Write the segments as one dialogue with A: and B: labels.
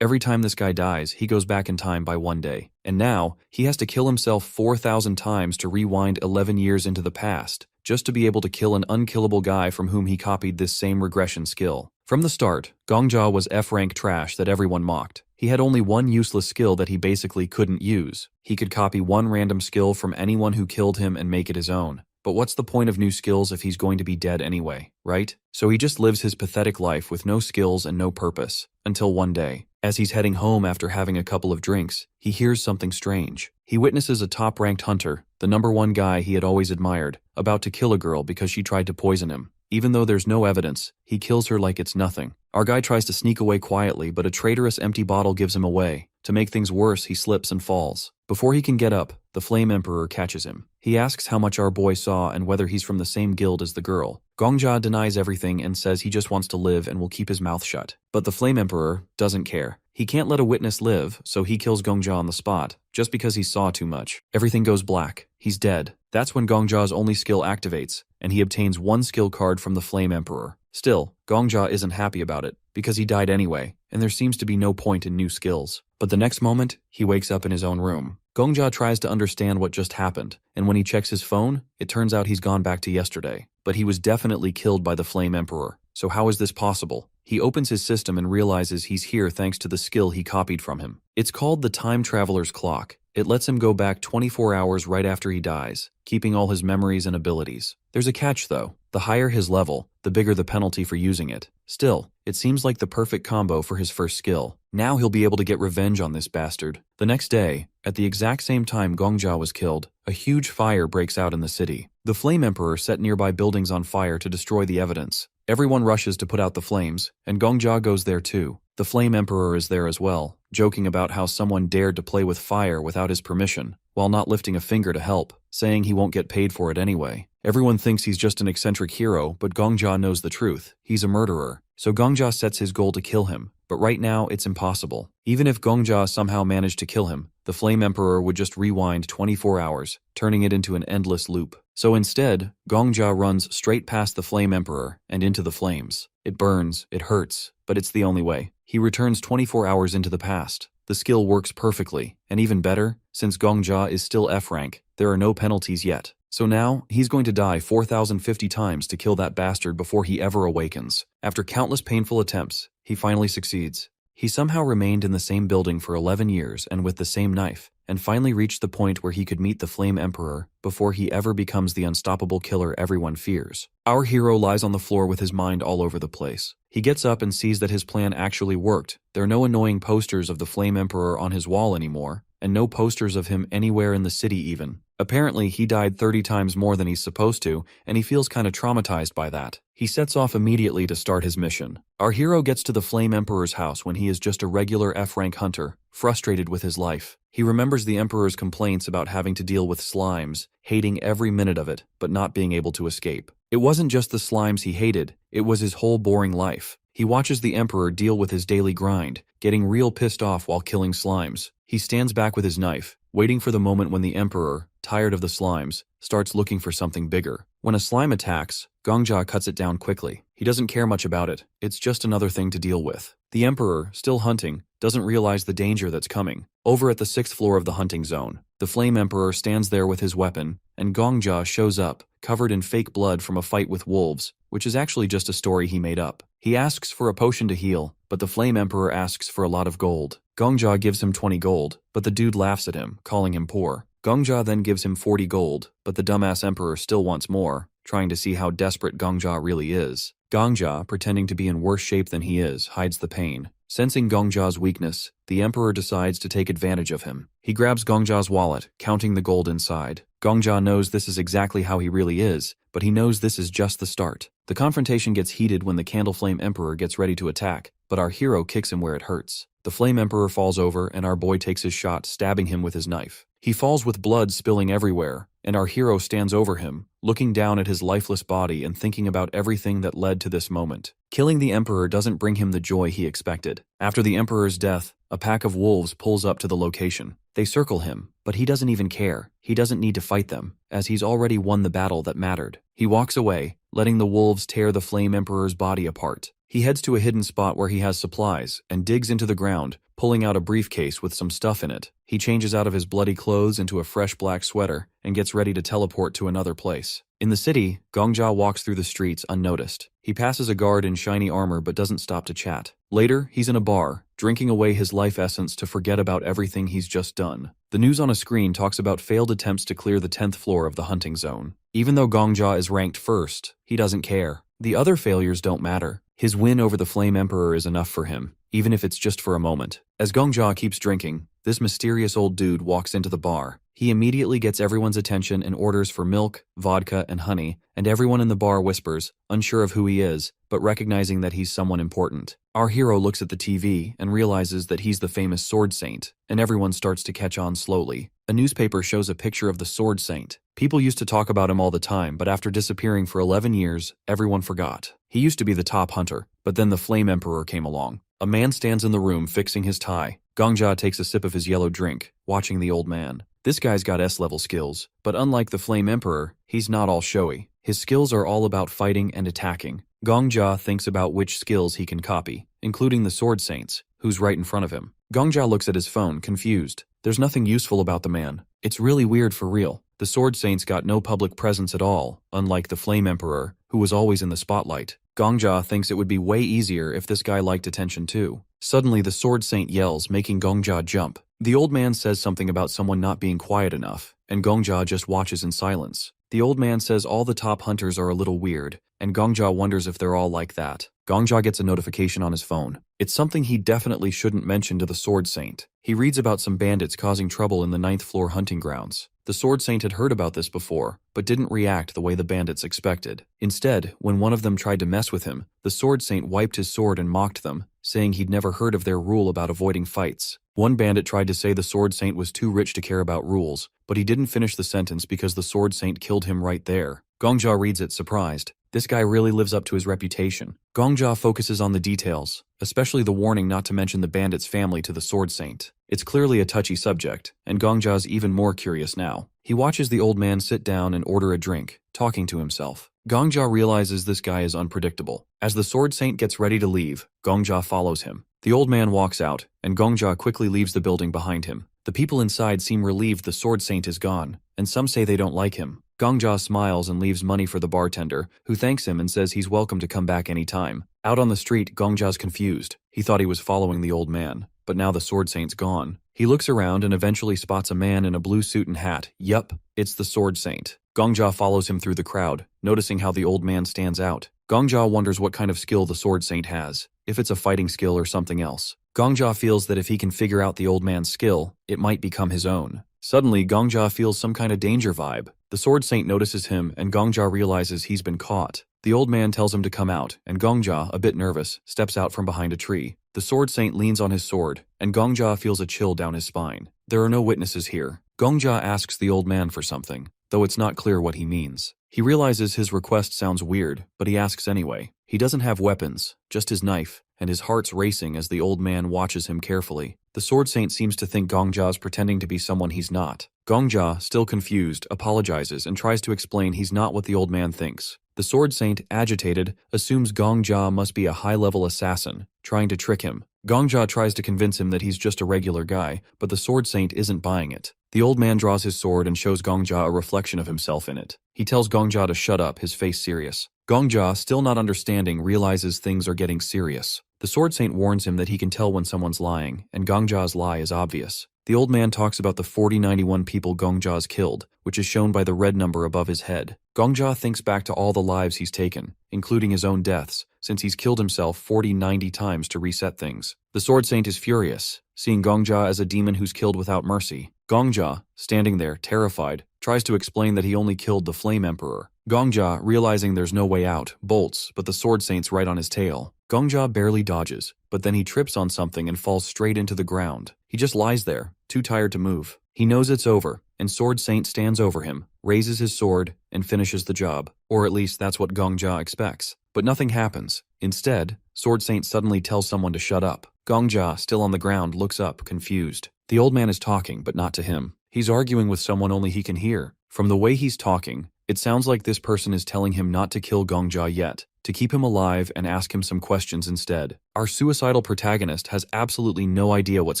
A: Every time this guy dies, he goes back in time by 1 day. And now, he has to kill himself 4,000 times to rewind 11 years into the past, just to be able to kill an unkillable guy from whom he copied this same regression skill. From the start, Gongja was F-rank trash that everyone mocked. He had only one useless skill that he basically couldn't use. He could copy one random skill from anyone who killed him and make it his own. But what's the point of new skills if he's going to be dead anyway, right? So he just lives his pathetic life with no skills and no purpose, until one day. As he's heading home after having a couple of drinks, he hears something strange. He witnesses a top-ranked hunter, the #1 guy he had always admired, about to kill a girl because she tried to poison him. Even though there's no evidence, he kills her like it's nothing. Our guy tries to sneak away quietly, but a traitorous empty bottle gives him away. To make things worse, he slips and falls. Before he can get up, the Flame Emperor catches him. He asks how much our boy saw and whether he's from the same guild as the girl. Gongja denies everything and says he just wants to live and will keep his mouth shut. But the Flame Emperor doesn't care. He can't let a witness live, so he kills Gongja on the spot, just because he saw too much. Everything goes black. He's dead. That's when Gongja's only skill activates, and he obtains one skill card from the Flame Emperor. Still, Gongja isn't happy about it, because he died anyway, and there seems to be no point in new skills. But the next moment, he wakes up in his own room. Gongja tries to understand what just happened, and when he checks his phone, it turns out he's gone back to yesterday. But he was definitely killed by the Flame Emperor. So how is this possible? He opens his system and realizes he's here thanks to the skill he copied from him. It's called the Time Traveler's Clock. It lets him go back 24 hours right after he dies, keeping all his memories and abilities. There's a catch though. The higher his level, the bigger the penalty for using it. Still, it seems like the perfect combo for his first skill. Now he'll be able to get revenge on this bastard. The next day, at the exact same time Gongja was killed, a huge fire breaks out in the city. The Flame Emperor set nearby buildings on fire to destroy the evidence. Everyone rushes to put out the flames, and Gongja goes there too. The Flame Emperor is there as well, joking about how someone dared to play with fire without his permission, while not lifting a finger to help, saying he won't get paid for it anyway. Everyone thinks he's just an eccentric hero, but Gongja knows the truth. He's a murderer. So Gongja sets his goal to kill him, but right now it's impossible. Even if Gongja somehow managed to kill him, the Flame Emperor would just rewind 24 hours, turning it into an endless loop. So instead, Gongja runs straight past the Flame Emperor and into the flames. It burns, it hurts, but it's the only way. He returns 24 hours into the past. The skill works perfectly, and even better, since Gongja is still F-rank, there are no penalties yet. So now, he's going to die 4,050 times to kill that bastard before he ever awakens. After countless painful attempts, he finally succeeds. He somehow remained in the same building for 11 years and with the same knife, and finally reached the point where he could meet the Flame Emperor before he ever becomes the unstoppable killer everyone fears. Our hero lies on the floor with his mind all over the place. He gets up and sees that his plan actually worked. There are no annoying posters of the Flame Emperor on his wall anymore, and no posters of him anywhere in the city even. Apparently, he died 30 times more than he's supposed to, and he feels kinda traumatized by that. He sets off immediately to start his mission. Our hero gets to the Flame Emperor's house when he is just a regular F-rank hunter, frustrated with his life. He remembers the Emperor's complaints about having to deal with slimes, hating every minute of it, but not being able to escape. It wasn't just the slimes he hated, it was his whole boring life. He watches the Emperor deal with his daily grind, getting real pissed off while killing slimes. He stands back with his knife, waiting for the moment when the Emperor, tired of the slimes, starts looking for something bigger. When a slime attacks, Gongja cuts it down quickly. He doesn't care much about it, it's just another thing to deal with. The Emperor, still hunting, doesn't realize the danger that's coming. Over at the 6th floor of the hunting zone, the Flame Emperor stands there with his weapon, and Gongja shows up, covered in fake blood from a fight with wolves, which is actually just a story he made up. He asks for a potion to heal, but the Flame Emperor asks for a lot of gold. Gongja gives him 20 gold, but the dude laughs at him, calling him poor. Gongja then gives him 40 gold, but the dumbass Emperor still wants more, trying to see how desperate Gongja really is. Gongja, pretending to be in worse shape than he is, hides the pain. Sensing Gongja's weakness, the Emperor decides to take advantage of him. He grabs Gongja's wallet, counting the gold inside. Gongja knows this is exactly how he really is, but he knows this is just the start. The confrontation gets heated when the Candle Flame Emperor gets ready to attack, but our hero kicks him where it hurts. The Flame Emperor falls over and our boy takes his shot, stabbing him with his knife. He falls with blood spilling everywhere, and our hero stands over him, looking down at his lifeless body and thinking about everything that led to this moment. Killing the Emperor doesn't bring him the joy he expected. After the Emperor's death, a pack of wolves pulls up to the location. They circle him, but he doesn't even care. He doesn't need to fight them, as he's already won the battle that mattered. He walks away, letting the wolves tear the Flame Emperor's body apart. He heads to a hidden spot where he has supplies and digs into the ground, pulling out a briefcase with some stuff in it. He changes out of his bloody clothes into a fresh black sweater and gets ready to teleport to another place. In the city, Gongja walks through the streets unnoticed. He passes a guard in shiny armor but doesn't stop to chat. Later, he's in a bar, drinking away his life essence to forget about everything he's just done. The news on a screen talks about failed attempts to clear the 10th floor of the hunting zone. Even though Gongja is ranked first, he doesn't care. The other failures don't matter. His win over the Flame Emperor is enough for him, even if it's just for a moment. As Gongja keeps drinking, this mysterious old dude walks into the bar. He immediately gets everyone's attention and orders for milk, vodka, and honey, and everyone in the bar whispers, unsure of who he is, but recognizing that he's someone important. Our hero looks at the TV and realizes that he's the famous Sword Saint, and everyone starts to catch on slowly. A newspaper shows a picture of the Sword Saint. People used to talk about him all the time, but after disappearing for 11 years, everyone forgot. He used to be the top hunter, but then the Flame Emperor came along. A man stands in the room fixing his tie. Gongja takes a sip of his yellow drink, watching the old man. This guy's got S-level skills, but unlike the Flame Emperor, he's not all showy. His skills are all about fighting and attacking. Gongja thinks about which skills he can copy, including the Sword Saint's, who's right in front of him. Gongja looks at his phone, confused. There's nothing useful about the man. It's really weird for real. The Sword Saint's got no public presence at all, unlike the Flame Emperor, who was always in the spotlight. Gongja thinks it would be way easier if this guy liked attention too. Suddenly, the Sword Saint yells, making Gongja jump. The old man says something about someone not being quiet enough, and Gongja just watches in silence. The old man says all the top hunters are a little weird, and Gongja wonders if they're all like that. Gongja gets a notification on his phone. It's something he definitely shouldn't mention to the Sword Saint. He reads about some bandits causing trouble in the 9th floor hunting grounds. The Sword Saint had heard about this before, but didn't react the way the bandits expected. Instead, when one of them tried to mess with him, the Sword Saint wiped his sword and mocked them, saying he'd never heard of their rule about avoiding fights. One bandit tried to say the Sword Saint was too rich to care about rules, but he didn't finish the sentence because the Sword Saint killed him right there. Gongja reads it surprised. This guy really lives up to his reputation. Gongja focuses on the details, especially the warning not to mention the bandit's family to the Sword Saint. It's clearly a touchy subject, and Gongja's even more curious now. He watches the old man sit down and order a drink, talking to himself. Gongja realizes this guy is unpredictable. As the Sword Saint gets ready to leave, Gongja follows him. The old man walks out, and Gongja quickly leaves the building behind him. The people inside seem relieved the Sword Saint is gone, and some say they don't like him. Gongja smiles and leaves money for the bartender, who thanks him and says he's welcome to come back anytime. Out on the street, Gongja's confused. He thought he was following the old man, but now the Sword Saint's gone. He looks around and eventually spots a man in a blue suit and hat. Yup, it's the Sword Saint. Gongja follows him through the crowd, noticing how the old man stands out. Gongja wonders what kind of skill the Sword Saint has, if it's a fighting skill or something else. Gongja feels that if he can figure out the old man's skill, it might become his own. Suddenly, Gongja feels some kind of danger vibe. The Sword Saint notices him, and Gongja realizes he's been caught. The old man tells him to come out, and Gongja, a bit nervous, steps out from behind a tree. The Sword Saint leans on his sword, and Gongja feels a chill down his spine. There are no witnesses here. Gongja asks the old man for something, though it's not clear what he means. He realizes his request sounds weird, but he asks anyway. He doesn't have weapons, just his knife, and his heart's racing as the old man watches him carefully. The Sword Saint seems to think Gongja's pretending to be someone he's not. Gongja, still confused, apologizes and tries to explain he's not what the old man thinks. The Sword Saint, agitated, assumes Gongja must be a high-level assassin, trying to trick him. Gongja tries to convince him that he's just a regular guy, but the Sword Saint isn't buying it. The old man draws his sword and shows Gongja a reflection of himself in it. He tells Gongja to shut up, his face serious. Gongja, still not understanding, realizes things are getting serious. The Sword Saint warns him that he can tell when someone's lying, and Gongja's lie is obvious. The old man talks about the 4091 people Gongja's killed, which is shown by the red number above his head. Gongja thinks back to all the lives he's taken, including his own deaths, since he's killed himself 90 times to reset things. The Sword Saint is furious, seeing Gongja as a demon who's killed without mercy. Gongja, standing there, terrified, tries to explain that he only killed the Flame Emperor. Gongja, realizing there's no way out, bolts, but the Sword Saint's right on his tail. Gongja barely dodges, but then he trips on something and falls straight into the ground. He just lies there, too tired to move. He knows it's over, and Sword Saint stands over him, raises his sword, and finishes the job. Or at least that's what Gongja expects. But nothing happens. Instead, Sword Saint suddenly tells someone to shut up. Gongja, still on the ground, looks up, confused. The old man is talking, but not to him. He's arguing with someone only he can hear. From the way he's talking, It sounds like this person is telling him not to kill Gongjia yet, to keep him alive and ask him some questions instead. Our suicidal protagonist has absolutely no idea what's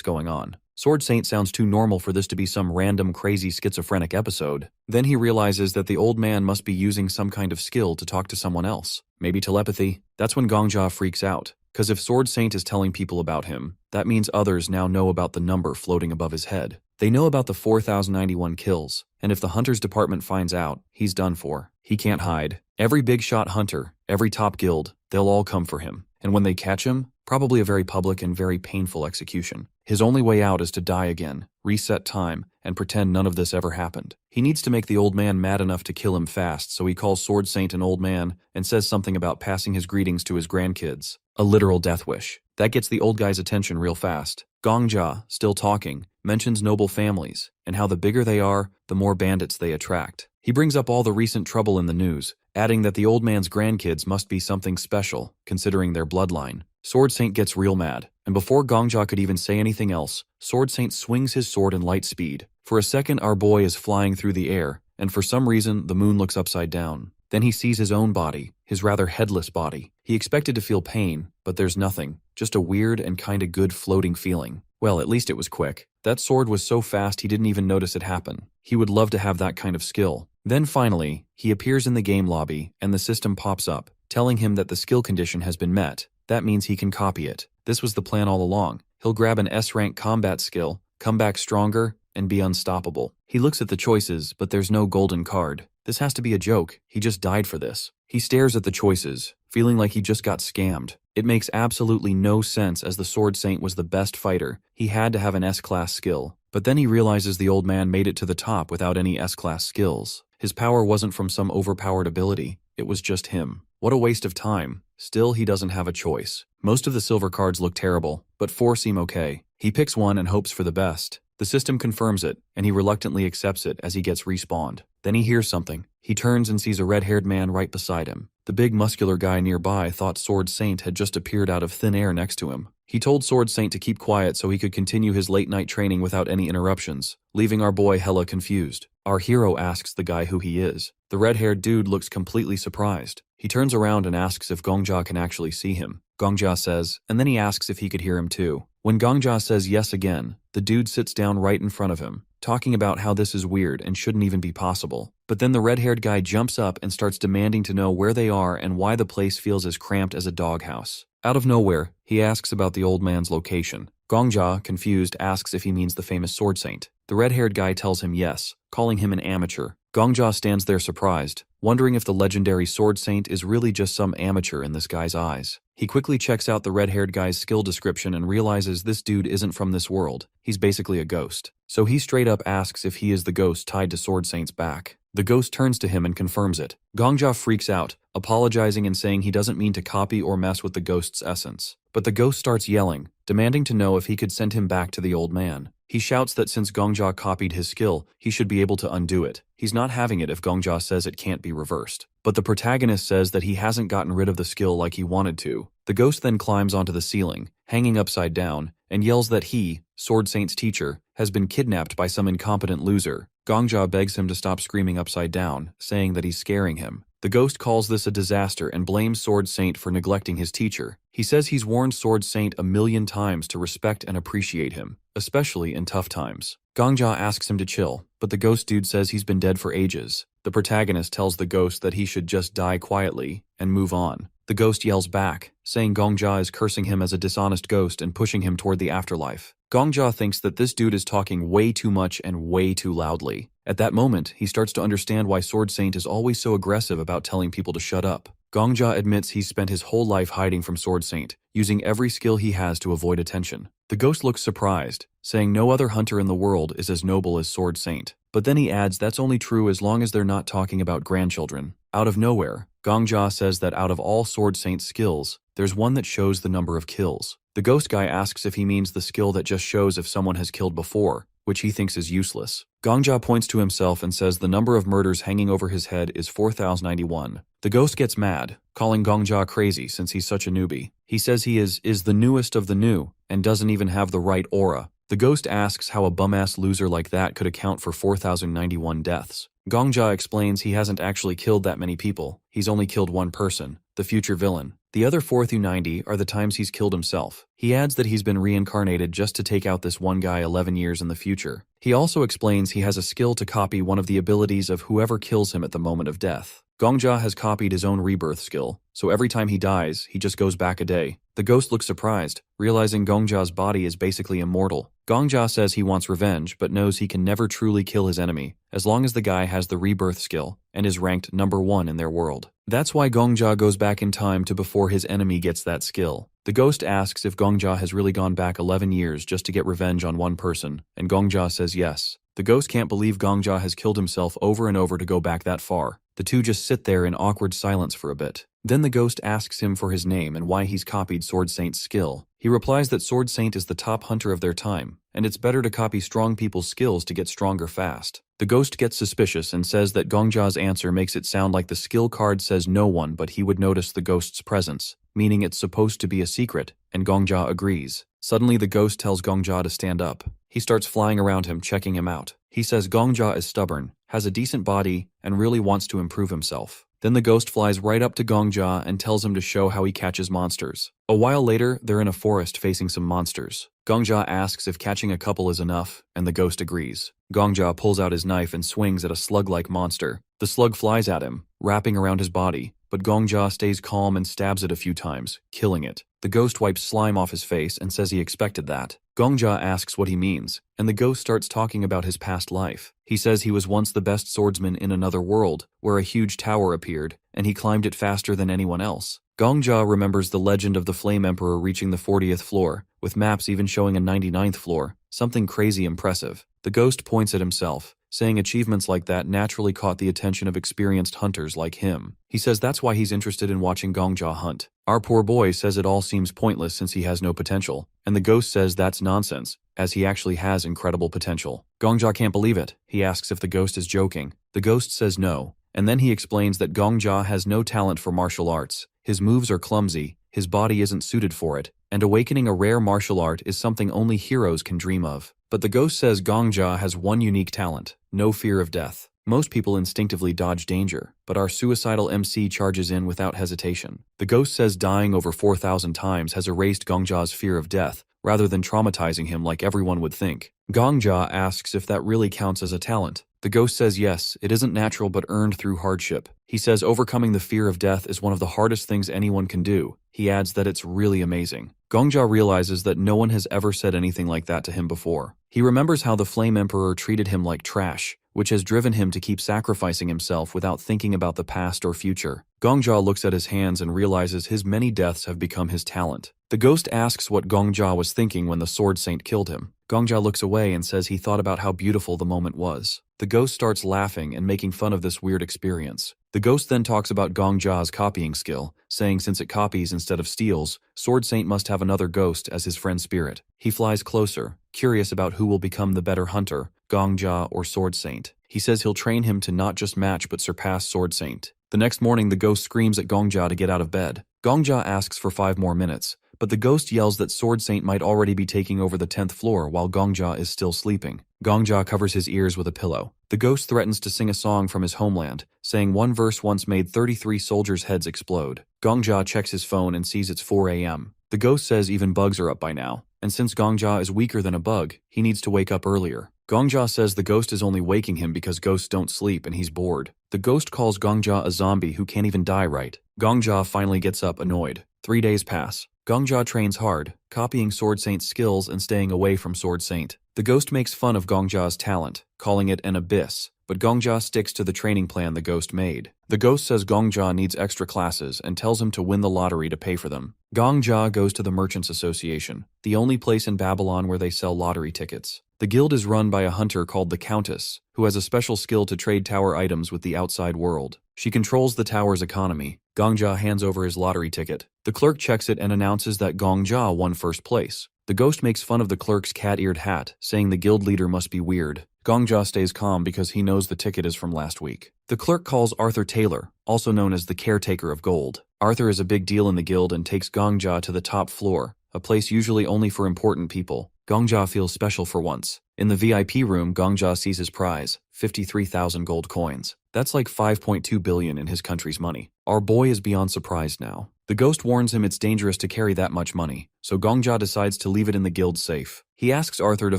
A: going on. Sword Saint sounds too normal for this to be some random crazy schizophrenic episode. Then he realizes that the old man must be using some kind of skill to talk to someone else. Maybe telepathy. That's when Gongjia freaks out. Cause if Sword Saint is telling people about him, that means others now know about the number floating above his head. They know about the 4,091 kills, and if the Hunters Department finds out, he's done for. He can't hide. Every big shot hunter, every top guild, they'll all come for him. And when they catch him, probably a very public and very painful execution. His only way out is to die again, reset time, and pretend none of this ever happened. He needs to make the old man mad enough to kill him fast, so he calls Sword Saint an old man and says something about passing his greetings to his grandkids. A literal death wish. That gets the old guy's attention real fast. Gongjia, still talking, mentions noble families, and how the bigger they are, the more bandits they attract. He brings up all the recent trouble in the news, adding that the old man's grandkids must be something special, considering their bloodline. Sword Saint gets real mad, and before Gongjia could even say anything else, Sword Saint swings his sword in light speed. For a second, our boy is flying through the air, and for some reason, the moon looks upside down. Then he sees his own body, his rather headless body. He expected to feel pain, but there's nothing, just a weird and kinda good floating feeling. Well, at least it was quick. That sword was so fast he didn't even notice it happen. He would love to have that kind of skill. Then finally, he appears in the game lobby, and the system pops up, telling him that the skill condition has been met. That means he can copy it. This was the plan all along. He'll grab an S-rank combat skill, come back stronger, and be unstoppable. He looks at the choices, but there's no golden card. This has to be a joke. He just died for this. He stares at the choices, feeling like he just got scammed. It makes absolutely no sense as the Sword Saint was the best fighter. He had to have an S-class skill. But then he realizes the old man made it to the top without any S-class skills. His power wasn't from some overpowered ability. It was just him. What a waste of time. Still, he doesn't have a choice. Most of the silver cards look terrible, but 4 seem okay. He picks one and hopes for the best. The system confirms it, and he reluctantly accepts it as he gets respawned. Then he hears something. He turns and sees a red-haired man right beside him. The big muscular guy nearby thought Sword Saint had just appeared out of thin air next to him. He told Sword Saint to keep quiet so he could continue his late-night training without any interruptions, leaving our boy hella confused. Our hero asks the guy who he is. The red-haired dude looks completely surprised. He turns around and asks if Gongjia can actually see him. Gongjia says, and then he asks if he could hear him too. When Gongjia says yes again, the dude sits down right in front of him, talking about how this is weird and shouldn't even be possible. But then the red-haired guy jumps up and starts demanding to know where they are and why the place feels as cramped as a doghouse. Out of nowhere, he asks about the old man's location. Gongjia, confused, asks if he means the famous Sword Saint. The red-haired guy tells him yes, calling him an amateur. Gongjia stands there surprised, wondering if the legendary Sword Saint is really just some amateur in this guy's eyes. He quickly checks out the red-haired guy's skill description and realizes this dude isn't from this world. He's basically a ghost. So he straight up asks if he is the ghost tied to Sword Saint's back. The ghost turns to him and confirms it. Gongjia freaks out, apologizing and saying he doesn't mean to copy or mess with the ghost's essence. But the ghost starts yelling, demanding to know if he could send him back to the old man. He shouts that since Gongjia copied his skill, he should be able to undo it. He's not having it if Gongjia says it can't be reversed. But the protagonist says that he hasn't gotten rid of the skill like he wanted to. The ghost then climbs onto the ceiling, hanging upside down, and yells that he, Sword Saint's teacher, has been kidnapped by some incompetent loser. Gongjia begs him to stop screaming upside down, saying that he's scaring him. The ghost calls this a disaster and blames Sword Saint for neglecting his teacher. He says he's warned Sword Saint 1,000,000 times to respect and appreciate him, especially in tough times. Gongjia asks him to chill, but the ghost dude says he's been dead for ages. The protagonist tells the ghost that he should just die quietly and move on. The ghost yells back, saying Gongjia is cursing him as a dishonest ghost and pushing him toward the afterlife. Gongjia thinks that this dude is talking way too much and way too loudly. At that moment, he starts to understand why Sword Saint is always so aggressive about telling people to shut up. Gongjia admits he's spent his whole life hiding from Sword Saint, using every skill he has to avoid attention. The ghost looks surprised, saying no other hunter in the world is as noble as Sword Saint. But then he adds that's only true as long as they're not talking about grandchildren. Out of nowhere, Gongjia says that out of all Sword Saint's skills, there's one that shows the number of kills. The ghost guy asks if he means the skill that just shows if someone has killed before, which he thinks is useless. Gongjia points to himself and says the number of murders hanging over his head is 4,091. The ghost gets mad, calling Gongjia crazy since he's such a newbie. He says he is the newest of the new and doesn't even have the right aura. The ghost asks how a bum-ass loser like that could account for 4,091 deaths. Gongja explains he hasn't actually killed that many people, he's only killed one person, the future villain. The other 4,090 are the times he's killed himself. He adds that he's been reincarnated just to take out this one guy 11 years in the future. He also explains he has a skill to copy one of the abilities of whoever kills him at the moment of death. Gongja has copied his own rebirth skill, so every time he dies, he just goes back a day. The ghost looks surprised, realizing Gongja's body is basically immortal. Gongja says he wants revenge, but knows he can never truly kill his enemy, as long as the guy has the rebirth skill, and is ranked #1 in their world. That's why Gongja goes back in time to before his enemy gets that skill. The ghost asks if Gongja has really gone back 11 years just to get revenge on one person, and Gongja says yes. The ghost can't believe Gongja has killed himself over and over to go back that far. The two just sit there in awkward silence for a bit. Then the ghost asks him for his name and why he's copied Sword Saint's skill. He replies that Sword Saint is the top hunter of their time, and it's better to copy strong people's skills to get stronger fast. The ghost gets suspicious and says that Gongja's answer makes it sound like the skill card says no one but he would notice the ghost's presence, meaning it's supposed to be a secret, and Gongja agrees. Suddenly the ghost tells Gongja to stand up. He starts flying around him, checking him out. He says Gongja is stubborn, has a decent body, and really wants to improve himself. Then the ghost flies right up to Gongja and tells him to show how he catches monsters. A while later, they're in a forest facing some monsters. Gongja asks if catching a couple is enough, and the ghost agrees. Gongja pulls out his knife and swings at a slug-like monster. The slug flies at him, wrapping around his body, but Gongja stays calm and stabs it a few times, killing it. The ghost wipes slime off his face and says he expected that. Gongja asks what he means, and the ghost starts talking about his past life. He says he was once the best swordsman in another world, where a huge tower appeared, and he climbed it faster than anyone else. Gongja remembers the legend of the Flame Emperor reaching the 40th floor, with maps even showing a 99th floor, something crazy impressive. The ghost points at himself, saying achievements like that naturally caught the attention of experienced hunters like him. He says that's why he's interested in watching Gongja hunt. Our poor boy says it all seems pointless since he has no potential, and the ghost says that's nonsense, as he actually has incredible potential. Gongja can't believe it. He asks if the ghost is joking. The ghost says no, and then he explains that Gongja has no talent for martial arts. His moves are clumsy, his body isn't suited for it, and awakening a rare martial art is something only heroes can dream of. But the ghost says Gongja has one unique talent: no fear of death. Most people instinctively dodge danger, but our suicidal MC charges in without hesitation. The ghost says dying over 4,000 times has erased Gongja's fear of death, rather than traumatizing him like everyone would think. Gongja asks if that really counts as a talent. The ghost says yes, it isn't natural but earned through hardship. He says overcoming the fear of death is one of the hardest things anyone can do. He adds that it's really amazing. Gongja realizes that no one has ever said anything like that to him before. He remembers how the Flame Emperor treated him like trash, which has driven him to keep sacrificing himself without thinking about the past or future. Gongja looks at his hands and realizes his many deaths have become his talent. The ghost asks what Gongja was thinking when the Sword Saint killed him. Gongja looks away and says he thought about how beautiful the moment was. The ghost starts laughing and making fun of this weird experience. The ghost then talks about Gongja's copying skill, saying since it copies instead of steals, Sword Saint must have another ghost as his friend spirit. He flies closer, curious about who will become the better hunter, Gongja or Sword Saint. He says he'll train him to not just match but surpass Sword Saint. The next morning the ghost screams at Gongja to get out of bed. Gongja asks for 5 more minutes, but the ghost yells that Sword Saint might already be taking over the 10th floor while Gongja is still sleeping. Gongja covers his ears with a pillow. The ghost threatens to sing a song from his homeland, saying one verse once made 33 soldiers' heads explode. Gongja checks his phone and sees it's 4 a.m. The ghost says even bugs are up by now, and since Gongja is weaker than a bug, he needs to wake up earlier. Gongja says the ghost is only waking him because ghosts don't sleep and he's bored. The ghost calls Gongja a zombie who can't even die right. Gongja finally gets up annoyed. 3 days pass. Gongja trains hard, copying Sword Saint's skills and staying away from Sword Saint. The ghost makes fun of Gongja's talent, calling it an abyss, but Gongja sticks to the training plan the ghost made. The ghost says Gongja needs extra classes and tells him to win the lottery to pay for them. Gongja goes to the Merchants Association, the only place in Babylon where they sell lottery tickets. The guild is run by a hunter called the Countess, who has a special skill to trade tower items with the outside world. She controls the tower's economy. Gongja hands over his lottery ticket. The clerk checks it and announces that Gongja won first place. The ghost makes fun of the clerk's cat-eared hat, saying the guild leader must be weird. Gongja stays calm because he knows the ticket is from last week. The clerk calls Arthur Taylor, also known as the caretaker of gold. Arthur is a big deal in the guild and takes Gongja to the top floor, a place usually only for important people. Gongja feels special for once. In the VIP room, Gongja sees his prize, 53,000 gold coins. That's like 5.2 billion in his country's money. Our boy is beyond surprised now. The ghost warns him it's dangerous to carry that much money, so Gongja decides to leave it in the guild's safe. He asks Arthur to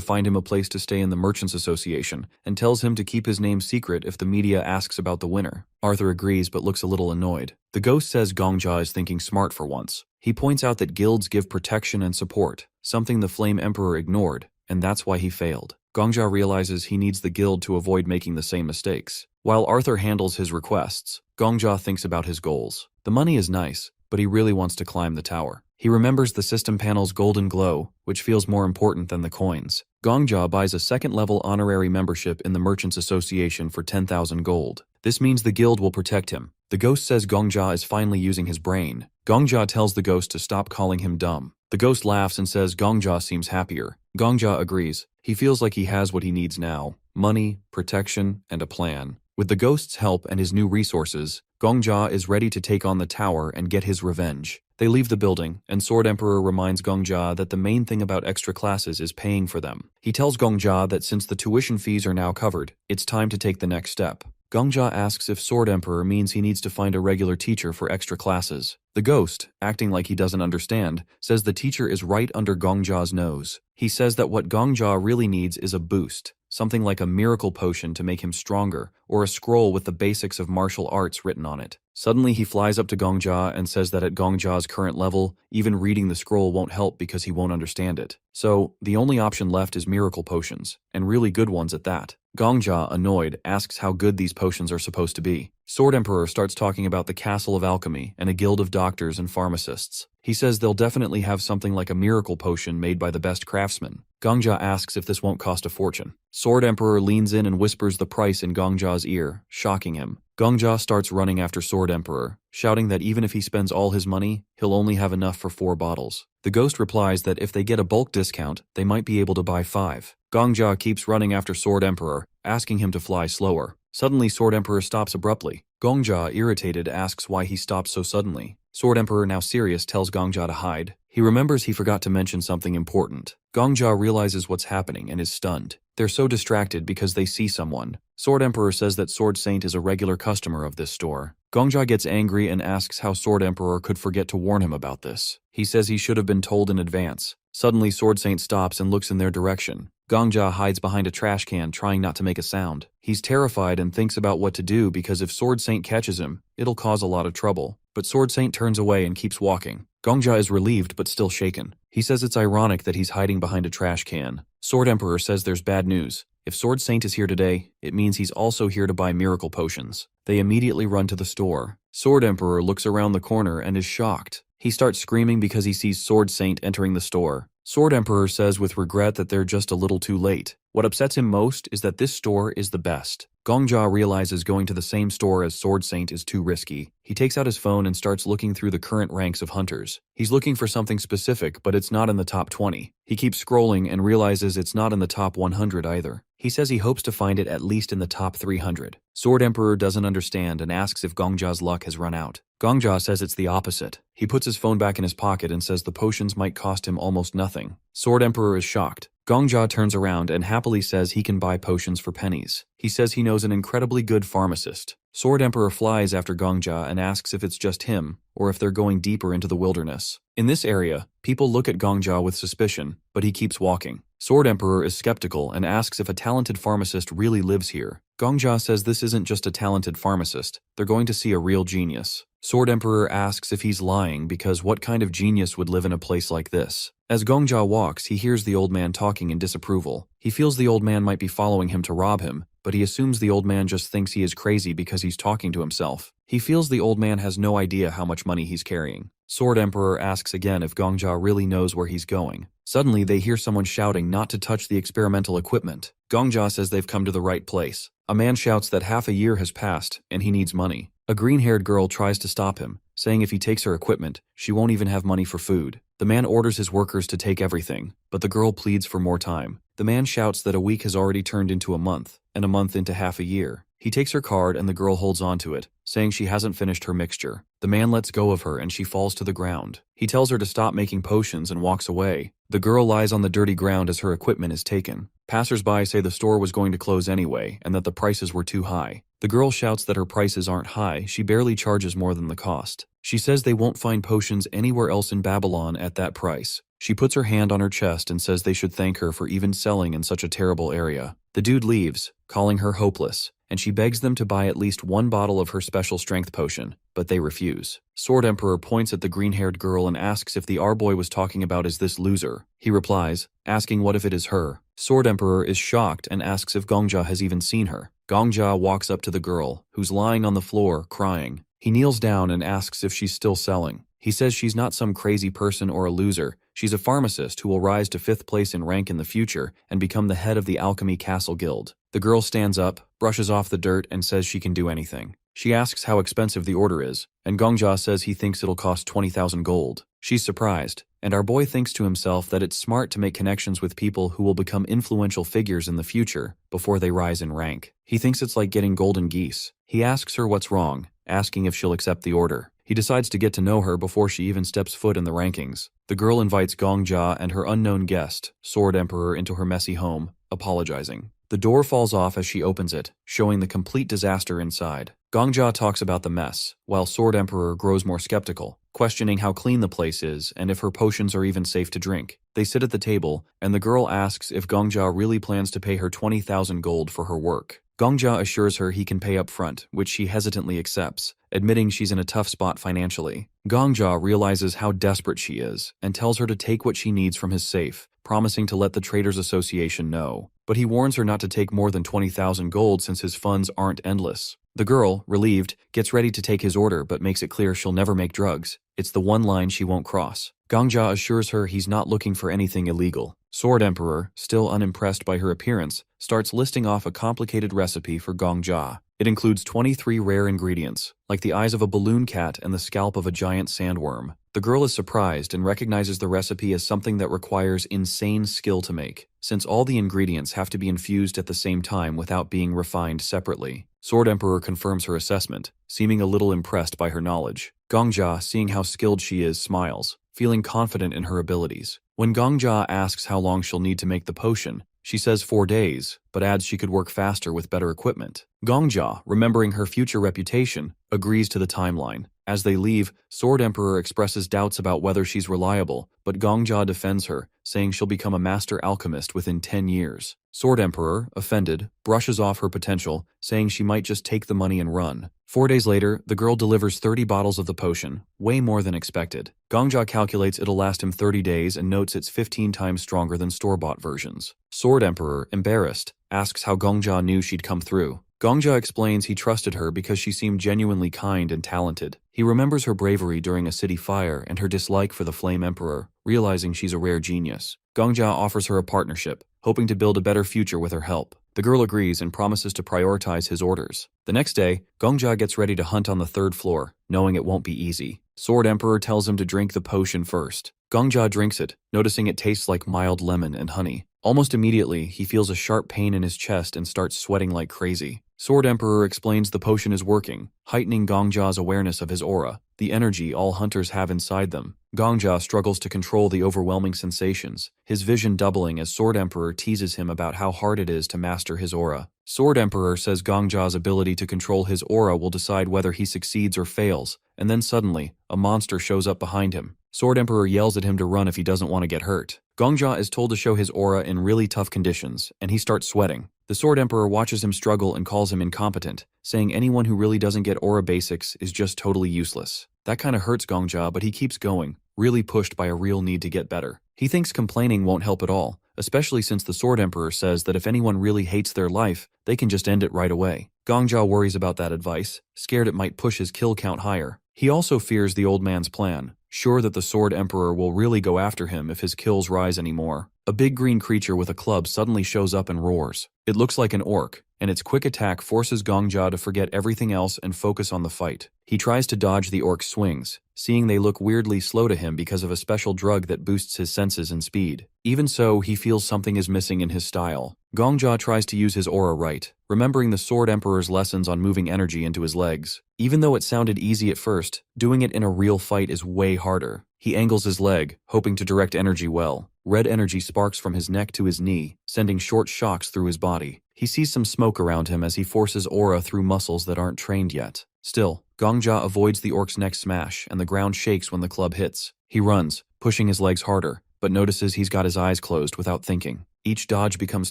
A: find him a place to stay in the Merchants Association and tells him to keep his name secret if the media asks about the winner. Arthur agrees but looks a little annoyed. The ghost says Gongja is thinking smart for once. He points out that guilds give protection and support, something the Flame Emperor ignored, and that's why he failed. Gongja realizes he needs the guild to avoid making the same mistakes. While Arthur handles his requests, Gongja thinks about his goals. The money is nice, but he really wants to climb the tower. He remembers the system panel's golden glow, which feels more important than the coins. Gongja buys a second-level honorary membership in the Merchants Association for 10,000 gold. This means the guild will protect him. The ghost says Gongja is finally using his brain. Gongja tells the ghost to stop calling him dumb. The ghost laughs and says Gongja seems happier. Gongja agrees. He feels like he has what he needs now: money, protection, and a plan. With the ghost's help and his new resources, Gongja is ready to take on the tower and get his revenge. They leave the building, and Sword Emperor reminds Gongja that the main thing about extra classes is paying for them. He tells Gongja that since the tuition fees are now covered, it's time to take the next step. Gongja asks if Sword Emperor means he needs to find a regular teacher for extra classes. The ghost, acting like he doesn't understand, says the teacher is right under Gongja's nose. He says that what Gongja really needs is a boost, something like a miracle potion to make him stronger, or a scroll with the basics of martial arts written on it. Suddenly he flies up to Gongja and says that at Gongja's current level, even reading the scroll won't help because he won't understand it. So, the only option left is miracle potions, and really good ones at that. Gongja, annoyed, asks how good these potions are supposed to be. Sword Emperor starts talking about the Castle of Alchemy and a guild of doctors and pharmacists. He says they'll definitely have something like a miracle potion made by the best craftsmen. Gongja asks if this won't cost a fortune. Sword Emperor leans in and whispers the price in Gongja's ear, shocking him. Gongja starts running after Sword Emperor, shouting that even if he spends all his money, he'll only have enough for 4 bottles. The ghost replies that if they get a bulk discount, they might be able to buy 5. Gongja keeps running after Sword Emperor, asking him to fly slower. Suddenly, Sword Emperor stops abruptly. Gongja, irritated, asks why he stops so suddenly. Sword Emperor, now serious, tells Gongja to hide. He remembers he forgot to mention something important. Gongja realizes what's happening and is stunned. They're so distracted because they see someone. Sword Emperor says that Sword Saint is a regular customer of this store. Gongja gets angry and asks how Sword Emperor could forget to warn him about this. He says he should have been told in advance. Suddenly, Sword Saint stops and looks in their direction. Gongja hides behind a trash can, trying not to make a sound. He's terrified and thinks about what to do because if Sword Saint catches him, it'll cause a lot of trouble. But Sword Saint turns away and keeps walking. Gongja is relieved but still shaken. He says it's ironic that he's hiding behind a trash can. Sword Emperor says there's bad news. If Sword Saint is here today, it means he's also here to buy miracle potions. They immediately run to the store. Sword Emperor looks around the corner and is shocked. He starts screaming because he sees Sword Saint entering the store. Sword Emperor says with regret that they're just a little too late. What upsets him most is that this store is the best. Gongja realizes going to the same store as Sword Saint is too risky. He takes out his phone and starts looking through the current ranks of hunters. He's looking for something specific, but it's not in the top 20. He keeps scrolling and realizes it's not in the top 100 either. He says he hopes to find it at least in the top 300. Sword Emperor doesn't understand and asks if Gongja's luck has run out. Gongja says it's the opposite. He puts his phone back in his pocket and says the potions might cost him almost nothing. Sword Emperor is shocked. Gongja turns around and happily says he can buy potions for pennies. He says he knows an incredibly good pharmacist. Sword Emperor flies after Gongja and asks if it's just him, or if they're going deeper into the wilderness. In this area, people look at Gongja with suspicion, but he keeps walking. Sword Emperor is skeptical and asks if a talented pharmacist really lives here. Gongja says this isn't just a talented pharmacist, they're going to see a real genius. Sword Emperor asks if he's lying because what kind of genius would live in a place like this? As Gongja walks, he hears the old man talking in disapproval. He feels the old man might be following him to rob him, but he assumes the old man just thinks he is crazy because he's talking to himself. He feels the old man has no idea how much money he's carrying. Sword Emperor asks again if Gongja really knows where he's going. Suddenly, they hear someone shouting not to touch the experimental equipment. Gongja says they've come to the right place. A man shouts that half a year has passed and he needs money. A green-haired girl tries to stop him, saying if he takes her equipment, she won't even have money for food. The man orders his workers to take everything, but the girl pleads for more time. The man shouts that a week has already turned into a month, and a month into half a year. He takes her card and the girl holds on to it, saying she hasn't finished her mixture. The man lets go of her and she falls to the ground. He tells her to stop making potions and walks away, The girl lies on the dirty ground as her equipment is taken. Passers-by say the store was going to close anyway and that the prices were too high. The girl shouts that her prices aren't high, she barely charges more than the cost. She says they won't find potions anywhere else in Babylon at that price. She puts her hand on her chest and says they should thank her for even selling in such a terrible area. The dude leaves, calling her hopeless, and she begs them to buy at least one bottle of her special strength potion, but they refuse. Sword Emperor points at the green-haired girl and asks if the R-boy was talking about is this loser. He replies, asking what if it is her. Sword Emperor is shocked and asks if Gongja has even seen her. Gongja walks up to the girl, who's lying on the floor, crying. He kneels down and asks if she's still selling. He says she's not some crazy person or a loser. She's a pharmacist who will rise to 5th place in rank in the future and become the head of the Alchemy Castle Guild. The girl stands up, brushes off the dirt, and says she can do anything. She asks how expensive the order is, and Gongja says he thinks it'll cost 20,000 gold. She's surprised, and our boy thinks to himself that it's smart to make connections with people who will become influential figures in the future before they rise in rank. He thinks it's like getting golden geese. He asks her what's wrong, asking if she'll accept the order. He decides to get to know her before she even steps foot in the rankings. The girl invites Gongja and her unknown guest, Sword Emperor, into her messy home, apologizing. The door falls off as she opens it, showing the complete disaster inside. Gongja talks about the mess, while Sword Emperor grows more skeptical, questioning how clean the place is and if her potions are even safe to drink. They sit at the table, and the girl asks if Gongja really plans to pay her 20,000 gold for her work. Gongja assures her he can pay up front, which she hesitantly accepts, admitting she's in a tough spot financially. Gongja realizes how desperate she is and tells her to take what she needs from his safe, promising to let the Traders Association know. But he warns her not to take more than 20,000 gold since his funds aren't endless. The girl, relieved, gets ready to take his order but makes it clear she'll never make drugs. It's the one line she won't cross. Gongja assures her he's not looking for anything illegal. Sword Emperor, still unimpressed by her appearance, starts listing off a complicated recipe for Gongja. It includes 23 rare ingredients, like the eyes of a balloon cat and the scalp of a giant sandworm. The girl is surprised and recognizes the recipe as something that requires insane skill to make, since all the ingredients have to be infused at the same time without being refined separately. Sword Emperor confirms her assessment, seeming a little impressed by her knowledge. Gongja, seeing how skilled she is, smiles, feeling confident in her abilities. When Gongja asks how long she'll need to make the potion, she says 4 days, but adds she could work faster with better equipment. Gongja, remembering her future reputation, agrees to the timeline. As they leave, Sword Emperor expresses doubts about whether she's reliable, but Gongja defends her, saying she'll become a master alchemist within 10 years. Sword Emperor, offended, brushes off her potential, saying she might just take the money and run. 4 days later, the girl delivers 30 bottles of the potion, way more than expected. Gongja calculates it'll last him 30 days and notes it's 15 times stronger than store-bought versions. Sword Emperor, embarrassed, asks how Gongja knew she'd come through. Gongja explains he trusted her because she seemed genuinely kind and talented. He remembers her bravery during a city fire and her dislike for the Flame Emperor, realizing she's a rare genius. Gongja offers her a partnership, hoping to build a better future with her help. The girl agrees and promises to prioritize his orders. The next day, Gongja gets ready to hunt on the 3rd floor, knowing it won't be easy. Sword Emperor tells him to drink the potion first. Gongja drinks it, noticing it tastes like mild lemon and honey. Almost immediately, he feels a sharp pain in his chest and starts sweating like crazy. Sword Emperor explains the potion is working, heightening Gongja's awareness of his aura, the energy all hunters have inside them. Gongja struggles to control the overwhelming sensations, his vision doubling as Sword Emperor teases him about how hard it is to master his aura. Sword Emperor says Gongja's ability to control his aura will decide whether he succeeds or fails, and then suddenly, a monster shows up behind him. Sword Emperor yells at him to run if he doesn't want to get hurt. Gongja is told to show his aura in really tough conditions, and he starts sweating. The Sword Emperor watches him struggle and calls him incompetent, saying anyone who really doesn't get aura basics is just totally useless. That kinda hurts Gongja, but he keeps going, really pushed by a real need to get better. He thinks complaining won't help at all, especially since the Sword Emperor says that if anyone really hates their life, they can just end it right away. Gongja worries about that advice, scared it might push his kill count higher. He also fears the old man's plan, sure that the Sword Emperor will really go after him if his kills rise anymore. A big green creature with a club suddenly shows up and roars. It looks like an orc, and its quick attack forces Gongja to forget everything else and focus on the fight. He tries to dodge the orc's swings, seeing they look weirdly slow to him because of a special drug that boosts his senses and speed. Even so, he feels something is missing in his style. Gongja tries to use his aura right, remembering the Sword Emperor's lessons on moving energy into his legs. Even though it sounded easy at first, doing it in a real fight is way harder. He angles his leg, hoping to direct energy well. Red energy sparks from his neck to his knee, sending short shocks through his body. He sees some smoke around him as he forces aura through muscles that aren't trained yet. Still, Gongja avoids the orc's neck smash, and the ground shakes when the club hits. He runs, pushing his legs harder, but notices he's got his eyes closed without thinking. Each dodge becomes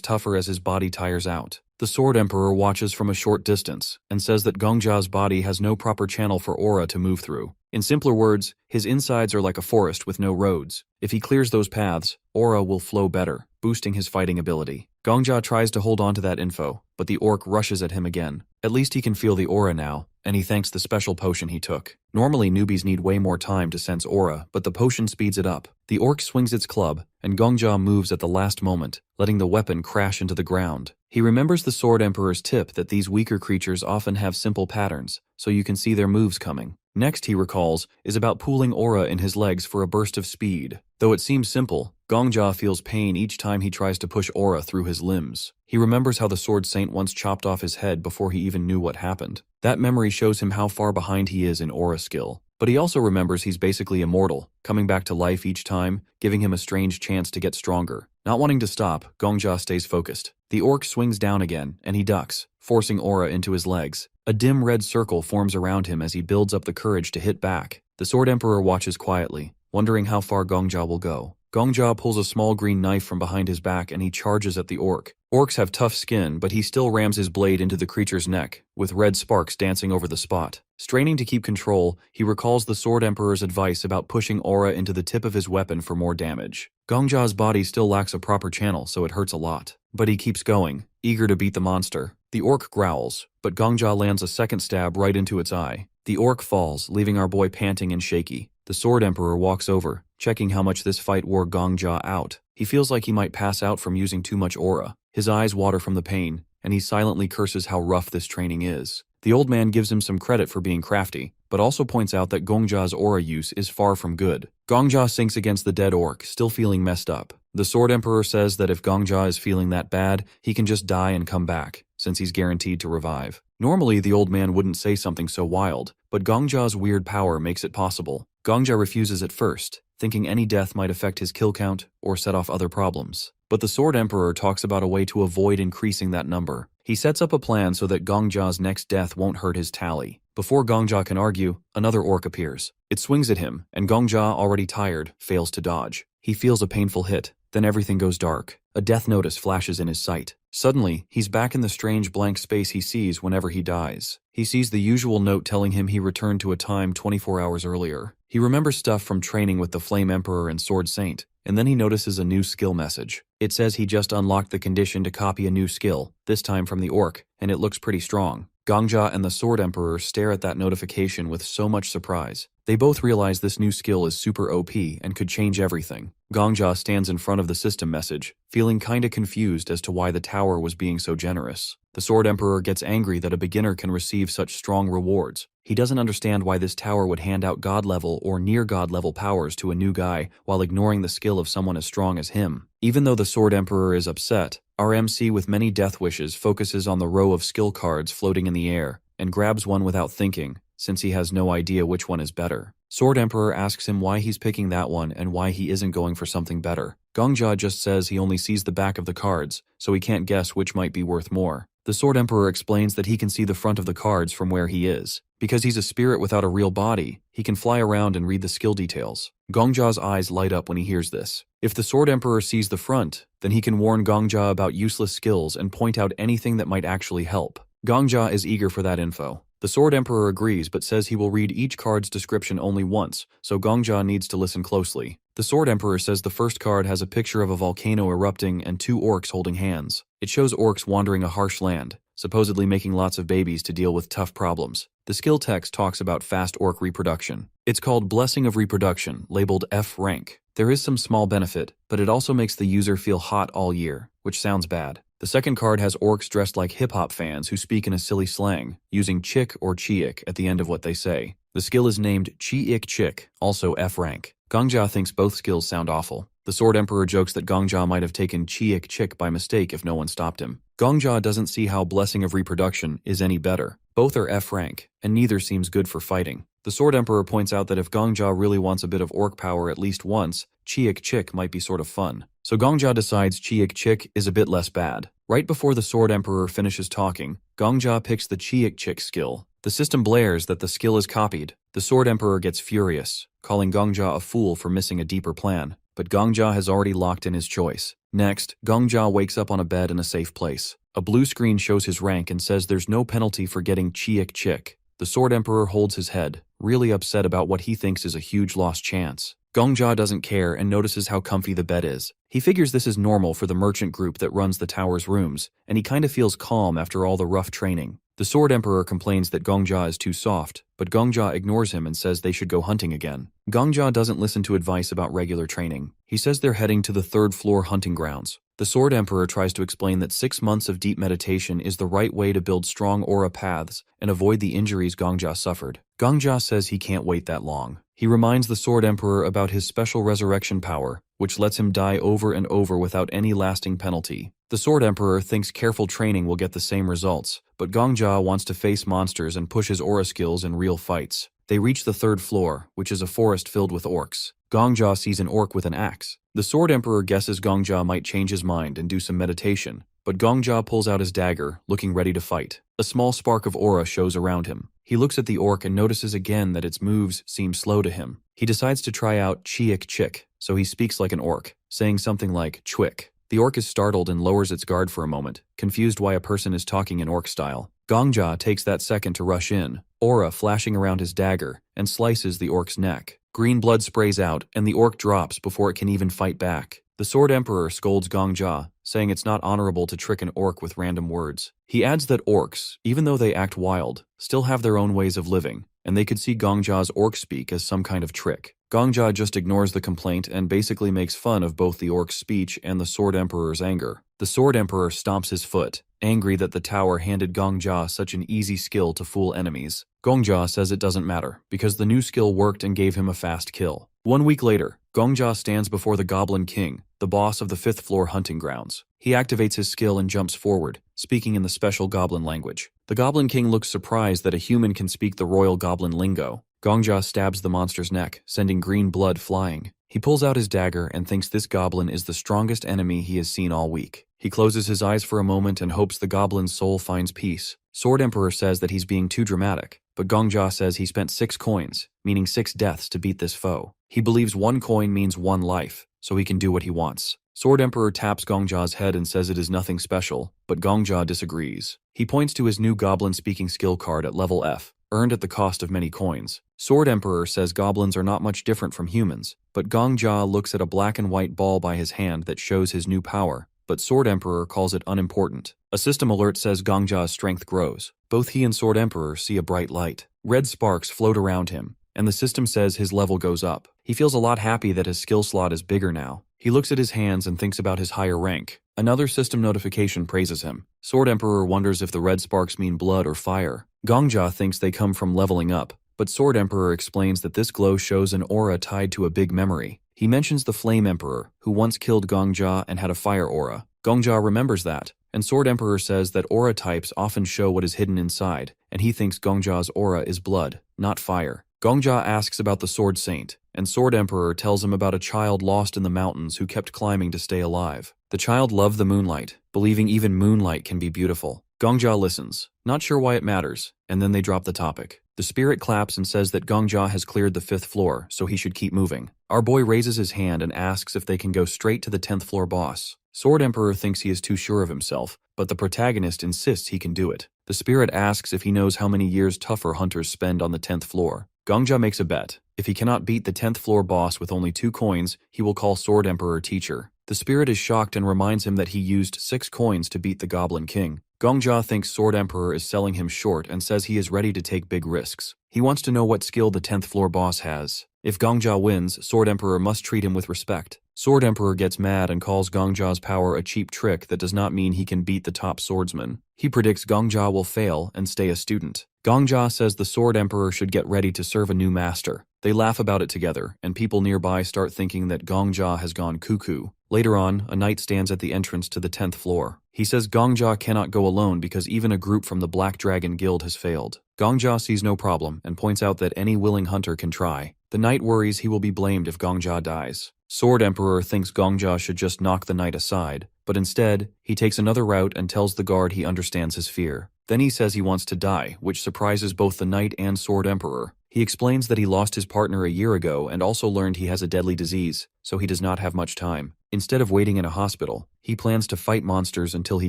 A: tougher as his body tires out. The Sword Emperor watches from a short distance and says that Gongja's body has no proper channel for aura to move through. In simpler words, his insides are like a forest with no roads. If he clears those paths, aura will flow better, boosting his fighting ability. Gongja tries to hold on to that info, but the orc rushes at him again. At least he can feel the aura now, and he thanks the special potion he took. Normally, newbies need way more time to sense aura, but the potion speeds it up. The orc swings its club, and Gongja moves at the last moment, letting the weapon crash into the ground. He remembers the Sword Emperor's tip that these weaker creatures often have simple patterns, so you can see their moves coming. Next, he recalls, is about pooling aura in his legs for a burst of speed. Though it seems simple, Gongja feels pain each time he tries to push aura through his limbs. He remembers how the Sword Saint once chopped off his head before he even knew what happened. That memory shows him how far behind he is in aura skill. But he also remembers he's basically immortal, coming back to life each time, giving him a strange chance to get stronger. Not wanting to stop, Gongja stays focused. The orc swings down again, and he ducks, forcing aura into his legs. A dim red circle forms around him as he builds up the courage to hit back. The Sword Emperor watches quietly, wondering how far Gongja will go. Gongja pulls a small green knife from behind his back and he charges at the orc. Orcs have tough skin, but he still rams his blade into the creature's neck, with red sparks dancing over the spot. Straining to keep control, he recalls the Sword Emperor's advice about pushing aura into the tip of his weapon for more damage. Gongja's body still lacks a proper channel, so it hurts a lot. But he keeps going, eager to beat the monster. The orc growls, but Gongja lands a second stab right into its eye. The orc falls, leaving our boy panting and shaky. The Sword Emperor walks over, checking how much this fight wore Gongja out. He feels like he might pass out from using too much aura. His eyes water from the pain, and he silently curses how rough this training is. The old man gives him some credit for being crafty, but also points out that Gongja's aura use is far from good. Gongja sinks against the dead orc, still feeling messed up. The Sword Emperor says that if Gongja is feeling that bad, he can just die and come back, since he's guaranteed to revive. Normally, the old man wouldn't say something so wild, but Gongja's weird power makes it possible. Gongja refuses at first, thinking any death might affect his kill count or set off other problems. But the Sword Emperor talks about a way to avoid increasing that number. He sets up a plan so that Gongja's next death won't hurt his tally. Before Gongja can argue, another orc appears. It swings at him, and Gongja, already tired, fails to dodge. He feels a painful hit, then everything goes dark. A death notice flashes in his sight. Suddenly, he's back in the strange blank space he sees whenever he dies. He sees the usual note telling him he returned to a time 24 hours earlier. He remembers stuff from training with the Flame Emperor and Sword Saint, and then he notices a new skill message. It says he just unlocked the condition to copy a new skill, this time from the orc, and it looks pretty strong. Gongja and the Sword Emperor stare at that notification with so much surprise. They both realize this new skill is super OP and could change everything. Gongja stands in front of the system message, feeling kinda confused as to why the tower was being so generous. The Sword Emperor gets angry that a beginner can receive such strong rewards. He doesn't understand why this tower would hand out god-level or near-god-level powers to a new guy while ignoring the skill of someone as strong as him. Even though the Sword Emperor is upset, our MC with many death wishes focuses on the row of skill cards floating in the air and grabs one without thinking, since he has no idea which one is better. Sword Emperor asks him why he's picking that one and why he isn't going for something better. Gongja just says he only sees the back of the cards, so he can't guess which might be worth more. The Sword Emperor explains that he can see the front of the cards from where he is. Because he's a spirit without a real body, he can fly around and read the skill details. Gongja's eyes light up when he hears this. If the Sword Emperor sees the front, then he can warn Gongja about useless skills and point out anything that might actually help. Gongja is eager for that info. The Sword Emperor agrees but says he will read each card's description only once, so Gongja needs to listen closely. The Sword Emperor says the first card has a picture of a volcano erupting and two orcs holding hands. It shows orcs wandering a harsh land, supposedly making lots of babies to deal with tough problems. The skill text talks about fast orc reproduction. It's called Blessing of Reproduction, labeled F rank. There is some small benefit, but it also makes the user feel hot all year, which sounds bad. The second card has orcs dressed like hip-hop fans who speak in a silly slang, using chick or chiik at the end of what they say. The skill is named Chi-ik Chick, also F rank. Gongja thinks both skills sound awful. The Sword Emperor jokes that Gongja might have taken Chi-ik Chick by mistake if no one stopped him. Gongja doesn't see how Blessing of Reproduction is any better. Both are F rank, and neither seems good for fighting. The Sword Emperor points out that if Gongja really wants a bit of orc power at least once, Chiik Chik might be sort of fun. So Gongja decides Chiik Chik is a bit less bad. Right before the Sword Emperor finishes talking, Gongja picks the Chiik Chik skill. The system blares that the skill is copied. The Sword Emperor gets furious, calling Gongja a fool for missing a deeper plan. But Gongja has already locked in his choice. Next, Gongja wakes up on a bed in a safe place. A blue screen shows his rank and says there's no penalty for getting Chiik Chik. The Sword Emperor holds his head, really upset about what he thinks is a huge lost chance. Gongja doesn't care and notices how comfy the bed is. He figures this is normal for the merchant group that runs the tower's rooms, and he kinda feels calm after all the rough training. The Sword Emperor complains that Gongja is too soft, but Gongja ignores him and says they should go hunting again. Gongja doesn't listen to advice about regular training. He says they're heading to the 3rd floor hunting grounds. The Sword Emperor tries to explain that 6 months of deep meditation is the right way to build strong aura paths and avoid the injuries Gongja suffered. Gongja says he can't wait that long. He reminds the Sword Emperor about his special resurrection power, which lets him die over and over without any lasting penalty. The Sword Emperor thinks careful training will get the same results, but Gongja wants to face monsters and push his aura skills in real fights. They reach the 3rd floor, which is a forest filled with orcs. Gongja sees an orc with an axe. The Sword Emperor guesses Gongja might change his mind and do some meditation, but Gongja pulls out his dagger, looking ready to fight. A small spark of aura shows around him. He looks at the orc and notices again that its moves seem slow to him. He decides to try out Chiik Chik, so he speaks like an orc, saying something like Chwick. The orc is startled and lowers its guard for a moment, confused why a person is talking in orc style. Gongja takes that second to rush in, aura flashing around his dagger, and slices the orc's neck. Green blood sprays out, and the orc drops before it can even fight back. The Sword Emperor scolds Gongja, saying it's not honorable to trick an orc with random words. He adds that orcs, even though they act wild, still have their own ways of living, and they could see Gongja's orc speak as some kind of trick. Gongja just ignores the complaint and basically makes fun of both the orc's speech and the Sword Emperor's anger. The Sword Emperor stomps his foot, angry that the tower handed Gongja such an easy skill to fool enemies. Gongja says it doesn't matter, because the new skill worked and gave him a fast kill. 1 week later, Gongja stands before the Goblin King, the boss of the 5th floor hunting grounds. He activates his skill and jumps forward, speaking in the special goblin language. The Goblin King looks surprised that a human can speak the royal goblin lingo. Gongja stabs the monster's neck, sending green blood flying. He pulls out his dagger and thinks this goblin is the strongest enemy he has seen all week. He closes his eyes for a moment and hopes the goblin's soul finds peace. Sword Emperor says that he's being too dramatic, but Gongja says he spent 6 coins, meaning 6 deaths to beat this foe. He believes 1 coin means 1 life, so he can do what he wants. Sword Emperor taps Gongja's head and says it is nothing special, but Gongja disagrees. He points to his new goblin-speaking skill card at level F, earned at the cost of many coins. Sword Emperor says goblins are not much different from humans, but Gongja looks at a black and white ball by his hand that shows his new power, but Sword Emperor calls it unimportant. A system alert says Gongja's strength grows. Both he and Sword Emperor see a bright light. Red sparks float around him, and the system says his level goes up. He feels a lot happy that his skill slot is bigger now. He looks at his hands and thinks about his higher rank. Another system notification praises him. Sword Emperor wonders if the red sparks mean blood or fire. Gongja thinks they come from leveling up, but Sword Emperor explains that this glow shows an aura tied to a big memory. He mentions the Flame Emperor, who once killed Gongja and had a fire aura. Gongja remembers that, and Sword Emperor says that aura types often show what is hidden inside, and he thinks Gongja's aura is blood, not fire. Gongja asks about the Sword Saint, and Sword Emperor tells him about a child lost in the mountains who kept climbing to stay alive. The child loved the moonlight, believing even moonlight can be beautiful. Gongja listens, not sure why it matters, and then they drop the topic. The spirit claps and says that Gongja has cleared the 5th floor, so he should keep moving. Our boy raises his hand and asks if they can go straight to the 10th floor boss. Sword Emperor thinks he is too sure of himself, but the protagonist insists he can do it. The spirit asks if he knows how many years tougher hunters spend on the 10th floor. Gongja makes a bet. If he cannot beat the 10th floor boss with only 2 coins, he will call Sword Emperor teacher. The spirit is shocked and reminds him that he used 6 coins to beat the Goblin King. Gongja thinks Sword Emperor is selling him short and says he is ready to take big risks. He wants to know what skill the 10th floor boss has. If Gongja wins, Sword Emperor must treat him with respect. Sword Emperor gets mad and calls Gongja's power a cheap trick that does not mean he can beat the top swordsman. He predicts Gongja will fail and stay a student. Gongja says the Sword Emperor should get ready to serve a new master. They laugh about it together, and people nearby start thinking that Gongja has gone cuckoo. Later on, a knight stands at the entrance to the 10th floor. He says Gongja cannot go alone because even a group from the Black Dragon Guild has failed. Gongjia sees no problem and points out that any willing hunter can try. The knight worries he will be blamed if Gongjia dies. Sword Emperor thinks Gongjia should just knock the knight aside, but instead, he takes another route and tells the guard he understands his fear. Then he says he wants to die, which surprises both the knight and Sword Emperor. He explains that he lost his partner a year ago and also learned he has a deadly disease, so he does not have much time. Instead of waiting in a hospital, he plans to fight monsters until he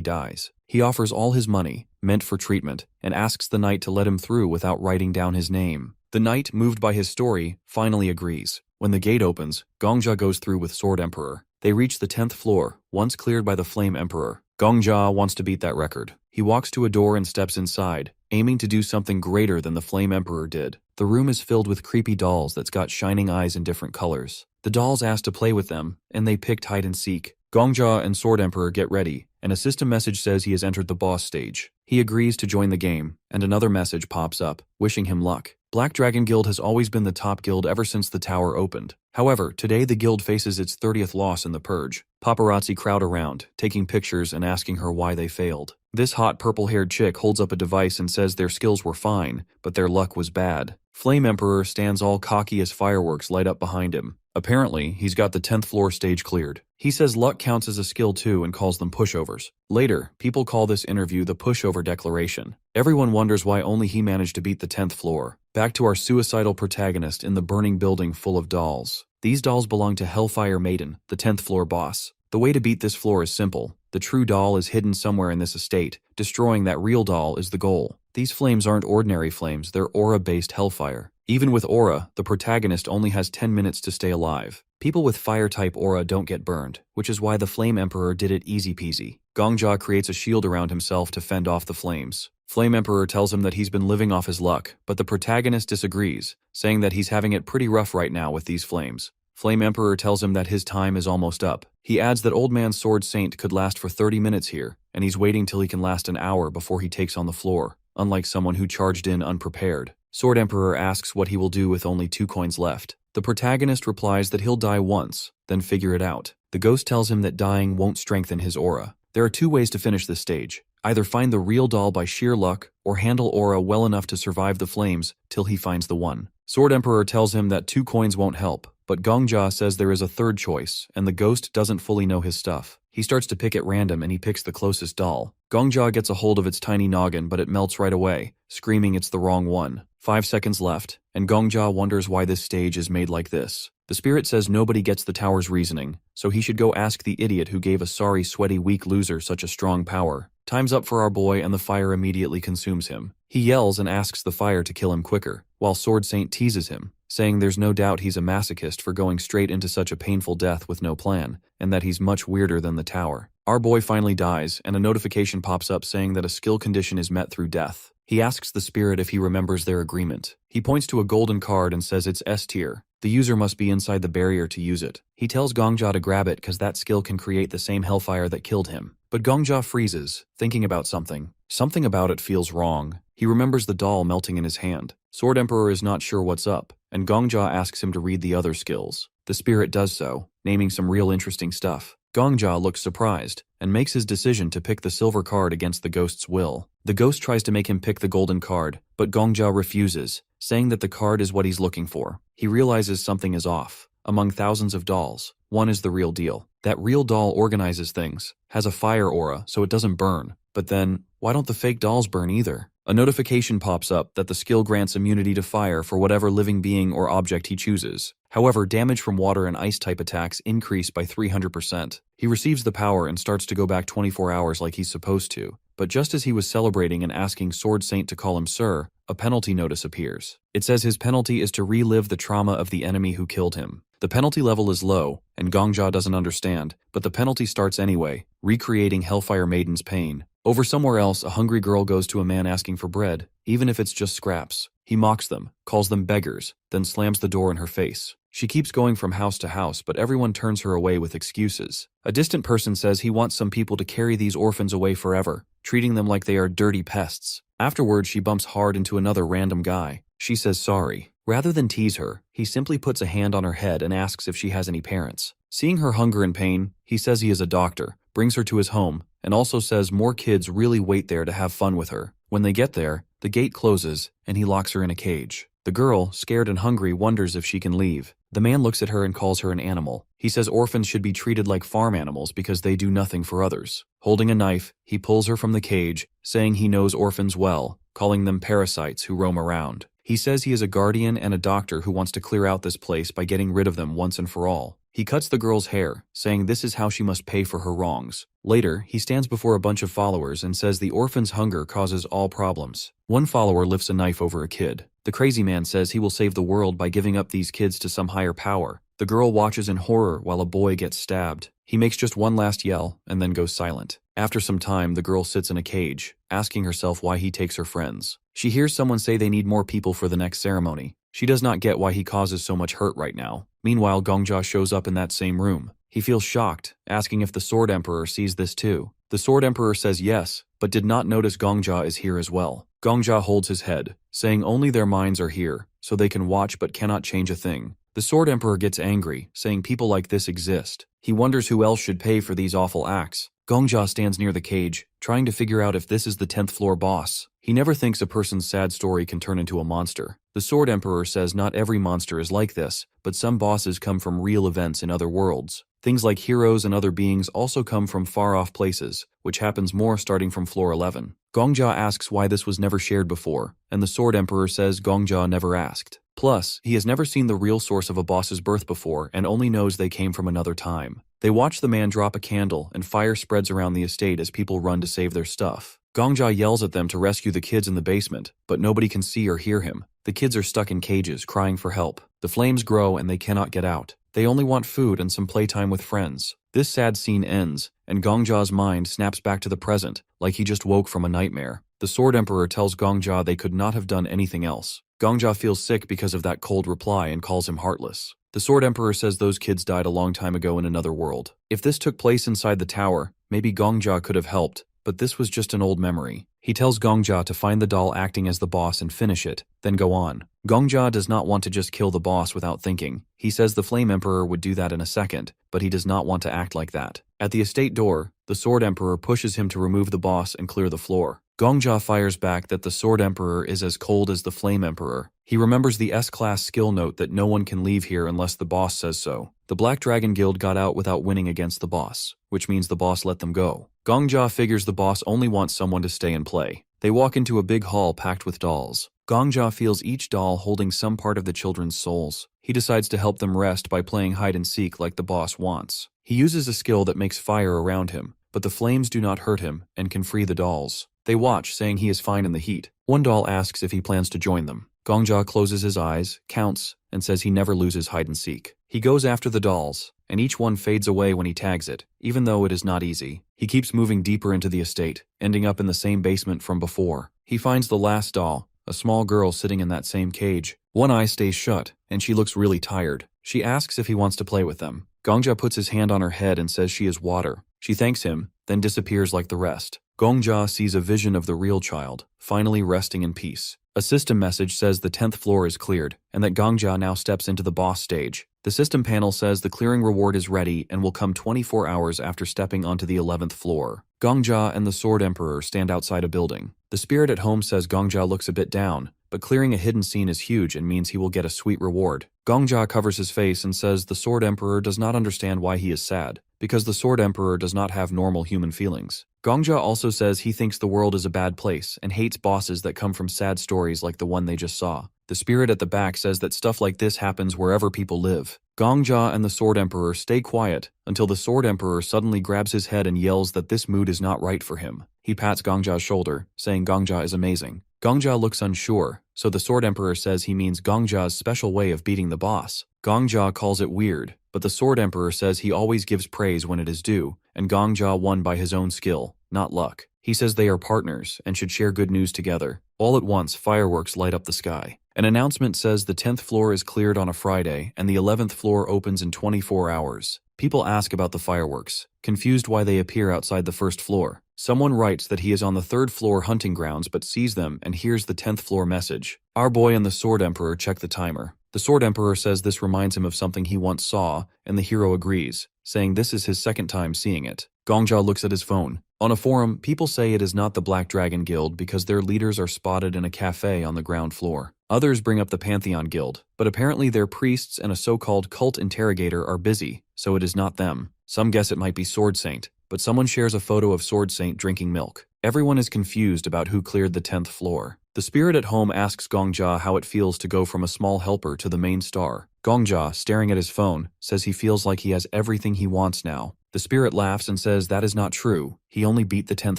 A: dies. He offers all his money, meant for treatment, and asks the knight to let him through without writing down his name. The knight, moved by his story, finally agrees. When the gate opens, Gongjia goes through with Sword Emperor. They reach the 10th floor, once cleared by the Flame Emperor. Gongjia wants to beat that record. He walks to a door and steps inside, aiming to do something greater than the Flame Emperor did. The room is filled with creepy dolls that's got shining eyes in different colors. The dolls ask to play with them, and they pick hide and seek. Gongjia and Sword Emperor get ready, and a system message says he has entered the boss stage. He agrees to join the game, and another message pops up, wishing him luck. Black Dragon Guild has always been the top guild ever since the tower opened. However, today the guild faces its 30th loss in the purge. Paparazzi crowd around, taking pictures and asking her why they failed. This hot purple-haired chick holds up a device and says their skills were fine, but their luck was bad. Flame Emperor stands all cocky as fireworks light up behind him. Apparently, he's got the 10th floor stage cleared. He says luck counts as a skill too and calls them pushovers. Later, people call this interview the pushover declaration. Everyone wonders why only he managed to beat the 10th floor. Back to our suicidal protagonist in the burning building full of dolls. These dolls belong to Hellfire Maiden, the 10th floor boss. The way to beat this floor is simple. The true doll is hidden somewhere in this estate. Destroying that real doll is the goal. These flames aren't ordinary flames, they're aura-based hellfire. Even with aura, the protagonist only has 10 minutes to stay alive. People with fire-type aura don't get burned, which is why the Flame Emperor did it easy peasy. Gongjia creates a shield around himself to fend off the flames. Flame Emperor tells him that he's been living off his luck, but the protagonist disagrees, saying that he's having it pretty rough right now with these flames. Flame Emperor tells him that his time is almost up. He adds that Old Man Sword Saint could last for 30 minutes here, and he's waiting till he can last an hour before he takes on the floor, unlike someone who charged in unprepared. Sword Emperor asks what he will do with only 2 coins left. The protagonist replies that he'll die once, then figure it out. The ghost tells him that dying won't strengthen his aura. There are 2 ways to finish this stage. Either find the real doll by sheer luck, or handle aura well enough to survive the flames till he finds the one. Sword Emperor tells him that 2 coins won't help, but Gongjia says there is a third choice, and the ghost doesn't fully know his stuff. He starts to pick at random and he picks the closest doll. Gongjia gets a hold of its tiny noggin, but it melts right away, screaming it's the wrong one. 5 seconds left, and Gongjia wonders why this stage is made like this. The spirit says nobody gets the tower's reasoning, so he should go ask the idiot who gave a sorry, sweaty, weak loser such a strong power. Time's up for our boy and the fire immediately consumes him. He yells and asks the fire to kill him quicker, while Sword Saint teases him, saying there's no doubt he's a masochist for going straight into such a painful death with no plan, and that he's much weirder than the tower. Our boy finally dies, and a notification pops up saying that a skill condition is met through death. He asks the spirit if he remembers their agreement. He points to a golden card and says it's S tier. The user must be inside the barrier to use it. He tells Gongjia to grab it because that skill can create the same hellfire that killed him. But Gongjia freezes, thinking about something. Something about it feels wrong. He remembers the doll melting in his hand. Sword Emperor is not sure what's up, and Gongjia asks him to read the other skills. The spirit does so, naming some real interesting stuff. Gongjia looks surprised, and makes his decision to pick the silver card against the ghost's will. The ghost tries to make him pick the golden card, but Gongjia refuses, saying that the card is what he's looking for. He realizes something is off. Among thousands of dolls, one is the real deal. That real doll organizes things, has a fire aura so it doesn't burn. But then, why don't the fake dolls burn either? A notification pops up that the skill grants immunity to fire for whatever living being or object he chooses. However, damage from water and ice type attacks increase by 300%. He receives the power and starts to go back 24 hours like he's supposed to. But just as he was celebrating and asking Sword Saint to call him sir, a penalty notice appears. It says his penalty is to relive the trauma of the enemy who killed him. The penalty level is low, and Gongjia doesn't understand, but the penalty starts anyway, recreating Hellfire Maiden's pain. Over somewhere else, a hungry girl goes to a man asking for bread, even if it's just scraps. He mocks them, calls them beggars, then slams the door in her face. She keeps going from house to house, but everyone turns her away with excuses. A distant person says he wants some people to carry these orphans away forever, treating them like they are dirty pests. Afterwards, she bumps hard into another random guy. She says sorry. Rather than tease her, he simply puts a hand on her head and asks if she has any parents. Seeing her hunger and pain, he says he is a doctor, brings her to his home, and also says more kids really wait there to have fun with her. When they get there, The gate closes, and he locks her in a cage. The girl, scared and hungry, wonders if she can leave. The man looks at her and calls her an animal. He says orphans should be treated like farm animals because they do nothing for others. Holding a knife, he pulls her from the cage, saying he knows orphans well, calling them parasites who roam around. He says he is a guardian and a doctor who wants to clear out this place by getting rid of them once and for all. He cuts the girl's hair, saying this is how she must pay for her wrongs. Later, he stands before a bunch of followers and says the orphan's hunger causes all problems. One follower lifts a knife over a kid. The crazy man says he will save the world by giving up these kids to some higher power. The girl watches in horror while a boy gets stabbed. He makes just one last yell and then goes silent. After some time, the girl sits in a cage, asking herself why he takes her friends. She hears someone say they need more people for the next ceremony. She does not get why he causes so much hurt right now. Meanwhile, Gongja shows up in that same room. He feels shocked, asking if the Sword Emperor sees this too. The Sword Emperor says yes, but did not notice Gongja is here as well. Gongja holds his head, saying only their minds are here, so they can watch but cannot change a thing. The Sword Emperor gets angry, saying people like this exist. He wonders who else should pay for these awful acts. Gongja stands near the cage, trying to figure out if this is the 10th floor boss. He never thinks a person's sad story can turn into a monster. The Sword Emperor says not every monster is like this, but some bosses come from real events in other worlds. Things like heroes and other beings also come from far-off places, which happens more starting from floor 11. Gongja asks why this was never shared before, and the Sword Emperor says Gongja never asked. Plus, he has never seen the real source of a boss's birth before and only knows they came from another time. They watch the man drop a candle and fire spreads around the estate as people run to save their stuff. Gongja yells at them to rescue the kids in the basement, but nobody can see or hear him. The kids are stuck in cages, crying for help. The flames grow and they cannot get out. They only want food and some playtime with friends. This sad scene ends, and Gongja's mind snaps back to the present, like he just woke from a nightmare. The Sword Emperor tells Gongja they could not have done anything else. Gongja feels sick because of that cold reply and calls him heartless. The Sword Emperor says those kids died a long time ago in another world. If this took place inside the tower, maybe Gongja could have helped, but this was just an old memory. He tells Gongja to find the doll acting as the boss and finish it, then go on. Gongja does not want to just kill the boss without thinking. He says the Flame Emperor would do that in a second, but he does not want to act like that. At the estate door, the Sword Emperor pushes him to remove the boss and clear the floor. Gongja fires back that the Sword Emperor is as cold as the Flame Emperor. He remembers the S-class skill note that no one can leave here unless the boss says so. The Black Dragon Guild got out without winning against the boss, which means the boss let them go. Gongja figures the boss only wants someone to stay and play. They walk into a big hall packed with dolls. Gongja feels each doll holding some part of the children's souls. He decides to help them rest by playing hide and seek like the boss wants. He uses a skill that makes fire around him, but the flames do not hurt him and can free the dolls. They watch, saying he is fine in the heat. One doll asks if he plans to join them. Gongja closes his eyes, counts, and says he never loses hide and seek. He goes after the dolls, and each one fades away when he tags it, even though it is not easy. He keeps moving deeper into the estate, ending up in the same basement from before. He finds the last doll, a small girl sitting in that same cage. One eye stays shut, and she looks really tired. She asks if he wants to play with them. Gongja puts his hand on her head and says she is water. She thanks him, then disappears like the rest. Gongja sees a vision of the real child, finally resting in peace. A system message says the 10th floor is cleared, and that Gongja now steps into the boss stage. The system panel says the clearing reward is ready and will come 24 hours after stepping onto the 11th floor. Gongja and the Sword Emperor stand outside a building. The spirit at home says Gongja looks a bit down, but clearing a hidden scene is huge and means he will get a sweet reward. Gongja covers his face and says the Sword Emperor does not understand why he is sad, because the Sword Emperor does not have normal human feelings. Gongja also says he thinks the world is a bad place and hates bosses that come from sad stories like the one they just saw. The spirit at the back says that stuff like this happens wherever people live. Gongja and the Sword Emperor stay quiet until the Sword Emperor suddenly grabs his head and yells that this mood is not right for him. He pats Gongja's shoulder, saying Gongja is amazing. Gongja looks unsure, so the Sword Emperor says he means Gongja's special way of beating the boss. Gongja calls it weird, but the Sword Emperor says he always gives praise when it is due, and Gongja won by his own skill, not luck. He says they are partners and should share good news together. All at once, fireworks light up the sky. An announcement says the 10th floor is cleared on a Friday and the 11th floor opens in 24 hours. People ask about the fireworks, confused why they appear outside the first floor. Someone writes that he is on the 3rd floor hunting grounds but sees them and hears the 10th floor message. Our boy and the Sword Emperor check the timer. The Sword Emperor says this reminds him of something he once saw, and the hero agrees, saying this is his second time seeing it. Gongja looks at his phone. On a forum, people say it is not the Black Dragon Guild because their leaders are spotted in a cafe on the ground floor. Others bring up the Pantheon Guild, but apparently their priests and a so-called cult interrogator are busy, so it is not them. Some guess it might be Sword Saint, but someone shares a photo of Sword Saint drinking milk. Everyone is confused about who cleared the 10th floor. The spirit at home asks Gongja how it feels to go from a small helper to the main star. Gongja, staring at his phone, says he feels like he has everything he wants now. The spirit laughs and says that is not true, he only beat the 10th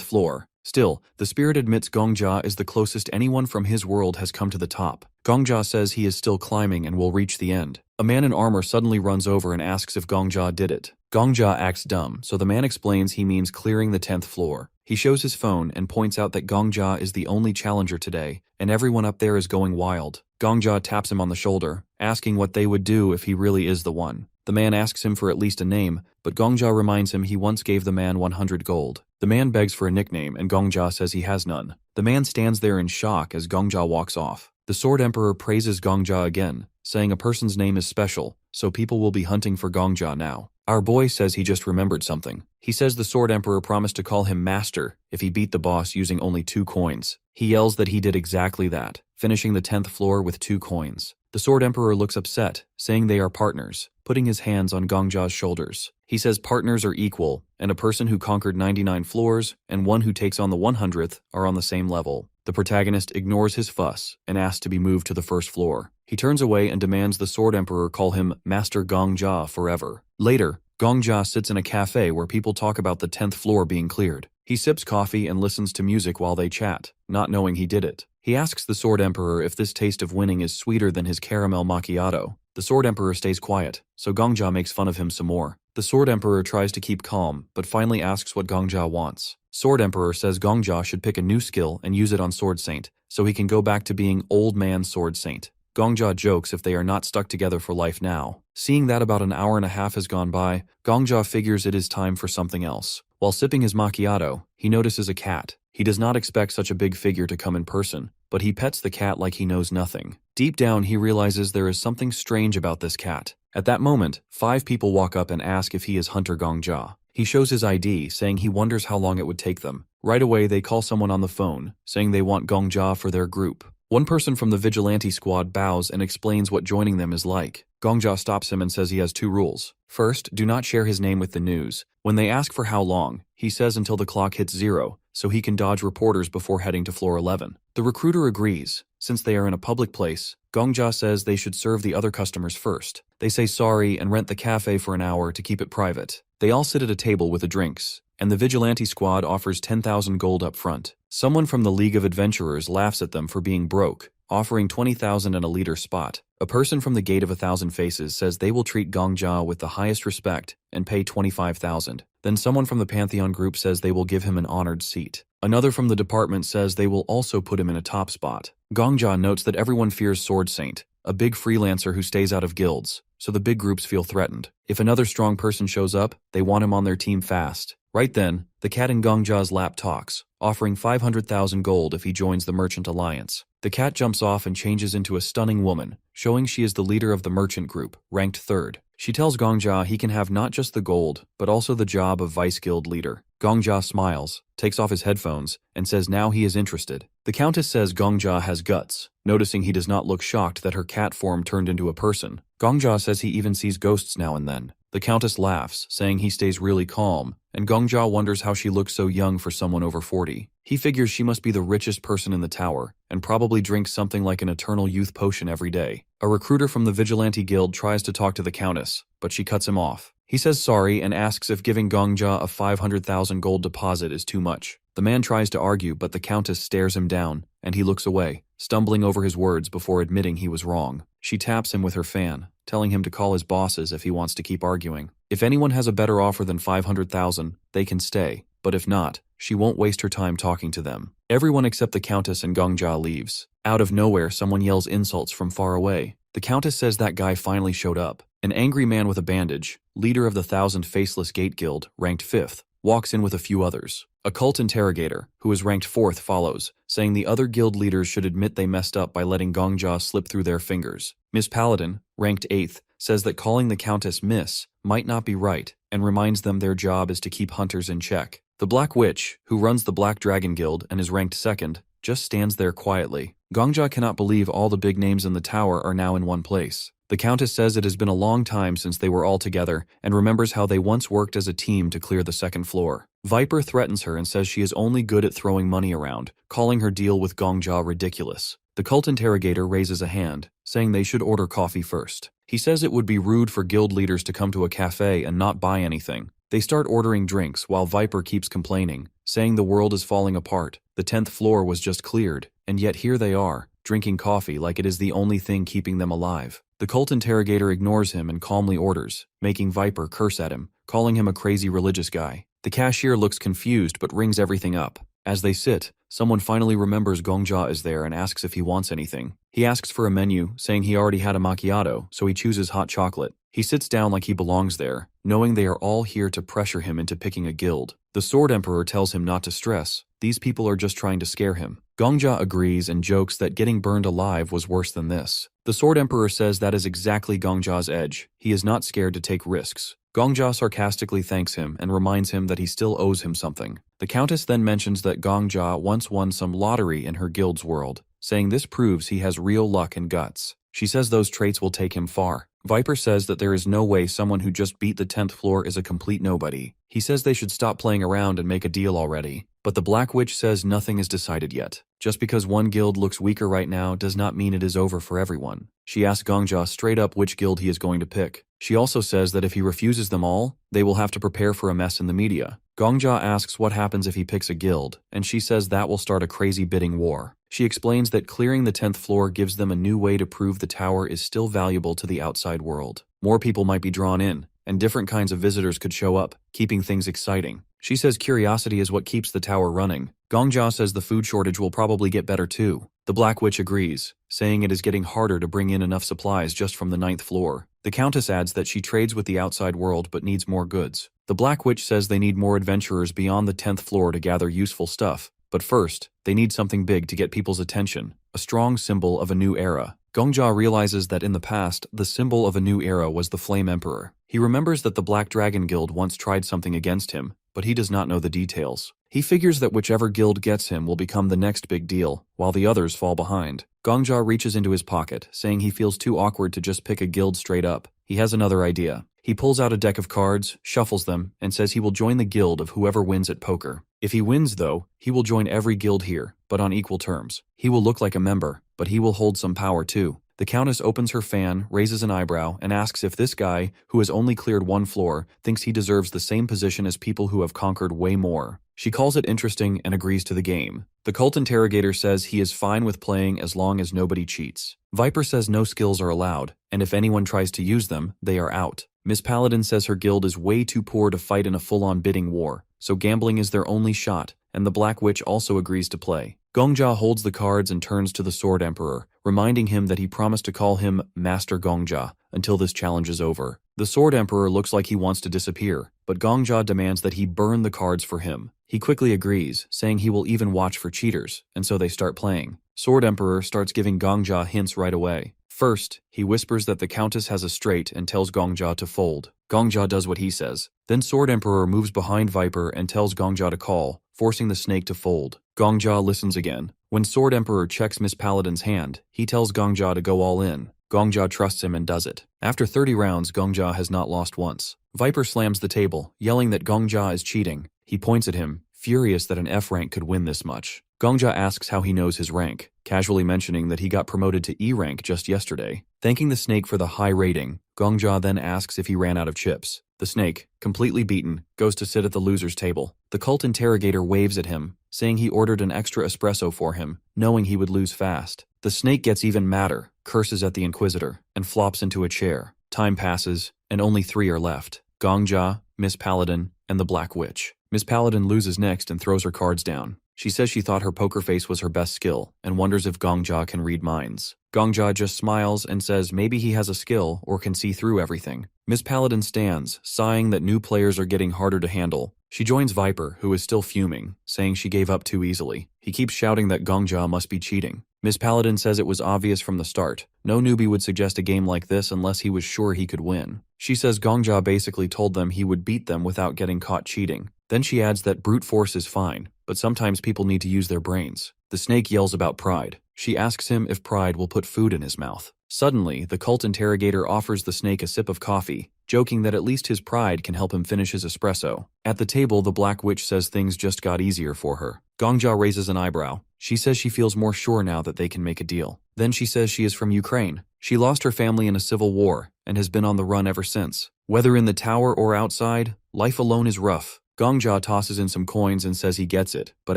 A: floor. Still, the spirit admits Gongja is the closest anyone from his world has come to the top. Gongja says he is still climbing and will reach the end. A man in armor suddenly runs over and asks if Gongja did it. Gongja acts dumb, so the man explains he means clearing the 10th floor. He shows his phone and points out that Gongja is the only challenger today, and everyone up there is going wild. Gongja taps him on the shoulder, asking what they would do if he really is the one. The man asks him for at least a name, but Gongja reminds him he once gave the man 100 gold. The man begs for a nickname and Gongja says he has none. The man stands there in shock as Gongja walks off. The Sword Emperor praises Gongja again, saying a person's name is special, so people will be hunting for Gongja now. Our boy says he just remembered something. He says the Sword Emperor promised to call him Master if he beat the boss using only 2 coins. He yells that he did exactly that, finishing the 10th floor with 2 coins. The Sword Emperor looks upset, saying they are partners, putting his hands on Gongja's shoulders. He says partners are equal, and a person who conquered 99 floors and one who takes on the 100th are on the same level. The protagonist ignores his fuss and asks to be moved to the first floor. He turns away and demands the Sword Emperor call him Master Gongja forever. Later, Gongja sits in a cafe where people talk about the 10th floor being cleared. He sips coffee and listens to music while they chat, not knowing he did it. He asks the Sword Emperor if this taste of winning is sweeter than his caramel macchiato. The Sword Emperor stays quiet, so Gongja makes fun of him some more. The Sword Emperor tries to keep calm, but finally asks what Gongja wants. Sword Emperor says Gongja should pick a new skill and use it on Sword Saint, so he can go back to being Old Man Sword Saint. Gongja jokes if they are not stuck together for life now. Seeing that about an hour and a half has gone by, Gongja figures it is time for something else. While sipping his macchiato, he notices a cat. He does not expect such a big figure to come in person, but he pets the cat like he knows nothing. Deep down, he realizes there is something strange about this cat. At that moment, 5 people walk up and ask if he is Hunter Gongja. He shows his ID, saying he wonders how long it would take them. Right away, they call someone on the phone, saying they want Gongja for their group. One person from the vigilante squad bows and explains what joining them is like. Gongja stops him and says he has 2 rules. First, do not share his name with the news. When they ask for how long, he says until the clock hits 0, so he can dodge reporters before heading to floor 11. The recruiter agrees. Since they are in a public place, Gongja says they should serve the other customers first. They say sorry and rent the cafe for an hour to keep it private. They all sit at a table with the drinks, and the vigilante squad offers 10,000 gold up front. Someone from the League of Adventurers laughs at them for being broke, offering 20,000 and a leader spot. A person from the Gate of 1,000 Faces says they will treat Gongja with the highest respect and pay 25,000. Then someone from the Pantheon group says they will give him an honored seat. Another from the department says they will also put him in a top spot. Gongja notes that everyone fears Sword Saint, a big freelancer who stays out of guilds, so the big groups feel threatened. If another strong person shows up, they want him on their team fast. Right then, the cat in Gongja's lap talks, offering 500,000 gold if he joins the Merchant Alliance. The cat jumps off and changes into a stunning woman, showing she is the leader of the merchant group, ranked 3rd. She tells Gongja he can have not just the gold, but also the job of vice guild leader. Gongja smiles, takes off his headphones, and says now he is interested. The Countess says Gongja has guts, noticing he does not look shocked that her cat form turned into a person. Gongja says he even sees ghosts now and then. The Countess laughs, saying he stays really calm, and Gongja wonders how she looks so young for someone over 40. He figures she must be the richest person in the tower, and probably drinks something like an eternal youth potion every day. A recruiter from the Vigilante Guild tries to talk to the Countess, but she cuts him off. He says sorry and asks if giving Gongja a 500,000 gold deposit is too much. The man tries to argue, but the Countess stares him down, and he looks away, stumbling over his words before admitting he was wrong. She taps him with her fan, telling him to call his bosses if he wants to keep arguing. If anyone has a better offer than 500,000, they can stay, but if not, she won't waste her time talking to them. Everyone except the Countess and Gongja leaves. Out of nowhere, someone yells insults from far away. The Countess says that guy finally showed up. An angry man with a bandage, leader of the 1,000 Faceless Gate Guild, ranked 5th, walks in with a few others. A cult interrogator, who is ranked 4th, follows, saying the other guild leaders should admit they messed up by letting Gongja slip through their fingers. Miss Paladin, ranked 8th, says that calling the Countess Miss might not be right, and reminds them their job is to keep hunters in check. The Black Witch, who runs the Black Dragon Guild and is ranked second, just stands there quietly. Gongja cannot believe all the big names in the tower are now in one place. The Countess says it has been a long time since they were all together and remembers how they once worked as a team to clear the second floor. Viper threatens her and says she is only good at throwing money around, calling her deal with Gongja ridiculous. The cult interrogator raises a hand, saying they should order coffee first. He says it would be rude for guild leaders to come to a cafe and not buy anything. They start ordering drinks while Viper keeps complaining, saying the world is falling apart. The 10th floor was just cleared, and yet here they are, drinking coffee like it is the only thing keeping them alive. The cult interrogator ignores him and calmly orders, making Viper curse at him, calling him a crazy religious guy. The cashier looks confused but rings everything up. As they sit, someone finally remembers Gongja is there and asks if he wants anything. He asks for a menu, saying he already had a macchiato, so he chooses hot chocolate. He sits down like he belongs there, knowing they are all here to pressure him into picking a guild. The Sword Emperor tells him not to stress. These people are just trying to scare him. Gongja agrees and jokes that getting burned alive was worse than this. The Sword Emperor says that is exactly Gongja's edge. He is not scared to take risks. Gongja sarcastically thanks him and reminds him that he still owes him something. The Countess then mentions that Gongja once won some lottery in her guild's world, saying this proves he has real luck and guts. She says those traits will take him far. Viper says that there is no way someone who just beat the 10th floor is a complete nobody. He says they should stop playing around and make a deal already. But the Black Witch says nothing is decided yet. Just because one guild looks weaker right now does not mean it is over for everyone. She asks Gongja straight up which guild he is going to pick. She also says that if he refuses them all, they will have to prepare for a mess in the media. Gongja asks what happens if he picks a guild, and she says that will start a crazy bidding war. She explains that clearing the 10th floor gives them a new way to prove the tower is still valuable to the outside world. More people might be drawn in, and different kinds of visitors could show up, keeping things exciting. She says curiosity is what keeps the tower running. Gongja says the food shortage will probably get better too. The Black Witch agrees, saying it is getting harder to bring in enough supplies just from the 9th floor. The Countess adds that she trades with the outside world but needs more goods. The Black Witch says they need more adventurers beyond the 10th floor to gather useful stuff. But first, they need something big to get people's attention, a strong symbol of a new era. Gongja realizes that in the past, the symbol of a new era was the Flame Emperor. He remembers that the Black Dragon Guild once tried something against him, but he does not know the details. He figures that whichever guild gets him will become the next big deal, while the others fall behind. Gongja reaches into his pocket, saying he feels too awkward to just pick a guild straight up. He has another idea. He pulls out a deck of cards, shuffles them, and says he will join the guild of whoever wins at poker. If he wins, though, he will join every guild here, but on equal terms. He will look like a member, but he will hold some power too. The Countess opens her fan, raises an eyebrow, and asks if this guy, who has only cleared one floor, thinks he deserves the same position as people who have conquered way more. She calls it interesting and agrees to the game. The cult interrogator says he is fine with playing as long as nobody cheats. Viper says no skills are allowed, and if anyone tries to use them, they are out. Miss Paladin says her guild is way too poor to fight in a full-on bidding war, so gambling is their only shot, and the Black Witch also agrees to play. Gongja holds the cards and turns to the Sword Emperor, reminding him that he promised to call him Master Gongja until this challenge is over. The Sword Emperor looks like he wants to disappear, but Gongja demands that he burn the cards for him. He quickly agrees, saying he will even watch for cheaters, and so they start playing. Sword Emperor starts giving Gongja hints right away. First, he whispers that the Countess has a straight and tells Gongja to fold. Gongja does what he says. Then Sword Emperor moves behind Viper and tells Gongja to call, forcing the snake to fold. Gongja listens again. When Sword Emperor checks Miss Paladin's hand, he tells Gongja to go all in. Gongja trusts him and does it. After 30 rounds, Gongja has not lost once. Viper slams the table, yelling that Gongja is cheating. He points at him, furious that an F rank could win this much. Gongja asks how he knows his rank, casually mentioning that he got promoted to E rank just yesterday. Thanking the snake for the high rating, Gongja then asks if he ran out of chips. The snake, completely beaten, goes to sit at the loser's table. The cult interrogator waves at him, saying he ordered an extra espresso for him, knowing he would lose fast. The snake gets even madder, curses at the Inquisitor, and flops into a chair. Time passes, and only 3 are left. Gongja, Miss Paladin, and the Black Witch. Miss Paladin loses next and throws her cards down. She says she thought her poker face was her best skill, and wonders if Gongja can read minds. Gongja just smiles and says maybe he has a skill or can see through everything. Miss Paladin stands, sighing that new players are getting harder to handle. She joins Viper, who is still fuming, saying she gave up too easily. He keeps shouting that Gongja must be cheating. Miss Paladin says it was obvious from the start. No newbie would suggest a game like this unless he was sure he could win. She says Gongja basically told them he would beat them without getting caught cheating. Then she adds that brute force is fine, but sometimes people need to use their brains. The snake yells about pride. She asks him if pride will put food in his mouth. Suddenly, the cult interrogator offers the snake a sip of coffee, joking that at least his pride can help him finish his espresso. At the table, the Black Witch says things just got easier for her. Gongja raises an eyebrow. She says she feels more sure now that they can make a deal. Then she says she is from Ukraine. She lost her family in a civil war and has been on the run ever since. Whether in the tower or outside, life alone is rough. Gongja tosses in some coins and says he gets it, but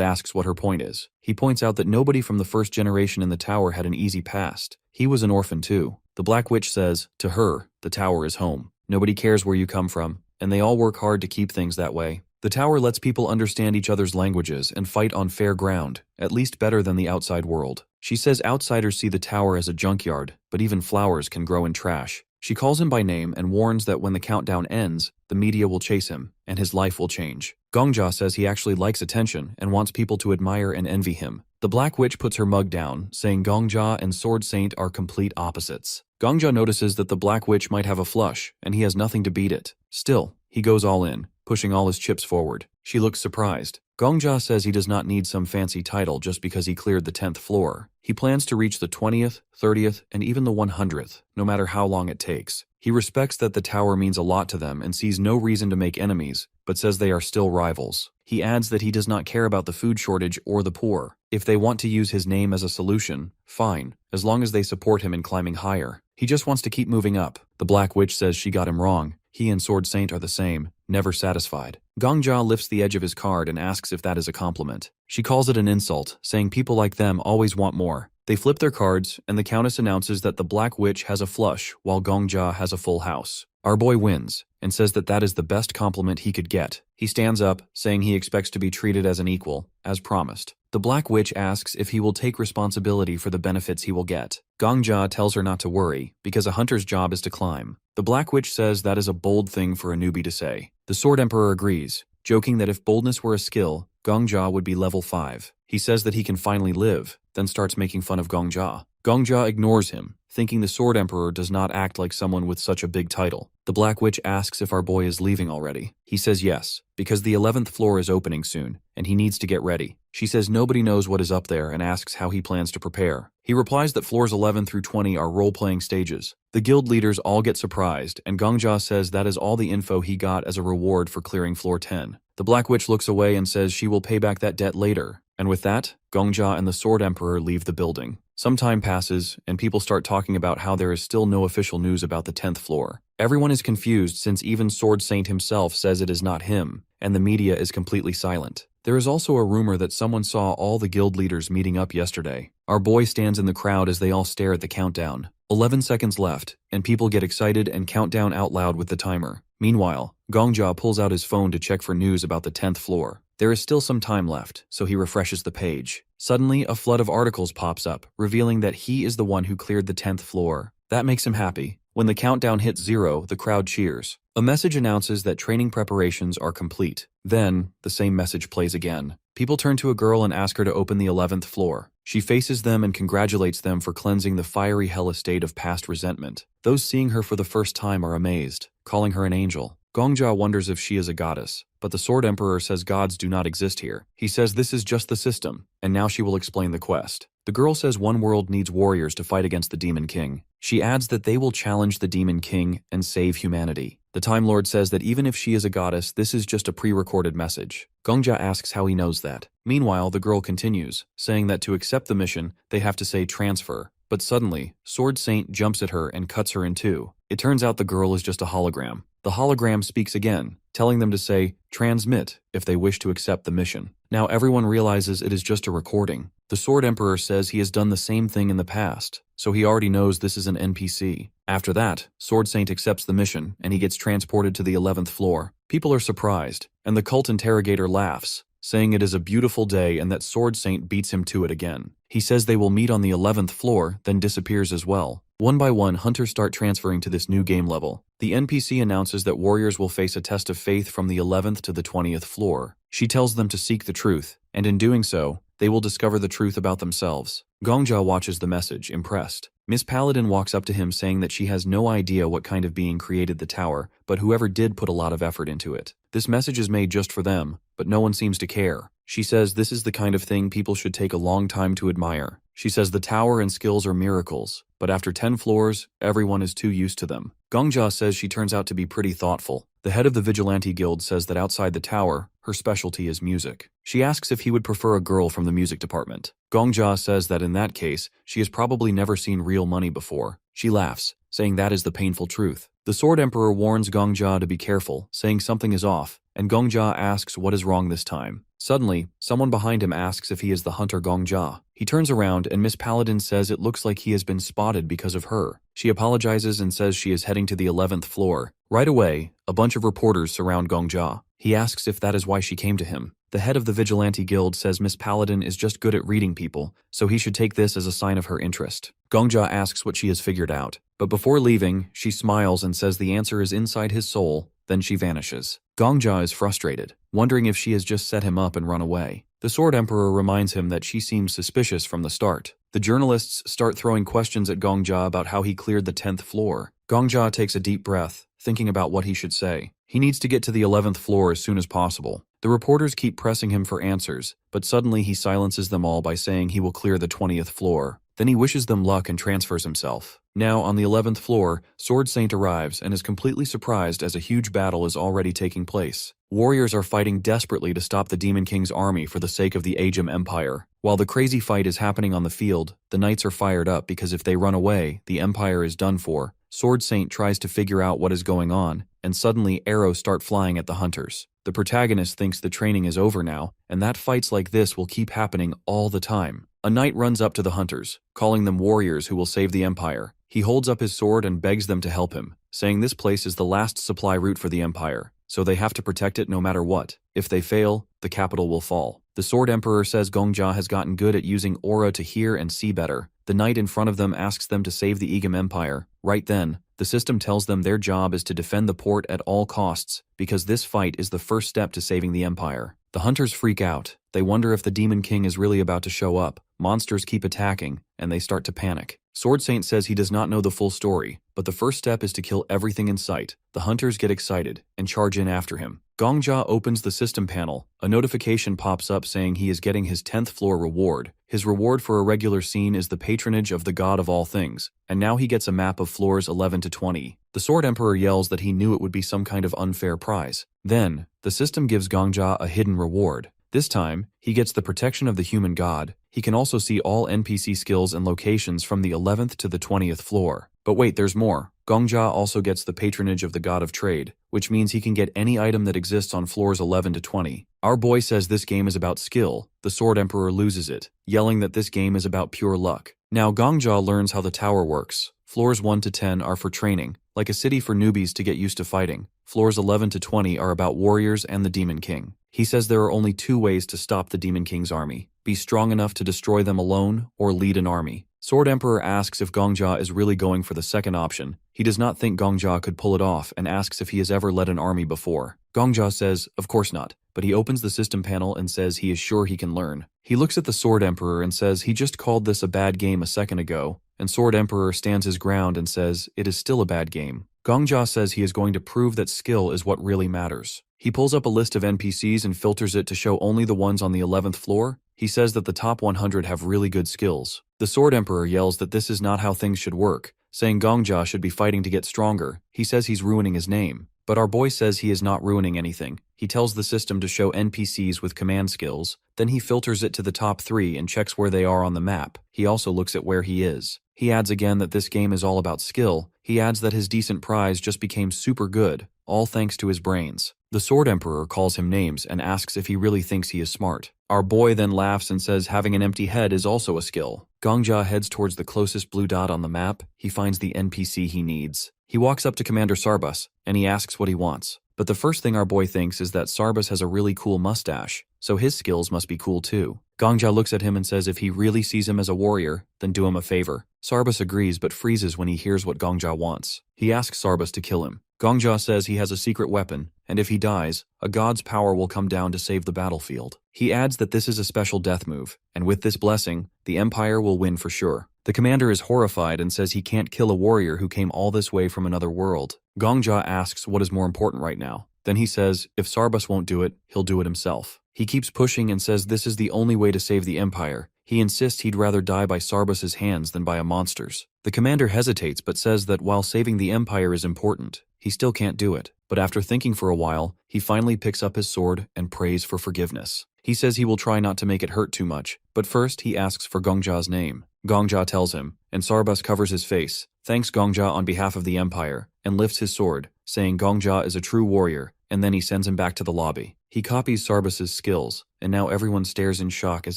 A: asks what her point is. He points out that nobody from the first generation in the tower had an easy past. He was an orphan too. The Black Witch says, to her, the tower is home. Nobody cares where you come from, and they all work hard to keep things that way. The tower lets people understand each other's languages and fight on fair ground, at least better than the outside world. She says outsiders see the tower as a junkyard, but even flowers can grow in trash. She calls him by name and warns that when the countdown ends, the media will chase him, and his life will change. Gongja says he actually likes attention and wants people to admire and envy him. The Black Witch puts her mug down, saying Gongja and Sword Saint are complete opposites. Gongja notices that the Black Witch might have a flush, and he has nothing to beat it. Still, he goes all in, pushing all his chips forward. She looks surprised. Gongja says he does not need some fancy title just because he cleared the 10th floor. He plans to reach the 20th, 30th, and even the 100th, no matter how long it takes. He respects that the tower means a lot to them and sees no reason to make enemies, but says they are still rivals. He adds that he does not care about the food shortage or the poor. If they want to use his name as a solution, fine, as long as they support him in climbing higher. He just wants to keep moving up. The Black Witch says she got him wrong. He and Sword Saint are the same, never satisfied. Gongja lifts the edge of his card and asks if that is a compliment. She calls it an insult, saying people like them always want more. They flip their cards, and the Countess announces that the Black Witch has a flush, while Gongja has a full house. Our boy wins, and says that that is the best compliment he could get. He stands up, saying he expects to be treated as an equal, as promised. The Black Witch asks if he will take responsibility for the benefits he will get. Gongja tells her not to worry, because a hunter's job is to climb. The Black Witch says that is a bold thing for a newbie to say. The Sword Emperor agrees, joking that if boldness were a skill, Gongja would be level 5. He says that he can finally live, then starts making fun of Gongja. Gongja ignores him, thinking the Sword Emperor does not act like someone with such a big title. The Black Witch asks if our boy is leaving already. He says yes, because the 11th floor is opening soon, and he needs to get ready. She says nobody knows what is up there and asks how he plans to prepare. He replies that floors 11 through 20 are role-playing stages. The guild leaders all get surprised, and Gongja says that is all the info he got as a reward for clearing floor 10. The Black Witch looks away and says she will pay back that debt later. And with that, Gongja and the Sword Emperor leave the building. Some time passes, and people start talking about how there is still no official news about the 10th floor. Everyone is confused since even Sword Saint himself says it is not him, and the media is completely silent. There is also a rumor that someone saw all the guild leaders meeting up yesterday. Our boy stands in the crowd as they all stare at the countdown. 11 seconds left, and people get excited and count down out loud with the timer. Meanwhile, Gongja pulls out his phone to check for news about the 10th floor. There is still some time left, so he refreshes the page. Suddenly, a flood of articles pops up, revealing that he is the one who cleared the 10th floor. That makes him happy. When the countdown hits 0, the crowd cheers. A message announces that training preparations are complete. Then, the same message plays again. People turn to a girl and ask her to open the 11th floor. She faces them and congratulates them for cleansing the fiery hell estate of past resentment. Those seeing her for the first time are amazed, calling her an angel. Gongja wonders if she is a goddess, but the Sword Emperor says gods do not exist here. He says this is just the system, and now she will explain the quest. The girl says one world needs warriors to fight against the Demon King. She adds that they will challenge the Demon King and save humanity. The Time Lord says that even if she is a goddess, this is just a pre-recorded message. Gongja asks how he knows that. Meanwhile, the girl continues, saying that to accept the mission, they have to say transfer. But suddenly, Sword Saint jumps at her and cuts her in two. It turns out the girl is just a hologram. The hologram speaks again, telling them to say, transmit, if they wish to accept the mission. Now everyone realizes it is just a recording. The Sword Emperor says he has done the same thing in the past, so he already knows this is an NPC. After that, Sword Saint accepts the mission, and he gets transported to the 11th floor. People are surprised, and the cult interrogator laughs, saying it is a beautiful day and that Sword Saint beats him to it again. He says they will meet on the 11th floor, then disappears as well. One by one, hunters start transferring to this new game level. The NPC announces that warriors will face a test of faith from the 11th to the 20th floor. She tells them to seek the truth, and in doing so, they will discover the truth about themselves. Gongja watches the message, impressed. Miss Paladin walks up to him saying that she has no idea what kind of being created the tower, but whoever did put a lot of effort into it. This message is made just for them, but no one seems to care. She says this is the kind of thing people should take a long time to admire. She says the tower and skills are miracles, but after 10 floors, everyone is too used to them. Gongja says she turns out to be pretty thoughtful. The head of the Vigilante Guild says that outside the tower, her specialty is music. She asks if he would prefer a girl from the music department. Gongja says that in that case, she has probably never seen real money before. She laughs, saying that is the painful truth. The Sword Emperor warns Gongja to be careful, saying something is off, and Gongja asks what is wrong this time. Suddenly, someone behind him asks if he is the hunter Gongja. He turns around and Miss Paladin says it looks like he has been spotted because of her. She apologizes and says she is heading to the 11th floor. Right away, a bunch of reporters surround Gongja. He asks if that is why she came to him. The head of the Vigilante Guild says Miss Paladin is just good at reading people, so he should take this as a sign of her interest. Gongja asks what she has figured out, but before leaving, she smiles and says the answer is inside his soul, then she vanishes. Gongja is frustrated, wondering if she has just set him up and run away. The Sword Emperor reminds him that she seems suspicious from the start. The journalists start throwing questions at Gongja about how he cleared the 10th floor. Gongja takes a deep breath, thinking about what he should say. He needs to get to the 11th floor as soon as possible. The reporters keep pressing him for answers, but suddenly he silences them all by saying he will clear the 20th floor. Then he wishes them luck and transfers himself. Now, on the 11th floor, Sword Saint arrives and is completely surprised as a huge battle is already taking place. Warriors are fighting desperately to stop the Demon King's army for the sake of the Ajum Empire. While the crazy fight is happening on the field, the knights are fired up because if they run away, the Empire is done for. Sword Saint tries to figure out what is going on, and suddenly arrows start flying at the hunters. The protagonist thinks the training is over now, and that fights like this will keep happening all the time. A knight runs up to the hunters, calling them warriors who will save the Empire. He holds up his sword and begs them to help him, saying this place is the last supply route for the Empire, so they have to protect it no matter what. If they fail, the capital will fall. The Sword Emperor says Gongja has gotten good at using aura to hear and see better. The knight in front of them asks them to save the Ajum Empire. Right then, the system tells them their job is to defend the port at all costs, because this fight is the first step to saving the Empire. The hunters freak out. They wonder if the Demon King is really about to show up. Monsters keep attacking, and they start to panic. Sword Saint says he does not know the full story, but the first step is to kill everything in sight. The hunters get excited and charge in after him. Gongja opens the system panel. A notification pops up saying he is getting his 10th floor reward. His reward for a regular scene is the patronage of the god of all things, and now he gets a map of floors 11 to 20. The Sword Emperor yells that he knew it would be some kind of unfair prize. Then, the system gives Gongja a hidden reward. This time, he gets the protection of the human god. He can also see all NPC skills and locations from the 11th to the 20th floor. But wait, there's more. Gongja also gets the patronage of the god of trade, which means he can get any item that exists on floors 11 to 20. Our boy says this game is about skill. The Sword Emperor loses it, yelling that this game is about pure luck. Now Gongja learns how the tower works. Floors 1 to 10 are for training, like a city for newbies to get used to fighting. Floors 11 to 20 are about warriors and the Demon King. He says there are only 2 ways to stop the Demon King's army: be strong enough to destroy them alone, or lead an army. Sword Emperor asks if Gongja is really going for the second option. He does not think Gongja could pull it off and asks if he has ever led an army before. Gongja says, of course not, but he opens the system panel and says he is sure he can learn. He looks at the Sword Emperor and says he just called this a bad game a second ago, and Sword Emperor stands his ground and says it is still a bad game. Gongja says he is going to prove that skill is what really matters. He pulls up a list of NPCs and filters it to show only the ones on the 11th floor. He says that the top 100 have really good skills. The Sword Emperor yells that this is not how things should work, saying Gongja should be fighting to get stronger. He says he's ruining his name. But our boy says he is not ruining anything. He tells the system to show NPCs with command skills, then he filters it to the top 3 and checks where they are on the map. He also looks at where he is. He adds again that this game is all about skill. He adds that his decent prize just became super good, all thanks to his brains. The Sword Emperor calls him names and asks if he really thinks he is smart. Our boy then laughs and says having an empty head is also a skill. Gongja heads towards the closest blue dot on the map. He finds the NPC he needs. He walks up to Commander Sarbus, and he asks what he wants. But the first thing our boy thinks is that Sarbus has a really cool mustache, so his skills must be cool too. Gongja looks at him and says if he really sees him as a warrior, then do him a favor. Sarbus agrees but freezes when he hears what Gongja wants. He asks Sarbus to kill him. Gongja says he has a secret weapon, and if he dies, a god's power will come down to save the battlefield. He adds that this is a special death move, and with this blessing, the Empire will win for sure. The commander is horrified and says he can't kill a warrior who came all this way from another world. Gongja asks what is more important right now, Then he says if Sarbus won't do it, he'll do it himself. He keeps pushing and says this is the only way to save the Empire. He insists he'd rather die by Sarbus's hands than by a monster's. The commander hesitates but says that while saving the Empire is important, he still can't do it. But after thinking for a while, he finally picks up his sword and prays for forgiveness. He says he will try not to make it hurt too much, but first he asks for Gongja's name. Gongja tells him, and Sarbus covers his face, thanks Gongja on behalf of the Empire, and lifts his sword, saying Gongja is a true warrior, and then he sends him back to the lobby. He copies Sarbus's skills, and now everyone stares in shock as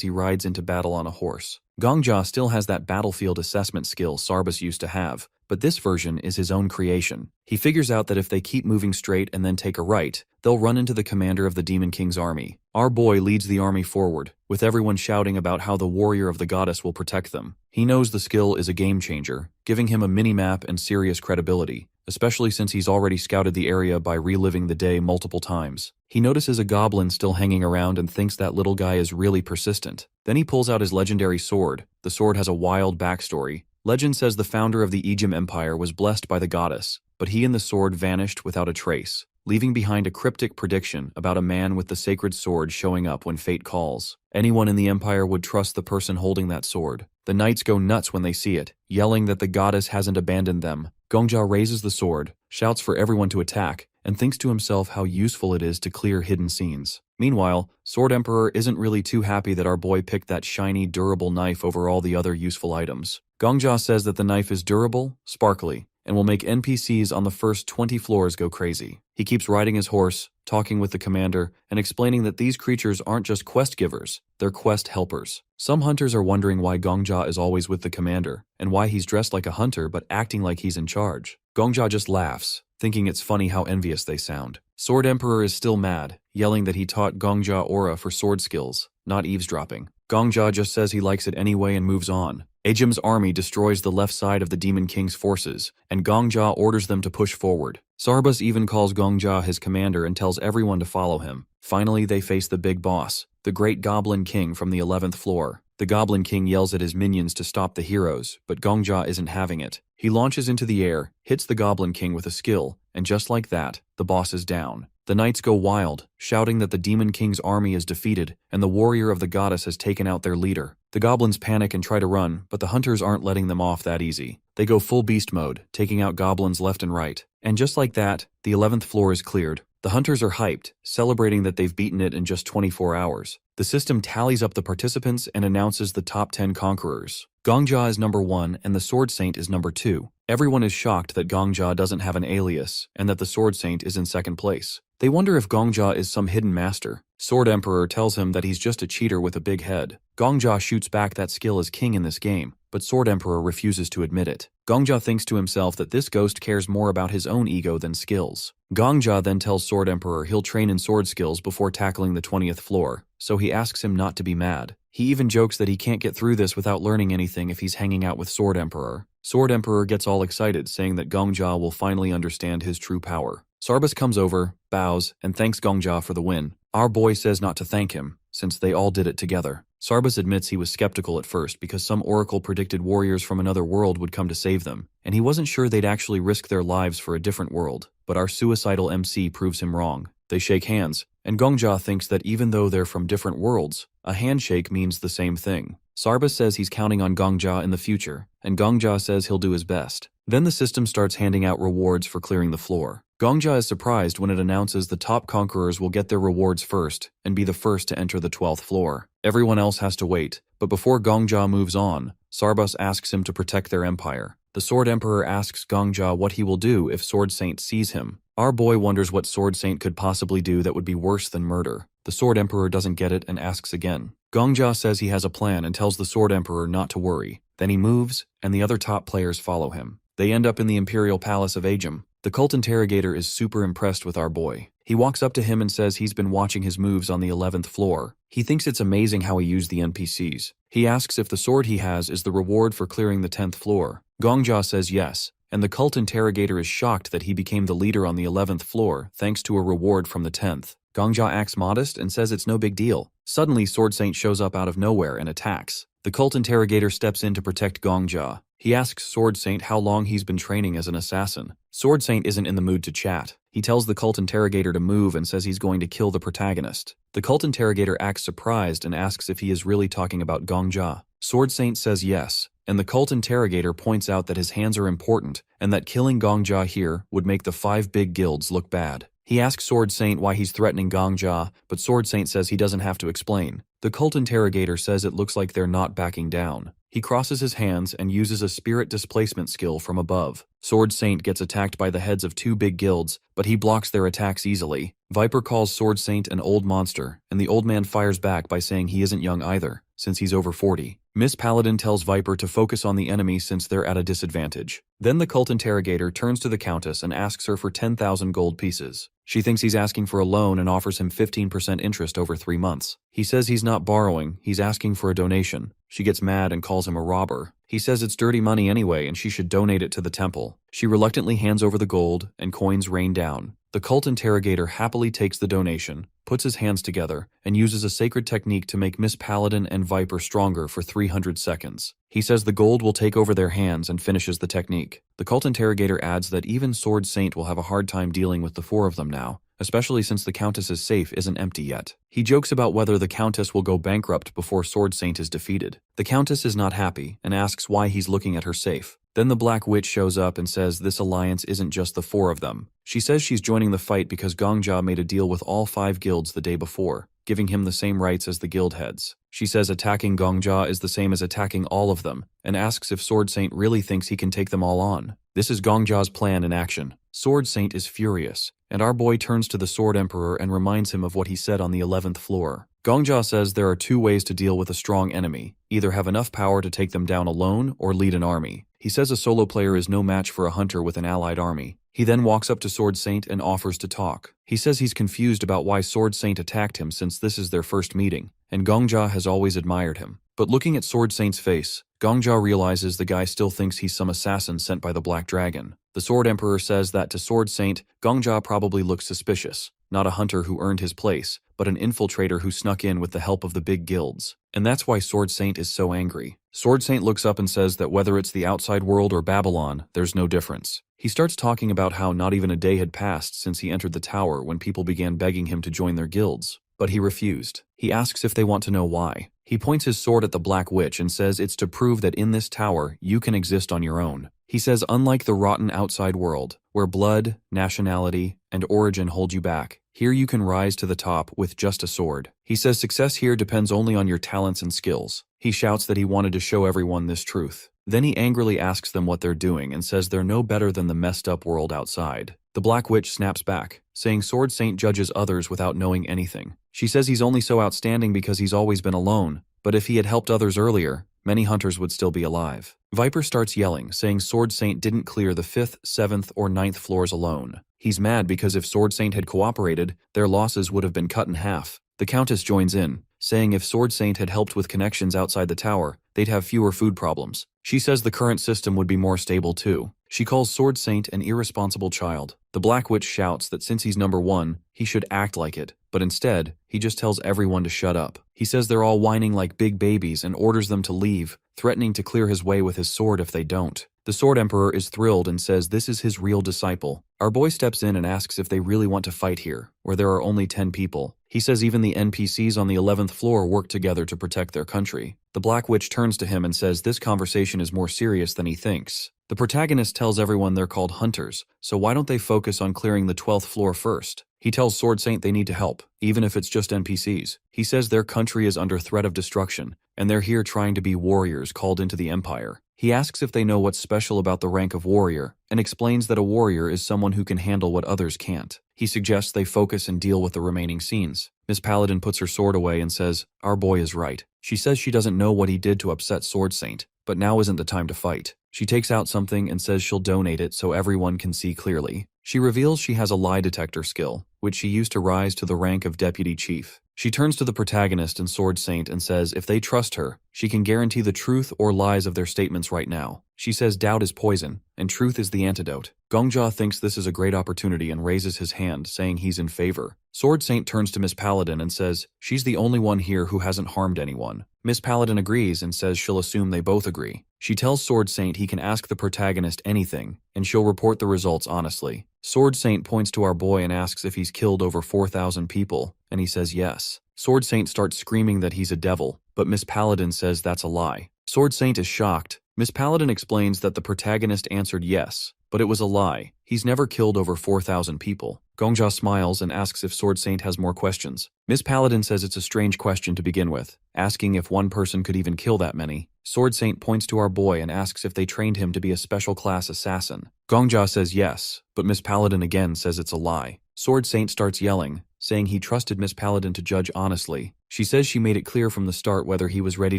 A: he rides into battle on a horse. Gongja still has that battlefield assessment skill Sarbus used to have, but this version is his own creation. He figures out that if they keep moving straight and then take a right, they'll run into the commander of the Demon King's army. Our boy leads the army forward, with everyone shouting about how the warrior of the goddess will protect them. He knows the skill is a game changer, giving him a mini-map and serious credibility, especially since he's already scouted the area by reliving the day multiple times. He notices a goblin still hanging around and thinks that little guy is really persistent. Then he pulls out his legendary sword. The sword has a wild backstory. Legend says the founder of the Egyptian Empire was blessed by the goddess, but he and the sword vanished without a trace, leaving behind a cryptic prediction about a man with the sacred sword showing up when fate calls. Anyone in the Empire would trust the person holding that sword. The knights go nuts when they see it, yelling that the goddess hasn't abandoned them. Gongja raises the sword, shouts for everyone to attack, and thinks to himself how useful it is to clear hidden scenes. Meanwhile, Sword Emperor isn't really too happy that our boy picked that shiny, durable knife over all the other useful items. Gongja says that the knife is durable, sparkly, and will make NPCs on the first 20 floors go crazy. He keeps riding his horse, talking with the commander, and explaining that these creatures aren't just quest givers, they're quest helpers. Some hunters are wondering why Gongja is always with the commander, and why he's dressed like a hunter but acting like he's in charge. Gongja just laughs, thinking it's funny how envious they sound. Sword Emperor is still mad, yelling that he taught Gongja aura for sword skills, not eavesdropping. Gongja just says he likes it anyway and moves on. Ajim's army destroys the left side of the Demon King's forces, and Gongja orders them to push forward. Sarbus even calls Gongja his commander and tells everyone to follow him. Finally, they face the big boss, the Great Goblin King from the 11th floor. The Goblin King yells at his minions to stop the heroes, but Gongja isn't having it. He launches into the air, hits the Goblin King with a skill, and just like that, the boss is down. The knights go wild, shouting that the Demon King's army is defeated and the warrior of the goddess has taken out their leader. The goblins panic and try to run, but the hunters aren't letting them off that easy. They go full beast mode, taking out goblins left and right. And just like that, the 11th floor is cleared. The hunters are hyped, celebrating that they've beaten it in just 24 hours. The system tallies up the participants and announces the top 10 conquerors. Gongja is number 1 and the Sword Saint is number 2. Everyone is shocked that Gongja doesn't have an alias and that the Sword Saint is in second place. They wonder if Gongja is some hidden master. Sword Emperor tells him that he's just a cheater with a big head. Gongja shoots back that skill is king in this game, but Sword Emperor refuses to admit it. Gongja thinks to himself that this ghost cares more about his own ego than skills. Gongja then tells Sword Emperor he'll train in sword skills before tackling the 20th floor, so he asks him not to be mad. He even jokes that he can't get through this without learning anything if he's hanging out with Sword Emperor. Sword Emperor gets all excited, saying that Gongja will finally understand his true power. Sarbus comes over, bows, and thanks Gongja for the win. Our boy says not to thank him, since they all did it together. Sarbus admits he was skeptical at first because some oracle predicted warriors from another world would come to save them, and he wasn't sure they'd actually risk their lives for a different world, but our suicidal MC proves him wrong. They shake hands, and Gongja thinks that even though they're from different worlds, a handshake means the same thing. Sarbus says he's counting on Gongja in the future, and Gongja says he'll do his best. Then the system starts handing out rewards for clearing the floor. Gongja is surprised when it announces the top conquerors will get their rewards first and be the first to enter the 12th floor. Everyone else has to wait, but before Gongja moves on, Sarbus asks him to protect their empire. The Sword Emperor asks Gongja what he will do if Sword Saint sees him. Our boy wonders what Sword Saint could possibly do that would be worse than murder. The Sword Emperor doesn't get it and asks again. Gongja says he has a plan and tells the Sword Emperor not to worry. Then he moves, and the other top players follow him. They end up in the Imperial Palace of Ajim. The cult interrogator is super impressed with our boy. He walks up to him and says he's been watching his moves on the 11th floor. He thinks it's amazing how he used the NPCs. He asks if the sword he has is the reward for clearing the 10th floor. Gongja says yes, and the cult interrogator is shocked that he became the leader on the 11th floor thanks to a reward from the 10th. Gongja acts modest and says it's no big deal. Suddenly, Sword Saint shows up out of nowhere and attacks. The cult interrogator steps in to protect Gongja. He asks Sword Saint how long he's been training as an assassin. Sword Saint isn't in the mood to chat. He tells the cult interrogator to move and says he's going to kill the protagonist. The cult interrogator acts surprised and asks if he is really talking about Gongjia. Sword Saint says yes, and the cult interrogator points out that his hands are important and that killing Gongjia here would make the 5 big guilds look bad. He asks Sword Saint why he's threatening Gongjia, but Sword Saint says he doesn't have to explain. The cult interrogator says it looks like they're not backing down. He crosses his hands and uses a spirit displacement skill from above. Sword Saint gets attacked by the heads of 2 big guilds, but he blocks their attacks easily. Viper calls Sword Saint an old monster, and the old man fires back by saying he isn't young either, since he's over 40. Miss Paladin tells Viper to focus on the enemy since they're at a disadvantage. Then the cult interrogator turns to the Countess and asks her for 10,000 gold pieces. She thinks he's asking for a loan and offers him 15% interest over 3 months. He says he's not borrowing, he's asking for a donation. She gets mad and calls him a robber. He says it's dirty money anyway and she should donate it to the temple. She reluctantly hands over the gold and coins rain down. The cult interrogator happily takes the donation, puts his hands together, and uses a sacred technique to make Miss Paladin and Viper stronger for 300 seconds. He says the gold will take over their hands and finishes the technique. The cult interrogator adds that even Sword Saint will have a hard time dealing with the 4 of them now, especially since the Countess's safe isn't empty yet. He jokes about whether the Countess will go bankrupt before Sword Saint is defeated. The Countess is not happy and asks why he's looking at her safe. Then the Black Witch shows up and says this alliance isn't just the 4 of them. She says she's joining the fight because Gongjia made a deal with all 5 guilds the day before, giving him the same rights as the guild heads. She says attacking Gongjia is the same as attacking all of them, and asks if Sword Saint really thinks he can take them all on. This is Gongjia's plan in action. Sword Saint is furious, and our boy turns to the Sword Emperor and reminds him of what he said on the 11th floor. Gongjia says there are 2 ways to deal with a strong enemy, either have enough power to take them down alone or lead an army. He says a solo player is no match for a hunter with an allied army. He then walks up to Sword Saint and offers to talk. He says he's confused about why Sword Saint attacked him since this is their first meeting, and Gongjia has always admired him. But looking at Sword Saint's face, Gongjia realizes the guy still thinks he's some assassin sent by the Black Dragon. The Sword Emperor says that to Sword Saint, Gongjia probably looks suspicious, not a hunter who earned his place, but an infiltrator who snuck in with the help of the big guilds. And that's why Sword Saint is so angry. Sword Saint looks up and says that whether it's the outside world or Babylon, there's no difference. He starts talking about how not even a day had passed since he entered the tower when people began begging him to join their guilds. But he refused. He asks if they want to know why. He points his sword at the Black Witch and says it's to prove that in this tower, you can exist on your own. He says unlike the rotten outside world, where blood, nationality, and origin hold you back, here you can rise to the top with just a sword. He says success here depends only on your talents and skills. He shouts that he wanted to show everyone this truth. Then he angrily asks them what they're doing and says they're no better than the messed up world outside. The Black Witch snaps back, saying Sword Saint judges others without knowing anything. She says he's only so outstanding because he's always been alone, but if he had helped others earlier, many hunters would still be alive. Viper starts yelling, saying Sword Saint didn't clear the 5th, 7th, or 9th floors alone. He's mad because if Sword Saint had cooperated, their losses would have been cut in half. The Countess joins in, saying if Sword Saint had helped with connections outside the tower, they'd have fewer food problems. She says the current system would be more stable too. She calls Sword Saint an irresponsible child. The Black Witch shouts that since he's number 1, he should act like it, but instead, he just tells everyone to shut up. He says they're all whining like big babies and orders them to leave, threatening to clear his way with his sword if they don't. The Sword Emperor is thrilled and says this is his real disciple. Our boy steps in and asks if they really want to fight here, where there are only 10 people. He says even the NPCs on the 11th floor work together to protect their country. The Black Witch turns to him and says this conversation is more serious than he thinks. The protagonist tells everyone they're called hunters, so why don't they focus on clearing the 12th floor first? He tells Sword Saint they need to help, even if it's just NPCs. He says their country is under threat of destruction, and they're here trying to be warriors called into the Empire. He asks if they know what's special about the rank of warrior, and explains that a warrior is someone who can handle what others can't. He suggests they focus and deal with the remaining scenes. Miss Paladin puts her sword away and says, our boy is right. She says she doesn't know what he did to upset Sword Saint, but now isn't the time to fight. She takes out something and says she'll donate it so everyone can see clearly. She reveals she has a lie detector skill, which she used to rise to the rank of deputy chief. She turns to the protagonist and Sword Saint and says if they trust her, she can guarantee the truth or lies of their statements right now. She says doubt is poison, and truth is the antidote. Gongjia thinks this is a great opportunity and raises his hand, saying he's in favor. Sword Saint turns to Miss Paladin and says she's the only one here who hasn't harmed anyone. Miss Paladin agrees and says she'll assume they both agree. She tells Sword Saint he can ask the protagonist anything, and she'll report the results honestly. Sword Saint points to our boy and asks if he's killed over 4,000 people, and he says yes. Sword Saint starts screaming that he's a devil, but Miss Paladin says that's a lie. Sword Saint is shocked. Miss Paladin explains that the protagonist answered yes, but it was a lie. He's never killed over 4,000 people. Gongja smiles and asks if Sword Saint has more questions. Miss Paladin says it's a strange question to begin with, asking if one person could even kill that many. Sword Saint points to our boy and asks if they trained him to be a special class assassin. Gongja says yes, but Miss Paladin again says it's a lie. Sword Saint starts yelling, saying he trusted Miss Paladin to judge honestly. She says she made it clear from the start whether he was ready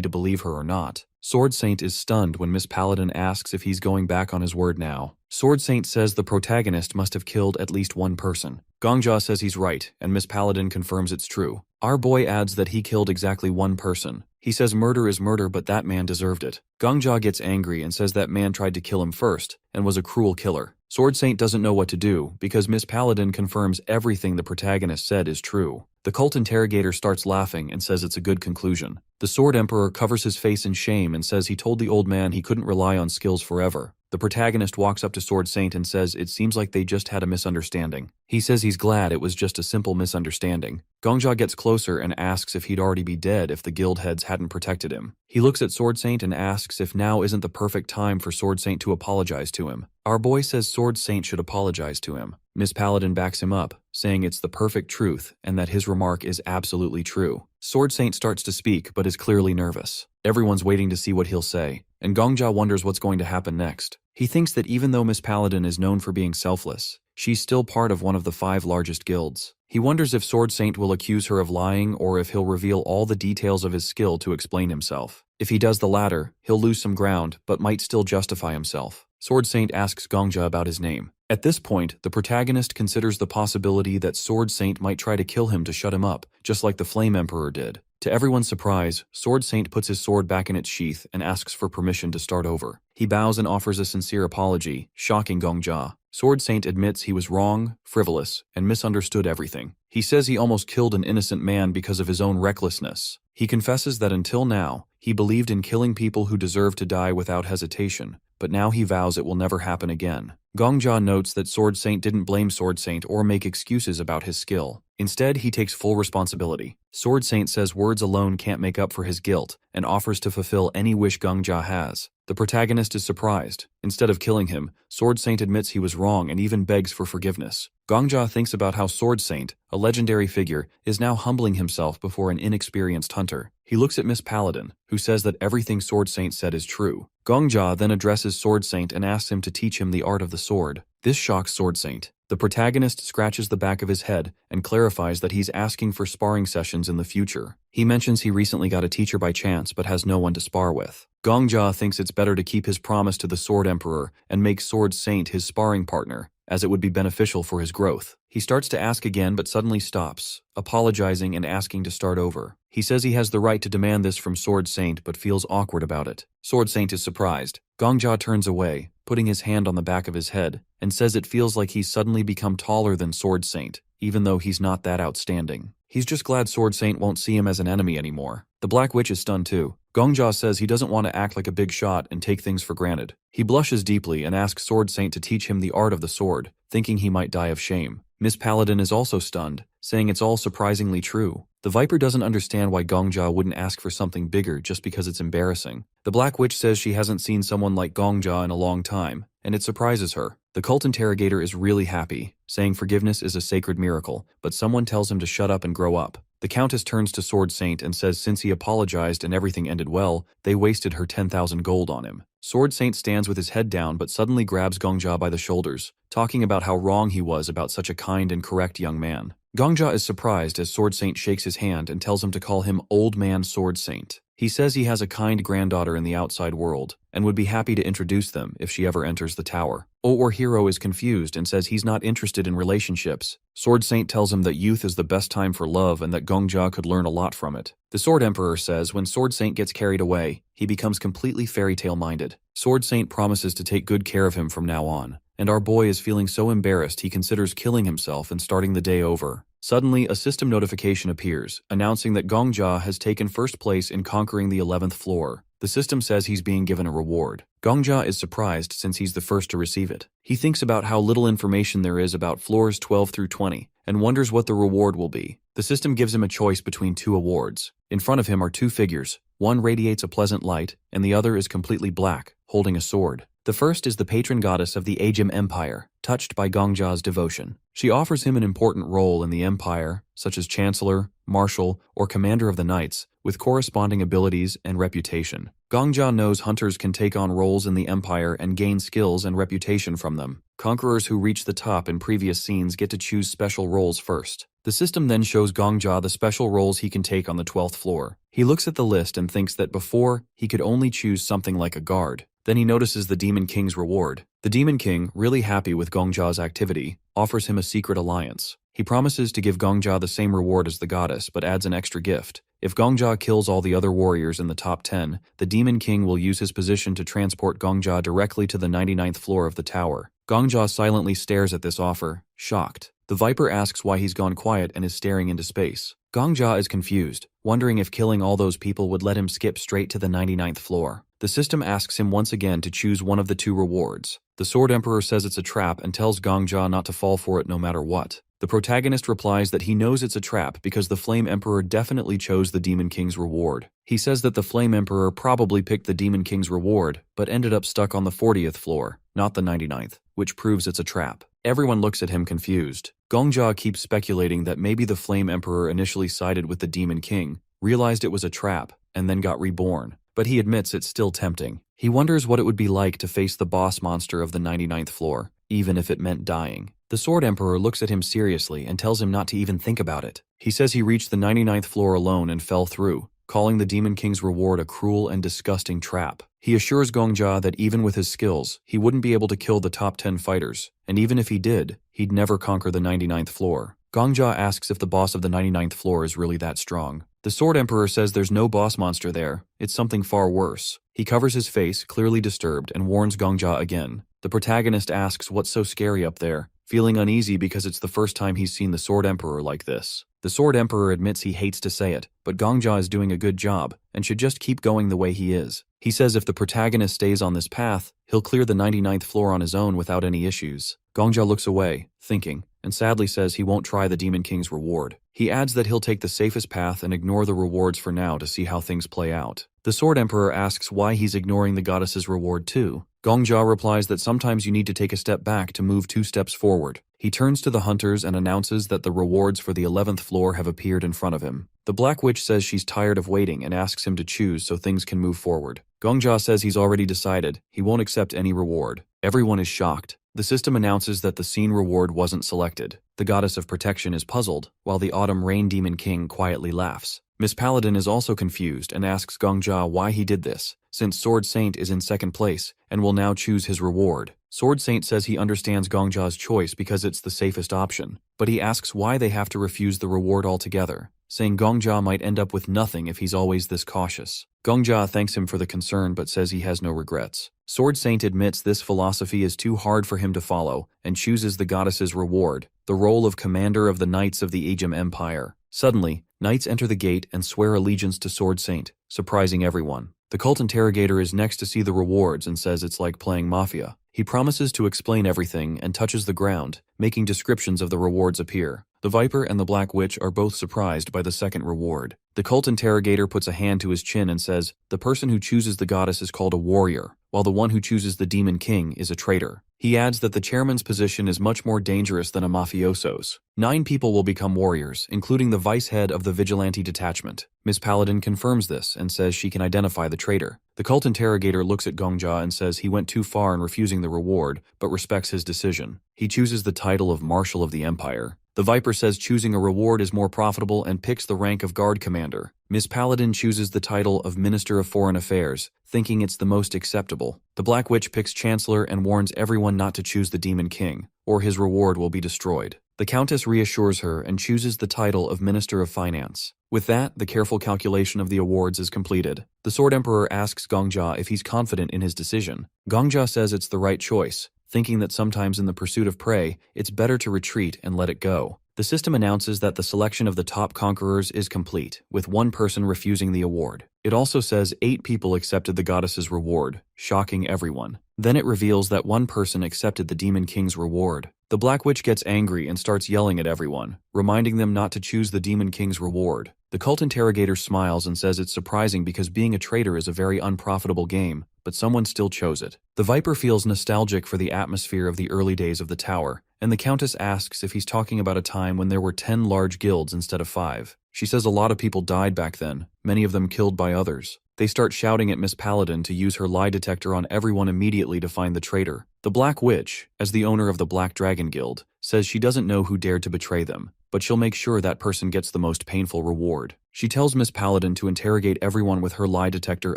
A: to believe her or not. Sword Saint is stunned when Miss Paladin asks if he's going back on his word now. Sword Saint says the protagonist must have killed at least one person. Gongja says he's right, and Miss Paladin confirms it's true. Our boy adds that he killed exactly one person. He says murder is murder, but that man deserved it. Gongja gets angry and says that man tried to kill him first, and was a cruel killer. Sword Saint doesn't know what to do, because Miss Paladin confirms everything the protagonist said is true. The cult interrogator starts laughing and says it's a good conclusion. The Sword Emperor covers his face in shame and says he told the old man he couldn't rely on skills forever. The protagonist walks up to Sword Saint and says it seems like they just had a misunderstanding. He says he's glad it was just a simple misunderstanding. Gongja gets closer and asks if he'd already be dead if the guild heads hadn't protected him. He looks at Sword Saint and asks if now isn't the perfect time for Sword Saint to apologize to him. Our boy says Sword Saint should apologize to him. Miss Paladin backs him up, saying it's the perfect truth and that his remark is absolutely true. Sword Saint starts to speak but is clearly nervous. Everyone's waiting to see what he'll say, and Gongja wonders what's going to happen next. He thinks that even though Miss Paladin is known for being selfless, she's still part of one of the 5 largest guilds. He wonders if Sword Saint will accuse her of lying or if he'll reveal all the details of his skill to explain himself. If he does the latter, he'll lose some ground but might still justify himself. Sword Saint asks Gongja about his name. At this point, the protagonist considers the possibility that Sword Saint might try to kill him to shut him up, just like the Flame Emperor did. To everyone's surprise, Sword Saint puts his sword back in its sheath and asks for permission to start over. He bows and offers a sincere apology, shocking Gongja. Sword Saint admits he was wrong, frivolous, and misunderstood everything. He says he almost killed an innocent man because of his own recklessness. He confesses that until now, he believed in killing people who deserve to die without hesitation, but now he vows it will never happen again. Gongja notes that Sword Saint didn't blame Sword Saint or make excuses about his skill. Instead, he takes full responsibility. Sword Saint says words alone can't make up for his guilt and offers to fulfill any wish Gongja has. The protagonist is surprised. Instead of killing him, Sword Saint admits he was wrong and even begs for forgiveness. Gongja thinks about how Sword Saint, a legendary figure, is now humbling himself before an inexperienced hunter. He looks at Miss Paladin, who says that everything Sword Saint said is true. Gongja then addresses Sword Saint and asks him to teach him the art of the sword. This shocks Sword Saint. The protagonist scratches the back of his head and clarifies that he's asking for sparring sessions in the future. He mentions he recently got a teacher by chance but has no one to spar with. Gongja thinks it's better to keep his promise to the Sword Emperor and make Sword Saint his sparring partner, as it would be beneficial for his growth. He starts to ask again but suddenly stops, apologizing and asking to start over. He says he has the right to demand this from Sword Saint but feels awkward about it. Sword Saint is surprised. Gongja turns away, putting his hand on the back of his head, and says it feels like he's suddenly become taller than Sword Saint, even though he's not that outstanding. He's just glad Sword Saint won't see him as an enemy anymore. The Black Witch is stunned too. Gongja says he doesn't want to act like a big shot and take things for granted. He blushes deeply and asks Sword Saint to teach him the art of the sword, thinking he might die of shame. Miss Paladin is also stunned, saying it's all surprisingly true. The Viper doesn't understand why Gongja wouldn't ask for something bigger just because it's embarrassing. The Black Witch says she hasn't seen someone like Gongja in a long time, and it surprises her. The cult interrogator is really happy, saying forgiveness is a sacred miracle, but someone tells him to shut up and grow up. The Countess turns to Sword Saint and says since he apologized and everything ended well, they wasted her 10,000 gold on him. Sword Saint stands with his head down but suddenly grabs Gongja by the shoulders, talking about how wrong he was about such a kind and correct young man. Gongja is surprised as Sword Saint shakes his hand and tells him to call him Old Man Sword Saint. He says he has a kind granddaughter in the outside world, and would be happy to introduce them if she ever enters the tower. Or Hero is confused and says he's not interested in relationships. Sword Saint tells him that youth is the best time for love and that Gongja could learn a lot from it. The Sword Emperor says when Sword Saint gets carried away, he becomes completely fairy tale minded. Sword Saint promises to take good care of him from now on, and our boy is feeling so embarrassed he considers killing himself and starting the day over. Suddenly, a system notification appears, announcing that Gongja has taken first place in conquering the 11th floor. The system says he's being given a reward. Gongja is surprised since he's the first to receive it. He thinks about how little information there is about floors 12 through 20 and wonders what the reward will be. The system gives him a choice between two awards. In front of him are two figures. One radiates a pleasant light, and the other is completely black, holding a sword. The first is the patron goddess of the Ajim Empire, touched by Gongja's devotion. She offers him an important role in the empire, such as chancellor, marshal, or commander of the knights, with corresponding abilities and reputation. Gongja knows hunters can take on roles in the empire and gain skills and reputation from them. Conquerors who reach the top in previous scenes get to choose special roles first. The system then shows Gongja the special roles he can take on the 12th floor. He looks at the list and thinks that before, he could only choose something like a guard. Then he notices the Demon King's reward. The Demon King, really happy with Gongja's activity, offers him a secret alliance. He promises to give Gongja the same reward as the goddess, but adds an extra gift. If Gongja kills all the other warriors in the top 10, the Demon King will use his position to transport Gongja directly to the 99th floor of the tower. Gongja silently stares at this offer, shocked. The Viper asks why he's gone quiet and is staring into space. Gongja is confused, wondering if killing all those people would let him skip straight to the 99th floor. The system asks him once again to choose one of the two rewards. The Sword Emperor says it's a trap and tells Gongja not to fall for it no matter what. The protagonist replies that he knows it's a trap because the Flame Emperor definitely chose the Demon King's reward. He says that the Flame Emperor probably picked the Demon King's reward, but ended up stuck on the 40th floor, not the 99th, which proves it's a trap. Everyone looks at him confused. Gongja keeps speculating that maybe the Flame Emperor initially sided with the Demon King, realized it was a trap, and then got reborn. But he admits it's still tempting. He wonders what it would be like to face the boss monster of the 99th floor, even if it meant dying. The Sword Emperor looks at him seriously and tells him not to even think about it. He says he reached the 99th floor alone and fell through, calling the Demon King's reward a cruel and disgusting trap. He assures Gongja that even with his skills, he wouldn't be able to kill the top 10 fighters, and even if he did, he'd never conquer the 99th floor. Gongja asks if the boss of the 99th floor is really that strong. The Sword Emperor says there's no boss monster there, it's something far worse. He covers his face, clearly disturbed, and warns Gongja again. The protagonist asks what's so scary up there, feeling uneasy because it's the first time he's seen the Sword Emperor like this. The Sword Emperor admits he hates to say it, but Gongja is doing a good job, and should just keep going the way he is. He says if the protagonist stays on this path, he'll clear the 99th floor on his own without any issues. Gongja looks away, thinking, and sadly says he won't try the Demon King's reward. He adds that he'll take the safest path and ignore the rewards for now to see how things play out. The Sword Emperor asks why he's ignoring the goddess's reward too. Gongja replies that sometimes you need to take a step back to move 2 steps forward. He turns to the hunters and announces that the rewards for the 11th floor have appeared in front of him. The Black Witch says she's tired of waiting and asks him to choose so things can move forward. Gongja says he's already decided, he won't accept any reward. Everyone is shocked. The system announces that the scene reward wasn't selected. The goddess of protection is puzzled, while the Autumn Rain Demon King quietly laughs. Miss Paladin is also confused and asks Gongja why he did this, since Sword Saint is in second place and will now choose his reward. Sword Saint says he understands Gongja's choice because it's the safest option, but he asks why they have to refuse the reward altogether, saying Gongja might end up with nothing if he's always this cautious. Gongja thanks him for the concern but says he has no regrets. Sword Saint admits this philosophy is too hard for him to follow and chooses the goddess's reward, the role of commander of the Knights of the Ajim Empire. Suddenly, knights enter the gate and swear allegiance to Sword Saint, surprising everyone. The cult interrogator is next to see the rewards and says it's like playing Mafia. He promises to explain everything and touches the ground, making descriptions of the rewards appear. The Viper and the Black Witch are both surprised by the second reward. The cult interrogator puts a hand to his chin and says, the person who chooses the goddess is called a warrior, while the one who chooses the Demon King is a traitor. He adds that the chairman's position is much more dangerous than a mafioso's. 9 people will become warriors, including the vice head of the vigilante detachment. Miss Paladin confirms this and says she can identify the traitor. The cult interrogator looks at Gongja and says he went too far in refusing the reward, but respects his decision. He chooses the title of Marshal of the Empire. The Viper says choosing a reward is more profitable and picks the rank of Guard Commander. Miss Paladin chooses the title of Minister of Foreign Affairs, thinking it's the most acceptable. The Black Witch picks Chancellor and warns everyone not to choose the Demon King, or his reward will be destroyed. The Countess reassures her and chooses the title of Minister of Finance. With that, the careful calculation of the awards is completed. The Sword Emperor asks Gongja if he's confident in his decision. Gongja says it's the right choice, thinking that sometimes in the pursuit of prey, it's better to retreat and let it go. The system announces that the selection of the top conquerors is complete, with one person refusing the award. It also says 8 people accepted the goddess's reward, shocking everyone. Then it reveals that one person accepted the Demon King's reward. The Black Witch gets angry and starts yelling at everyone, reminding them not to choose the Demon King's reward. The cult interrogator smiles and says it's surprising because being a traitor is a very unprofitable game, but someone still chose it. The Viper feels nostalgic for the atmosphere of the early days of the tower, and the Countess asks if he's talking about a time when there were 10 large guilds instead of 5. She says a lot of people died back then, many of them killed by others. They start shouting at Miss Paladin to use her lie detector on everyone immediately to find the traitor. The Black Witch, as the owner of the Black Dragon Guild, says she doesn't know who dared to betray them, but she'll make sure that person gets the most painful reward. She tells Miss Paladin to interrogate everyone with her lie detector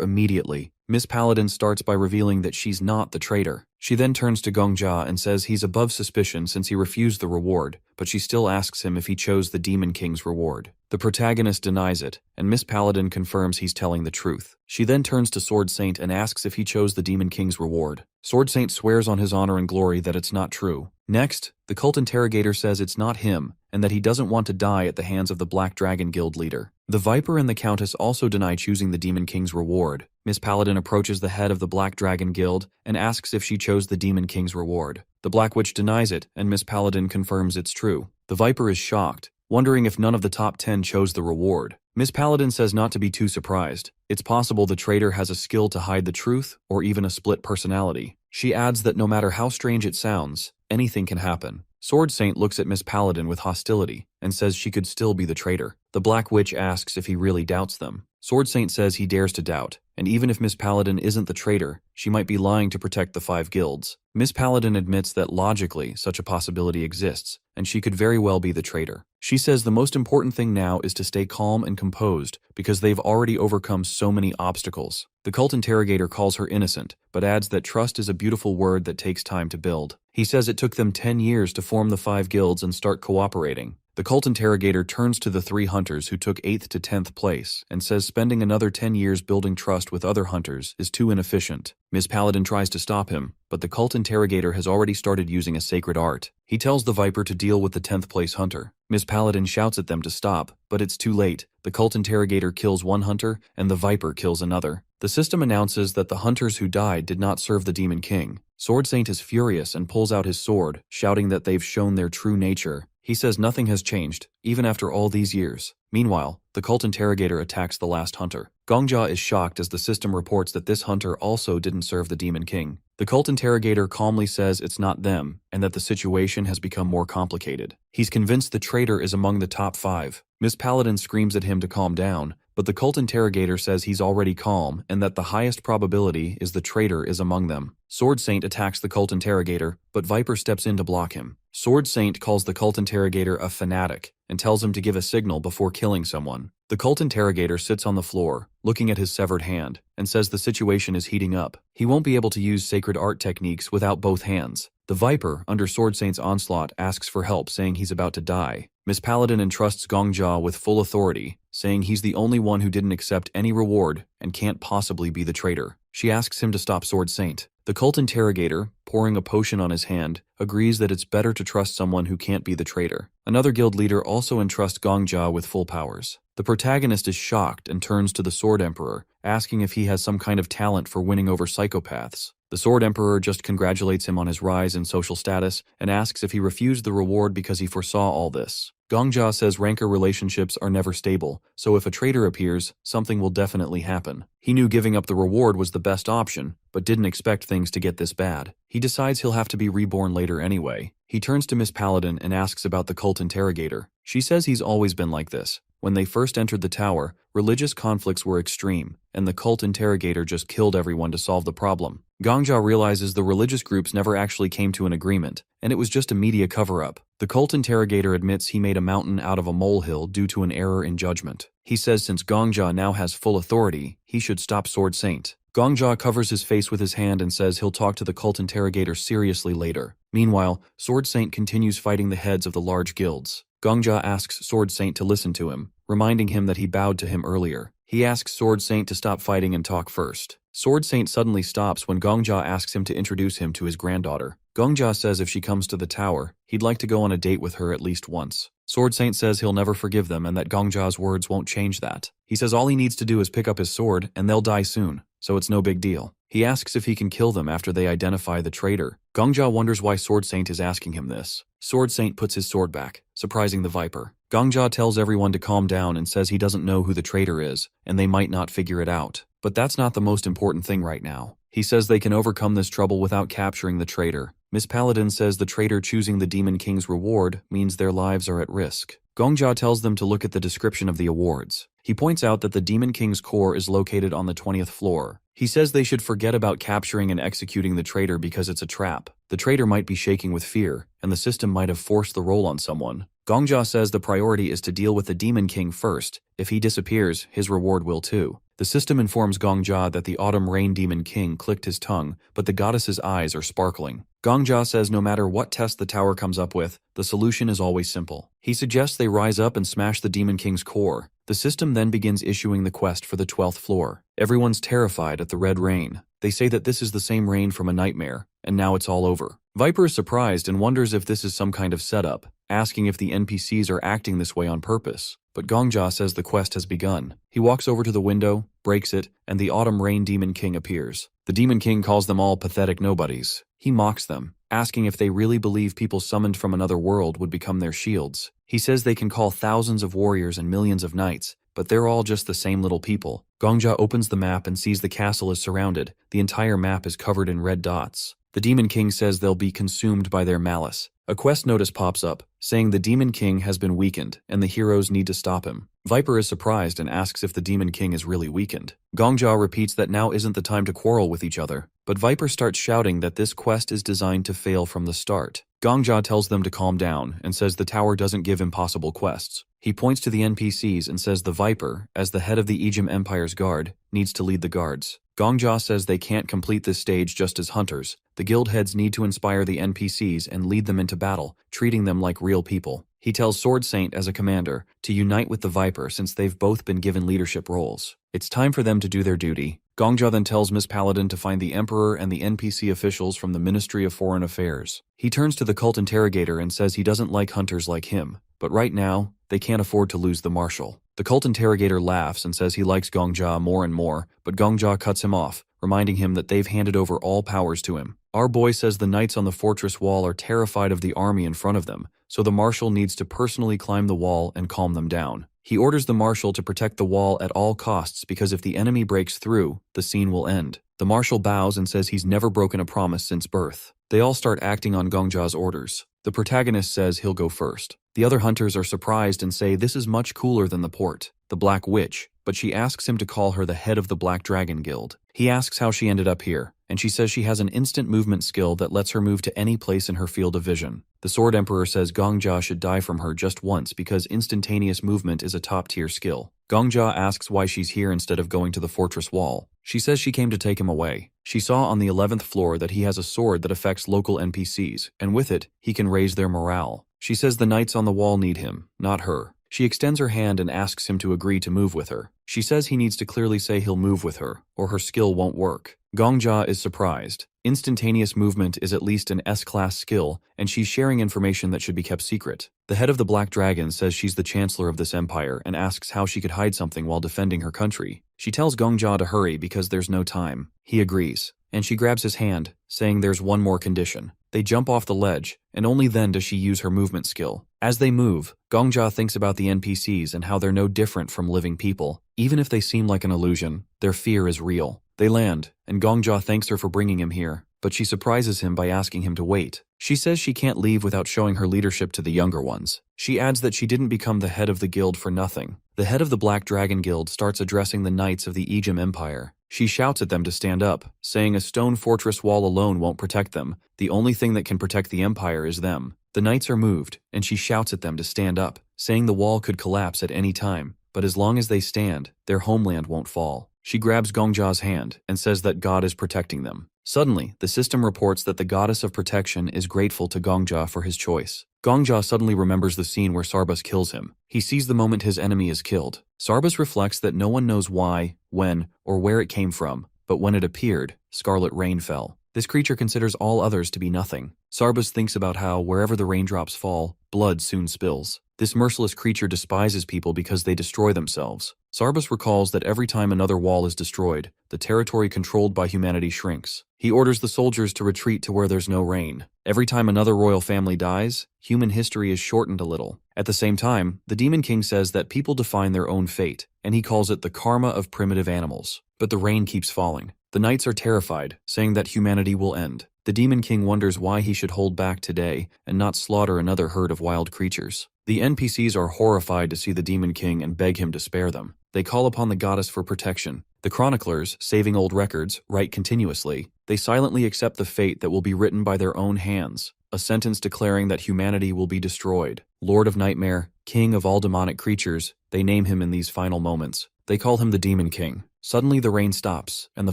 A: immediately. Miss Paladin starts by revealing that she's not the traitor. She then turns to Gongjia and says he's above suspicion since he refused the reward, but she still asks him if he chose the Demon King's reward. The protagonist denies it, and Miss Paladin confirms he's telling the truth. She then turns to Sword Saint and asks if he chose the Demon King's reward. Sword Saint swears on his honor and glory that it's not true. Next, the cult interrogator says it's not him, and that he doesn't want to die at the hands of the Black Dragon Guild leader. The Viper and the Countess also deny choosing the Demon King's reward. Miss Paladin approaches the head of the Black Dragon Guild and asks if she chose the Demon King's reward. The Black Witch denies it, and Miss Paladin confirms it's true. The Viper is shocked, wondering if none of the top 10 chose the reward. Miss Paladin says not to be too surprised. It's possible the traitor has a skill to hide the truth, or even a split personality. She adds that no matter how strange it sounds, anything can happen. Sword Saint looks at Miss Paladin with hostility and says she could still be the traitor. The Black Witch asks if he really doubts them. Sword Saint says he dares to doubt, and even if Miss Paladin isn't the traitor, she might be lying to protect the 5 guilds. Miss Paladin admits that logically such a possibility exists, and she could very well be the traitor. She says the most important thing now is to stay calm and composed because they've already overcome so many obstacles. The cult interrogator calls her innocent, but adds that trust is a beautiful word that takes time to build. He says it took them 10 years to form the 5 guilds and start cooperating. The cult interrogator turns to the 3 hunters who took 8th to 10th place and says spending another 10 years building trust with other hunters is too inefficient. Miss Paladin tries to stop him, but the cult interrogator has already started using a sacred art. He tells the Viper to deal with the 10th place hunter. Miss Paladin shouts at them to stop, but it's too late. The cult interrogator kills one hunter, and the Viper kills another. The system announces that the hunters who died did not serve the Demon King. Sword Saint is furious and pulls out his sword, shouting that they've shown their true nature. He says nothing has changed, even after all these years. Meanwhile, the cult interrogator attacks the last hunter. Gongjia is shocked as the system reports that this hunter also didn't serve the Demon King. The cult interrogator calmly says it's not them, and that the situation has become more complicated. He's convinced the traitor is among the top 5. Miss Paladin screams at him to calm down, but the cult interrogator says he's already calm and that the highest probability is the traitor is among them. Sword Saint attacks the cult interrogator, but Viper steps in to block him. Sword Saint calls the cult interrogator a fanatic and tells him to give a signal before killing someone. The cult interrogator sits on the floor, looking at his severed hand, and says the situation is heating up. He won't be able to use sacred art techniques without both hands. The Viper, under Sword Saint's onslaught, asks for help, saying he's about to die. Miss Paladin entrusts Gongjia with full authority, saying he's the only one who didn't accept any reward and can't possibly be the traitor. She asks him to stop Sword Saint. The cult interrogator, pouring a potion on his hand, agrees that it's better to trust someone who can't be the traitor. Another guild leader also entrusts Gongjia with full powers. The protagonist is shocked and turns to the Sword Emperor, asking if he has some kind of talent for winning over psychopaths. The Sword Emperor just congratulates him on his rise in social status and asks if he refused the reward because he foresaw all this. Gongjia says rancor relationships are never stable, so if a traitor appears, something will definitely happen. He knew giving up the reward was the best option, but didn't expect things to get this bad. He decides he'll have to be reborn later anyway. He turns to Miss Paladin and asks about the cult interrogator. She says he's always been like this. When they first entered the tower, religious conflicts were extreme, and the cult interrogator just killed everyone to solve the problem. Gongjia realizes the religious groups never actually came to an agreement, and it was just a media cover-up. The cult interrogator admits he made a mountain out of a molehill due to an error in judgment. He says since Gongjia now has full authority, he should stop Sword Saint. Gongjia covers his face with his hand and says he'll talk to the cult interrogator seriously later. Meanwhile, Sword Saint continues fighting the heads of the large guilds. Gongjia asks Sword Saint to listen to him, reminding him that he bowed to him earlier. He asks Sword Saint to stop fighting and talk first. Sword Saint suddenly stops when Gongjia asks him to introduce him to his granddaughter. Gongjia says if she comes to the tower, he'd like to go on a date with her at least once. Sword Saint says he'll never forgive them and that Gongjia's words won't change that. He says all he needs to do is pick up his sword and they'll die soon, so it's no big deal. He asks if he can kill them after they identify the traitor. Gongjia wonders why Sword Saint is asking him this. Sword Saint puts his sword back, surprising the Viper. Gongjia tells everyone to calm down and says he doesn't know who the traitor is, and they might not figure it out. But that's not the most important thing right now. He says they can overcome this trouble without capturing the traitor. Miss Paladin says the traitor choosing the Demon King's reward means their lives are at risk. Gongjia tells them to look at the description of the awards. He points out that the Demon King's core is located on the 20th floor. He says they should forget about capturing and executing the traitor because it's a trap. The traitor might be shaking with fear, and the system might have forced the role on someone. Gongjia says the priority is to deal with the Demon King first. If he disappears, his reward will too. The system informs Gongjia that the Autumn Rain Demon King clicked his tongue, but the goddess's eyes are sparkling. Gongjia says no matter what test the tower comes up with, the solution is always simple. He suggests they rise up and smash the Demon King's core. The system then begins issuing the quest for the 12th floor. Everyone's terrified at the red rain. They say that this is the same rain from a nightmare, and now it's all over. Viper is surprised and wonders if this is some kind of setup, asking if the NPCs are acting this way on purpose. But Gongjia says the quest has begun. He walks over to the window, breaks it, and the Autumn Rain Demon King appears. The Demon King calls them all pathetic nobodies. He mocks them, asking if they really believe people summoned from another world would become their shields. He says they can call thousands of warriors and millions of knights, but they're all just the same little people. Gongjia opens the map and sees the castle is surrounded. The entire map is covered in red dots. The Demon King says they'll be consumed by their malice. A quest notice pops up, saying the Demon King has been weakened, and the heroes need to stop him. Viper is surprised and asks if the Demon King is really weakened. Gongjia repeats that now isn't the time to quarrel with each other, but Viper starts shouting that this quest is designed to fail from the start. Gongjia tells them to calm down and says the tower doesn't give impossible quests. He points to the NPCs and says the Viper, as the head of the Ijim Empire's guard, needs to lead the guards. Gongjia says they can't complete this stage just as hunters. The guild heads need to inspire the NPCs and lead them into battle, treating them like real people. He tells Sword Saint as a commander to unite with the Viper since they've both been given leadership roles. It's time for them to do their duty. Gongjia then tells Miss Paladin to find the Emperor and the NPC officials from the Ministry of Foreign Affairs. He turns to the cult interrogator and says he doesn't like hunters like him, but right now, they can't afford to lose the marshal. The cult interrogator laughs and says he likes Gongjia more and more, but Gongjia cuts him off, reminding him that they've handed over all powers to him. Our boy says the knights on the fortress wall are terrified of the army in front of them, so the marshal needs to personally climb the wall and calm them down. He orders the marshal to protect the wall at all costs because if the enemy breaks through, the scene will end. The marshal bows and says he's never broken a promise since birth. They all start acting on Gongjia's orders. The protagonist says he'll go first. The other hunters are surprised and say this is much cooler than the port, the Black Witch, but she asks him to call her the head of the Black Dragon Guild. He asks how she ended up here, and she says she has an instant movement skill that lets her move to any place in her field of vision. The Sword Emperor says Gongjia should die from her just once because instantaneous movement is a top-tier skill. Gongjia asks why she's here instead of going to the fortress wall. She says she came to take him away. She saw on the 11th floor that he has a sword that affects local NPCs, and with it, he can raise their morale. She says the knights on the wall need him, not her. She extends her hand and asks him to agree to move with her. She says he needs to clearly say he'll move with her, or her skill won't work. Gongjia is surprised. Instantaneous movement is at least an S-class skill, and she's sharing information that should be kept secret. The head of the Black Dragon says she's the chancellor of this empire and asks how she could hide something while defending her country. She tells Gongjia to hurry because there's no time. He agrees, and she grabs his hand, saying there's one more condition. They jump off the ledge, and only then does she use her movement skill. As they move, Gongjia thinks about the NPCs and how they're no different from living people. Even if they seem like an illusion, their fear is real. They land, and Gongjia thanks her for bringing him here, but she surprises him by asking him to wait. She says she can't leave without showing her leadership to the younger ones. She adds that she didn't become the head of the guild for nothing. The head of the Black Dragon Guild starts addressing the knights of the Ijim Empire. She shouts at them to stand up, saying a stone fortress wall alone won't protect them. The only thing that can protect the empire is them. The knights are moved, and she shouts at them to stand up, saying the wall could collapse at any time, but as long as they stand, their homeland won't fall. She grabs Gongjia's hand and says that God is protecting them. Suddenly, the system reports that the goddess of protection is grateful to Gongjia for his choice. Gongjia suddenly remembers the scene where Sarbus kills him. He sees the moment his enemy is killed. Sarbus reflects that no one knows why, when, or where it came from, but when it appeared, scarlet rain fell. This creature considers all others to be nothing. Sarbus thinks about how, wherever the raindrops fall, blood soon spills. This merciless creature despises people because they destroy themselves. Sarbus recalls that every time another wall is destroyed, the territory controlled by humanity shrinks. He orders the soldiers to retreat to where there's no rain. Every time another royal family dies, human history is shortened a little. At the same time, the Demon King says that people define their own fate, and he calls it the karma of primitive animals. But the rain keeps falling. The knights are terrified, saying that humanity will end. The Demon King wonders why he should hold back today and not slaughter another herd of wild creatures. The NPCs are horrified to see the Demon King and beg him to spare them. They call upon the goddess for protection. The chroniclers, saving old records, write continuously. They silently accept the fate that will be written by their own hands, a sentence declaring that humanity will be destroyed. Lord of Nightmare, king of all demonic creatures, they name him in these final moments. They call him the Demon King. Suddenly the rain stops, and the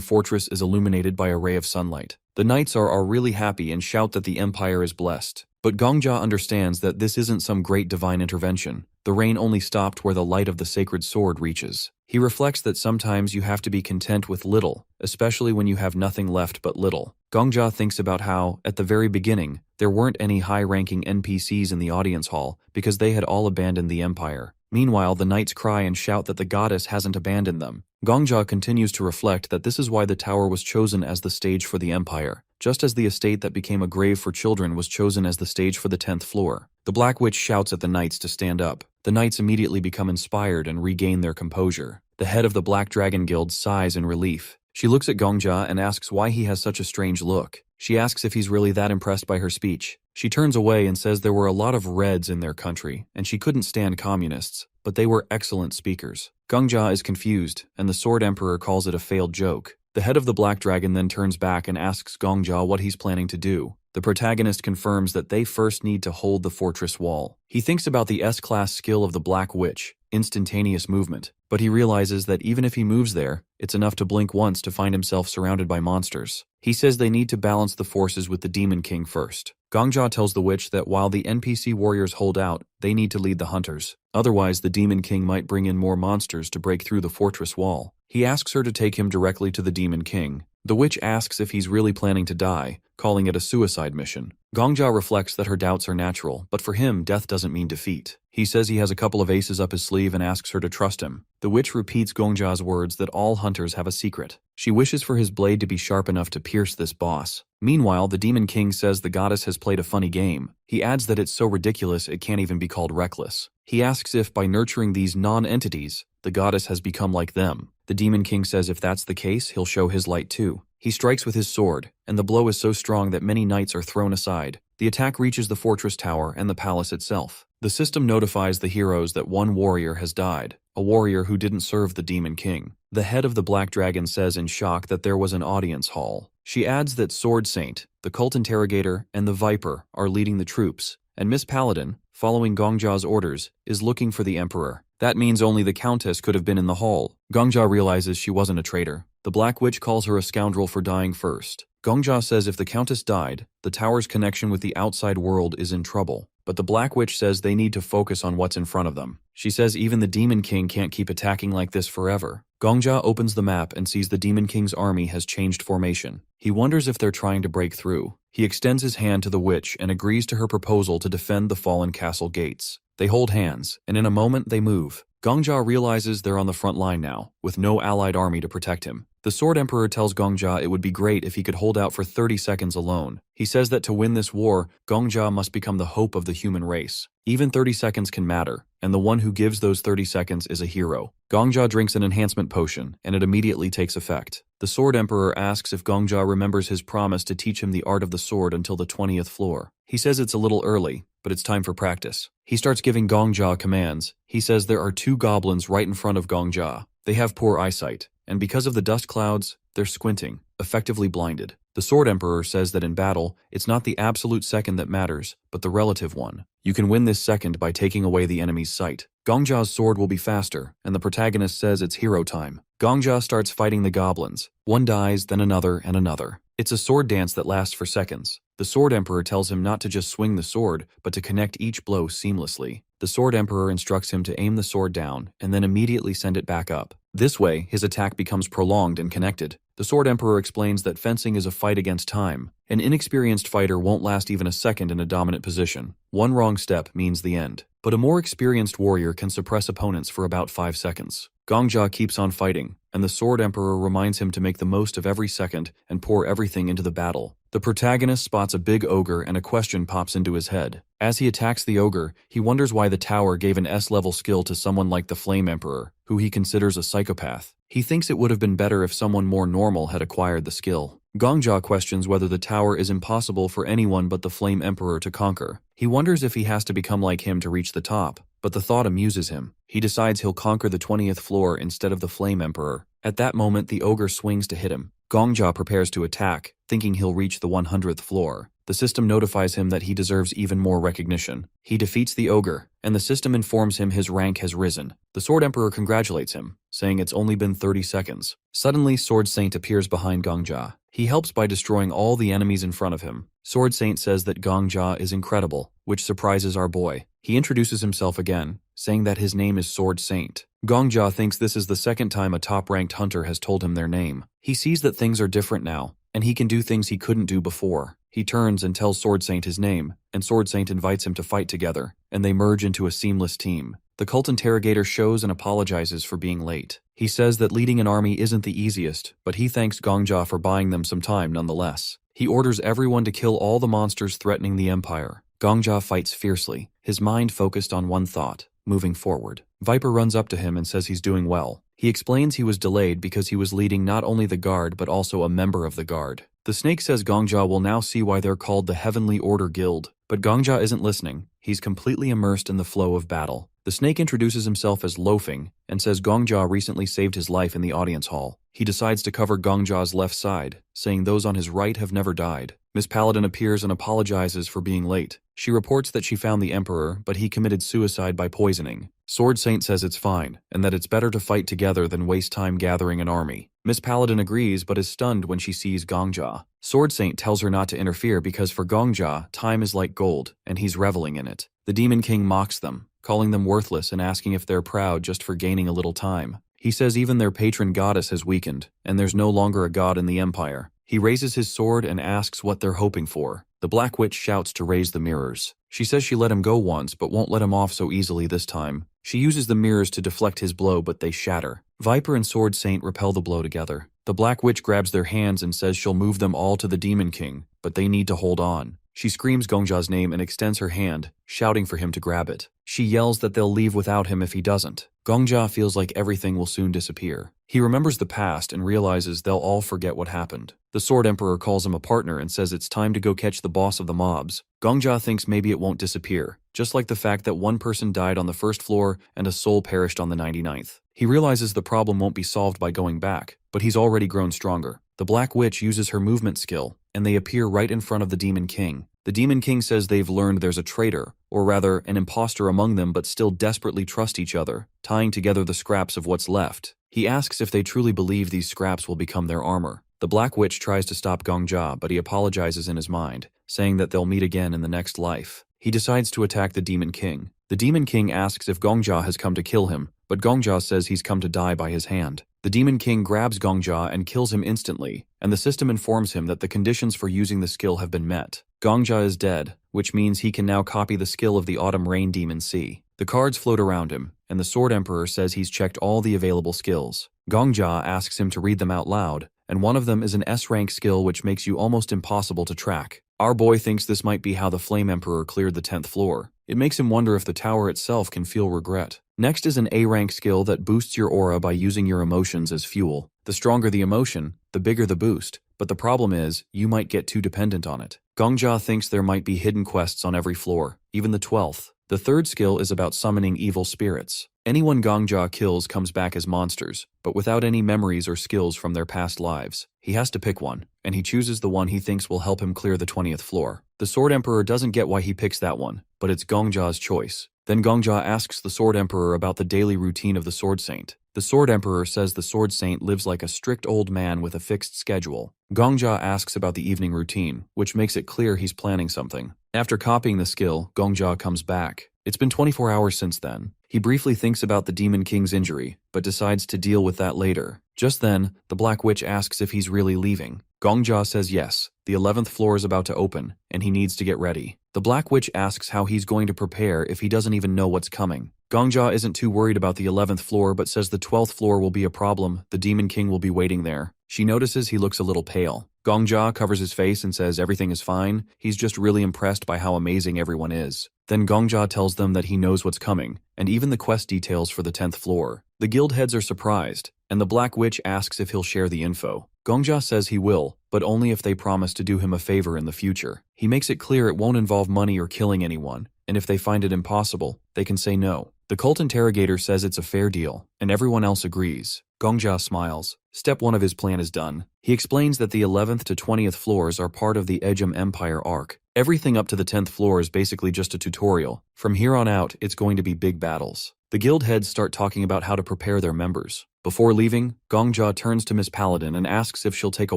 A: fortress is illuminated by a ray of sunlight. The knights are really happy and shout that the empire is blessed. But Gongja understands that this isn't some great divine intervention. The rain only stopped where the light of the sacred sword reaches. He reflects that sometimes you have to be content with little, especially when you have nothing left but little. Gongja thinks about how, at the very beginning, there weren't any high-ranking NPCs in the audience hall because they had all abandoned the empire. Meanwhile, the knights cry and shout that the goddess hasn't abandoned them. Gongja continues to reflect that this is why the tower was chosen as the stage for the empire, just as the estate that became a grave for children was chosen as the stage for the 10th floor. The Black Witch shouts at the knights to stand up. The knights immediately become inspired and regain their composure. The head of the Black Dragon Guild sighs in relief. She looks at Gongja and asks why he has such a strange look. She asks if he's really that impressed by her speech. She turns away and says there were a lot of Reds in their country, and she couldn't stand communists, but they were excellent speakers. Gongja is confused, and the Sword Emperor calls it a failed joke. The head of the Black Dragon then turns back and asks Gongja what he's planning to do. The protagonist confirms that they first need to hold the fortress wall. He thinks about the S-class skill of the Black Witch, instantaneous movement, but he realizes that even if he moves there, it's enough to blink once to find himself surrounded by monsters. He says they need to balance the forces with the Demon King first. Gongja tells the witch that while the NPC warriors hold out, they need to lead the hunters. Otherwise, the Demon King might bring in more monsters to break through the fortress wall. He asks her to take him directly to the Demon King. The witch asks if he's really planning to die, calling it a suicide mission. Gongja reflects that her doubts are natural, but for him, death doesn't mean defeat. He says he has a couple of aces up his sleeve and asks her to trust him. The witch repeats Gongja's words that all hunters have a secret. She wishes for his blade to be sharp enough to pierce this boss. Meanwhile, the Demon King says the goddess has played a funny game. He adds that it's so ridiculous it can't even be called reckless. He asks if, by nurturing these non-entities, the goddess has become like them. The Demon King says if that's the case, he'll show his light too. He strikes with his sword, and the blow is so strong that many knights are thrown aside. The attack reaches the fortress tower and the palace itself. The system notifies the heroes that one warrior has died, a warrior who didn't serve the Demon King. The head of the Black Dragon says in shock that there was an audience hall. She adds that Sword Saint, the cult interrogator, and the Viper are leading the troops, and Miss Paladin, following Gongja's orders, is looking for the Emperor. That means only the Countess could have been in the hall. Gongja realizes she wasn't a traitor. The Black Witch calls her a scoundrel for dying first. Gongja says if the Countess died, the tower's connection with the outside world is in trouble. But the Black Witch says they need to focus on what's in front of them. She says even the Demon King can't keep attacking like this forever. Gongja opens the map and sees the Demon King's army has changed formation. He wonders if they're trying to break through. He extends his hand to the witch and agrees to her proposal to defend the fallen castle gates. They hold hands, and in a moment they move. Gongja realizes they're on the front line now, with no allied army to protect him. The Sword Emperor tells Gongja it would be great if he could hold out for 30 seconds alone. He says that to win this war, Gongja must become the hope of the human race. Even 30 seconds can matter, and the one who gives those 30 seconds is a hero. Gongja drinks an enhancement potion, and it immediately takes effect. The Sword Emperor asks if Gongja remembers his promise to teach him the art of the sword until the 20th floor. He says it's a little early, but it's time for practice. He starts giving Gongja commands. He says there are 2 goblins right in front of Gongja. They have poor eyesight, and because of the dust clouds, they're squinting, effectively blinded. The Sword Emperor says that in battle, it's not the absolute second that matters, but the relative one. You can win this second by taking away the enemy's sight. Gongja's sword will be faster, and the protagonist says it's hero time. Gongja starts fighting the goblins. One dies, then another, and another. It's a sword dance that lasts for seconds. The Sword Emperor tells him not to just swing the sword, but to connect each blow seamlessly. The Sword Emperor instructs him to aim the sword down, and then immediately send it back up. This way, his attack becomes prolonged and connected. The Sword Emperor explains that fencing is a fight against time. An inexperienced fighter won't last even a second in a dominant position. One wrong step means the end. But a more experienced warrior can suppress opponents for about 5 seconds. Gongja keeps on fighting, and the Sword Emperor reminds him to make the most of every second and pour everything into the battle. The protagonist spots a big ogre and a question pops into his head. As he attacks the ogre, he wonders why the tower gave an S-level skill to someone like the Flame Emperor, who he considers a psychopath. He thinks it would have been better if someone more normal had acquired the skill. Gongja questions whether the tower is impossible for anyone but the Flame Emperor to conquer. He wonders if he has to become like him to reach the top, but the thought amuses him. He decides he'll conquer the 20th floor instead of the Flame Emperor. At that moment, the ogre swings to hit him. Gongja prepares to attack, thinking he'll reach the 100th floor. The system notifies him that he deserves even more recognition. He defeats the ogre, and the system informs him his rank has risen. The Sword Emperor congratulates him, saying it's only been 30 seconds. Suddenly, Sword Saint appears behind Gongja. He helps by destroying all the enemies in front of him. Sword Saint says that Gongja is incredible, which surprises our boy. He introduces himself again, saying that his name is Sword Saint. Gongja thinks this is the second time a top-ranked hunter has told him their name. He sees that things are different now, and he can do things he couldn't do before. He turns and tells Sword Saint his name, and Sword Saint invites him to fight together, and they merge into a seamless team. The cult interrogator shows and apologizes for being late. He says that leading an army isn't the easiest, but he thanks Gongja for buying them some time nonetheless. He orders everyone to kill all the monsters threatening the Empire. Gongja fights fiercely, his mind focused on one thought: moving forward. Viper runs up to him and says he's doing well. He explains he was delayed because he was leading not only the guard but also a member of the guard. The snake says Gongja will now see why they're called the Heavenly Order Guild, but Gongja isn't listening. He's completely immersed in the flow of battle. The snake introduces himself as Loafing and says Gongja recently saved his life in the audience hall. He decides to cover Gongja's left side, saying those on his right have never died. Miss Paladin appears and apologizes for being late. She reports that she found the Emperor, but he committed suicide by poisoning. Sword Saint says it's fine, and that it's better to fight together than waste time gathering an army. Miss Paladin agrees but is stunned when she sees Gongja. Sword Saint tells her not to interfere because for Gongja, time is like gold, and he's reveling in it. The Demon King mocks them, calling them worthless and asking if they're proud just for gaining a little time. He says even their patron goddess has weakened, and there's no longer a god in the Empire. He raises his sword and asks what they're hoping for. The Black Witch shouts to raise the mirrors. She says she let him go once, but won't let him off so easily this time. She uses the mirrors to deflect his blow, but they shatter. Viper and Sword Saint repel the blow together. The Black Witch grabs their hands and says she'll move them all to the Demon King, but they need to hold on. She screams Gongja's name and extends her hand, shouting for him to grab it. She yells that they'll leave without him if he doesn't. Gongja feels like everything will soon disappear. He remembers the past and realizes they'll all forget what happened. The Sword Emperor calls him a partner and says it's time to go catch the boss of the mobs. Gongja thinks maybe it won't disappear, just like the fact that one person died on the first floor and a soul perished on the 99th. He realizes the problem won't be solved by going back, but he's already grown stronger. The Black Witch uses her movement skill, and they appear right in front of the Demon King. The Demon King says they've learned there's a traitor, or rather, an imposter among them but still desperately trust each other, tying together the scraps of what's left. He asks if they truly believe these scraps will become their armor. The Black Witch tries to stop Gongja, but he apologizes in his mind, saying that they'll meet again in the next life. He decides to attack the Demon King. The Demon King asks if Gongja has come to kill him, but Gongja says he's come to die by his hand. The Demon King grabs Gongja and kills him instantly, and the system informs him that the conditions for using the skill have been met. Gongja is dead, which means he can now copy the skill of the Autumn Rain Demon Sea. The cards float around him, and the Sword Emperor says he's checked all the available skills. Gongja asks him to read them out loud, and one of them is an S-rank skill which makes you almost impossible to track. Our boy thinks this might be how the Flame Emperor cleared the 10th floor. It makes him wonder if the tower itself can feel regret. Next is an A-rank skill that boosts your aura by using your emotions as fuel. The stronger the emotion, the bigger the boost, but the problem is, you might get too dependent on it. Gongja thinks there might be hidden quests on every floor, even the 12th. The third skill is about summoning evil spirits. Anyone Gongja kills comes back as monsters, but without any memories or skills from their past lives. He has to pick one, and he chooses the one he thinks will help him clear the 20th floor. The Sword Emperor doesn't get why he picks that one, but it's Gongja's choice. Then Gongja asks the Sword Emperor about the daily routine of the Sword Saint. The Sword Emperor says the Sword Saint lives like a strict old man with a fixed schedule. Gongja asks about the evening routine, which makes it clear he's planning something. After copying the skill, Gongja comes back. It's been 24 hours since then. He briefly thinks about the Demon King's injury, but decides to deal with that later. Just then, the Black Witch asks if he's really leaving. Gongja says yes, the 11th floor is about to open, and he needs to get ready. The Black Witch asks how he's going to prepare if he doesn't even know what's coming. Gongja isn't too worried about the 11th floor but says the 12th floor will be a problem, the Demon King will be waiting there. She notices he looks a little pale. Gongja covers his face and says everything is fine, he's just really impressed by how amazing everyone is. Then Gongja tells them that he knows what's coming, and even the quest details for the 10th floor. The guild heads are surprised, and the Black Witch asks if he'll share the info. Gongja says he will, but only if they promise to do him a favor in the future. He makes it clear it won't involve money or killing anyone, and if they find it impossible, they can say no. The cult interrogator says it's a fair deal, and everyone else agrees. Gongja smiles. Step 1 of his plan is done. He explains that the 11th to 20th floors are part of the Ejim Empire arc. Everything up to the 10th floor is basically just a tutorial. From here on out, it's going to be big battles. The guild heads start talking about how to prepare their members. Before leaving, Gongja turns to Miss Paladin and asks if she'll take a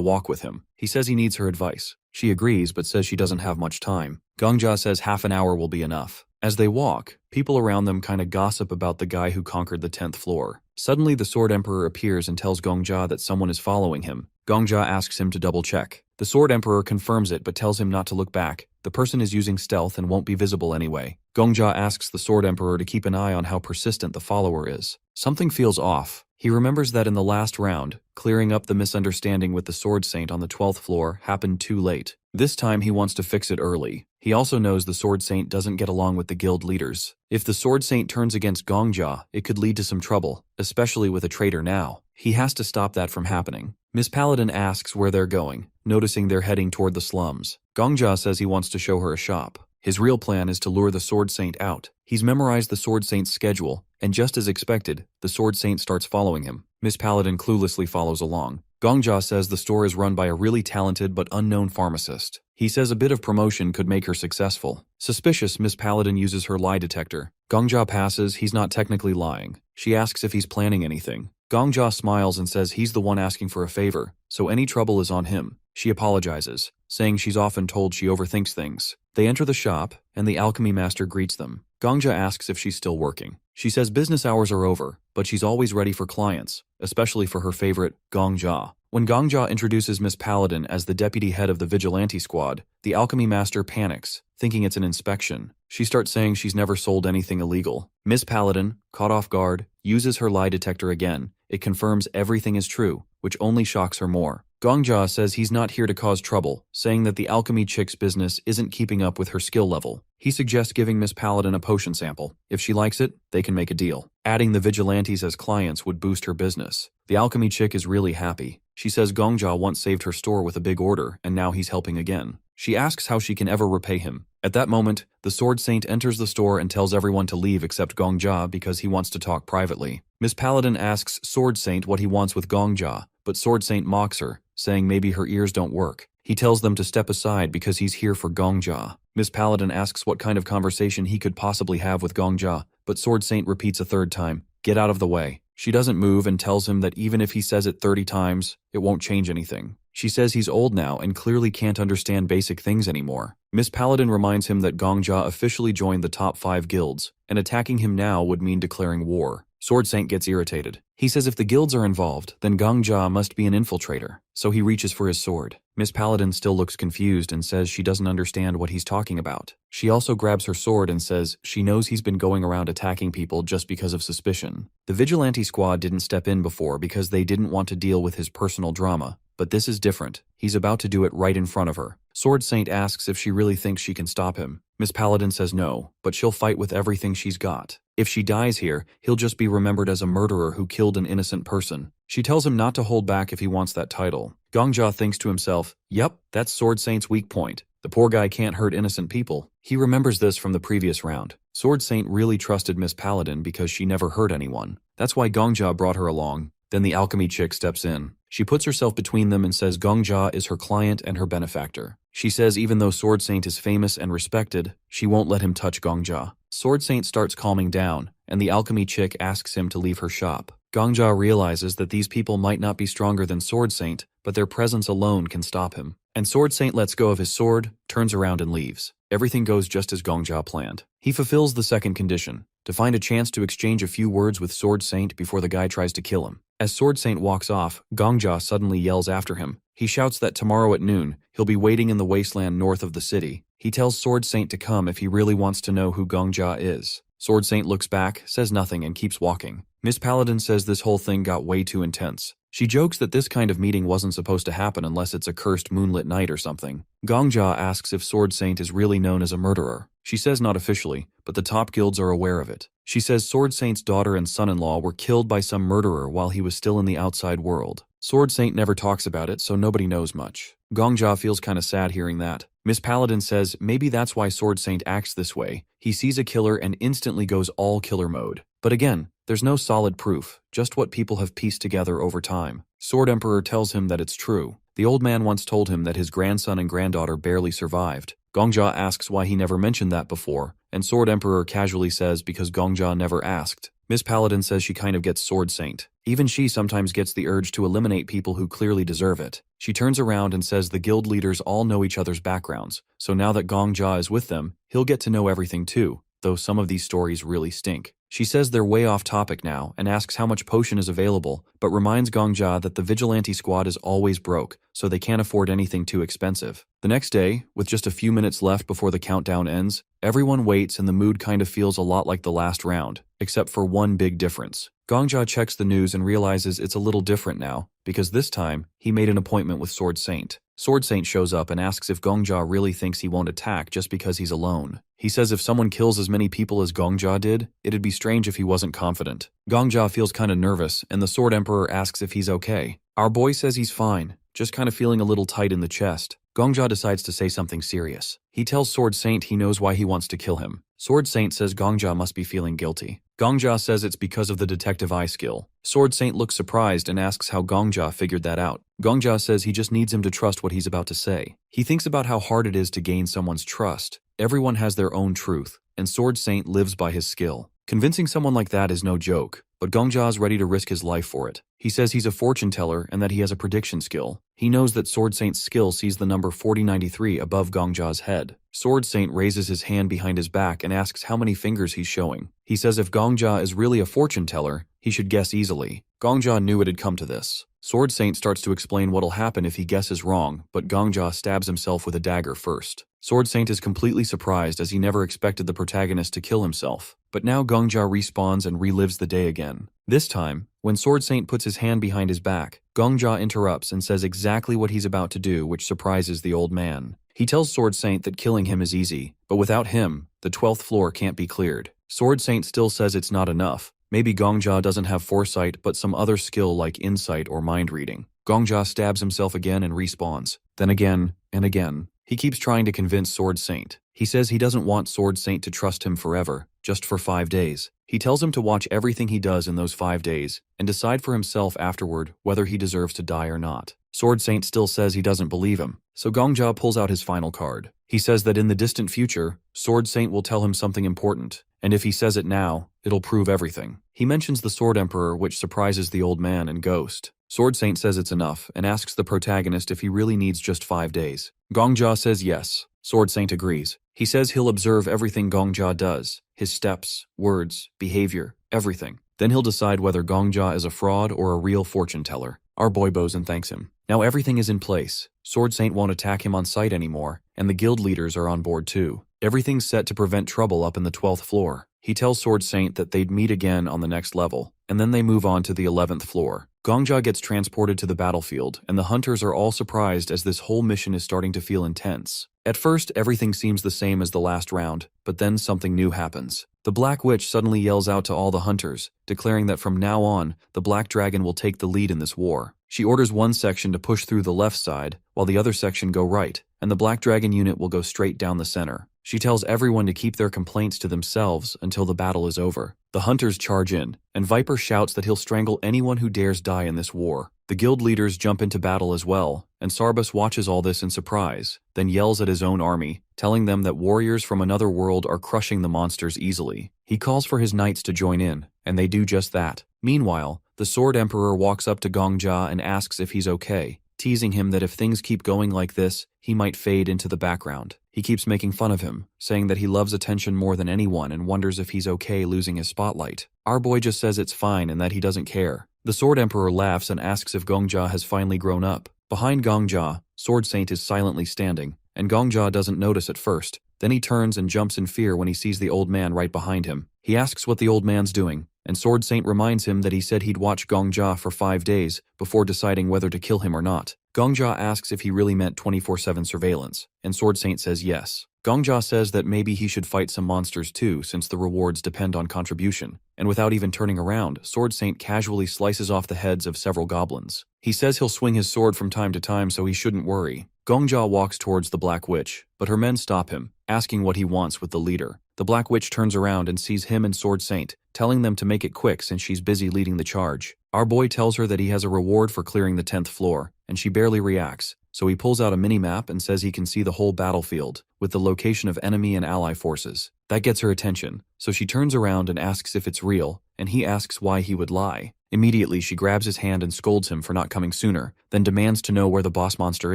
A: walk with him. He says he needs her advice. She agrees but says she doesn't have much time. Gongja says half an hour will be enough. As they walk, people around them kinda gossip about the guy who conquered the 10th floor. Suddenly the Sword Emperor appears and tells Gongja that someone is following him. Gongja asks him to double check. The Sword Emperor confirms it but tells him not to look back. The person is using stealth and won't be visible anyway. Gongja asks the Sword Emperor to keep an eye on how persistent the follower is. Something feels off. He remembers that in the last round, clearing up the misunderstanding with the Sword Saint on the 12th floor happened too late. This time he wants to fix it early. He also knows the Sword Saint doesn't get along with the guild leaders. If the Sword Saint turns against Gongja, it could lead to some trouble, especially with a traitor now. He has to stop that from happening. Miss Paladin asks where they're going, noticing they're heading toward the slums. Gongja says he wants to show her a shop. His real plan is to lure the Sword Saint out. He's memorized the Sword Saint's schedule, and just as expected, the Sword Saint starts following him. Miss Paladin cluelessly follows along. Gongja says the store is run by a really talented but unknown pharmacist. He says a bit of promotion could make her successful. Suspicious, Miss Paladin uses her lie detector. Gongja passes, he's not technically lying. She asks if he's planning anything. Gongja smiles and says he's the one asking for a favor, so any trouble is on him. She apologizes, saying she's often told she overthinks things. They enter the shop, and the alchemy master greets them. Gongja asks if she's still working. She says business hours are over, but she's always ready for clients, especially for her favorite, Gongja. When Gongja introduces Miss Paladin as the deputy head of the vigilante squad, the alchemy master panics, thinking it's an inspection. She starts saying she's never sold anything illegal. Miss Paladin, caught off guard, uses her lie detector again. It confirms everything is true, which only shocks her more. Gongja says he's not here to cause trouble, saying that the alchemy chick's business isn't keeping up with her skill level. He suggests giving Miss Paladin a potion sample. If she likes it, they can make a deal. Adding the vigilantes as clients would boost her business. The alchemy chick is really happy. She says Gongja once saved her store with a big order, and now he's helping again. She asks how she can ever repay him. At that moment, the Sword Saint enters the store and tells everyone to leave except Gongja because he wants to talk privately. Miss Paladin asks Sword Saint what he wants with Gongja, but Sword Saint mocks her, saying maybe her ears don't work. He tells them to step aside because he's here for Gongja. Miss Paladin asks what kind of conversation he could possibly have with Gongja, but Sword Saint repeats a third time, "Get out of the way." She doesn't move and tells him that even if he says it 30 times, it won't change anything. She says he's old now and clearly can't understand basic things anymore. Miss Paladin reminds him that Gongja officially joined the top 5 guilds, and attacking him now would mean declaring war. Sword Saint gets irritated. He says if the guilds are involved, then Gongja must be an infiltrator, so he reaches for his sword. Miss Paladin still looks confused and says she doesn't understand what he's talking about. She also grabs her sword and says she knows he's been going around attacking people just because of suspicion. The vigilante squad didn't step in before because they didn't want to deal with his personal drama, but this is different. He's about to do it right in front of her. Sword Saint asks if she really thinks she can stop him. Miss Paladin says no, but she'll fight with everything she's got. If she dies here, he'll just be remembered as a murderer who killed an innocent person. She tells him not to hold back if he wants that title. Gongja thinks to himself, "Yep, that's Sword Saint's weak point. The poor guy can't hurt innocent people." He remembers this from the previous round. Sword Saint really trusted Miss Paladin because she never hurt anyone. That's why Gongja brought her along. Then the alchemy chick steps in. She puts herself between them and says Gongja is her client and her benefactor. She says even though Sword Saint is famous and respected, she won't let him touch Gongja. Sword Saint starts calming down, and the alchemy chick asks him to leave her shop. Gongja realizes that these people might not be stronger than Sword Saint, but their presence alone can stop him. And Sword Saint lets go of his sword, turns around and leaves. Everything goes just as Gongja planned. He fulfills the second condition, to find a chance to exchange a few words with Sword Saint before the guy tries to kill him. As Sword Saint walks off, Gongja suddenly yells after him. He shouts that tomorrow at noon, he'll be waiting in the wasteland north of the city. He tells Sword Saint to come if he really wants to know who Gongja is. Sword Saint looks back, says nothing, and keeps walking. Miss Paladin says this whole thing got way too intense. She jokes that this kind of meeting wasn't supposed to happen unless it's a cursed moonlit night or something. Gongja asks if Sword Saint is really known as a murderer. She says not officially, but the top guilds are aware of it. She says Sword Saint's daughter and son-in-law were killed by some murderer while he was still in the outside world. Sword Saint never talks about it, so nobody knows much. Gongja feels kinda sad hearing that. Miss Paladin says maybe that's why Sword Saint acts this way. He sees a killer and instantly goes all killer mode. But again, there's no solid proof, just what people have pieced together over time. Sword Emperor tells him that it's true. The old man once told him that his grandson and granddaughter barely survived. Gongja asks why he never mentioned that before, and Sword Emperor casually says because Gongja never asked. Miss Paladin says she kind of gets Sword Saint. Even she sometimes gets the urge to eliminate people who clearly deserve it. She turns around and says the guild leaders all know each other's backgrounds, so now that Gongja is with them, he'll get to know everything too, though some of these stories really stink. She says they're way off topic now and asks how much potion is available, but reminds Gongja that the vigilante squad is always broke, so they can't afford anything too expensive. The next day, with just a few minutes left before the countdown ends, everyone waits and the mood kind of feels a lot like the last round, except for one big difference. Gongja checks the news and realizes it's a little different now, because this time, he made an appointment with Sword Saint. Sword Saint shows up and asks if Gongja really thinks he won't attack just because he's alone. He says if someone kills as many people as Gongja did, it'd be strange if he wasn't confident. Gongja feels kinda nervous, and the Sword Emperor asks if he's okay. Our boy says he's fine, just kinda feeling a little tight in the chest. Gongja decides to say something serious. He tells Sword Saint he knows why he wants to kill him. Sword Saint says Gongja must be feeling guilty. Gongja says it's because of the detective eye skill. Sword Saint looks surprised and asks how Gongja figured that out. Gongja says he just needs him to trust what he's about to say. He thinks about how hard it is to gain someone's trust. Everyone has their own truth, and Sword Saint lives by his skill. Convincing someone like that is no joke, but Gongja is ready to risk his life for it. He says he's a fortune teller and that he has a prediction skill. He knows that Sword Saint's skill sees the number 4093 above Gongja's head. Sword Saint raises his hand behind his back and asks how many fingers he's showing. He says if Gongja is really a fortune teller, he should guess easily. Gongja knew it had come to this. Sword Saint starts to explain what'll happen if he guesses wrong, but Gongja stabs himself with a dagger first. Sword Saint is completely surprised as he never expected the protagonist to kill himself. But now Gongja respawns and relives the day again. This time, when Sword Saint puts his hand behind his back, Gongja interrupts and says exactly what he's about to do, which surprises the old man. He tells Sword Saint that killing him is easy, but without him, the 12th floor can't be cleared. Sword Saint still says it's not enough. Maybe Gongja doesn't have foresight, but some other skill like insight or mind reading. Gongja stabs himself again and respawns. Then again, and again. He keeps trying to convince Sword Saint. He says he doesn't want Sword Saint to trust him forever, just for 5 days. He tells him to watch everything he does in those 5 days, and decide for himself afterward whether he deserves to die or not. Sword Saint still says he doesn't believe him, so Gongja pulls out his final card. He says that in the distant future, Sword Saint will tell him something important, and if he says it now, it'll prove everything. He mentions the Sword Emperor, which surprises the old man and Ghost. Sword Saint says it's enough, and asks the protagonist if he really needs just 5 days. Gongja says yes. Sword Saint agrees. He says he'll observe everything Gongja does, his steps, words, behavior, everything. Then he'll decide whether Gongja is a fraud or a real fortune teller. Our boy bows and thanks him. Now everything is in place. Sword Saint won't attack him on sight anymore, and the guild leaders are on board too. Everything's set to prevent trouble up in the 12th floor. He tells Sword Saint that they'd meet again on the next level, and then they move on to the 11th floor. Gongja gets transported to the battlefield, and the hunters are all surprised as this whole mission is starting to feel intense. At first, everything seems the same as the last round, but then something new happens. The Black Witch suddenly yells out to all the hunters, declaring that from now on, the Black Dragon will take the lead in this war. She orders one section to push through the left side, while the other section go right, and the Black Dragon unit will go straight down the center. She tells everyone to keep their complaints to themselves until the battle is over. The hunters charge in, and Viper shouts that he'll strangle anyone who dares die in this war. The guild leaders jump into battle as well, and Sarbus watches all this in surprise, then yells at his own army, telling them that warriors from another world are crushing the monsters easily. He calls for his knights to join in, and they do just that. Meanwhile, the Sword Emperor walks up to Gongja and asks if he's okay. teasing him that if things keep going like this, he might fade into the background. He keeps making fun of him, saying that he loves attention more than anyone and wonders if he's okay losing his spotlight. Our boy just says it's fine and that he doesn't care. The Sword Emperor laughs and asks if Gongja has finally grown up. Behind Gongja, Sword Saint is silently standing, and Gongja doesn't notice at first. Then he turns and jumps in fear when he sees the old man right behind him. He asks what the old man's doing, and Sword Saint reminds him that he said he'd watch Gongja for 5 days before deciding whether to kill him or not. Gongja asks if he really meant 24/7 surveillance, and Sword Saint says yes. Gongja says that maybe he should fight some monsters too, since the rewards depend on contribution, and without even turning around, Sword Saint casually slices off the heads of several goblins. He says he'll swing his sword from time to time so he shouldn't worry. Gongja walks towards the Black Witch, but her men stop him, asking what he wants with the leader. The Black Witch turns around and sees him and Sword Saint, telling them to make it quick since she's busy leading the charge. Our boy tells her that he has a reward for clearing the 10th floor, and she barely reacts, so he pulls out a mini-map and says he can see the whole battlefield, with the location of enemy and ally forces. That gets her attention, so she turns around and asks if it's real, and he asks why he would lie. Immediately, she grabs his hand and scolds him for not coming sooner, then demands to know where the boss monster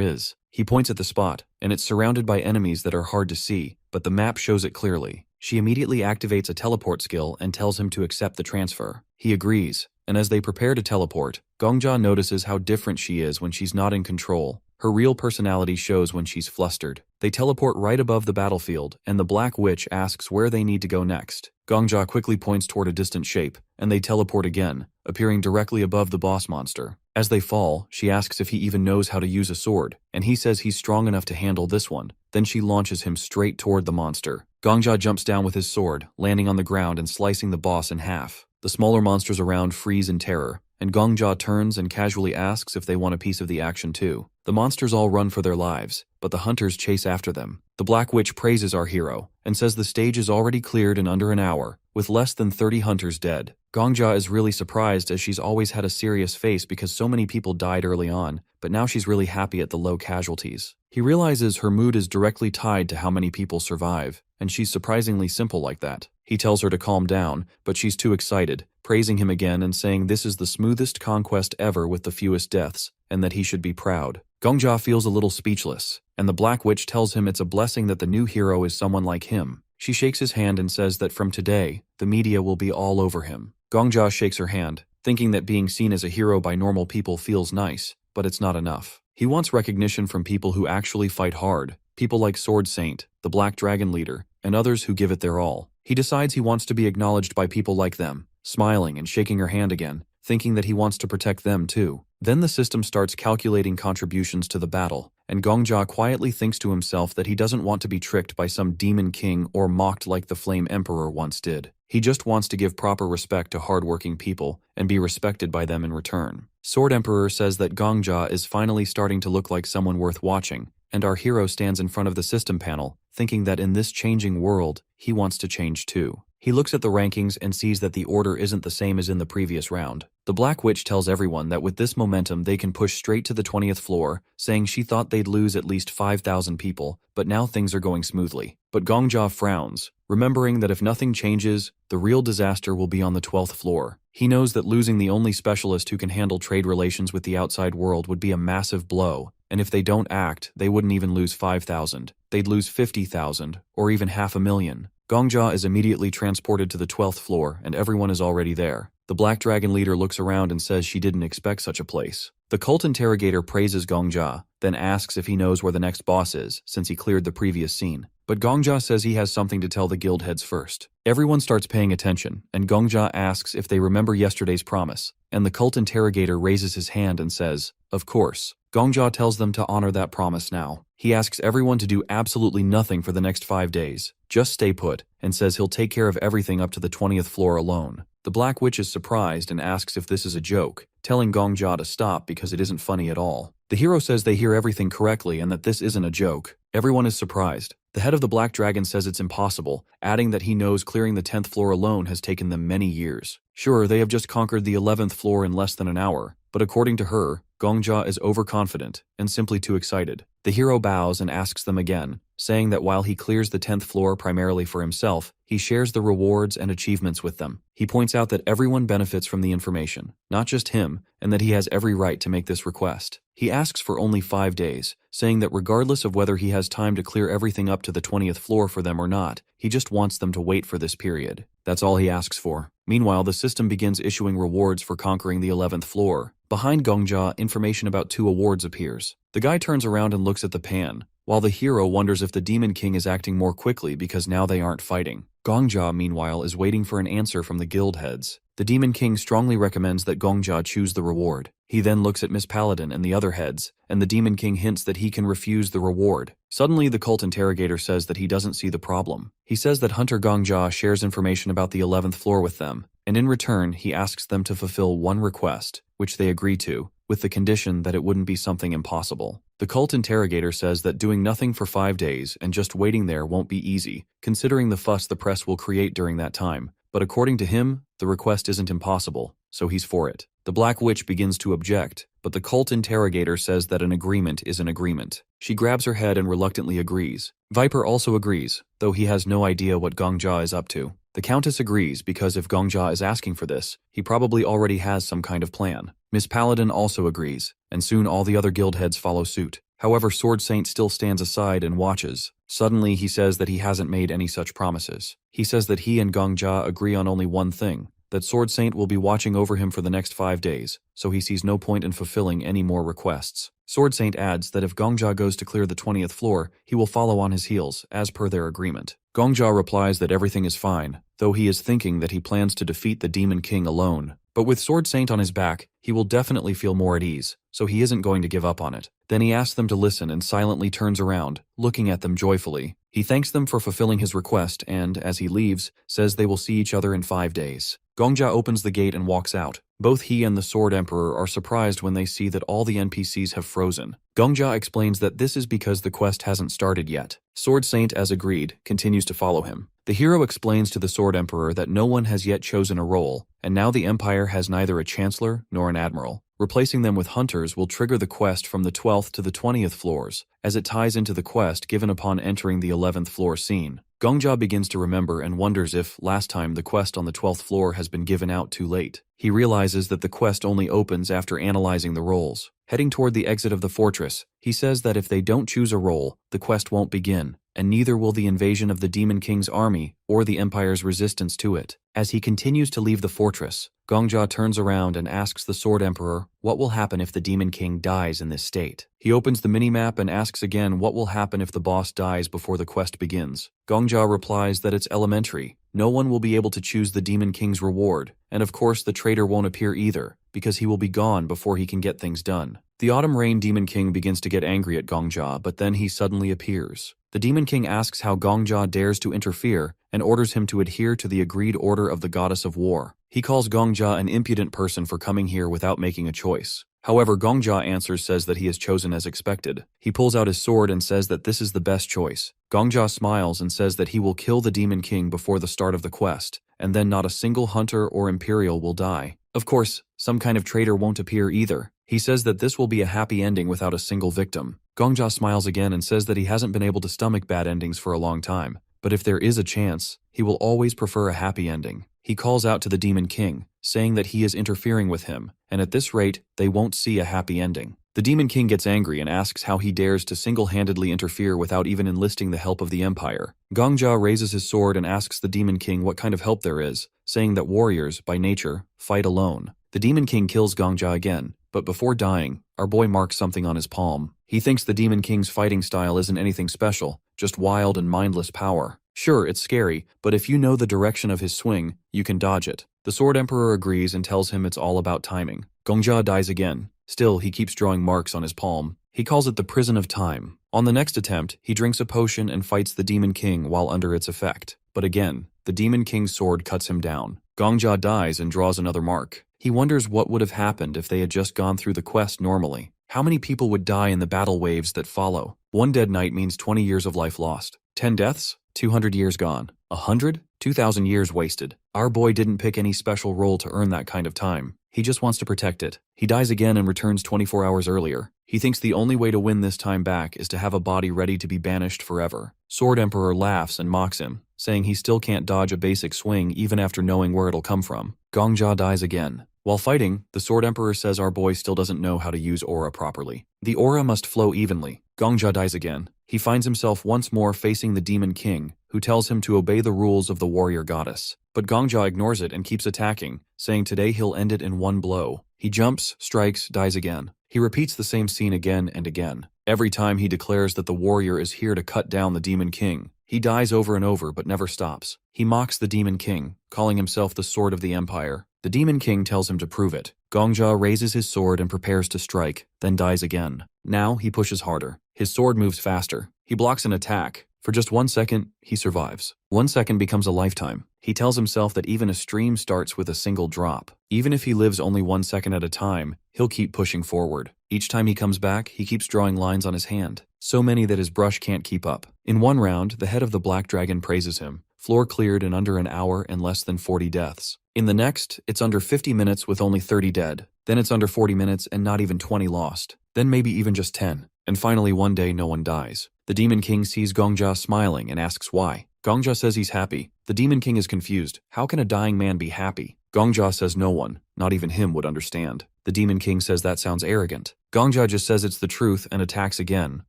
A: is. He points at the spot, and it's surrounded by enemies that are hard to see, but the map shows it clearly. She immediately activates a teleport skill and tells him to accept the transfer. He agrees, and as they prepare to teleport, Gongja notices how different she is when she's not in control. Her real personality shows when she's flustered. They teleport right above the battlefield, and the Black Witch asks where they need to go next. Gongja quickly points toward a distant shape, and they teleport again, appearing directly above the boss monster. As they fall, she asks if he even knows how to use a sword, and he says he's strong enough to handle this one. Then she launches him straight toward the monster. Gongja jumps down with his sword, landing on the ground and slicing the boss in half. The smaller monsters around freeze in terror, and Gongja turns and casually asks if they want a piece of the action too. The monsters all run for their lives, but the hunters chase after them. The Black Witch praises our hero, and says the stage is already cleared in under an hour, with less than 30 hunters dead. Gongja is really surprised as she's always had a serious face because so many people died early on, but now she's really happy at the low casualties. He realizes her mood is directly tied to how many people survive, and she's surprisingly simple like that. He tells her to calm down, but she's too excited, praising him again and saying this is the smoothest conquest ever with the fewest deaths, and that he should be proud. Gongja feels a little speechless, and the Black Witch tells him it's a blessing that the new hero is someone like him. She shakes his hand and says that from today, the media will be all over him. Gongja shakes her hand, thinking that being seen as a hero by normal people feels nice, but it's not enough. He wants recognition from people who actually fight hard, people like Sword Saint, the Black Dragon leader, and others who give it their all. He decides he wants to be acknowledged by people like them, smiling and shaking her hand again, thinking that he wants to protect them too. Then the system starts calculating contributions to the battle, and Gongja quietly thinks to himself that he doesn't want to be tricked by some demon king or mocked like the Flame Emperor once did. He just wants to give proper respect to hardworking people and be respected by them in return. Sword Emperor says that Gongja is finally starting to look like someone worth watching, and our hero stands in front of the system panel, thinking that in this changing world, he wants to change too. He looks at the rankings and sees that the order isn't the same as in the previous round. The Black Witch tells everyone that with this momentum they can push straight to the 20th floor, saying she thought they'd lose at least 5,000 people, but now things are going smoothly. But Gongja frowns, remembering that if nothing changes, the real disaster will be on the 12th floor. He knows that losing the only specialist who can handle trade relations with the outside world would be a massive blow, and if they don't act, they wouldn't even lose 5,000. They'd lose 50,000, or even 500,000. Gongja is immediately transported to the 12th floor, and everyone is already there. The Black Dragon leader looks around and says she didn't expect such a place. The cult interrogator praises Gongja, then asks if he knows where the next boss is, since he cleared the previous scene. But Gongja says he has something to tell the guild heads first. Everyone starts paying attention, and Gongja asks if they remember yesterday's promise, and the cult interrogator raises his hand and says, "Of course." Gongja tells them to honor that promise now. He asks everyone to do absolutely nothing for the next 5 days. Just stay put, and says he'll take care of everything up to the 20th floor alone. The Black Witch is surprised and asks if this is a joke, telling Gongja to stop because it isn't funny at all. The hero says they hear everything correctly and that this isn't a joke. Everyone is surprised. The head of the Black Dragon says it's impossible, adding that he knows clearing the 10th floor alone has taken them many years. Sure, they have just conquered the 11th floor in less than an hour, but according to her, Gongjia is overconfident and simply too excited. The hero bows and asks them again, saying that while he clears the 10th floor primarily for himself, he shares the rewards and achievements with them. He points out that everyone benefits from the information, not just him, and that he has every right to make this request. He asks for only 5 days, saying that regardless of whether he has time to clear everything up to the 20th floor for them or not, he just wants them to wait for this period. That's all he asks for. Meanwhile, the system begins issuing rewards for conquering the 11th floor. Behind Gongjia, information about 2 awards appears. The guy turns around and looks at the pan, while the hero wonders if the Demon King is acting more quickly because now they aren't fighting. Gongjia, meanwhile, is waiting for an answer from the guild heads. The Demon King strongly recommends that Gongjia choose the reward. He then looks at Miss Paladin and the other heads, and the Demon King hints that he can refuse the reward. Suddenly, the cult interrogator says that he doesn't see the problem. He says that Hunter Gongjia shares information about the 11th floor with them, and in return, he asks them to fulfill one request, which they agree to, with the condition that it wouldn't be something impossible. The cult interrogator says that doing nothing for 5 days and just waiting there won't be easy, considering the fuss the press will create during that time. But according to him, the request isn't impossible, so he's for it. The Black Witch begins to object, but the cult interrogator says that an agreement is an agreement. She grabs her head and reluctantly agrees. Viper also agrees, though he has no idea what Gongjia is up to. The Countess agrees because if Gongjia is asking for this, he probably already has some kind of plan. Miss Paladin also agrees, and soon all the other guild heads follow suit. However, Sword Saint still stands aside and watches. Suddenly, he says that he hasn't made any such promises. He says that he and Gongjia agree on only one thing, that Sword Saint will be watching over him for the next 5 days, so he sees no point in fulfilling any more requests. Sword Saint adds that if Gongjia goes to clear the 20th floor, he will follow on his heels, as per their agreement. Gongjia replies that everything is fine, though he is thinking that he plans to defeat the Demon King alone. But with Sword Saint on his back, he will definitely feel more at ease, so he isn't going to give up on it. Then he asks them to listen and silently turns around, looking at them joyfully. He thanks them for fulfilling his request and, as he leaves, says they will see each other in 5 days. Gongjia opens the gate and walks out. Both he and the Sword Emperor are surprised when they see that all the NPCs have frozen. Gongjia explains that this is because the quest hasn't started yet. Sword Saint, as agreed, continues to follow him. The hero explains to the Sword Emperor that no one has yet chosen a role, and now the Empire has neither a Chancellor nor an Admiral. Replacing them with hunters will trigger the quest from the 12th to the 20th floors, as it ties into the quest given upon entering the 11th floor scene. Gongjia begins to remember and wonders if, last time, the quest on the 12th floor has been given out too late. He realizes that the quest only opens after analyzing the roles. Heading toward the exit of the fortress, he says that if they don't choose a role, the quest won't begin, and neither will the invasion of the Demon King's army or the Empire's resistance to it. As he continues to leave the fortress, Gongjia turns around and asks the Sword Emperor what will happen if the Demon King dies in this state. He opens the minimap and asks again what will happen if the boss dies before the quest begins. Gongjia replies that it's elementary. No one will be able to choose the Demon King's reward, and of course the traitor won't appear either, because he will be gone before he can get things done. The Autumn Rain Demon King begins to get angry at Gongjia, but then he suddenly appears. The Demon King asks how Gongjia dares to interfere and orders him to adhere to the agreed order of the Goddess of War. He calls Gongjia an impudent person for coming here without making a choice. However, Gongjia answers says that he has chosen as expected. He pulls out his sword and says that this is the best choice. Gongjia smiles and says that he will kill the Demon King before the start of the quest, and then not a single hunter or Imperial will die. Of course, some kind of traitor won't appear either. He says that this will be a happy ending without a single victim. Gongjia smiles again and says that he hasn't been able to stomach bad endings for a long time, but if there is a chance, he will always prefer a happy ending. He calls out to the Demon King, saying that he is interfering with him, and at this rate, they won't see a happy ending. The Demon King gets angry and asks how he dares to single-handedly interfere without even enlisting the help of the Empire. Gongjia raises his sword and asks the Demon King what kind of help there is, saying that warriors, by nature, fight alone. The Demon King kills Gongjia again, but before dying, our boy marks something on his palm. He thinks the Demon King's fighting style isn't anything special, just wild and mindless power. Sure, it's scary, but if you know the direction of his swing, you can dodge it. The Sword Emperor agrees and tells him it's all about timing. Gongjia dies again. Still, he keeps drawing marks on his palm. He calls it the Prison of Time. On the next attempt, he drinks a potion and fights the Demon King while under its effect. But again, the Demon King's sword cuts him down. Gongjia dies and draws another mark. He wonders what would have happened if they had just gone through the quest normally. How many people would die in the battle waves that follow? 1 dead knight means 20 years of life lost. 10 deaths? 200 years gone. 100? 2,000 years wasted. Our boy didn't pick any special role to earn that kind of time. He just wants to protect it. He dies again and returns 24 hours earlier. He thinks the only way to win this time back is to have a body ready to be banished forever. Sword Emperor laughs and mocks him, saying he still can't dodge a basic swing even after knowing where it'll come from. Gongja dies again. While fighting, the Sword Emperor says our boy still doesn't know how to use aura properly. The aura must flow evenly. Gongja dies again. He finds himself once more facing the Demon King, who tells him to obey the rules of the warrior goddess. But Gongja ignores it and keeps attacking, saying today he'll end it in one blow. He jumps, strikes, dies again. He repeats the same scene again and again. Every time he declares that the warrior is here to cut down the Demon King. He dies over and over but never stops. He mocks the Demon King, calling himself the Sword of the Empire. The Demon King tells him to prove it. Gongja raises his sword and prepares to strike, then dies again. Now he pushes harder. His sword moves faster. He blocks an attack. For just 1 second, he survives. 1 second becomes a lifetime. He tells himself that even a stream starts with a single drop. Even if he lives only 1 second at a time, he'll keep pushing forward. Each time he comes back, he keeps drawing lines on his hand. So many that his brush can't keep up. In one round, the head of the Black Dragon praises him. Floor cleared in under an hour and less than 40 deaths. In the next, it's under 50 minutes with only 30 dead. Then it's under 40 minutes and not even 20 lost. Then maybe even just 10. And finally one day no one dies. The Demon King sees Gongja smiling and asks why. Gongja says he's happy. The Demon King is confused. How can a dying man be happy? Gongja says no one, not even him, would understand. The Demon King says that sounds arrogant. Gongja just says it's the truth and attacks again.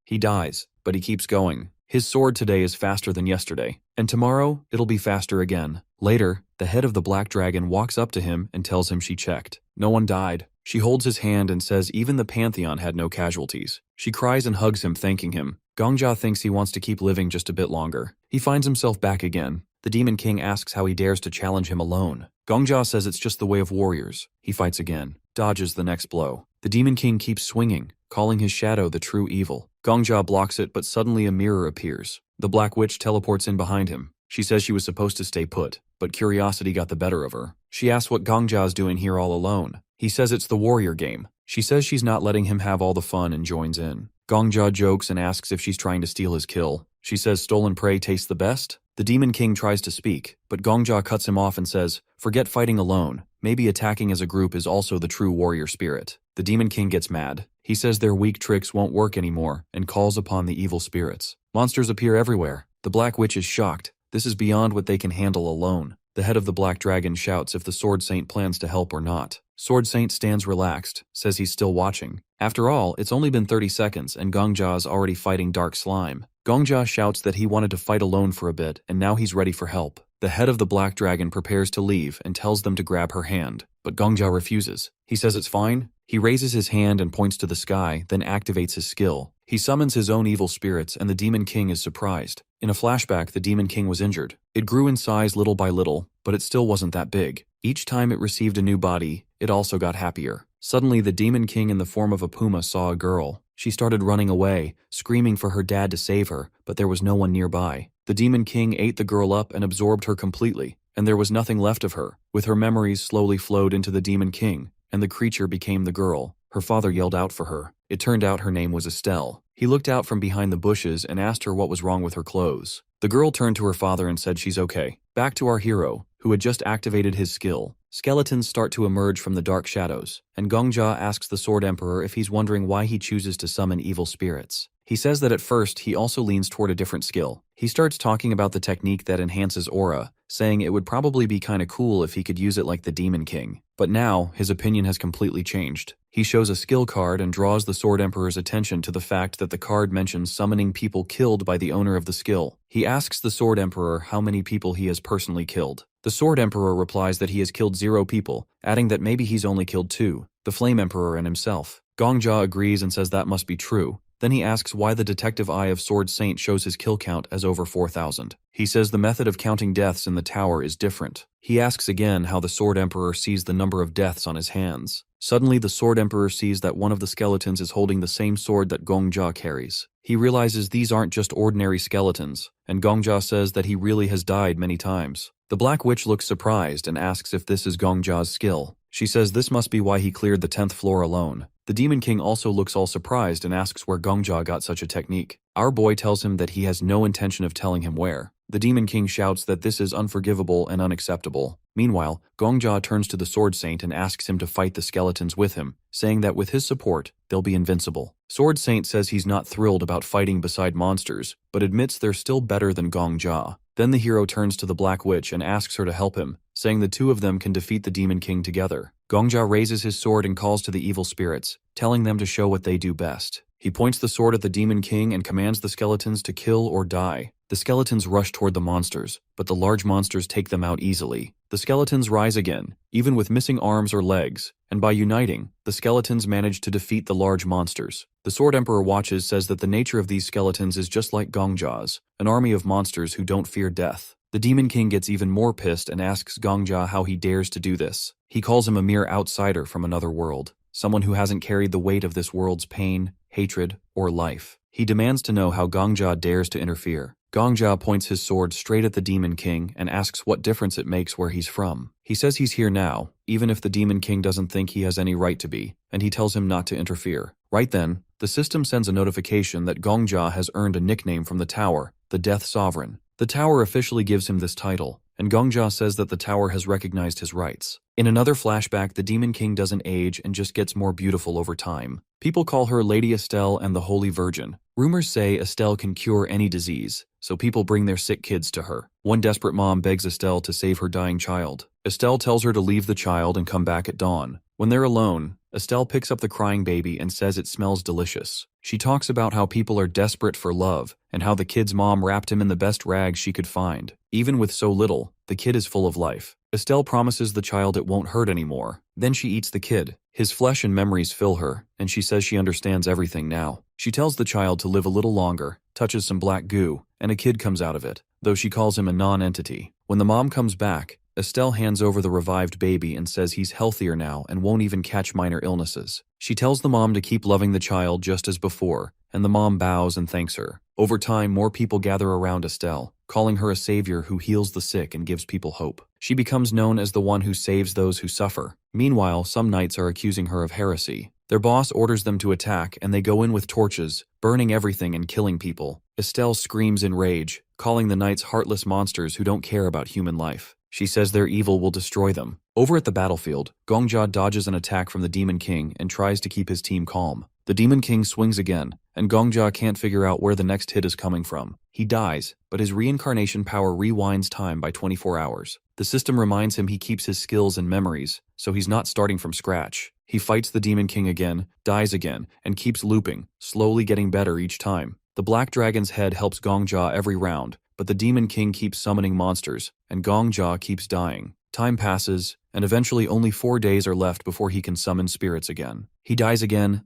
A: He dies, but he keeps going. His sword today is faster than yesterday, and tomorrow it'll be faster again. Later, the head of the Black Dragon walks up to him and tells him she checked. No one died. She holds his hand and says even the Pantheon had no casualties. She cries and hugs him, thanking him. Gongja thinks he wants to keep living just a bit longer. He finds himself back again. The Demon King asks how he dares to challenge him alone. Gongja says it's just the way of warriors. He fights again, dodges the next blow. The Demon King keeps swinging, calling his shadow the true evil. Gongja blocks it, but suddenly a mirror appears. The Black Witch teleports in behind him. She says she was supposed to stay put, but curiosity got the better of her. She asks what Gongja's doing here all alone. He says it's the warrior game. She says she's not letting him have all the fun and joins in. Gongja jokes and asks if she's trying to steal his kill. She says stolen prey tastes the best. The Demon King tries to speak, but Gongja cuts him off and says, forget fighting alone. Maybe attacking as a group is also the true warrior spirit. The Demon King gets mad. He says their weak tricks won't work anymore and calls upon the evil spirits. Monsters appear everywhere. The Black Witch is shocked. This is beyond what they can handle alone. The head of the Black Dragon shouts if the Sword Saint plans to help or not. Sword Saint stands relaxed, says he's still watching. After all, it's only been 30 seconds and Gongja's already fighting Dark Slime. Gongja shouts that he wanted to fight alone for a bit and now he's ready for help. The head of the Black Dragon prepares to leave and tells them to grab her hand, but Gongja refuses. He says it's fine. He raises his hand and points to the sky, then activates his skill. He summons his own evil spirits and the Demon King is surprised. In a flashback, the Demon King was injured. It grew in size little by little, but it still wasn't that big. Each time it received a new body, it also got happier. Suddenly, the Demon King in the form of a puma saw a girl. She started running away, screaming for her dad to save her, but there was no one nearby. The Demon King ate the girl up and absorbed her completely, and there was nothing left of her. With her memories slowly flowed into the Demon King, and the creature became the girl. Her father yelled out for her. It turned out her name was Estelle. He looked out from behind the bushes and asked her what was wrong with her clothes. The girl turned to her father and said she's okay. Back to our hero, who had just activated his skill. Skeletons start to emerge from the dark shadows, and Gongja asks the Sword Emperor if he's wondering why he chooses to summon evil spirits. He says that at first he also leans toward a different skill. He starts talking about the technique that enhances aura, saying it would probably be kinda cool if he could use it like the Demon King. But now, his opinion has completely changed. He shows a skill card and draws the Sword Emperor's attention to the fact that the card mentions summoning people killed by the owner of the skill. He asks the Sword Emperor how many people he has personally killed. The Sword Emperor replies that he has killed 0 people, adding that maybe he's only killed 2, the Flame Emperor and himself. Gongja agrees and says that must be true. Then he asks why the detective eye of Sword Saint shows his kill count as over 4,000. He says the method of counting deaths in the tower is different. He asks again how the Sword Emperor sees the number of deaths on his hands. Suddenly, the Sword Emperor sees that one of the skeletons is holding the same sword that Gongja carries. He realizes these aren't just ordinary skeletons, and Gongja says that he really has died many times. The Black Witch looks surprised and asks if this is Gongja's skill. She says this must be why he cleared the 10th floor alone. The Demon King also looks all surprised and asks where Gongja got such a technique. Our boy tells him that he has no intention of telling him where. The Demon King shouts that this is unforgivable and unacceptable. Meanwhile, Gongjia turns to the Sword Saint and asks him to fight the skeletons with him, saying that with his support, they'll be invincible. Sword Saint says he's not thrilled about fighting beside monsters, but admits they're still better than Gongjia. Then the hero turns to the Black Witch and asks her to help him, saying the two of them can defeat the Demon King together. Gongjia raises his sword and calls to the evil spirits, telling them to show what they do best. He points the sword at the Demon King and commands the skeletons to kill or die. The skeletons rush toward the monsters, but the large monsters take them out easily. The skeletons rise again, even with missing arms or legs, and by uniting, the skeletons manage to defeat the large monsters. The Sword Emperor watches says that the nature of these skeletons is just like Gongjia's, an army of monsters who don't fear death. The Demon King gets even more pissed and asks Gongjia how he dares to do this. He calls him a mere outsider from another world, someone who hasn't carried the weight of this world's pain, hatred, or life. He demands to know how Gongjia dares to interfere. Gongjia points his sword straight at the Demon King and asks what difference it makes where he's from. He says he's here now, even if the Demon King doesn't think he has any right to be, and he tells him not to interfere. Right then, the system sends a notification that Gongjia has earned a nickname from the tower, the Death Sovereign. The tower officially gives him this title, and Gongjia says that the tower has recognized his rights. In another flashback, the Demon King doesn't age and just gets more beautiful over time. People call her Lady Estelle and the Holy Virgin. Rumors say Estelle can cure any disease, so people bring their sick kids to her. One desperate mom begs Estelle to save her dying child. Estelle tells her to leave the child and come back at dawn. When they're alone, Estelle picks up the crying baby and says it smells delicious. She talks about how people are desperate for love and how the kid's mom wrapped him in the best rags she could find. Even with so little, the kid is full of life. Estelle promises the child it won't hurt anymore. Then she eats the kid. His flesh and memories fill her, and she says she understands everything now. She tells the child to live a little longer, touches some black goo, and a kid comes out of it, though she calls him a non-entity. When the mom comes back, Estelle hands over the revived baby and says he's healthier now and won't even catch minor illnesses. She tells the mom to keep loving the child just as before, and the mom bows and thanks her. Over time, more people gather around Estelle, calling her a savior who heals the sick and gives people hope. She becomes known as the one who saves those who suffer. Meanwhile, some knights are accusing her of heresy. Their boss orders them to attack, and they go in with torches, burning everything and killing people. Estelle screams in rage, calling the knights heartless monsters who don't care about human life. She says their evil will destroy them. Over at the battlefield, Gongjia dodges an attack from the Demon King and tries to keep his team calm. The Demon King swings again, and Gongjia can't figure out where the next hit is coming from. He dies, but his reincarnation power rewinds time by 24 hours. The system reminds him he keeps his skills and memories, so he's not starting from scratch. He fights the Demon King again, dies again, and keeps looping, slowly getting better each time. The Black Dragon's head helps Gongjia every round, but the Demon King keeps summoning monsters, and Gongjia keeps dying. Time passes, and eventually only 4 days are left before he can summon spirits again. He dies again,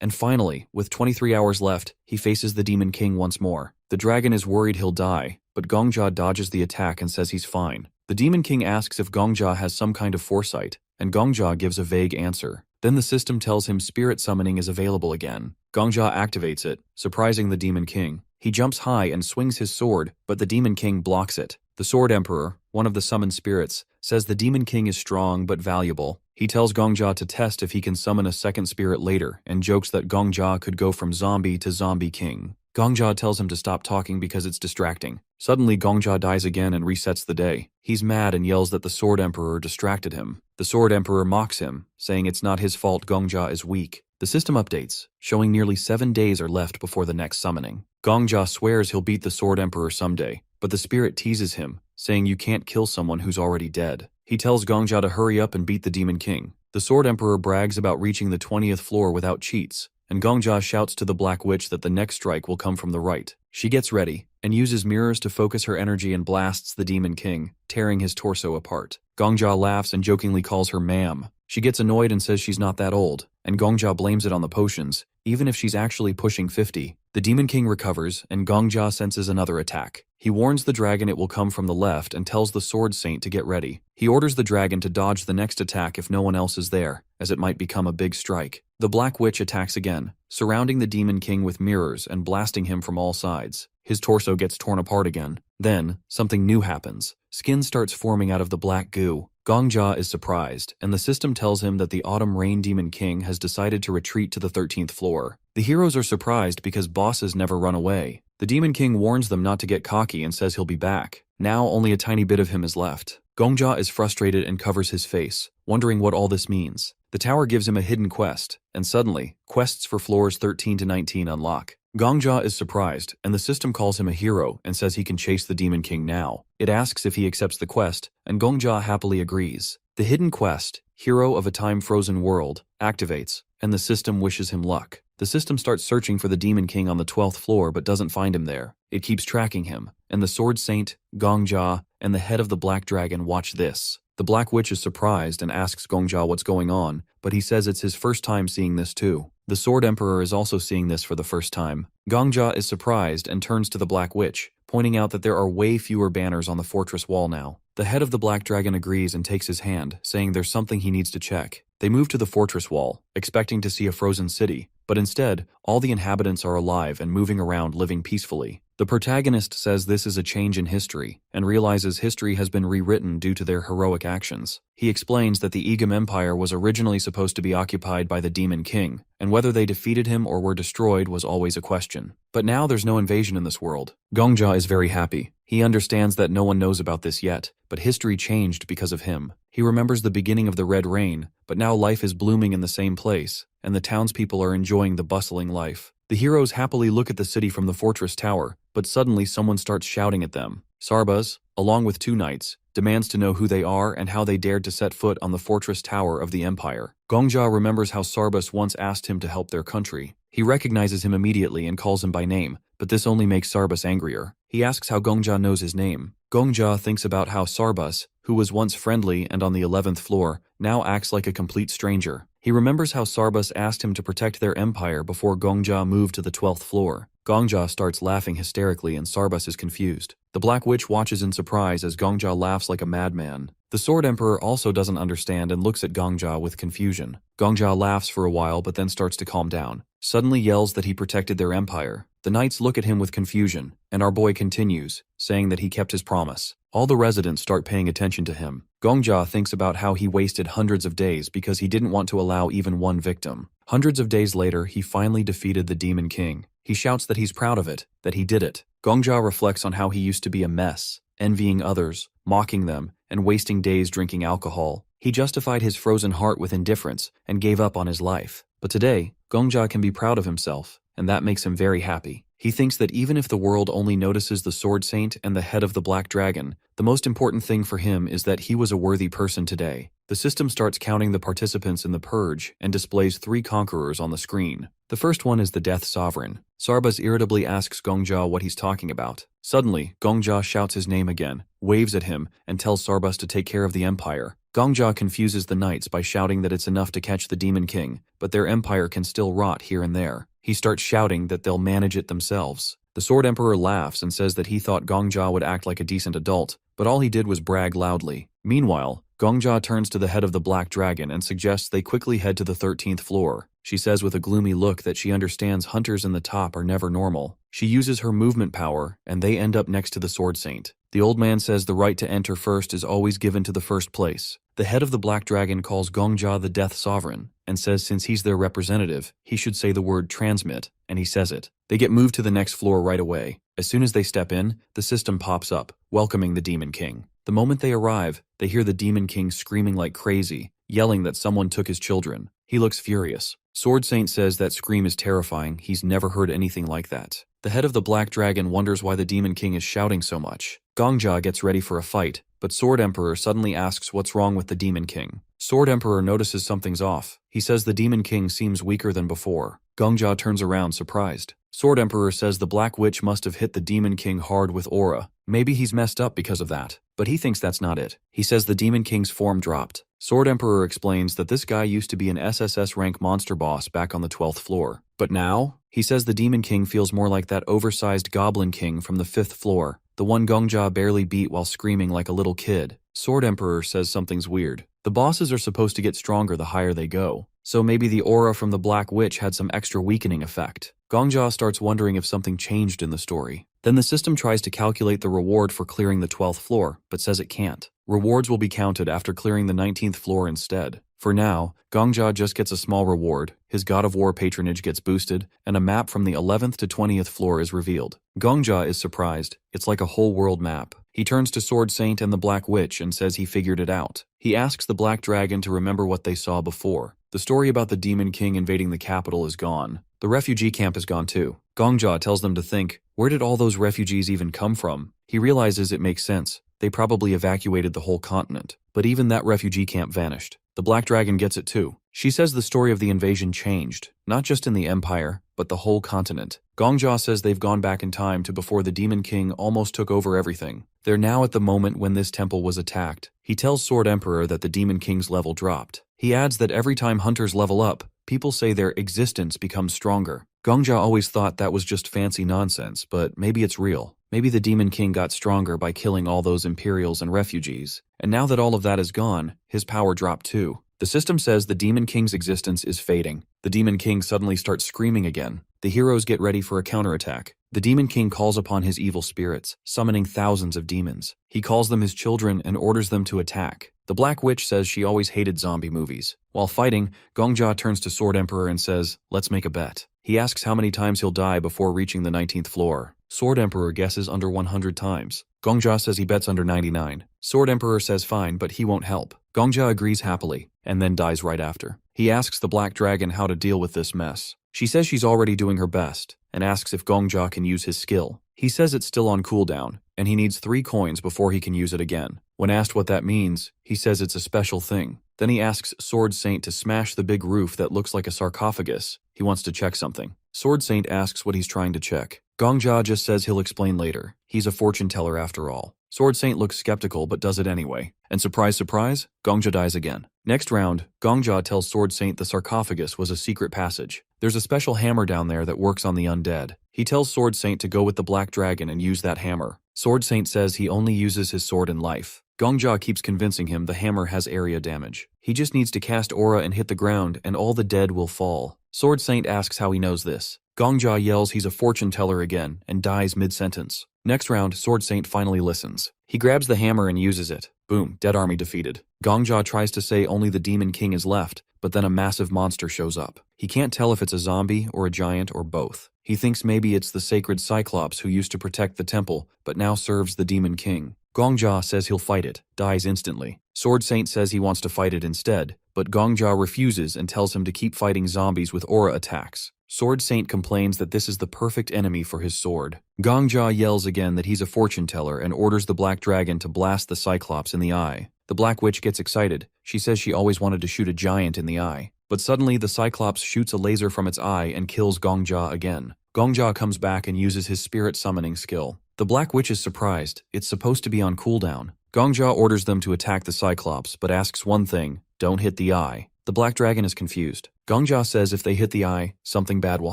A: and finally, with 23 hours left, he faces the Demon King once more. The dragon is worried he'll die, but Gongjia dodges the attack and says he's fine. The Demon King asks if Gongjia has some kind of foresight, and Gongjia gives a vague answer. Then the system tells him spirit summoning is available again. Gongjia activates it, surprising the Demon King. He jumps high and swings his sword, but the Demon King blocks it. The Sword Emperor, one of the summoned spirits, says the Demon King is strong but valuable. He tells Gongjia to test if he can summon a second spirit later, and jokes that Gongjia could go from zombie to zombie king. Gongjia tells him to stop talking because it's distracting. Suddenly, Gongjia dies again and resets the day. He's mad and yells that the Sword Emperor distracted him. The Sword Emperor mocks him, saying it's not his fault Gongjia is weak. The system updates, showing nearly 7 days are left before the next summoning. Gongjia swears he'll beat the Sword Emperor someday, but the spirit teases him, saying you can't kill someone who's already dead. He tells Gongjia to hurry up and beat the Demon King. The Sword Emperor brags about reaching the 20th floor without cheats, and Gongjia shouts to the Black Witch that the next strike will come from the right. She gets ready, and uses mirrors to focus her energy and blasts the Demon King, tearing his torso apart. Gongjia laughs and jokingly calls her ma'am. She gets annoyed and says she's not that old, and Gongjia blames it on the potions, even if she's actually pushing 50. The Demon King recovers, and Gongjia senses another attack. He warns the dragon it will come from the left and tells the Sword Saint to get ready. He orders the dragon to dodge the next attack if no one else is there, as it might become a big strike. The Black Witch attacks again, surrounding the Demon King with mirrors and blasting him from all sides. His torso gets torn apart again. Then, something new happens. Skin starts forming out of the black goo. Gongjia is surprised, and the system tells him that the Autumn Rain Demon King has decided to retreat to the 13th floor. The heroes are surprised because bosses never run away. The Demon King warns them not to get cocky and says he'll be back. Now only a tiny bit of him is left. Gongja is frustrated and covers his face, wondering what all this means. The tower gives him a hidden quest, and suddenly, quests for floors 13 to 19 unlock. Gongja is surprised, and the system calls him a hero and says he can chase the Demon King now. It asks if he accepts the quest, and Gongja happily agrees. The hidden quest, Hero of a Time-Frozen World, activates, and the system wishes him luck. The system starts searching for the Demon King on the 12th floor but doesn't find him there. It keeps tracking him, and the Sword Saint, Gongja, and the head of the Black Dragon watch this. The Black Witch is surprised and asks Gongja what's going on, but he says it's his first time seeing this too. The Sword Emperor is also seeing this for the first time. Gongja is surprised and turns to the Black Witch, pointing out that there are way fewer banners on the fortress wall now. The head of the Black Dragon agrees and takes his hand, saying there's something he needs to check. They move to the fortress wall, expecting to see a frozen city, but instead, all the inhabitants are alive and moving around living peacefully. The protagonist says this is a change in history, and realizes history has been rewritten due to their heroic actions. He explains that the Egam Empire was originally supposed to be occupied by the Demon King, and whether they defeated him or were destroyed was always a question. But now there's no invasion in this world. Gongja is very happy. He understands that no one knows about this yet, but history changed because of him. He remembers the beginning of the Red Rain, but now life is blooming in the same place, and the townspeople are enjoying the bustling life. The heroes happily look at the city from the fortress tower, but suddenly someone starts shouting at them. Sarbaz, along with 2 knights, demands to know who they are and how they dared to set foot on the fortress tower of the empire. Gongja remembers how Sarbaz once asked him to help their country. He recognizes him immediately and calls him by name, but this only makes Sarbaz angrier. He asks how Gongja knows his name. Gongja thinks about how Sarbaz, who was once friendly and on the 11th floor, now acts like a complete stranger. He remembers how Sarbaz asked him to protect their empire before Gongja moved to the 12th floor. Gongja starts laughing hysterically and Sarbaz is confused. The Black Witch watches in surprise as Gongja laughs like a madman. The Sword Emperor also doesn't understand and looks at Gongja with confusion. Gongja laughs for a while but then starts to calm down. Suddenly yells that he protected their empire. The knights look at him with confusion, and our boy continues, saying that he kept his promise. All the residents start paying attention to him. Gongja thinks about how he wasted hundreds of days because he didn't want to allow even one victim. Hundreds of days later, he finally defeated the Demon King. He shouts that he's proud of it, that he did it. Gongja reflects on how he used to be a mess, envying others, mocking them, and wasting days drinking alcohol. He justified his frozen heart with indifference and gave up on his life. But today, Gongja can be proud of himself, and that makes him very happy. He thinks that even if the world only notices the Sword Saint and the head of the Black Dragon, the most important thing for him is that he was a worthy person today. The system starts counting the participants in the purge and displays 3 conquerors on the screen. The first one is the Death Sovereign. Sarbaz irritably asks Gongja what he's talking about. Suddenly, Gongja shouts his name again, waves at him, and tells Sarbaz to take care of the empire. Gongja confuses the knights by shouting that it's enough to catch the Demon King, but their empire can still rot here and there. He starts shouting that they'll manage it themselves. The Sword Emperor laughs and says that he thought Gongja would act like a decent adult, but all he did was brag loudly. Meanwhile, Gongja turns to the head of the Black Dragon and suggests they quickly head to the 13th floor. She says with a gloomy look that she understands hunters in the top are never normal. She uses her movement power, and they end up next to the Sword Saint. The old man says the right to enter first is always given to the first place. The head of the Black Dragon calls Gongja the Death Sovereign, and says since he's their representative, he should say the word transmit, and he says it. They get moved to the next floor right away. As soon as they step in, the system pops up, welcoming the Demon King. The moment they arrive, they hear the Demon King screaming like crazy, yelling that someone took his children. He looks furious. Sword Saint says that scream is terrifying, he's never heard anything like that. The head of the Black Dragon wonders why the Demon King is shouting so much. Gongja gets ready for a fight, but Sword Emperor suddenly asks what's wrong with the Demon King. Sword Emperor notices something's off. He says the Demon King seems weaker than before. Gongja turns around surprised. Sword Emperor says the Black Witch must have hit the Demon King hard with aura. Maybe he's messed up because of that, but he thinks that's not it. He says the Demon King's form dropped. Sword Emperor explains that this guy used to be an SSS rank monster boss back on the 12th floor. But now, he says the Demon King feels more like that oversized Goblin King from the 5th floor, the one Gongja barely beat while screaming like a little kid. Sword Emperor says something's weird. The bosses are supposed to get stronger the higher they go, so maybe the aura from the Black Witch had some extra weakening effect. Gongja starts wondering if something changed in the story. Then the system tries to calculate the reward for clearing the 12th floor, but says it can't. Rewards will be counted after clearing the 19th floor instead. For now, Gongja just gets a small reward, his God of War patronage gets boosted, and a map from the 11th to 20th floor is revealed. Gongja is surprised. It's like a whole world map. He turns to Sword Saint and the Black Witch and says he figured it out. He asks the Black Dragon to remember what they saw before. The story about the Demon King invading the capital is gone. The refugee camp is gone too. Gongja tells them to think, where did all those refugees even come from? He realizes it makes sense. They probably evacuated the whole continent. But even that refugee camp vanished. The Black Dragon gets it too. She says the story of the invasion changed, not just in the Empire, but the whole continent. Gongja says they've gone back in time to before the Demon King almost took over everything. They're now at the moment when this temple was attacked. He tells Sword Emperor that the Demon King's level dropped. He adds that every time hunters level up, people say their existence becomes stronger. Gongja always thought that was just fancy nonsense, but maybe it's real. Maybe the Demon King got stronger by killing all those Imperials and refugees. And now that all of that is gone, his power dropped too. The system says the Demon King's existence is fading. The Demon King suddenly starts screaming again. The heroes get ready for a counterattack. The Demon King calls upon his evil spirits, summoning thousands of demons. He calls them his children and orders them to attack. The Black Witch says she always hated zombie movies. While fighting, Gongja turns to Sword Emperor and says, let's make a bet. He asks how many times he'll die before reaching the 19th floor. Sword Emperor guesses under 100 times. Gongja says he bets under 99. Sword Emperor says fine, but he won't help. Gongja agrees happily, and then dies right after. He asks the Black Dragon how to deal with this mess. She says she's already doing her best, and asks if Gongja can use his skill. He says it's still on cooldown, and he needs 3 coins before he can use it again. When asked what that means, he says it's a special thing. Then he asks Sword Saint to smash the big roof that looks like a sarcophagus. He wants to check something. Sword Saint asks what he's trying to check. Gongja just says he'll explain later. He's a fortune teller after all. Sword Saint looks skeptical but does it anyway. And surprise, surprise, Gongja dies again. Next round, Gongja tells Sword Saint the sarcophagus was a secret passage. There's a special hammer down there that works on the undead. He tells Sword Saint to go with the Black Dragon and use that hammer. Sword Saint says he only uses his sword in life. Gongja keeps convincing him the hammer has area damage. He just needs to cast aura and hit the ground and all the dead will fall. Sword Saint asks how he knows this. Gongja yells he's a fortune teller again and dies mid-sentence. Next round, Sword Saint finally listens. He grabs the hammer and uses it. Boom, dead army defeated. Gongja tries to say only the Demon King is left, but then a massive monster shows up. He can't tell if it's a zombie or a giant or both. He thinks maybe it's the sacred Cyclops who used to protect the temple, but now serves the Demon King. Gongja says he'll fight it, dies instantly. Sword Saint says he wants to fight it instead, but Gongja refuses and tells him to keep fighting zombies with aura attacks. Sword Saint complains that this is the perfect enemy for his sword. Gongja yells again that he's a fortune teller and orders the Black Dragon to blast the Cyclops in the eye. The Black Witch gets excited. She says she always wanted to shoot a giant in the eye. But suddenly the Cyclops shoots a laser from its eye and kills Gongja again. Gongja comes back and uses his spirit summoning skill. The Black Witch is surprised. It's supposed to be on cooldown. Gongja orders them to attack the Cyclops, but asks one thing, don't hit the eye. The Black Dragon is confused. Gongja says if they hit the eye, something bad will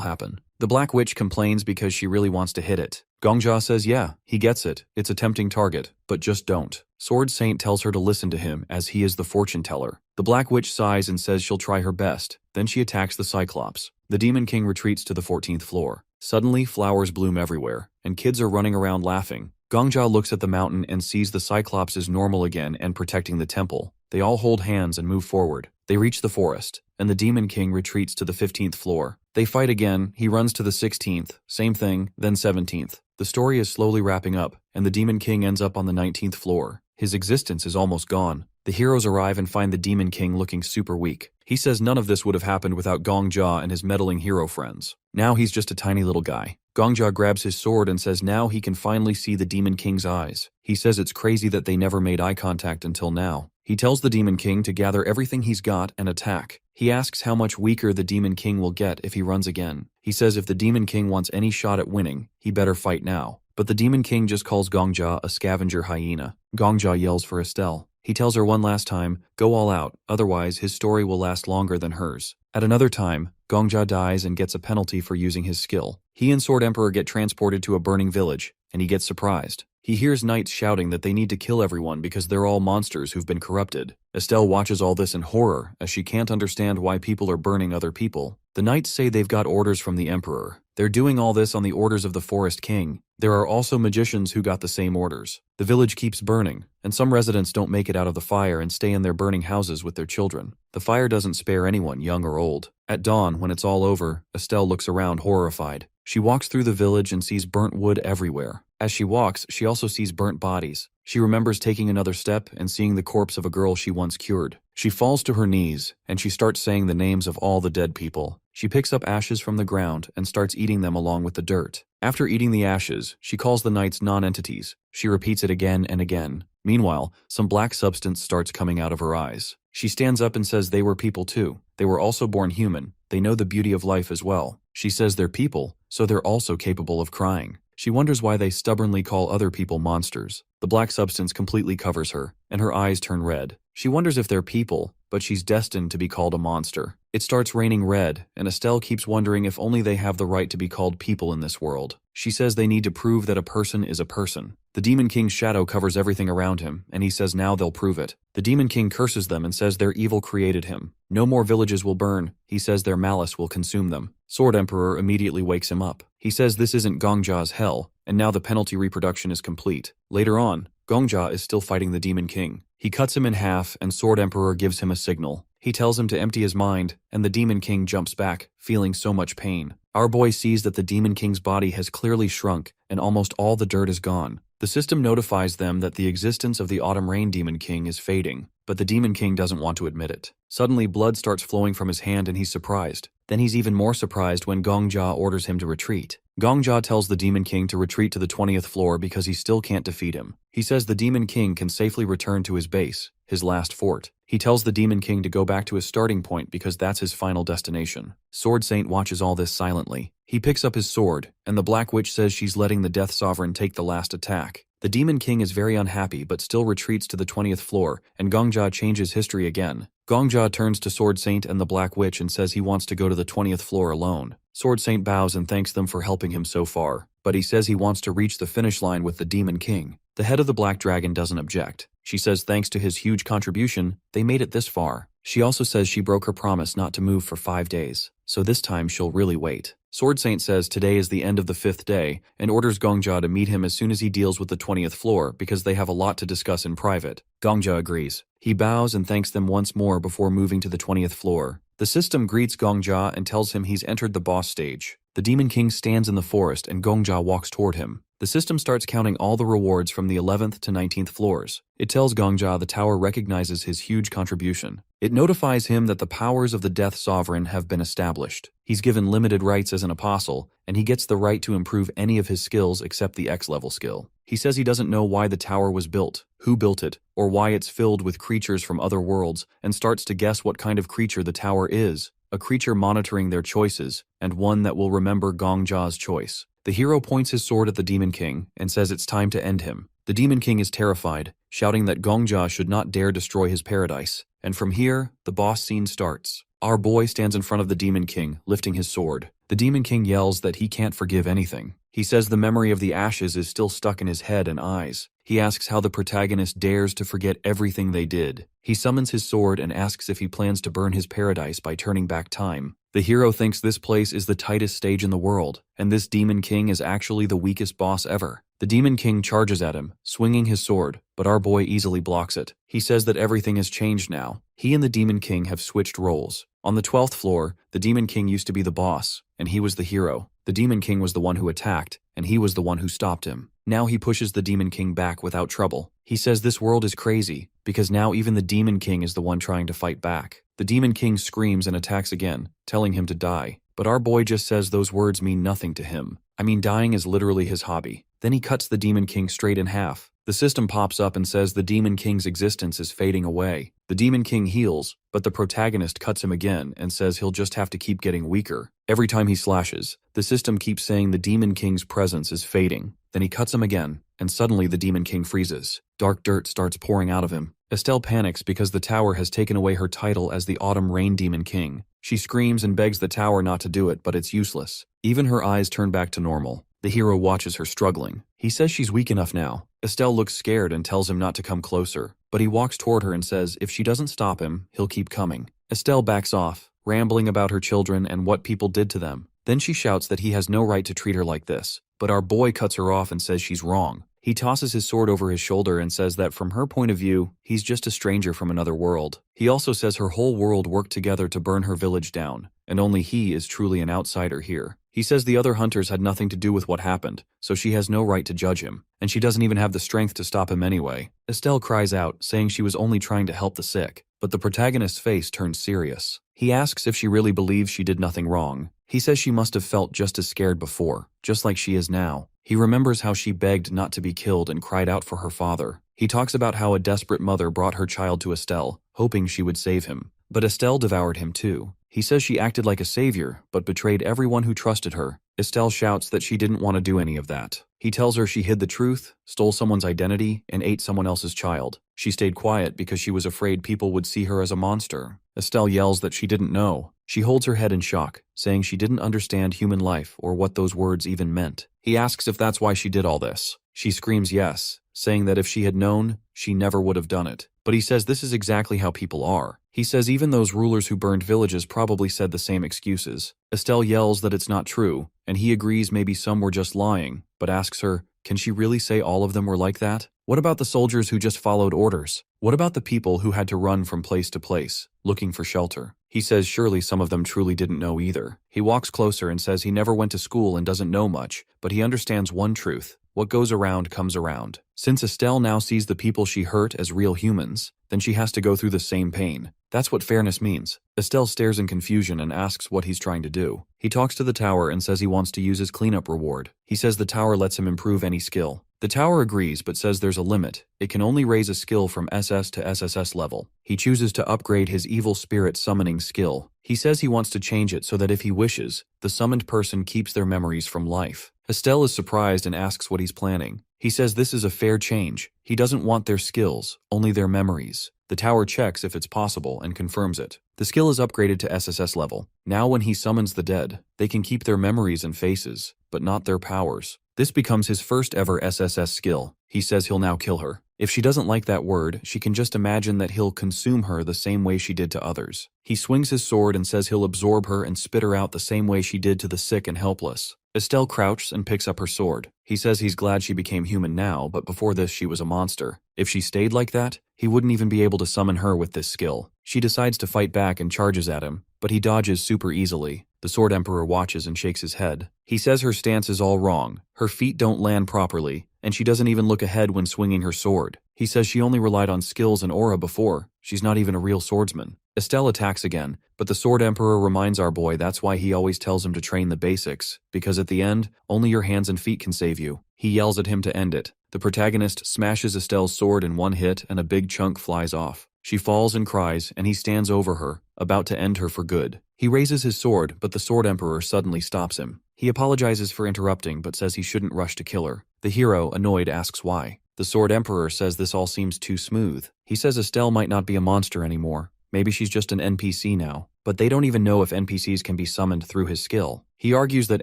A: happen. The Black Witch complains because she really wants to hit it. Gongja says yeah, he gets it. It's a tempting target, but just don't. Sword Saint tells her to listen to him as he is the fortune teller. The Black Witch sighs and says she'll try her best. Then she attacks the Cyclops. The Demon King retreats to the 14th floor. Suddenly, flowers bloom everywhere, and kids are running around laughing. Gongja looks at the mountain and sees the Cyclops is normal again and protecting the temple. They all hold hands and move forward. They reach the forest, and the Demon King retreats to the 15th floor. They fight again, he runs to the 16th, same thing, then 17th. The story is slowly wrapping up, and the Demon King ends up on the 19th floor. His existence is almost gone. The heroes arrive and find the Demon King looking super weak. He says none of this would have happened without Gongja and his meddling hero friends. Now he's just a tiny little guy. Gongja grabs his sword and says now he can finally see the Demon King's eyes. He says it's crazy that they never made eye contact until now. He tells the Demon King to gather everything he's got and attack. He asks how much weaker the Demon King will get if he runs again. He says if the Demon King wants any shot at winning, he better fight now. But the Demon King just calls Gongja a scavenger hyena. Gongja yells for Estelle. He tells her one last time, go all out, otherwise his story will last longer than hers. At another time, Gongja dies and gets a penalty for using his skill. He and Sword Emperor get transported to a burning village, and he gets surprised. He hears knights shouting that they need to kill everyone because they're all monsters who've been corrupted. Estelle watches all this in horror as she can't understand why people are burning other people. The knights say they've got orders from the emperor. They're doing all this on the orders of the Forest King. There are also magicians who got the same orders. The village keeps burning, and some residents don't make it out of the fire and stay in their burning houses with their children. The fire doesn't spare anyone, young or old. At dawn, when it's all over, Estelle looks around horrified. She walks through the village and sees burnt wood everywhere. As she walks, she also sees burnt bodies. She remembers taking another step and seeing the corpse of a girl she once cured. She falls to her knees, and she starts saying the names of all the dead people. She picks up ashes from the ground and starts eating them along with the dirt. After eating the ashes, she calls the knights non-entities. She repeats it again and again. Meanwhile, some black substance starts coming out of her eyes. She stands up and says they were people too. They were also born human. They know the beauty of life as well. She says they're people, so they're also capable of crying. She wonders why they stubbornly call other people monsters. The black substance completely covers her, and her eyes turn red. She wonders if they're people, but she's destined to be called a monster. It starts raining red, and Estelle keeps wondering if only they have the right to be called people in this world. She says they need to prove that a person is a person. The Demon King's shadow covers everything around him, and he says now they'll prove it. The Demon King curses them and says their evil created him. No more villages will burn. He says their malice will consume them. Sword Emperor immediately wakes him up. He says this isn't Gongja's hell, and now the penalty reproduction is complete. Later on, Gongja is still fighting the Demon King. He cuts him in half, and Sword Emperor gives him a signal. He tells him to empty his mind, and the Demon King jumps back, feeling so much pain. Our boy sees that the Demon King's body has clearly shrunk, and almost all the dirt is gone. The system notifies them that the existence of the Autumn Rain Demon King is fading, but the Demon King doesn't want to admit it. Suddenly, blood starts flowing from his hand and he's surprised. Then he's even more surprised when Gongja orders him to retreat. Gongja tells the Demon King to retreat to the 20th floor because he still can't defeat him. He says the Demon King can safely return to his base, his last fort. He tells the Demon King to go back to his starting point because that's his final destination. Sword Saint watches all this silently. He picks up his sword, and the Black Witch says she's letting the Death Sovereign take the last attack. The Demon King is very unhappy but still retreats to the 20th floor, and Gongja changes history again. Gongja turns to Sword Saint and the Black Witch and says he wants to go to the 20th floor alone. Sword Saint bows and thanks them for helping him so far, but he says he wants to reach the finish line with the Demon King. The head of the Black Dragon doesn't object. She says thanks to his huge contribution, they made it this far. She also says she broke her promise not to move for 5 days, so this time she'll really wait. Sword Saint says today is the end of the 5th day and orders Gongja to meet him as soon as he deals with the 20th floor because they have a lot to discuss in private. Gongja agrees. He bows and thanks them once more before moving to the 20th floor. The system greets Gongja and tells him he's entered the boss stage. The Demon King stands in the forest and Gongja walks toward him. The system starts counting all the rewards from the 11th to 19th floors. It tells Gongja the tower recognizes his huge contribution. It notifies him that the powers of the Death Sovereign have been established. He's given limited rights as an apostle, and he gets the right to improve any of his skills except the X-level skill. He says he doesn't know why the tower was built, who built it, or why it's filled with creatures from other worlds, and starts to guess what kind of creature the tower is. A creature monitoring their choices, and one that will remember Gongja's choice. The hero points his sword at the Demon King and says it's time to end him. The Demon King is terrified, shouting that Gongja should not dare destroy his paradise. And from here, the boss scene starts. Our boy stands in front of the Demon King, lifting his sword. The Demon King yells that he can't forgive anything. He says the memory of the ashes is still stuck in his head and eyes. He asks how the protagonist dares to forget everything they did. He summons his sword and asks if he plans to burn his paradise by turning back time. The hero thinks this place is the tightest stage in the world, and this Demon King is actually the weakest boss ever. The Demon King charges at him, swinging his sword, but our boy easily blocks it. He says that everything has changed now. He and the Demon King have switched roles. On the 12th floor, the Demon King used to be the boss, and he was the hero. The Demon King was the one who attacked, and he was the one who stopped him. Now he pushes the Demon King back without trouble. He says this world is crazy, because now even the Demon King is the one trying to fight back. The Demon King screams and attacks again, telling him to die. But our boy just says those words mean nothing to him. I mean, dying is literally his hobby. Then he cuts the Demon King straight in half. The system pops up and says the Demon King's existence is fading away. The Demon King heals, but the protagonist cuts him again and says he'll just have to keep getting weaker. Every time he slashes, the system keeps saying the Demon King's presence is fading. Then he cuts him again, and suddenly the Demon King freezes. Dark dirt starts pouring out of him. Estelle panics because the tower has taken away her title as the Autumn Rain Demon King. She screams and begs the tower not to do it, but it's useless. Even her eyes turn back to normal. The hero watches her struggling. He says she's weak enough now. Estelle looks scared and tells him not to come closer, but he walks toward her and says if she doesn't stop him, he'll keep coming. Estelle backs off, rambling about her children and what people did to them. Then she shouts that he has no right to treat her like this, but our boy cuts her off and says she's wrong. He tosses his sword over his shoulder and says that from her point of view, he's just a stranger from another world. He also says her whole world worked together to burn her village down, and only he is truly an outsider here. He says the other hunters had nothing to do with what happened, so she has no right to judge him, and she doesn't even have the strength to stop him anyway. Estelle cries out, saying she was only trying to help the sick, but the protagonist's face turns serious. He asks if she really believes she did nothing wrong. He says she must have felt just as scared before, just like she is now. He remembers how she begged not to be killed and cried out for her father. He talks about how a desperate mother brought her child to Estelle, hoping she would save him. But Estelle devoured him too. He says she acted like a savior, but betrayed everyone who trusted her. Estelle shouts that she didn't want to do any of that. He tells her she hid the truth, stole someone's identity, and ate someone else's child. She stayed quiet because she was afraid people would see her as a monster. Estelle yells that she didn't know. She holds her head in shock, saying she didn't understand human life or what those words even meant. He asks if that's why she did all this. She screams yes, saying that if she had known, she never would have done it. But he says this is exactly how people are. He says even those rulers who burned villages probably said the same excuses. Estelle yells that it's not true, and he agrees maybe some were just lying, but asks her, can she really say all of them were like that? What about the soldiers who just followed orders? What about the people who had to run from place to place, looking for shelter? He says surely some of them truly didn't know either. He walks closer and says he never went to school and doesn't know much, but he understands one truth. What goes around comes around. Since Estelle now sees the people she hurt as real humans, then she has to go through the same pain. That's what fairness means. Estelle stares in confusion and asks what he's trying to do. He talks to the tower and says he wants to use his cleanup reward. He says the tower lets him improve any skill. The tower agrees but says there's a limit. It can only raise a skill from SS to SSS level. He chooses to upgrade his evil spirit summoning skill. He says he wants to change it so that if he wishes, the summoned person keeps their memories from life. Estelle is surprised and asks what he's planning. He says this is a fair change. He doesn't want their skills, only their memories. The tower checks if it's possible and confirms it. The skill is upgraded to SSS level. Now when he summons the dead, they can keep their memories and faces, but not their powers. This becomes his first ever SSS skill. He says he'll now kill her. If she doesn't like that word, she can just imagine that he'll consume her the same way she did to others. He swings his sword and says he'll absorb her and spit her out the same way she did to the sick and helpless. Estelle crouches and picks up her sword. He says he's glad she became human now, but before this she was a monster. If she stayed like that, he wouldn't even be able to summon her with this skill. She decides to fight back and charges at him, but he dodges super easily. The Sword Emperor watches and shakes his head. He says her stance is all wrong. Her feet don't land properly, and she doesn't even look ahead when swinging her sword. He says she only relied on skills and aura before. She's not even a real swordsman. Estelle attacks again, but the Sword Emperor reminds our boy that's why he always tells him to train the basics, because at the end, only your hands and feet can save you. He yells at him to end it. The protagonist smashes Estelle's sword in one hit and a big chunk flies off. She falls and cries, and he stands over her, about to end her for good. He raises his sword, but the Sword Emperor suddenly stops him. He apologizes for interrupting, but says he shouldn't rush to kill her. The hero, annoyed, asks why. The Sword Emperor says this all seems too smooth. He says Estelle might not be a monster anymore. Maybe she's just an NPC now. But they don't even know if NPCs can be summoned through his skill. He argues that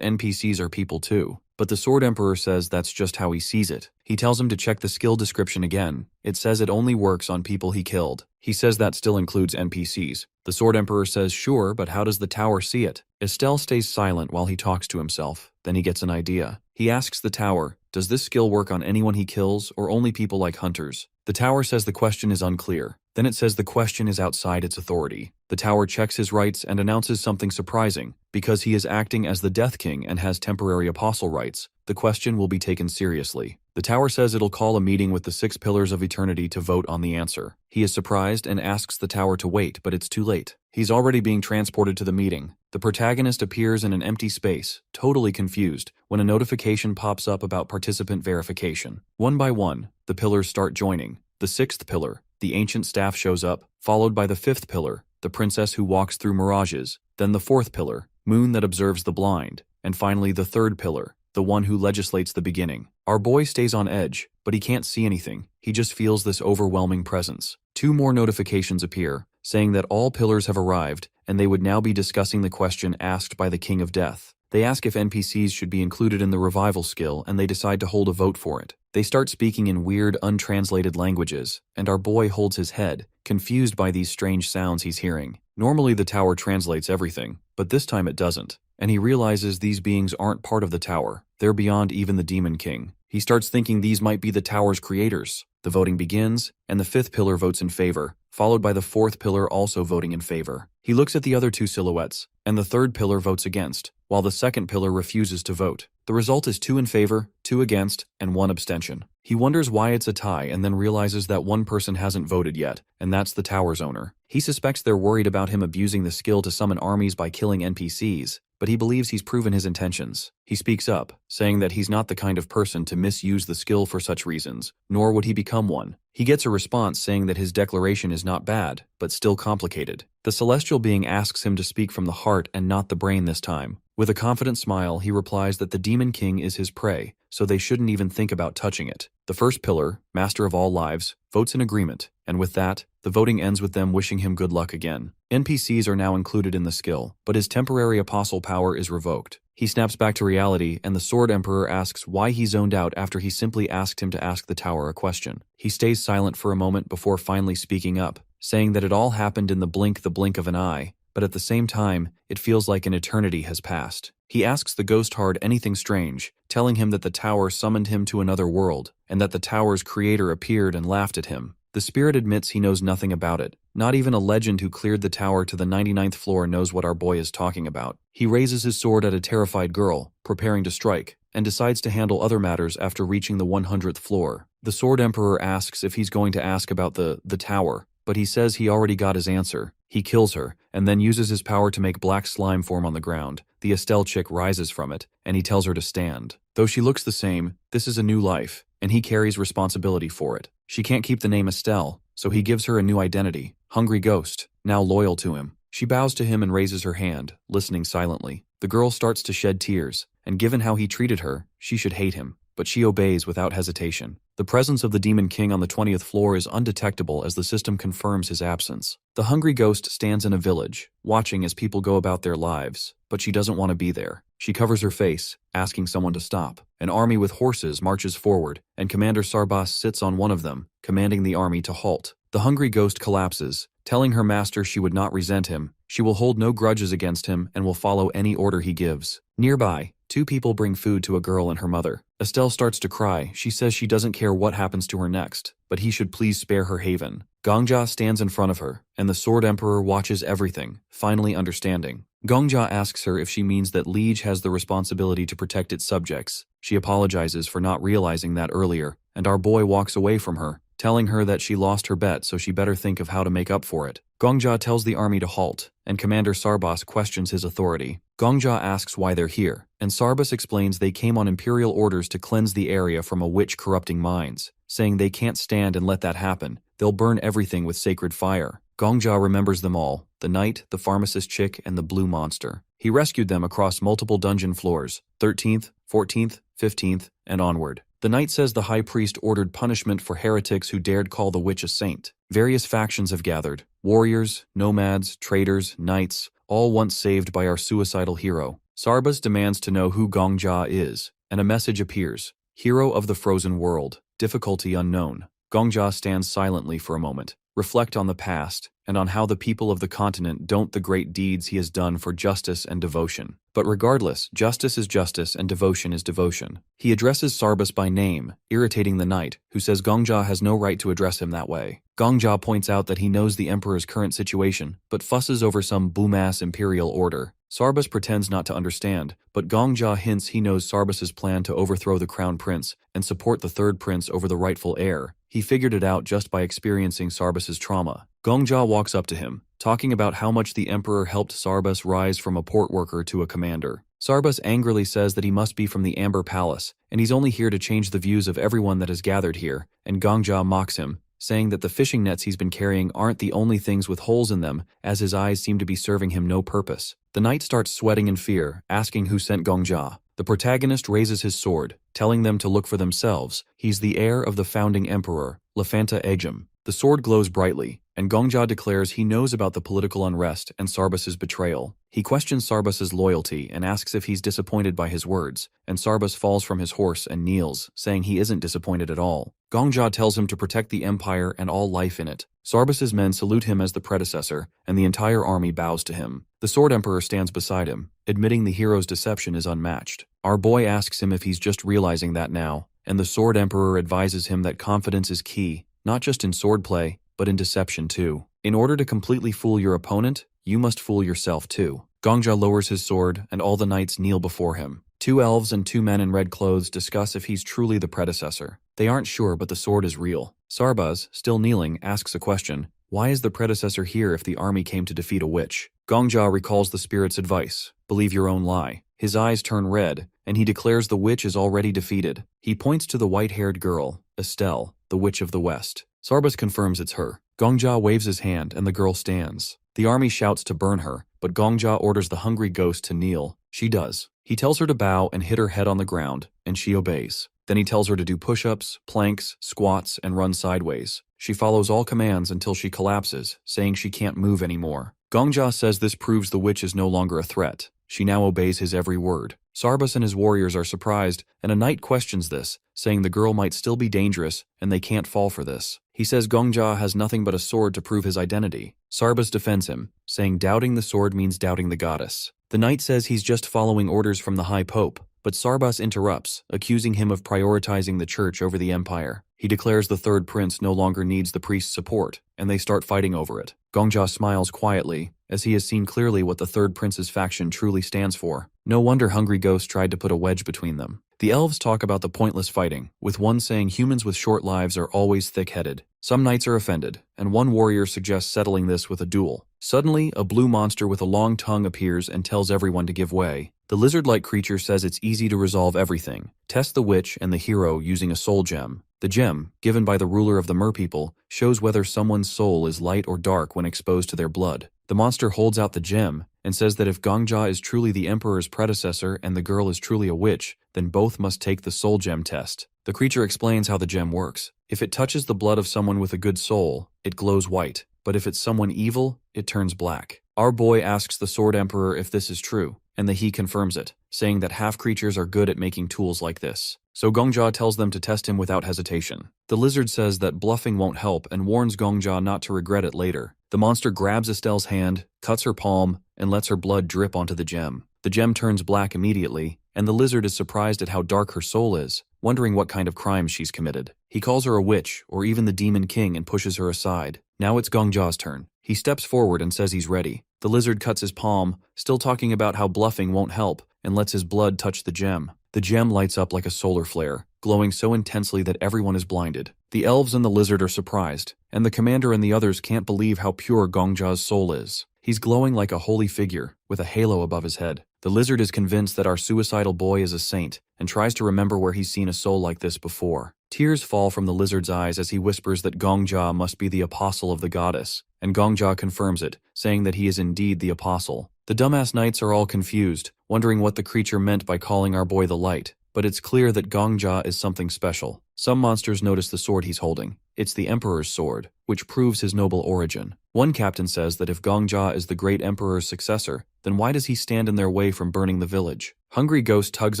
A: NPCs are people too, but the Sword Emperor says that's just how he sees it. He tells him to check the skill description again. It says it only works on people he killed. He says that still includes NPCs. The Sword Emperor says sure, but how does the tower see it? Estelle stays silent while he talks to himself. Then he gets an idea. He asks the tower, does this skill work on anyone he kills or only people like hunters? The tower says the question is unclear. Then it says the question is outside its authority. The tower checks his rights and announces something surprising. Because he is acting as the Death King and has temporary apostle rights, the question will be taken seriously. The tower says it'll call a meeting with the 6 pillars of eternity to vote on the answer. He is surprised and asks the tower to wait, but it's too late. He's already being transported to the meeting. The protagonist appears in an empty space, totally confused, when a notification pops up about participant verification. One by one, the pillars start joining. The 6th pillar, the ancient staff, shows up, followed by the 5th pillar, the princess who walks through mirages, then the 4th pillar, moon that observes the blind, and finally the 3rd pillar, the one who legislates the beginning. Our boy stays on edge, but he can't see anything. He just feels this overwhelming presence. 2 more notifications appear, saying that all pillars have arrived, and they would now be discussing the question asked by the King of Death. They ask if NPCs should be included in the revival skill, and they decide to hold a vote for it. They start speaking in weird, untranslated languages, and our boy holds his head, confused by these strange sounds he's hearing. Normally the tower translates everything, but this time it doesn't, and he realizes these beings aren't part of the tower. They're beyond even the Demon King. He starts thinking these might be the tower's creators. The voting begins, and the fifth pillar votes in favor, followed by the fourth pillar also voting in favor. He looks at the other two silhouettes, and the third pillar votes against, while the second pillar refuses to vote. The result is 2 in favor, 2 against, and 1 abstention. He wonders why it's a tie and then realizes that one person hasn't voted yet, and that's the tower's owner. He suspects they're worried about him abusing the skill to summon armies by killing NPCs, but he believes he's proven his intentions. He speaks up, saying that he's not the kind of person to misuse the skill for such reasons, nor would he become one. He gets a response saying that his declaration is not bad, but still complicated. The celestial being asks him to speak from the heart and not the brain this time. With a confident smile, he replies that the Demon King is his prey, so they shouldn't even think about touching it. The first pillar, Master of All Lives, votes in agreement, and with that, the voting ends with them wishing him good luck again. NPCs are now included in the skill, but his temporary apostle power is revoked. He snaps back to reality, and the Sword Emperor asks why he zoned out after he simply asked him to ask the tower a question. He stays silent for a moment before finally speaking up, saying that it all happened in the blink of an eye, but at the same time, it feels like an eternity has passed. He asks the ghost heart anything strange, telling him that the tower summoned him to another world, and that the tower's creator appeared and laughed at him. The spirit admits he knows nothing about it. Not even a legend who cleared the tower to the 99th floor knows what our boy is talking about. He raises his sword at a terrified girl, preparing to strike, and decides to handle other matters after reaching the 100th floor. The Sword Emperor asks if he's going to ask about the tower, but he says he already got his answer. He kills her, and then uses his power to make black slime form on the ground. The Estelle chick rises from it, and he tells her to stand. Though she looks the same, this is a new life, and he carries responsibility for it. She can't keep the name Estelle, so he gives her a new identity, Hungry Ghost, now loyal to him. She bows to him and raises her hand, listening silently. The girl starts to shed tears, and given how he treated her, she should hate him, but she obeys without hesitation. The presence of the Demon King on the 20th floor is undetectable as the system confirms his absence. The Hungry Ghost stands in a village, watching as people go about their lives, but she doesn't want to be there. She covers her face, asking someone to stop. An army with horses marches forward, and Commander Sarbas sits on one of them, commanding the army to halt. The Hungry Ghost collapses, telling her master she would not resent him, she will hold no grudges against him, and will follow any order he gives. Nearby, 2 people bring food to a girl and her mother. Estelle starts to cry. She says she doesn't care what happens to her next, but he should please spare her haven. Gongja stands in front of her, and the Sword Emperor watches everything, finally understanding. Gongja asks her if she means that Liege has the responsibility to protect its subjects. She apologizes for not realizing that earlier, and our boy walks away from her, telling her that she lost her bet so she better think of how to make up for it. Gongja tells the army to halt, and Commander Sarbas questions his authority. Gongja asks why they're here, and Sarbas explains they came on imperial orders to cleanse the area from a witch corrupting minds, saying they can't stand and let that happen. They'll burn everything with sacred fire. Gongja remembers them all, the knight, the pharmacist chick, and the blue monster. He rescued them across multiple dungeon floors, 13th, 14th, 15th, and onward. The knight says the high priest ordered punishment for heretics who dared call the witch a saint. Various factions have gathered, warriors, nomads, traders, knights, all once saved by our suicidal hero. Sarbas demands to know who Gongja is, and a message appears. Hero of the frozen world, difficulty unknown. Gongja stands silently for a moment, reflect on the past, and on how the people of the continent don't the great deeds he has done for justice and devotion. But regardless, justice is justice and devotion is devotion. He addresses Sarbas by name, irritating the knight, who says Gongja has no right to address him that way. Gongja points out that he knows the emperor's current situation, but fusses over some boom-ass imperial order. Sarbas pretends not to understand, but Gongja hints he knows Sarbas's plan to overthrow the crown prince and support the third prince over the rightful heir. He figured it out just by experiencing Sarbas's trauma. Gongja walks up to him, talking about how much the emperor helped Sarbas rise from a port worker to a commander. Sarbas angrily says that he must be from the Amber Palace, and he's only here to change the views of everyone that has gathered here, and Gongja mocks him, saying that the fishing nets he's been carrying aren't the only things with holes in them, as his eyes seem to be serving him no purpose. The knight starts sweating in fear, asking who sent Gongja. The protagonist raises his sword, telling them to look for themselves. He's the heir of the founding emperor, Lafanta Ejim. The sword glows brightly, and Gongja declares he knows about the political unrest and Sarbas's betrayal. He questions Sarbas's loyalty and asks if he's disappointed by his words, and Sarbas falls from his horse and kneels, saying he isn't disappointed at all. Gongja tells him to protect the empire and all life in it. Sarbas's men salute him as the predecessor, and the entire army bows to him. The Sword Emperor stands beside him, admitting the hero's deception is unmatched. Our boy asks him if he's just realizing that now, and the Sword Emperor advises him that confidence is key, not just in swordplay, but in deception too. In order to completely fool your opponent, you must fool yourself too. Gongja lowers his sword, and all the knights kneel before him. 2 elves and 2 men in red clothes discuss if he's truly the predecessor. They aren't sure, but the sword is real. Sarbas, still kneeling, asks a question. Why is the predecessor here if the army came to defeat a witch? Gongja recalls the spirit's advice. Believe your own lie. His eyes turn red, and he declares the witch is already defeated. He points to the white-haired girl, Estelle, the witch of the West. Sarbas confirms it's her. Gongja waves his hand, and the girl stands. The army shouts to burn her, but Gongja orders the hungry ghost to kneel. She does. He tells her to bow and hit her head on the ground, and she obeys. Then he tells her to do push-ups, planks, squats, and run sideways. She follows all commands until she collapses, saying she can't move anymore. Gongja says this proves the witch is no longer a threat. She now obeys his every word. Sarbas and his warriors are surprised, and a knight questions this, saying the girl might still be dangerous, and they can't fall for this. He says Gongja has nothing but a sword to prove his identity. Sarbas defends him, saying doubting the sword means doubting the goddess. The knight says he's just following orders from the High Pope, but Sarbas interrupts, accusing him of prioritizing the church over the empire. He declares the third prince no longer needs the priest's support, and they start fighting over it. Gongja smiles quietly, as he has seen clearly what the third prince's faction truly stands for. No wonder Hungry Ghost tried to put a wedge between them. The elves talk about the pointless fighting, with one saying humans with short lives are always thick-headed. Some knights are offended, and one warrior suggests settling this with a duel. Suddenly, a blue monster with a long tongue appears and tells everyone to give way. The lizard-like creature says it's easy to resolve everything. Test the witch and the hero using a soul gem. The gem, given by the ruler of the merpeople, shows whether someone's soul is light or dark when exposed to their blood. The monster holds out the gem and says that if Gongja is truly the emperor's predecessor and the girl is truly a witch, then both must take the soul gem test. The creature explains how the gem works. If it touches the blood of someone with a good soul, it glows white, but if it's someone evil, it turns black. Our boy asks the Sword Emperor if this is true, and he confirms it, saying that half-creatures are good at making tools like this. So Gongja tells them to test him without hesitation. The lizard says that bluffing won't help and warns Gongja not to regret it later. The monster grabs Estelle's hand, cuts her palm, and lets her blood drip onto the gem. The gem turns black immediately, and the lizard is surprised at how dark her soul is, wondering what kind of crimes she's committed. He calls her a witch, or even the Demon King, and pushes her aside. Now it's Gongja's turn. He steps forward and says he's ready. The lizard cuts his palm, still talking about how bluffing won't help, and lets his blood touch the gem. The gem lights up like a solar flare, glowing so intensely that everyone is blinded. The elves and the lizard are surprised, and the commander and the others can't believe how pure Gongja's soul is. He's glowing like a holy figure, with a halo above his head. The lizard is convinced that our suicidal boy is a saint, and tries to remember where he's seen a soul like this before. Tears fall from the lizard's eyes as he whispers that Gongja must be the apostle of the goddess, and Gongja confirms it, saying that he is indeed the apostle. The dumbass knights are all confused, wondering what the creature meant by calling our boy the light, but it's clear that Gongja is something special. Some monsters notice the sword he's holding. It's the Emperor's sword, which proves his noble origin. One captain says that if Gongja is the great Emperor's successor, then why does he stand in their way from burning the village? Hungry Ghost tugs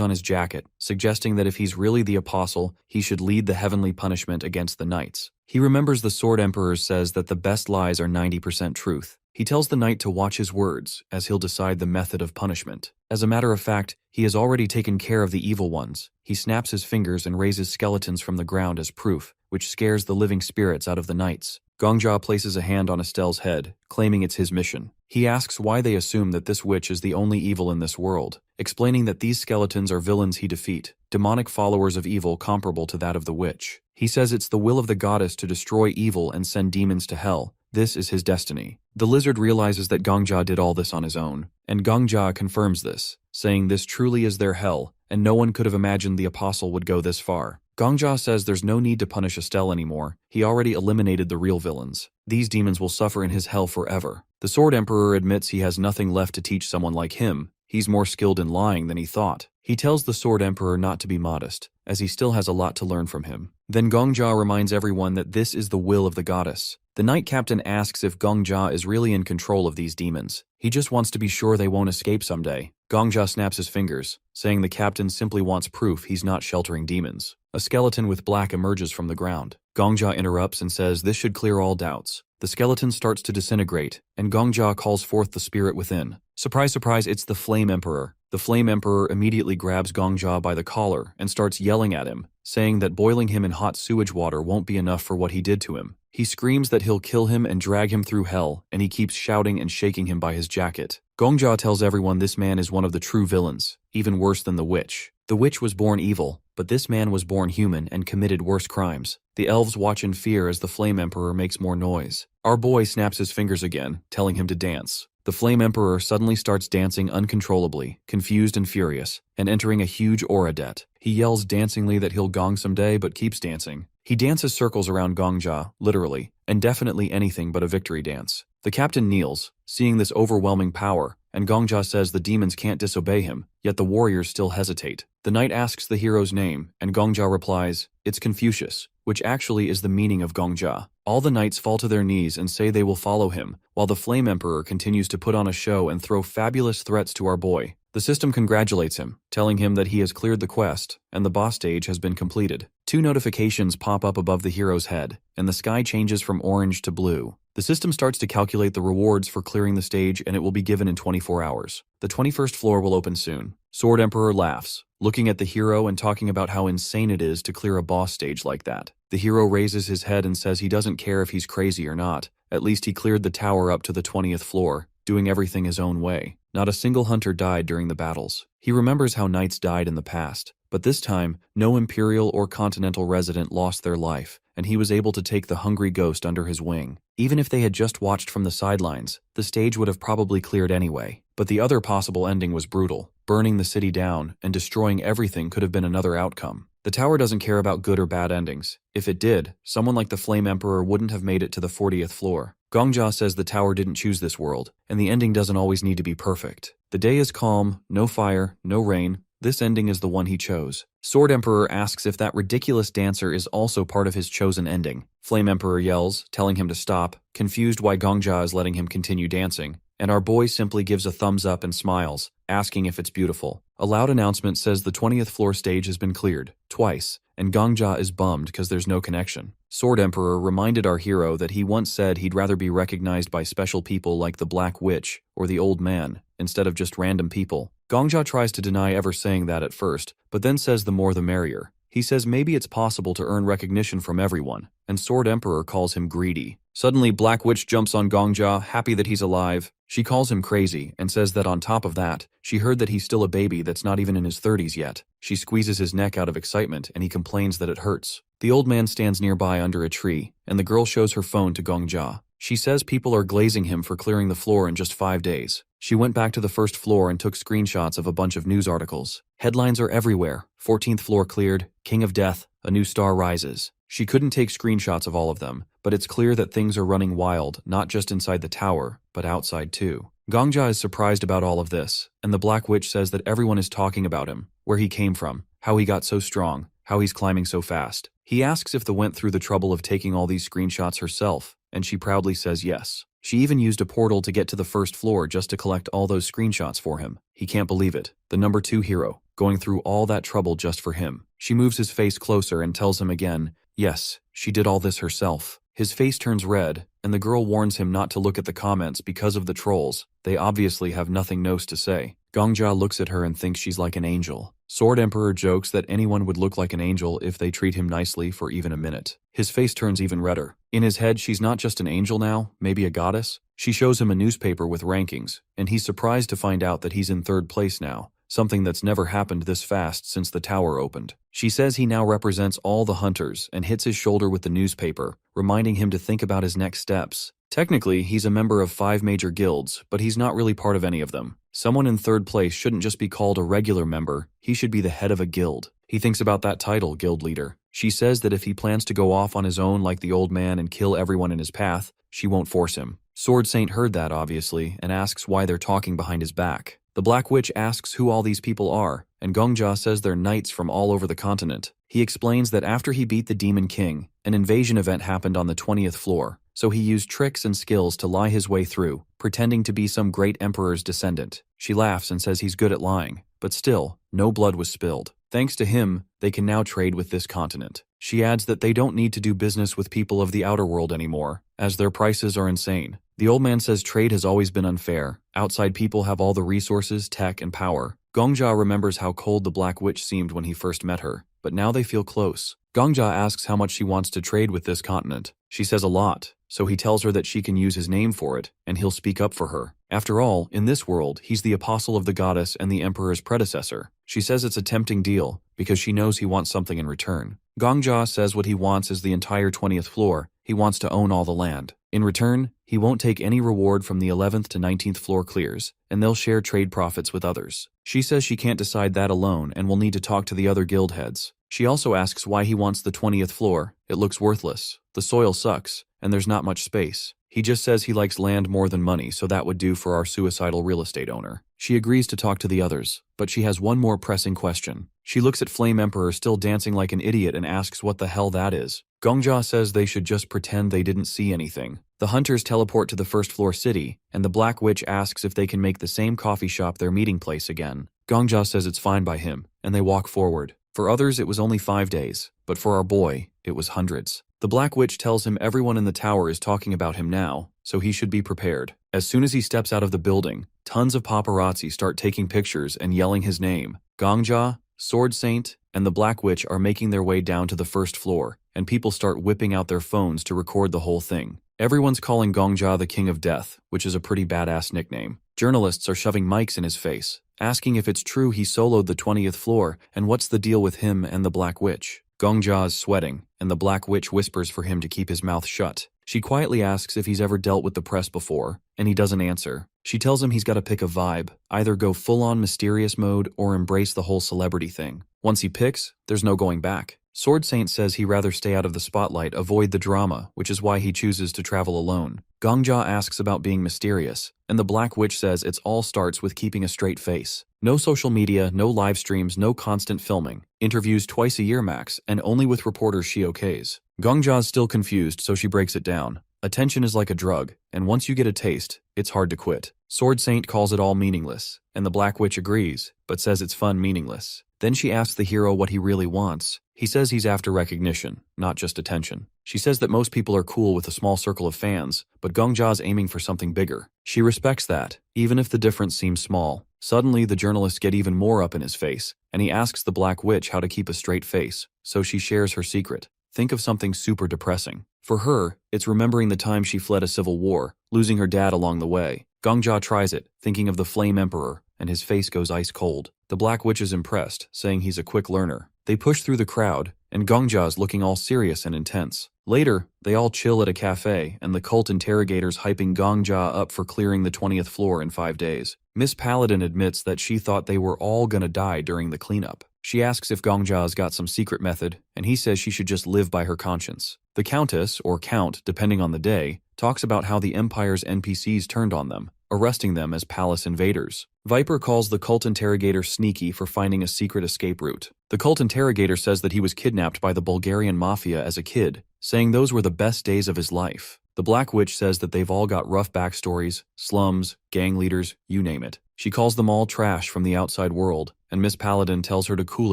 A: on his jacket, suggesting that if he's really the apostle, he should lead the heavenly punishment against the knights. He remembers the Sword Emperor says that the best lies are 90% truth. He tells the knight to watch his words, as he'll decide the method of punishment. As a matter of fact, he has already taken care of the evil ones. He snaps his fingers and raises skeletons from the ground as proof, which scares the living spirits out of the knights. Gongja places a hand on Estelle's head, claiming it's his mission. He asks why they assume that this witch is the only evil in this world, explaining that these skeletons are villains he defeat, demonic followers of evil comparable to that of the witch. He says it's the will of the goddess to destroy evil and send demons to hell. This is his destiny. The lizard realizes that Gongja did all this on his own, and Gongja confirms this, saying this truly is their hell, and no one could have imagined the apostle would go this far. Gongja says there's no need to punish Estelle anymore. He already eliminated the real villains. These demons will suffer in his hell forever. The Sword Emperor admits he has nothing left to teach someone like him. He's more skilled in lying than he thought. He tells the Sword Emperor not to be modest, as he still has a lot to learn from him. Then Gongja reminds everyone that this is the will of the goddess. The knight captain asks if Gongja is really in control of these demons. He just wants to be sure they won't escape someday. Gongja snaps his fingers, saying the captain simply wants proof he's not sheltering demons. A skeleton with black emerges from the ground. Gongja interrupts and says this should clear all doubts. The skeleton starts to disintegrate, and Gongja calls forth the spirit within. Surprise, surprise, it's the Flame Emperor. The Flame Emperor immediately grabs Gongja by the collar and starts yelling at him, saying that boiling him in hot sewage water won't be enough for what he did to him. He screams that he'll kill him and drag him through hell, and he keeps shouting and shaking him by his jacket. Gongja tells everyone this man is one of the true villains, even worse than the witch. The witch was born evil, but this man was born human and committed worse crimes. The elves watch in fear as the Flame Emperor makes more noise. Our boy snaps his fingers again, telling him to dance. The Flame Emperor suddenly starts dancing uncontrollably, confused and furious, and entering a huge aura debt. He yells dancingly that he'll gong someday but keeps dancing. He dances circles around Gongja, literally, and definitely anything but a victory dance. The captain kneels, seeing this overwhelming power, and Gongja says the demons can't disobey him, yet the warriors still hesitate. The knight asks the hero's name, and Gongja replies, "It's Confucius," which actually is the meaning of Gongja. All the knights fall to their knees and say they will follow him, while the Flame Emperor continues to put on a show and throw fabulous threats to our boy. The system congratulates him, telling him that he has cleared the quest, and the boss stage has been completed. 2 notifications pop up above the hero's head, and the sky changes from orange to blue. The system starts to calculate the rewards for clearing the stage, and it will be given in 24 hours. The 21st floor will open soon. Sword Emperor laughs, looking at the hero and talking about how insane it is to clear a boss stage like that. The hero raises his head and says he doesn't care if he's crazy or not. At least he cleared the tower up to the 20th floor, doing everything his own way. Not a single hunter died during the battles. He remembers how knights died in the past, but this time, no imperial or continental resident lost their life, and he was able to take the hungry ghost under his wing. Even if they had just watched from the sidelines, the stage would have probably cleared anyway. But the other possible ending was brutal. Burning the city down and destroying everything could have been another outcome. The tower doesn't care about good or bad endings. If it did, someone like the Flame Emperor wouldn't have made it to the 40th floor. Gongja says the tower didn't choose this world, and the ending doesn't always need to be perfect. The day is calm, no fire, no rain. This ending is the one he chose. Sword Emperor asks if that ridiculous dancer is also part of his chosen ending. Flame Emperor yells, telling him to stop, confused why Gongja is letting him continue dancing, and our boy simply gives a thumbs up and smiles, asking if it's beautiful. A loud announcement says the 20th floor stage has been cleared, twice, and Gongja is bummed because there's no connection. Sword Emperor reminded our hero that he once said he'd rather be recognized by special people like the Black Witch or the Old Man, instead of just random people. Gongja tries to deny ever saying that at first, but then says the more the merrier. He says maybe it's possible to earn recognition from everyone, and Sword Emperor calls him greedy. Suddenly, Black Witch jumps on Gongja, happy that he's alive. She calls him crazy and says that on top of that, she heard that he's still a baby that's not even in his 30s yet. She squeezes his neck out of excitement and he complains that it hurts. The old man stands nearby under a tree, and the girl shows her phone to Gongja. She says people are glazing him for clearing the floor in just 5 days. She went back to the first floor and took screenshots of a bunch of news articles. Headlines are everywhere. 14th floor cleared, King of Death, a new star rises. She couldn't take screenshots of all of them, but it's clear that things are running wild, not just inside the tower, but outside too. Gongja is surprised about all of this, and the Black Witch says that everyone is talking about him, where he came from, how he got so strong, how he's climbing so fast. He asks if the went through the trouble of taking all these screenshots herself, and she proudly says yes. She even used a portal to get to the first floor just to collect all those screenshots for him. He can't believe it. The number 2 hero, going through all that trouble just for him. She moves his face closer and tells him again, yes, she did all this herself. His face turns red, and the girl warns him not to look at the comments because of the trolls. They obviously have nothing nice to say. Gongja looks at her and thinks she's like an angel. Sword Emperor jokes that anyone would look like an angel if they treat him nicely for even a minute. His face turns even redder. In his head, she's not just an angel now, maybe a goddess. She shows him a newspaper with rankings, and he's surprised to find out that he's in 3rd place now, something that's never happened this fast since the tower opened. She says he now represents all the hunters and hits his shoulder with the newspaper, reminding him to think about his next steps. Technically, he's a member of 5 major guilds, but he's not really part of any of them. Someone in 3rd place shouldn't just be called a regular member, he should be the head of a guild. He thinks about that title, guild leader. She says that if he plans to go off on his own like the old man and kill everyone in his path, she won't force him. Sword Saint heard that, obviously, and asks why they're talking behind his back. The Black Witch asks who all these people are, and Gongja says they're knights from all over the continent. He explains that after he beat the Demon King, an invasion event happened on the 20th floor, so he used tricks and skills to lie his way through, pretending to be some great emperor's descendant. She laughs and says he's good at lying, but still, no blood was spilled. Thanks to him, they can now trade with this continent. She adds that they don't need to do business with people of the outer world anymore, as their prices are insane. The old man says trade has always been unfair. Outside people have all the resources, tech, and power. Gongja remembers how cold the Black Witch seemed when he first met her, but now they feel close. Gongja asks how much she wants to trade with this continent. She says a lot, so he tells her that she can use his name for it, and he'll speak up for her. After all, in this world, he's the apostle of the goddess and the emperor's predecessor. She says it's a tempting deal, because she knows he wants something in return. Gongja says what he wants is the entire 20th floor. He wants to own all the land. In return, he won't take any reward from the 11th to 19th floor clears, and they'll share trade profits with others. She says she can't decide that alone and will need to talk to the other guild heads. She also asks why he wants the 20th floor. It looks worthless. The soil sucks, and there's not much space. He just says he likes land more than money, so that would do for our suicidal real estate owner. She agrees to talk to the others, but she has one more pressing question. She looks at Flame Emperor still dancing like an idiot and asks what the hell that is. Gongja says they should just pretend they didn't see anything. The hunters teleport to the first floor city, and the Black Witch asks if they can make the same coffee shop their meeting place again. Gongja says it's fine by him, and they walk forward. For others it was only 5 days, but for our boy, it was hundreds. The Black Witch tells him everyone in the tower is talking about him now, so he should be prepared. As soon as he steps out of the building, tons of paparazzi start taking pictures and yelling his name. Gongja, Sword Saint, and the Black Witch are making their way down to the first floor, and people start whipping out their phones to record the whole thing. Everyone's calling Gongja the King of Death, which is a pretty badass nickname. Journalists are shoving mics in his face, asking if it's true he soloed the 20th floor and what's the deal with him and the Black Witch. Gongja is sweating, and the Black Witch whispers for him to keep his mouth shut. She quietly asks if he's ever dealt with the press before, and he doesn't answer. She tells him he's got to pick a vibe, either go full-on mysterious mode or embrace the whole celebrity thing. Once he picks, there's no going back. Sword Saint says he'd rather stay out of the spotlight, avoid the drama, which is why he chooses to travel alone. Gongja asks about being mysterious, and the Black Witch says it all starts with keeping a straight face. No social media, no live streams, no constant filming. Interviews twice a year max, and only with reporters she okays. Gongja's still confused, so she breaks it down. Attention is like a drug, and once you get a taste, it's hard to quit. Sword Saint calls it all meaningless, and the Black Witch agrees, but says it's fun meaningless. Then she asks the hero what he really wants. He says he's after recognition, not just attention. She says that most people are cool with a small circle of fans, but Gongja's aiming for something bigger. She respects that, even if the difference seems small. Suddenly, the journalists get even more up in his face, and he asks the Black Witch how to keep a straight face, so she shares her secret. Think of something super depressing. For her, it's remembering the time she fled a civil war, losing her dad along the way. Gongja tries it, thinking of the Flame Emperor, and his face goes ice cold. The Black Witch is impressed, saying he's a quick learner. They push through the crowd, and Gongja's looking all serious and intense. Later, they all chill at a cafe, and the cult interrogator's hyping Gongja up for clearing the 20th floor in 5 days. Miss Paladin admits that she thought they were all gonna die during the cleanup. She asks if Gongja's got some secret method, and he says she should just live by her conscience. The Countess, or Count, depending on the day, talks about how the Empire's NPCs turned on them, arresting them as palace invaders. Viper calls the cult interrogator sneaky for finding a secret escape route. The cult interrogator says that he was kidnapped by the Bulgarian mafia as a kid, saying those were the best days of his life. The Black Witch says that they've all got rough backstories, slums, gang leaders, you name it. She calls them all trash from the outside world, and Miss Paladin tells her to cool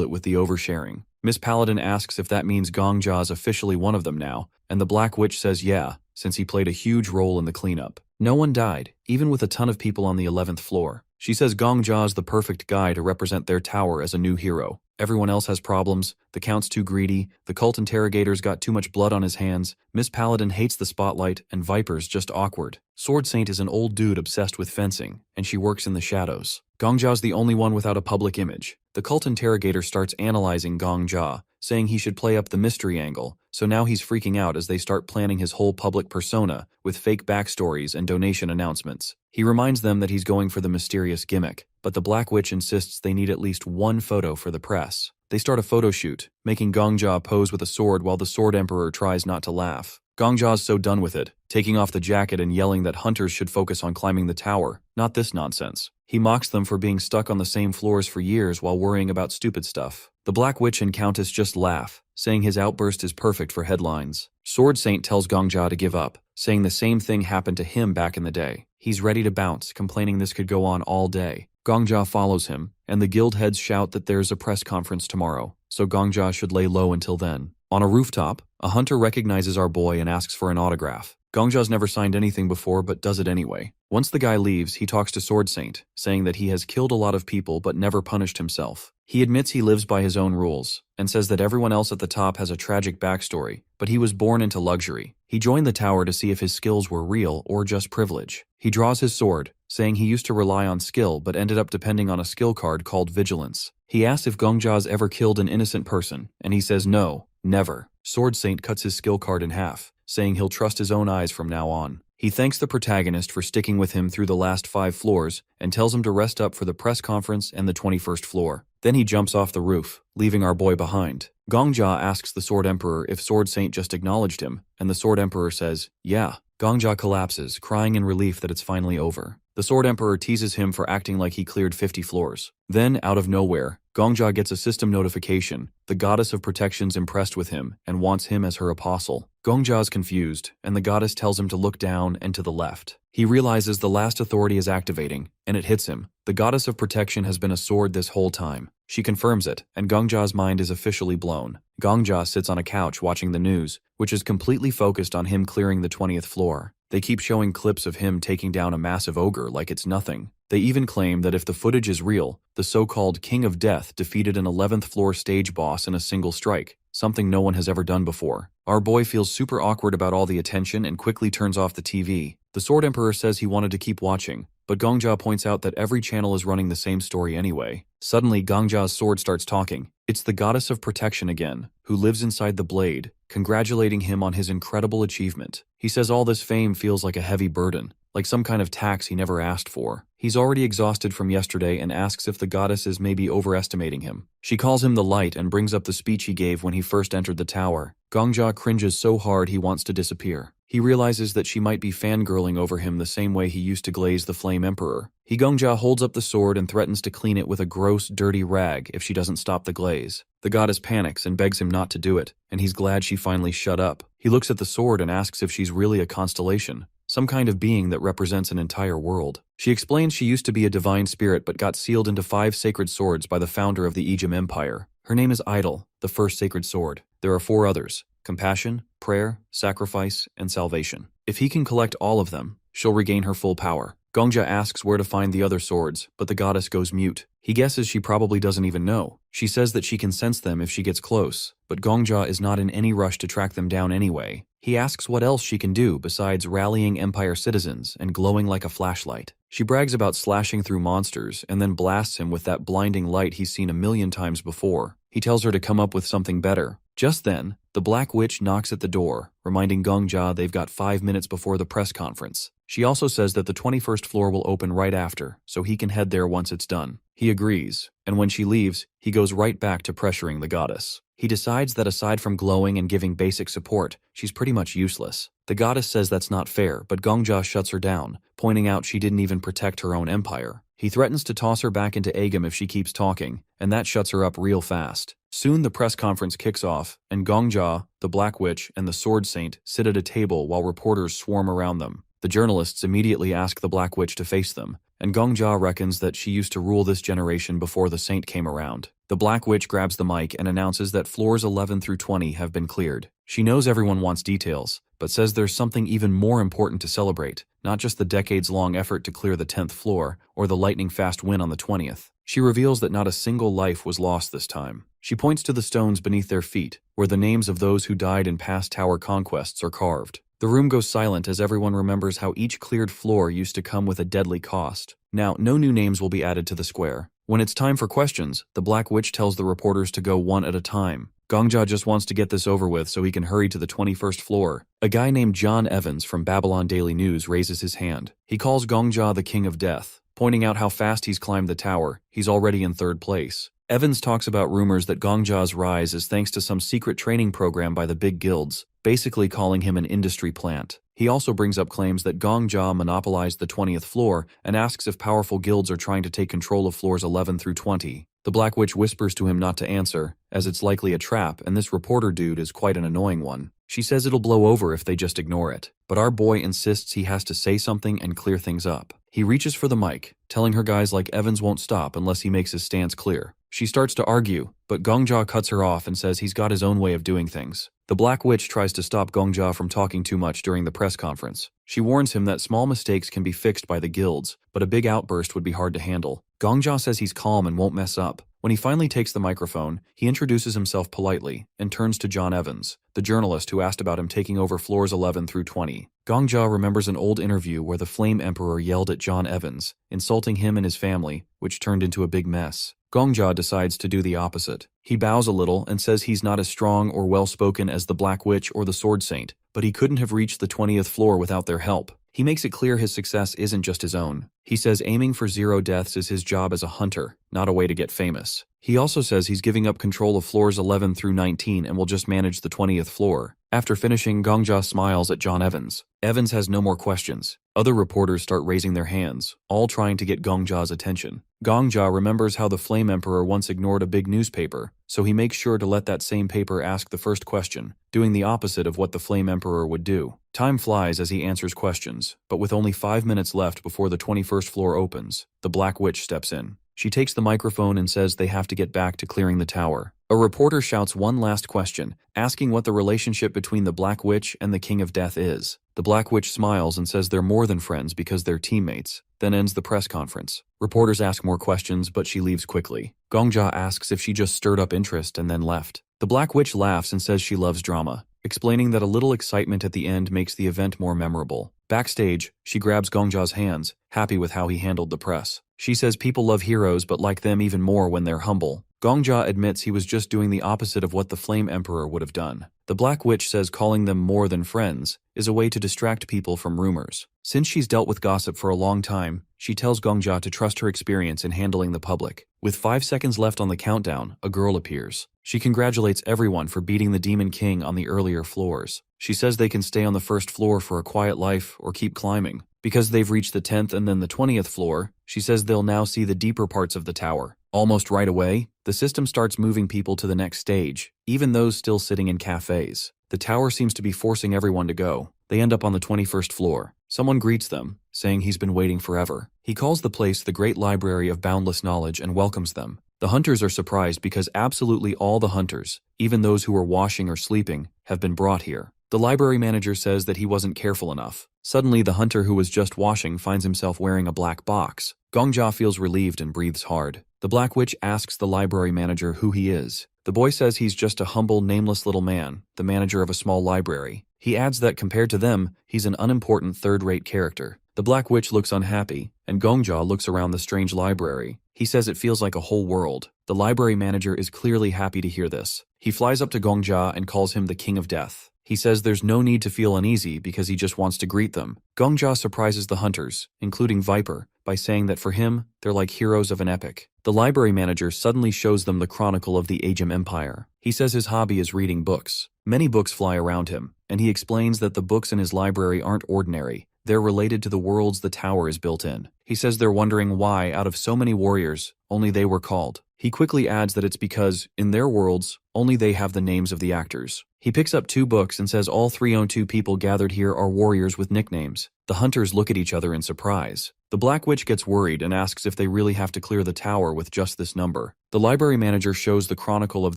A: it with the oversharing. Miss Paladin asks if that means Gongja's officially one of them now, and the Black Witch says yeah, since he played a huge role in the cleanup. No one died, even with a ton of people on the 11th floor. She says Gongja's the perfect guy to represent their tower as a new hero. Everyone else has problems, the Count's too greedy, the cult interrogator's got too much blood on his hands, Miss Paladin hates the spotlight, and Viper's just awkward. Sword Saint is an old dude obsessed with fencing, and she works in the shadows. Gongja's the only one without a public image. The cult interrogator starts analyzing Gongja, saying he should play up the mystery angle, so now he's freaking out as they start planning his whole public persona with fake backstories and donation announcements. He reminds them that he's going for the mysterious gimmick, but the Black Witch insists they need at least one photo for the press. They start a photo shoot, making Gongja pose with a sword while the Sword Emperor tries not to laugh. Gongja's so done with it, taking off the jacket and yelling that hunters should focus on climbing the tower, not this nonsense. He mocks them for being stuck on the same floors for years while worrying about stupid stuff. The Black Witch and Countess just laugh, saying his outburst is perfect for headlines. Sword Saint tells Gongjia to give up, saying the same thing happened to him back in the day. He's ready to bounce, complaining this could go on all day. Gongjia follows him, and the guild heads shout that there's a press conference tomorrow, so Gongjia should lay low until then. On a rooftop, a hunter recognizes our boy and asks for an autograph. Gongjia's never signed anything before but does it anyway. Once the guy leaves, he talks to Sword Saint, saying that he has killed a lot of people but never punished himself. He admits he lives by his own rules, and says that everyone else at the top has a tragic backstory, but he was born into luxury. He joined the tower to see if his skills were real or just privilege. He draws his sword, saying he used to rely on skill but ended up depending on a skill card called Vigilance. He asks if Gongjia's ever killed an innocent person, and he says no, never. Sword Saint cuts his skill card in half, saying he'll trust his own eyes from now on. He thanks the protagonist for sticking with him through the last 5 floors and tells him to rest up for the press conference and the 21st floor. Then he jumps off the roof, leaving our boy behind. Gongjia asks the Sword Emperor if Sword Saint just acknowledged him, and the Sword Emperor says, yeah. Gongjia collapses, crying in relief that it's finally over. The Sword Emperor teases him for acting like he cleared 50 floors. Then, out of nowhere, Gongjia gets a system notification. The goddess of protection's impressed with him and wants him as her apostle. Gongjia's confused, and the goddess tells him to look down and to the left. He realizes the last authority is activating, and it hits him. The goddess of protection has been a sword this whole time. She confirms it, and Gongjia's mind is officially blown. Gongjia sits on a couch watching the news, which is completely focused on him clearing the 20th floor. They keep showing clips of him taking down a massive ogre like it's nothing. They even claim that if the footage is real, the so-called King of Death defeated an 11th floor stage boss in a single strike, something no one has ever done before. Our boy feels super awkward about all the attention and quickly turns off the TV. The Sword Emperor says he wanted to keep watching, but Gongjia points out that every channel is running the same story anyway. Suddenly, Gongjia's sword starts talking. It's the goddess of protection again, who lives inside the blade, congratulating him on his incredible achievement. He says all this fame feels like a heavy burden, like some kind of tax he never asked for. He's already exhausted from yesterday and asks if the goddess is maybe overestimating him. She calls him the light and brings up the speech he gave when he first entered the tower. Gongjia cringes so hard he wants to disappear. He realizes that she might be fangirling over him the same way he used to glaze the Flame Emperor. Gongjia holds up the sword and threatens to clean it with a gross, dirty rag if she doesn't stop the glaze. The goddess panics and begs him not to do it, and he's glad she finally shut up. He looks at the sword and asks if she's really a constellation, some kind of being that represents an entire world. She explains she used to be a divine spirit but got sealed into 5 sacred swords by the founder of the Ijim Empire. Her name is Idol, the first sacred sword. There are 4 others: compassion, prayer, sacrifice, and salvation. If he can collect all of them, she'll regain her full power. Gongjia asks where to find the other swords, but the goddess goes mute. He guesses she probably doesn't even know. She says that she can sense them if she gets close, but Gongjia is not in any rush to track them down anyway. He asks what else she can do besides rallying Empire citizens and glowing like a flashlight. She brags about slashing through monsters and then blasts him with that blinding light he's seen a million times before. He tells her to come up with something better. Just then, the Black Witch knocks at the door, reminding Gongjia they've got 5 minutes before the press conference. She also says that the 21st floor will open right after, so he can head there once it's done. He agrees, and when she leaves, he goes right back to pressuring the goddess. He decides that aside from glowing and giving basic support, she's pretty much useless. The goddess says that's not fair, but Gongjia shuts her down, pointing out she didn't even protect her own empire. He threatens to toss her back into Agam if she keeps talking, and that shuts her up real fast. Soon the press conference kicks off, and Gongjia, the Black Witch, and the Sword Saint sit at a table while reporters swarm around them. The journalists immediately ask the Black Witch to face them, and Gongjia reckons that she used to rule this generation before the Saint came around. The Black Witch grabs the mic and announces that floors 11 through 20 have been cleared. She knows everyone wants details, but says there's something even more important to celebrate, not just the decades-long effort to clear the 10th floor or the lightning-fast win on the 20th. She reveals that not a single life was lost this time. She points to the stones beneath their feet, where the names of those who died in past tower conquests are carved. The room goes silent as everyone remembers how each cleared floor used to come with a deadly cost. Now, no new names will be added to the square. When it's time for questions, the Black Witch tells the reporters to go one at a time. Gongjia just wants to get this over with so he can hurry to the 21st floor. A guy named John Evans from Babylon Daily News raises his hand. He calls Gongjia the King of Death, pointing out how fast he's climbed the tower. He's already in 3rd place. Evans talks about rumors that Gongjia's rise is thanks to some secret training program by the big guilds, basically calling him an industry plant. He also brings up claims that Gongjia monopolized the 20th floor and asks if powerful guilds are trying to take control of floors 11 through 20. The Black Witch whispers to him not to answer, as it's likely a trap and this reporter dude is quite an annoying one. She says it'll blow over if they just ignore it, but our boy insists he has to say something and clear things up. He reaches for the mic, telling her guys like Evans won't stop unless he makes his stance clear. She starts to argue, but Gongja cuts her off and says he's got his own way of doing things. The Black Witch tries to stop Gongja from talking too much during the press conference. She warns him that small mistakes can be fixed by the guilds, but a big outburst would be hard to handle. Gongja says he's calm and won't mess up. When he finally takes the microphone, he introduces himself politely and turns to John Evans, the journalist who asked about him taking over floors 11 through 20. Gongja remembers an old interview where the Flame Emperor yelled at John Evans, insulting him and his family, which turned into a big mess. Gongja decides to do the opposite. He bows a little and says he's not as strong or well-spoken as the Black Witch or the Sword Saint, but he couldn't have reached the 20th floor without their help. He makes it clear his success isn't just his own. He says aiming for 0 deaths is his job as a hunter, not a way to get famous. He also says he's giving up control of floors 11 through 19 and will just manage the 20th floor. After finishing, Gongja smiles at John Evans. Evans has no more questions. Other reporters start raising their hands, all trying to get Gongja's attention. Gongja remembers how the Flame Emperor once ignored a big newspaper, so he makes sure to let that same paper ask the first question, doing the opposite of what the Flame Emperor would do. Time flies as he answers questions, but with only 5 minutes left before the 21st floor opens, the Black Witch steps in. She takes the microphone and says they have to get back to clearing the tower. A reporter shouts one last question, asking what the relationship between the Black Witch and the King of Death is. The Black Witch smiles and says they're more than friends because they're teammates, then ends the press conference. Reporters ask more questions, but she leaves quickly. Gongja asks if she just stirred up interest and then left. The Black Witch laughs and says she loves drama, explaining that a little excitement at the end makes the event more memorable. Backstage, she grabs Gongja's hands, happy with how he handled the press. She says people love heroes but like them even more when they're humble. Gongja admits he was just doing the opposite of what the Flame Emperor would have done. The Black Witch says calling them more than friends is a way to distract people from rumors. Since she's dealt with gossip for a long time, she tells Gongja to trust her experience in handling the public. With 5 seconds left on the countdown, a girl appears. She congratulates everyone for beating the Demon King on the earlier floors. She says they can stay on the first floor for a quiet life or keep climbing. Because they've reached the 10th and then the 20th floor, she says they'll now see the deeper parts of the tower. Almost right away, the system starts moving people to the next stage, even those still sitting in cafes. The tower seems to be forcing everyone to go. They end up on the 21st floor. Someone greets them, saying he's been waiting forever. He calls the place the Great Library of Boundless Knowledge and welcomes them. The hunters are surprised because absolutely all the hunters, even those who are washing or sleeping, have been brought here. The library manager says that he wasn't careful enough. Suddenly, the hunter who was just washing finds himself wearing a black box. Gongja feels relieved and breathes hard. The Black Witch asks the library manager who he is. The boy says he's just a humble, nameless little man, the manager of a small library. He adds that compared to them, he's an unimportant third-rate character. The Black Witch looks unhappy, and Gongja looks around the strange library. He says it feels like a whole world. The library manager is clearly happy to hear this. He flies up to Gongja and calls him the King of Death. He says there's no need to feel uneasy because he just wants to greet them. Gongja surprises the hunters, including Viper, by saying that for him, they're like heroes of an epic. The library manager suddenly shows them the chronicle of the Agem Empire. He says his hobby is reading books. Many books fly around him, and he explains that the books in his library aren't ordinary. They're related to the worlds the tower is built in. He says they're wondering why, out of so many warriors, only they were called. He quickly adds that it's because, in their worlds, only they have the names of the actors. He picks up 2 books and says all 302 people gathered here are warriors with nicknames. The hunters look at each other in surprise. The Black Witch gets worried and asks if they really have to clear the tower with just this number. The library manager shows the chronicle of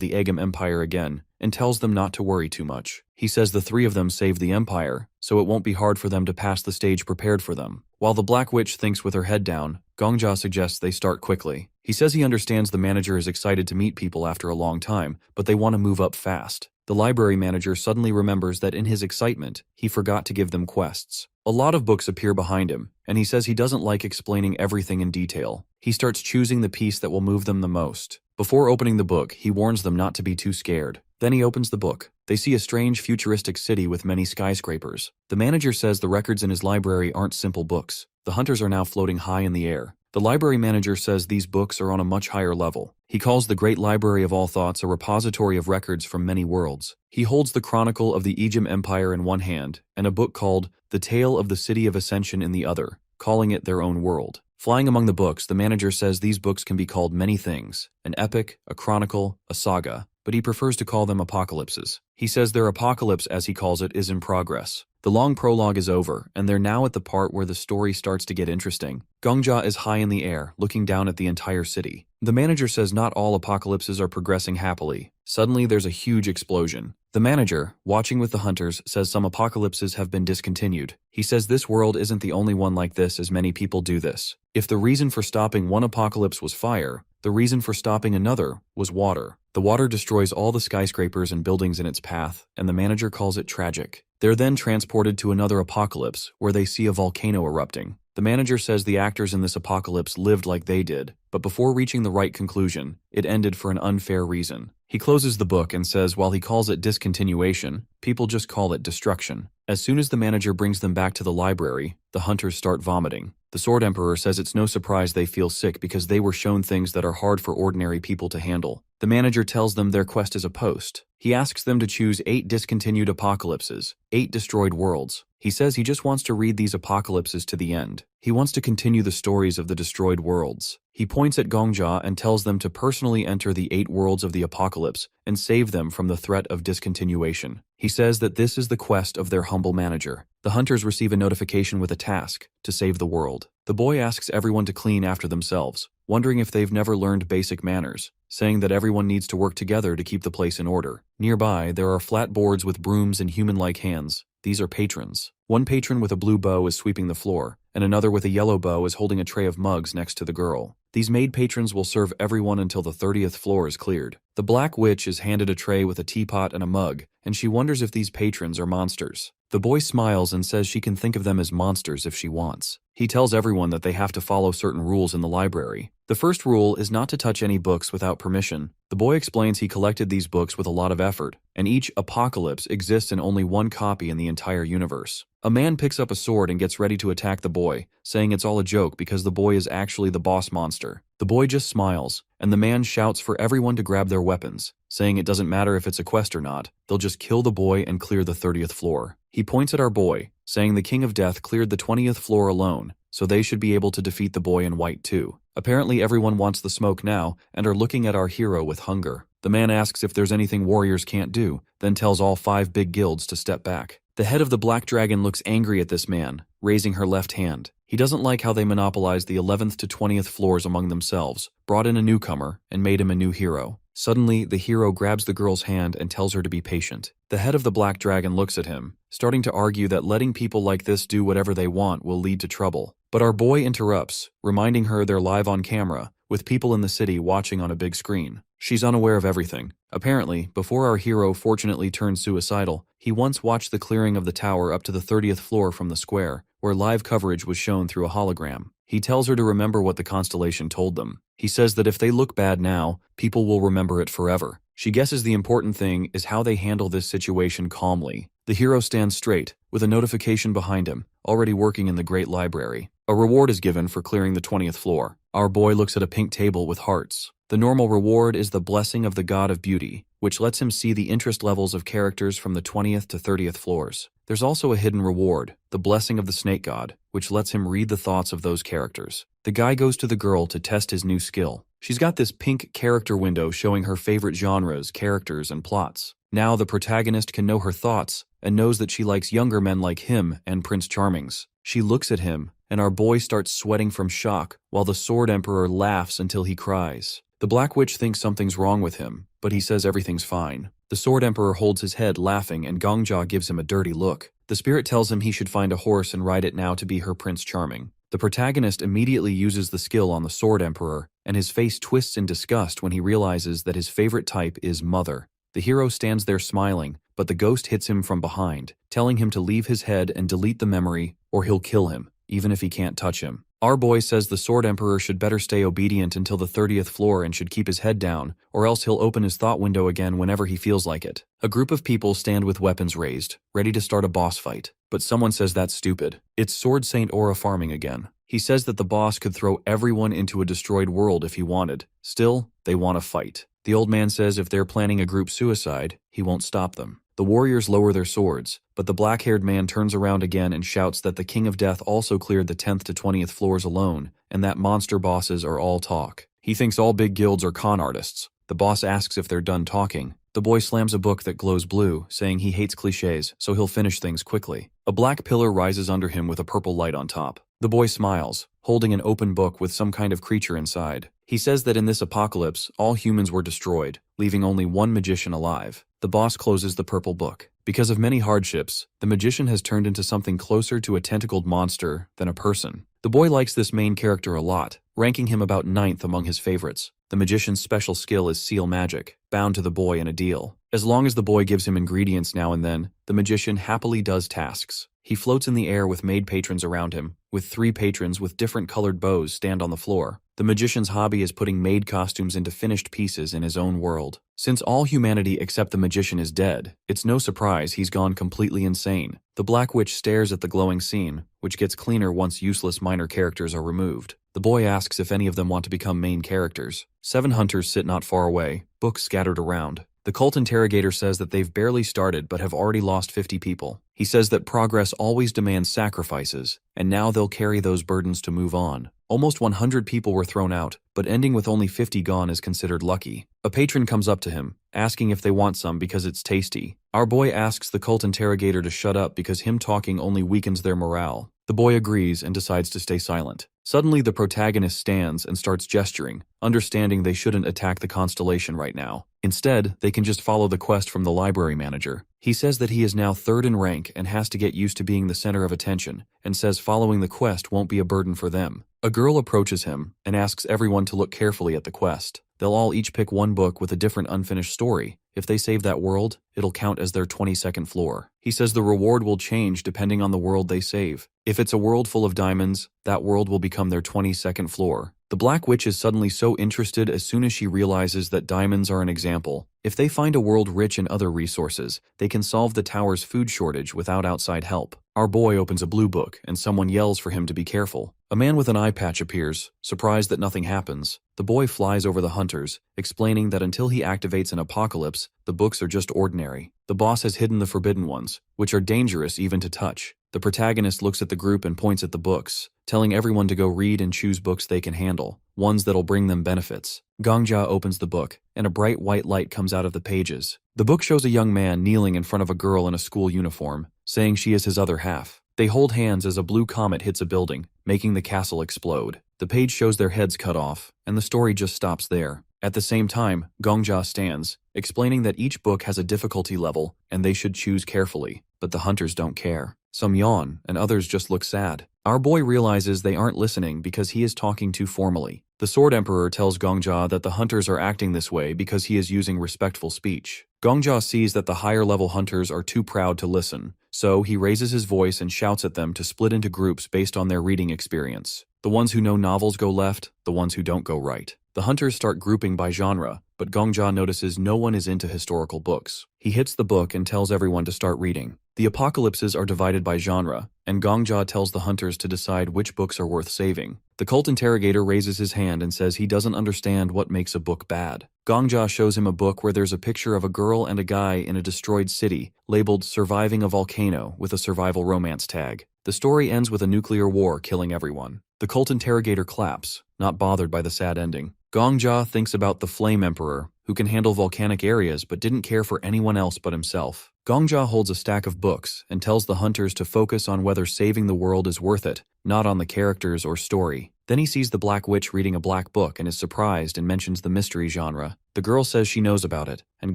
A: the Agem Empire again and tells them not to worry too much. He says the 3 of them saved the empire, so it won't be hard for them to pass the stage prepared for them. While the Black Witch thinks with her head down, Gongja suggests they start quickly. He says he understands the manager is excited to meet people after a long time, but they want to move up fast. The library manager suddenly remembers that in his excitement, he forgot to give them quests. A lot of books appear behind him, and he says he doesn't like explaining everything in detail. He starts choosing the piece that will move them the most. Before opening the book, he warns them not to be too scared. Then he opens the book. They see a strange futuristic city with many skyscrapers. The manager says the records in his library aren't simple books. The hunters are now floating high in the air. The library manager says these books are on a much higher level. He calls the Great Library of All Thoughts a repository of records from many worlds. He holds the chronicle of the Agem Empire in one hand and a book called The Tale of the City of Ascension in the other, calling it their own world. Flying among the books, the manager says these books can be called many things: an epic, a chronicle, a saga, but he prefers to call them apocalypses. He says their apocalypse, as he calls it, is in progress. The long prologue is over, and they're now at the part where the story starts to get interesting. Gongja is high in the air, looking down at the entire city. The manager says not all apocalypses are progressing happily. Suddenly, there's a huge explosion. The manager, watching with the hunters, says some apocalypses have been discontinued. He says this world isn't the only one like this, as many people do this. If the reason for stopping one apocalypse was fire, the reason for stopping another was water. The water destroys all the skyscrapers and buildings in its path, and the manager calls it tragic. They're then transported to another apocalypse, where they see a volcano erupting. The manager says the actors in this apocalypse lived like they did, but before reaching the right conclusion, it ended for an unfair reason. He closes the book and says while he calls it discontinuation, people just call it destruction. As soon as the manager brings them back to the library, the hunters start vomiting. The Sword Emperor says it's no surprise they feel sick because they were shown things that are hard for ordinary people to handle. The manager tells them their quest is a post. He asks them to choose 8 discontinued apocalypses, 8 destroyed worlds. He says he just wants to read these apocalypses to the end. He wants to continue the stories of the destroyed worlds. He points at Gongja and tells them to personally enter the 8 worlds of the apocalypse and save them from the threat of discontinuation. He says that this is the quest of their humble manager. The hunters receive a notification with a task to save the world. The boy asks everyone to clean after themselves, wondering if they've never learned basic manners, saying that everyone needs to work together to keep the place in order. Nearby, there are flat boards with brooms and human-like hands. These are patrons. One patron with a blue bow is sweeping the floor, and another with a yellow bow is holding a tray of mugs next to the girl. These maid patrons will serve everyone until the 30th floor is cleared. The Black Witch is handed a tray with a teapot and a mug, and she wonders if these patrons are monsters. The boy smiles and says she can think of them as monsters if she wants. He tells everyone that they have to follow certain rules in the library. The first rule is not to touch any books without permission. The boy explains he collected these books with a lot of effort, and each apocalypse exists in only one copy in the entire universe. A man picks up a sword and gets ready to attack the boy, saying it's all a joke because the boy is actually the boss monster. The boy just smiles, and the man shouts for everyone to grab their weapons, saying it doesn't matter if it's a quest or not, they'll just kill the boy and clear the 30th floor. He points at our boy, saying the King of Death cleared the 20th floor alone, so they should be able to defeat the boy in white too. Apparently everyone wants the smoke now and are looking at our hero with hunger. The man asks if there's anything warriors can't do, then tells all 5 big guilds to step back. The head of the Black Dragon looks angry at this man, raising her left hand. He doesn't like how they monopolized the 11th to 20th floors among themselves, brought in a newcomer, and made him a new hero. Suddenly, the hero grabs the girl's hand and tells her to be patient. The head of the Black Dragon looks at him, starting to argue that letting people like this do whatever they want will lead to trouble. But our boy interrupts, reminding her they're live on camera, with people in the city watching on a big screen. She's unaware of everything. Apparently, before our hero fortunately turned suicidal, he once watched the clearing of the tower up to the 30th floor from the square, where live coverage was shown through a hologram. He tells her to remember what the constellation told them. He says that if they look bad now, people will remember it forever. She guesses the important thing is how they handle this situation calmly. The hero stands straight, with a notification behind him, already working in the Great Library. A reward is given for clearing the 20th floor. Our boy looks at a pink table with hearts. The normal reward is the Blessing of the God of Beauty, which lets him see the interest levels of characters from the 20th to 30th floors. There's also a hidden reward, the Blessing of the Snake God, which lets him read the thoughts of those characters. The guy goes to the girl to test his new skill. She's got this pink character window showing her favorite genres, characters, and plots. Now the protagonist can know her thoughts and knows that she likes younger men like him and Prince Charming's. She looks at him, and our boy starts sweating from shock, while the Sword Emperor laughs until he cries. The Black Witch thinks something's wrong with him, but he says everything's fine. The Sword Emperor holds his head laughing and Gongja gives him a dirty look. The spirit tells him he should find a horse and ride it now to be her Prince Charming. The protagonist immediately uses the skill on the Sword Emperor, and his face twists in disgust when he realizes that his favorite type is Mother. The hero stands there smiling, but the ghost hits him from behind, telling him to leave his head and delete the memory, or he'll kill him, even if he can't touch him. Our boy says the Sword Emperor should better stay obedient until the 30th floor and should keep his head down, or else he'll open his thought window again whenever he feels like it. A group of people stand with weapons raised, ready to start a boss fight. But someone says that's stupid. It's Sword Saint Aura farming again. He says that the boss could throw everyone into a destroyed world if he wanted. Still, they want to fight. The old man says if they're planning a group suicide, he won't stop them. The warriors lower their swords, but the black-haired man turns around again and shouts that the King of Death also cleared the 10th to 20th floors alone, and that monster bosses are all talk. He thinks all big guilds are con artists. The boss asks if they're done talking. The boy slams a book that glows blue, saying he hates cliches, so he'll finish things quickly. A black pillar rises under him with a purple light on top. The boy smiles, holding an open book with some kind of creature inside. He says that in this apocalypse, all humans were destroyed, leaving only one magician alive. The boss closes the purple book. Because of many hardships, the magician has turned into something closer to a tentacled monster than a person. The boy likes this main character a lot, ranking him about 9th among his favorites. The magician's special skill is seal magic, bound to the boy in a deal. As long as the boy gives him ingredients now and then, the magician happily does tasks. He floats in the air with maid patrons around him, with 3 patrons with different colored bows stand on the floor. The magician's hobby is putting maid costumes into finished pieces in his own world. Since all humanity except the magician is dead, it's no surprise he's gone completely insane. The Black Witch stares at the glowing scene, which gets cleaner once useless minor characters are removed. The boy asks if any of them want to become main characters. 7 hunters sit not far away, books scattered around. The cult interrogator says that they've barely started but have already lost 50 people. He says that progress always demands sacrifices, and now they'll carry those burdens to move on. Almost 100 people were thrown out, but ending with only 50 gone is considered lucky. A patron comes up to him, asking if they want some because it's tasty. Our boy asks the cult interrogator to shut up because him talking only weakens their morale. The boy agrees and decides to stay silent. Suddenly the protagonist stands and starts gesturing, understanding they shouldn't attack the constellation right now. Instead, they can just follow the quest from the library manager. He says that he is now 3rd in rank and has to get used to being the center of attention, and says following the quest won't be a burden for them. A girl approaches him and asks everyone to look carefully at the quest. They'll all each pick one book with a different unfinished story. If they save that world, it'll count as their 22nd floor. He says the reward will change depending on the world they save. If it's a world full of diamonds, that world will become their 22nd floor. The Black Witch is suddenly so interested as soon as she realizes that diamonds are an example. If they find a world rich in other resources, they can solve the tower's food shortage without outside help. Our boy opens a blue book, and someone yells for him to be careful. A man with an eye patch appears, surprised that nothing happens. The boy flies over the hunters, explaining that until he activates an apocalypse, the books are just ordinary. The boss has hidden the forbidden ones, which are dangerous even to touch. The protagonist looks at the group and points at the books, telling everyone to go read and choose books they can handle, ones that'll bring them benefits. Gongja opens the book, and a bright white light comes out of the pages. The book shows a young man kneeling in front of a girl in a school uniform, saying she is his other half. They hold hands as a blue comet hits a building, making the castle explode. The page shows their heads cut off, and the story just stops there. At the same time, Gongja stands, explaining that each book has a difficulty level, and they should choose carefully, but the hunters don't care. Some yawn, and others just look sad. Our boy realizes they aren't listening because he is talking too formally. The Sword Emperor tells Gongja that the hunters are acting this way because he is using respectful speech. Gongja sees that the higher-level hunters are too proud to listen, so he raises his voice and shouts at them to split into groups based on their reading experience. The ones who know novels go left, the ones who don't go right. The hunters start grouping by genre, but Gongja notices no one is into historical books. He hits the book and tells everyone to start reading. The apocalypses are divided by genre, and Gongja tells the hunters to decide which books are worth saving. The cult interrogator raises his hand and says he doesn't understand what makes a book bad. Gongja shows him a book where there's a picture of a girl and a guy in a destroyed city, labeled Surviving a Volcano with a survival romance tag. The story ends with a nuclear war killing everyone. The cult interrogator claps, not bothered by the sad ending. Gongja thinks about the Flame Emperor, who can handle volcanic areas but didn't care for anyone else but himself. Gongja holds a stack of books and tells the hunters to focus on whether saving the world is worth it, not on the characters or story. Then he sees the Black Witch reading a black book and is surprised and mentions the mystery genre. The girl says she knows about it, and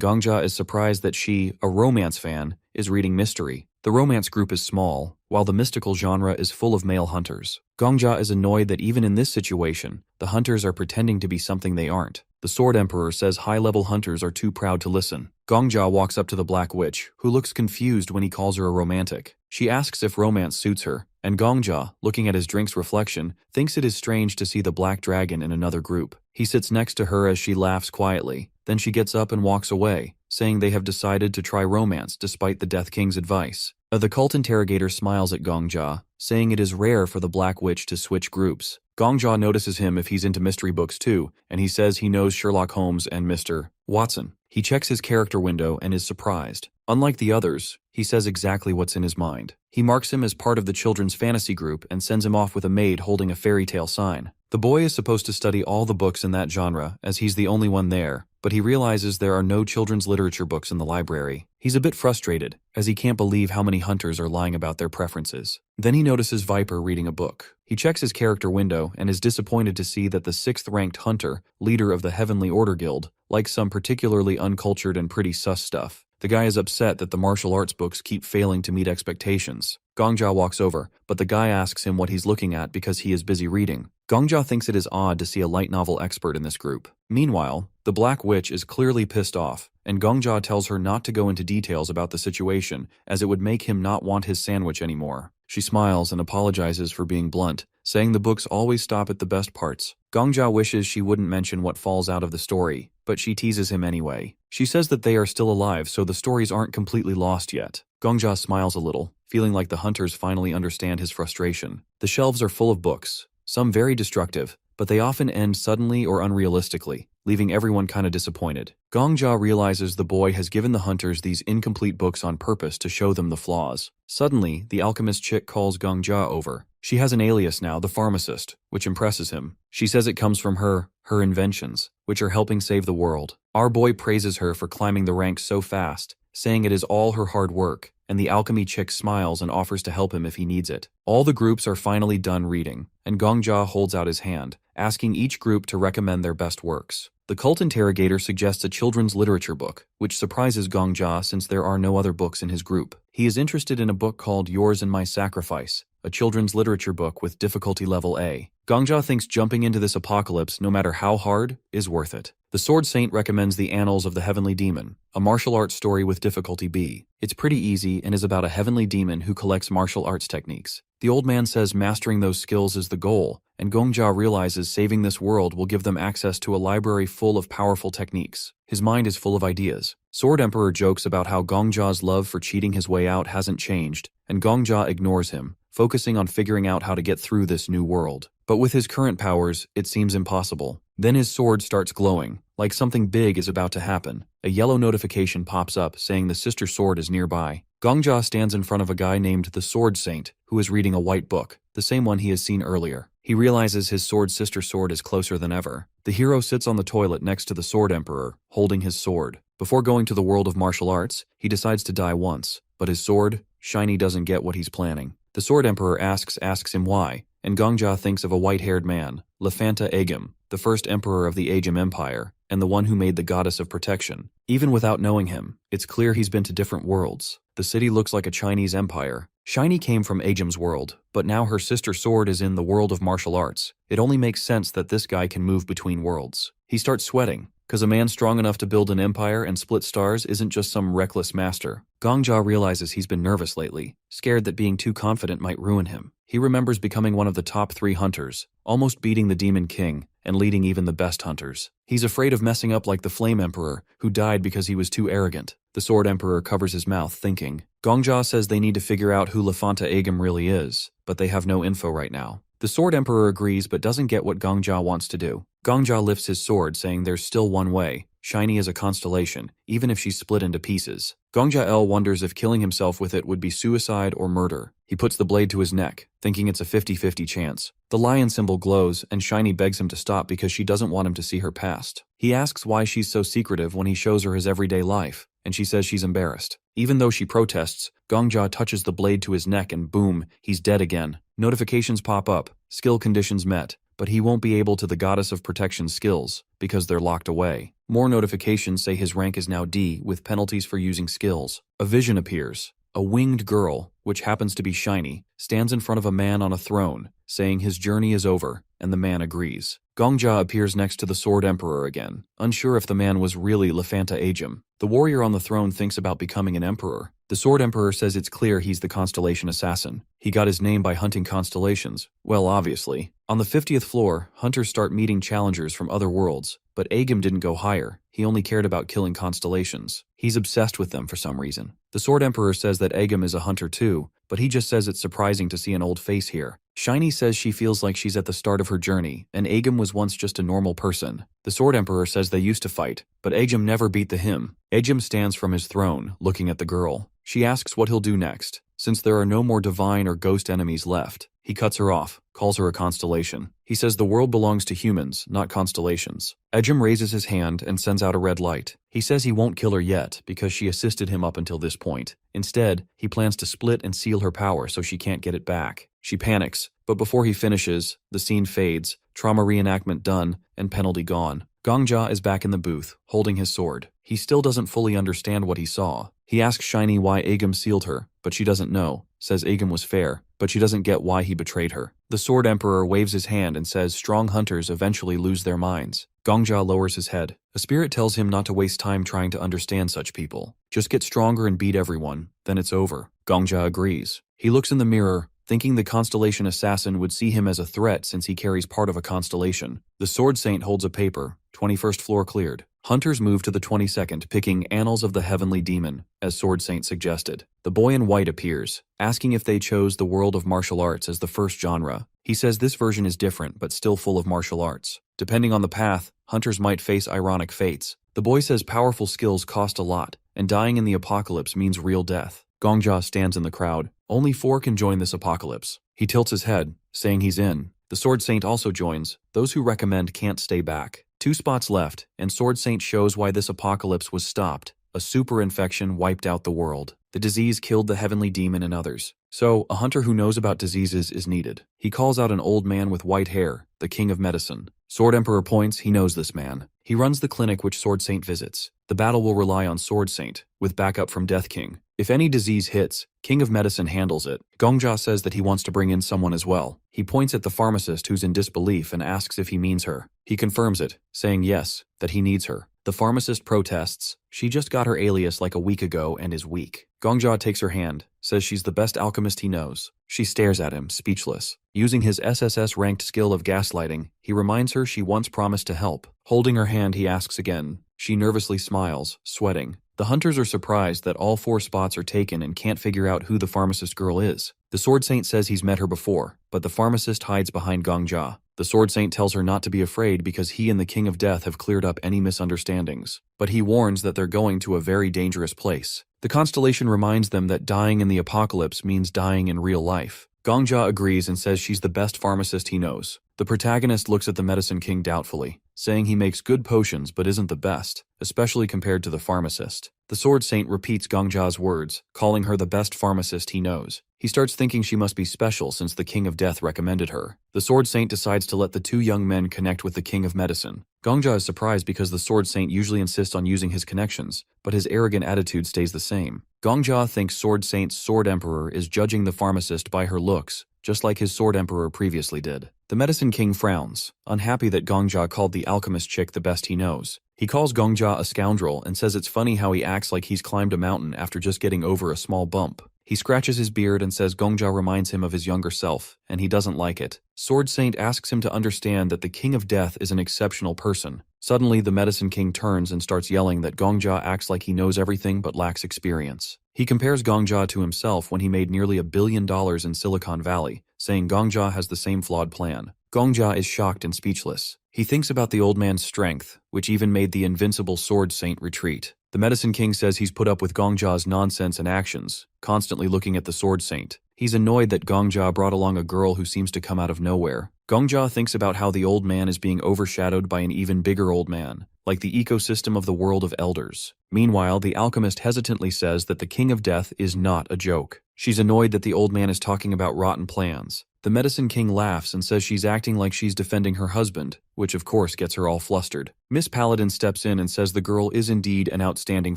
A: Gongja is surprised that she, a romance fan, is reading mystery. The romance group is small, while the mystical genre is full of male hunters. Gongja is annoyed that even in this situation, the hunters are pretending to be something they aren't. The Sword Emperor says high-level hunters are too proud to listen. Gongja walks up to the Black Witch, who looks confused when he calls her a romantic. She asks if romance suits her, and Gongja, looking at his drink's reflection, thinks it is strange to see the Black Dragon in another group. He sits next to her as she laughs quietly. Then she gets up and walks away, saying they have decided to try romance despite the Death King's advice. The cult interrogator smiles at Gongja, saying it is rare for the Black Witch to switch groups. Gongja notices him if he's into mystery books too, and he says he knows Sherlock Holmes and Mr. Watson. He checks his character window and is surprised. Unlike the others, he says exactly what's in his mind. He marks him as part of the children's fantasy group and sends him off with a maid holding a fairy tale sign. The boy is supposed to study all the books in that genre, as he's the only one there, but he realizes there are no children's literature books in the library. He's a bit frustrated, as he can't believe how many hunters are lying about their preferences. Then he notices Viper reading a book. He checks his character window and is disappointed to see that the 6th-ranked hunter, leader of the Heavenly Order Guild, likes some particularly uncultured and pretty sus stuff. The guy is upset that the martial arts books keep failing to meet expectations. Gongja walks over, but the guy asks him what he's looking at because he is busy reading. Gongja thinks it is odd to see a light novel expert in this group. Meanwhile, the Black Witch is clearly pissed off, and Gongja tells her not to go into details about the situation, as it would make him not want his sandwich anymore. She smiles and apologizes for being blunt, saying the books always stop at the best parts. Gongja wishes she wouldn't mention what falls out of the story, but she teases him anyway. She says that they are still alive, so the stories aren't completely lost yet. Gongja smiles a little, feeling like the hunters finally understand his frustration. The shelves are full of books, some very destructive, but they often end suddenly or unrealistically, leaving everyone kinda disappointed. Gongja realizes the boy has given the hunters these incomplete books on purpose to show them the flaws. Suddenly, the alchemist chick calls Gongja over. She has an alias now, the pharmacist, which impresses him. She says it comes from her inventions, which are helping save the world. Our boy praises her for climbing the ranks so fast, saying it is all her hard work, and the alchemy chick smiles and offers to help him if he needs it. All the groups are finally done reading, and Gongja holds out his hand, asking each group to recommend their best works. The cult interrogator suggests a children's literature book, which surprises Gongja since there are no other books in his group. He is interested in a book called Yours and My Sacrifice, a children's literature book with difficulty level A. Gongja thinks jumping into this apocalypse, no matter how hard, is worth it. The Sword Saint recommends The Annals of the Heavenly Demon, a martial arts story with difficulty B. It's pretty easy and is about a heavenly demon who collects martial arts techniques. The old man says mastering those skills is the goal, and Gongja realizes saving this world will give them access to a library full of powerful techniques. His mind is full of ideas. Sword Emperor jokes about how Gongja's love for cheating his way out hasn't changed, and Gongja ignores him, focusing on figuring out how to get through this new world. But with his current powers, it seems impossible. Then his sword starts glowing, like something big is about to happen. A yellow notification pops up saying the sister sword is nearby. Gongja stands in front of a guy named the Sword Saint, who is reading a white book, the same one he has seen earlier. He realizes his sister sword is closer than ever. The hero sits on the toilet next to the Sword Emperor, holding his sword. Before going to the world of martial arts, he decides to die once, but his sword, Shiny, doesn't get what he's planning. The Sword Emperor asks him why, and Gongja thinks of a white-haired man, Lefanta Agam, the first emperor of the Agam Empire, and the one who made the goddess of protection. Even without knowing him, it's clear he's been to different worlds. The city looks like a Chinese empire. Shiny came from Agam's world, but now her sister sword is in the world of martial arts. It only makes sense that this guy can move between worlds. He starts sweating, because a man strong enough to build an empire and split stars isn't just some reckless master. Gongja realizes he's been nervous lately, scared that being too confident might ruin him. He remembers becoming one of the top 3 hunters, almost beating the Demon King, and leading even the best hunters. He's afraid of messing up like the Flame Emperor, who died because he was too arrogant. The Sword Emperor covers his mouth, thinking. Gongja says they need to figure out who Lefanta Agam really is, but they have no info right now. The Sword Emperor agrees but doesn't get what Gongja wants to do. Gongja lifts his sword, saying there's still one way. Shiny is a constellation, even if she's split into pieces. Gongja L wonders if killing himself with it would be suicide or murder. He puts the blade to his neck, thinking it's a 50-50 chance. The lion symbol glows, and Shiny begs him to stop because she doesn't want him to see her past. He asks why she's so secretive when he shows her his everyday life, and she says she's embarrassed. Even though she protests, Gongja touches the blade to his neck and boom, he's dead again. Notifications pop up, skill conditions met, but he won't be able to the Goddess of Protection skills because they're locked away. More notifications say his rank is now D with penalties for using skills. A vision appears. A winged girl, which happens to be Shiny, stands in front of a man on a throne, saying his journey is over, and the man agrees. Gongja appears next to the Sword Emperor again, unsure if the man was really Lefanta Agam. The warrior on the throne thinks about becoming an emperor. The Sword Emperor says it's clear he's the constellation assassin. He got his name by hunting constellations. Well, obviously. On the 50th floor, hunters start meeting challengers from other worlds, but Agam didn't go higher. he only cared about killing constellations. He's obsessed with them for some reason. The Sword Emperor says that Aegam is a hunter too, but he just says it's surprising to see an old face here. Shiny says she feels like she's at the start of her journey, and Aegam was once just a normal person. The Sword Emperor says they used to fight, but Aegam never beat the him. Aegam stands from his throne, looking at the girl. She asks what he'll do next. Since there are no more divine or ghost enemies left, he cuts her off, calls her a constellation. He says the world belongs to humans, not constellations. Aegam raises his hand and sends out a red light. He says he won't kill her yet because she assisted him up until this point. Instead, he plans to split and seal her power so she can't get it back. She panics, but before he finishes, the scene fades, trauma reenactment done, and penalty gone. Gongja is back in the booth, holding his sword. He still doesn't fully understand what he saw. He asks Shiny why Aegam sealed her, but she doesn't know, says Aegam was fair, but she doesn't get why he betrayed her. The Sword Emperor waves his hand and says strong hunters eventually lose their minds. Gongja lowers his head. A spirit tells him not to waste time trying to understand such people. Just get stronger and beat everyone, then it's over. Gongja agrees. He looks in the mirror, thinking the constellation assassin would see him as a threat since he carries part of a constellation. The Sword Saint holds a paper. 21st floor cleared. Hunters move to the 22nd, picking Annals of the Heavenly Demon, as Sword Saint suggested. The boy in white appears, asking if they chose the world of martial arts as the first genre. He says this version is different, but still full of martial arts. Depending on the path, hunters might face ironic fates. The boy says powerful skills cost a lot, and dying in the apocalypse means real death. Gongja stands in the crowd. Only 4 can join this apocalypse. He tilts his head, saying he's in. The Sword Saint also joins. Those who recommend can't stay back. 2 spots left, and Sword Saint shows why this apocalypse was stopped. A super infection wiped out the world. The disease killed the heavenly demon and others. So, a hunter who knows about diseases is needed. He calls out an old man with white hair, the king of medicine. Sword Emperor points, he knows this man. He runs the clinic which Sword Saint visits. The battle will rely on Sword Saint, with backup from Death King. If any disease hits, King of Medicine handles it. Gongja says that he wants to bring in someone as well. He points at the pharmacist who's in disbelief and asks if he means her. He confirms it, saying yes, that he needs her. The pharmacist protests. She just got her alias like a week ago and is weak. Gongja takes her hand, says she's the best alchemist he knows. She stares at him, speechless. Using his SSS-ranked skill of gaslighting, he reminds her she once promised to help. Holding her hand, he asks again. She nervously smiles, sweating. The hunters are surprised that all 4 spots are taken and can't figure out who the pharmacist girl is. The Sword Saint says he's met her before, but the pharmacist hides behind Gongja. The Sword Saint tells her not to be afraid because he and the King of Death have cleared up any misunderstandings. But he warns that they're going to a very dangerous place. The constellation reminds them that dying in the apocalypse means dying in real life. Gongja agrees and says she's the best pharmacist he knows. The protagonist looks at the Medicine King doubtfully, saying he makes good potions but isn't the best, especially compared to the pharmacist. The Sword Saint repeats Gongja's words, calling her the best pharmacist he knows. He starts thinking she must be special since the King of Death recommended her. The Sword Saint decides to let the 2 young men connect with the King of Medicine. Gongja is surprised because the Sword Saint usually insists on using his connections, but his arrogant attitude stays the same. Gongja thinks Sword Saint's Sword Emperor is judging the pharmacist by her looks, just like his Sword Emperor previously did. The Medicine King frowns, unhappy that Gongja called the alchemist chick the best he knows. He calls Gongja a scoundrel and says it's funny how he acts like he's climbed a mountain after just getting over a small bump. He scratches his beard and says Gongja reminds him of his younger self, and he doesn't like it. Sword Saint asks him to understand that the King of Death is an exceptional person. Suddenly, the Medicine King turns and starts yelling that Gongja acts like he knows everything but lacks experience. He compares Gongja to himself when he made nearly $1 billion in Silicon Valley, saying Gongja has the same flawed plan. Gongja is shocked and speechless. He thinks about the old man's strength, which even made the invincible Sword Saint retreat. The Medicine King says he's put up with Gongja's nonsense and actions, constantly looking at the Sword Saint. He's annoyed that Gongja brought along a girl who seems to come out of nowhere. Gongja thinks about how the old man is being overshadowed by an even bigger old man, like the ecosystem of the world of elders. Meanwhile, the alchemist hesitantly says that the King of Death is not a joke. She's annoyed that the old man is talking about rotten plans. The Medicine King laughs and says she's acting like she's defending her husband, which of course gets her all flustered. Miss Paladin steps in and says the girl is indeed an outstanding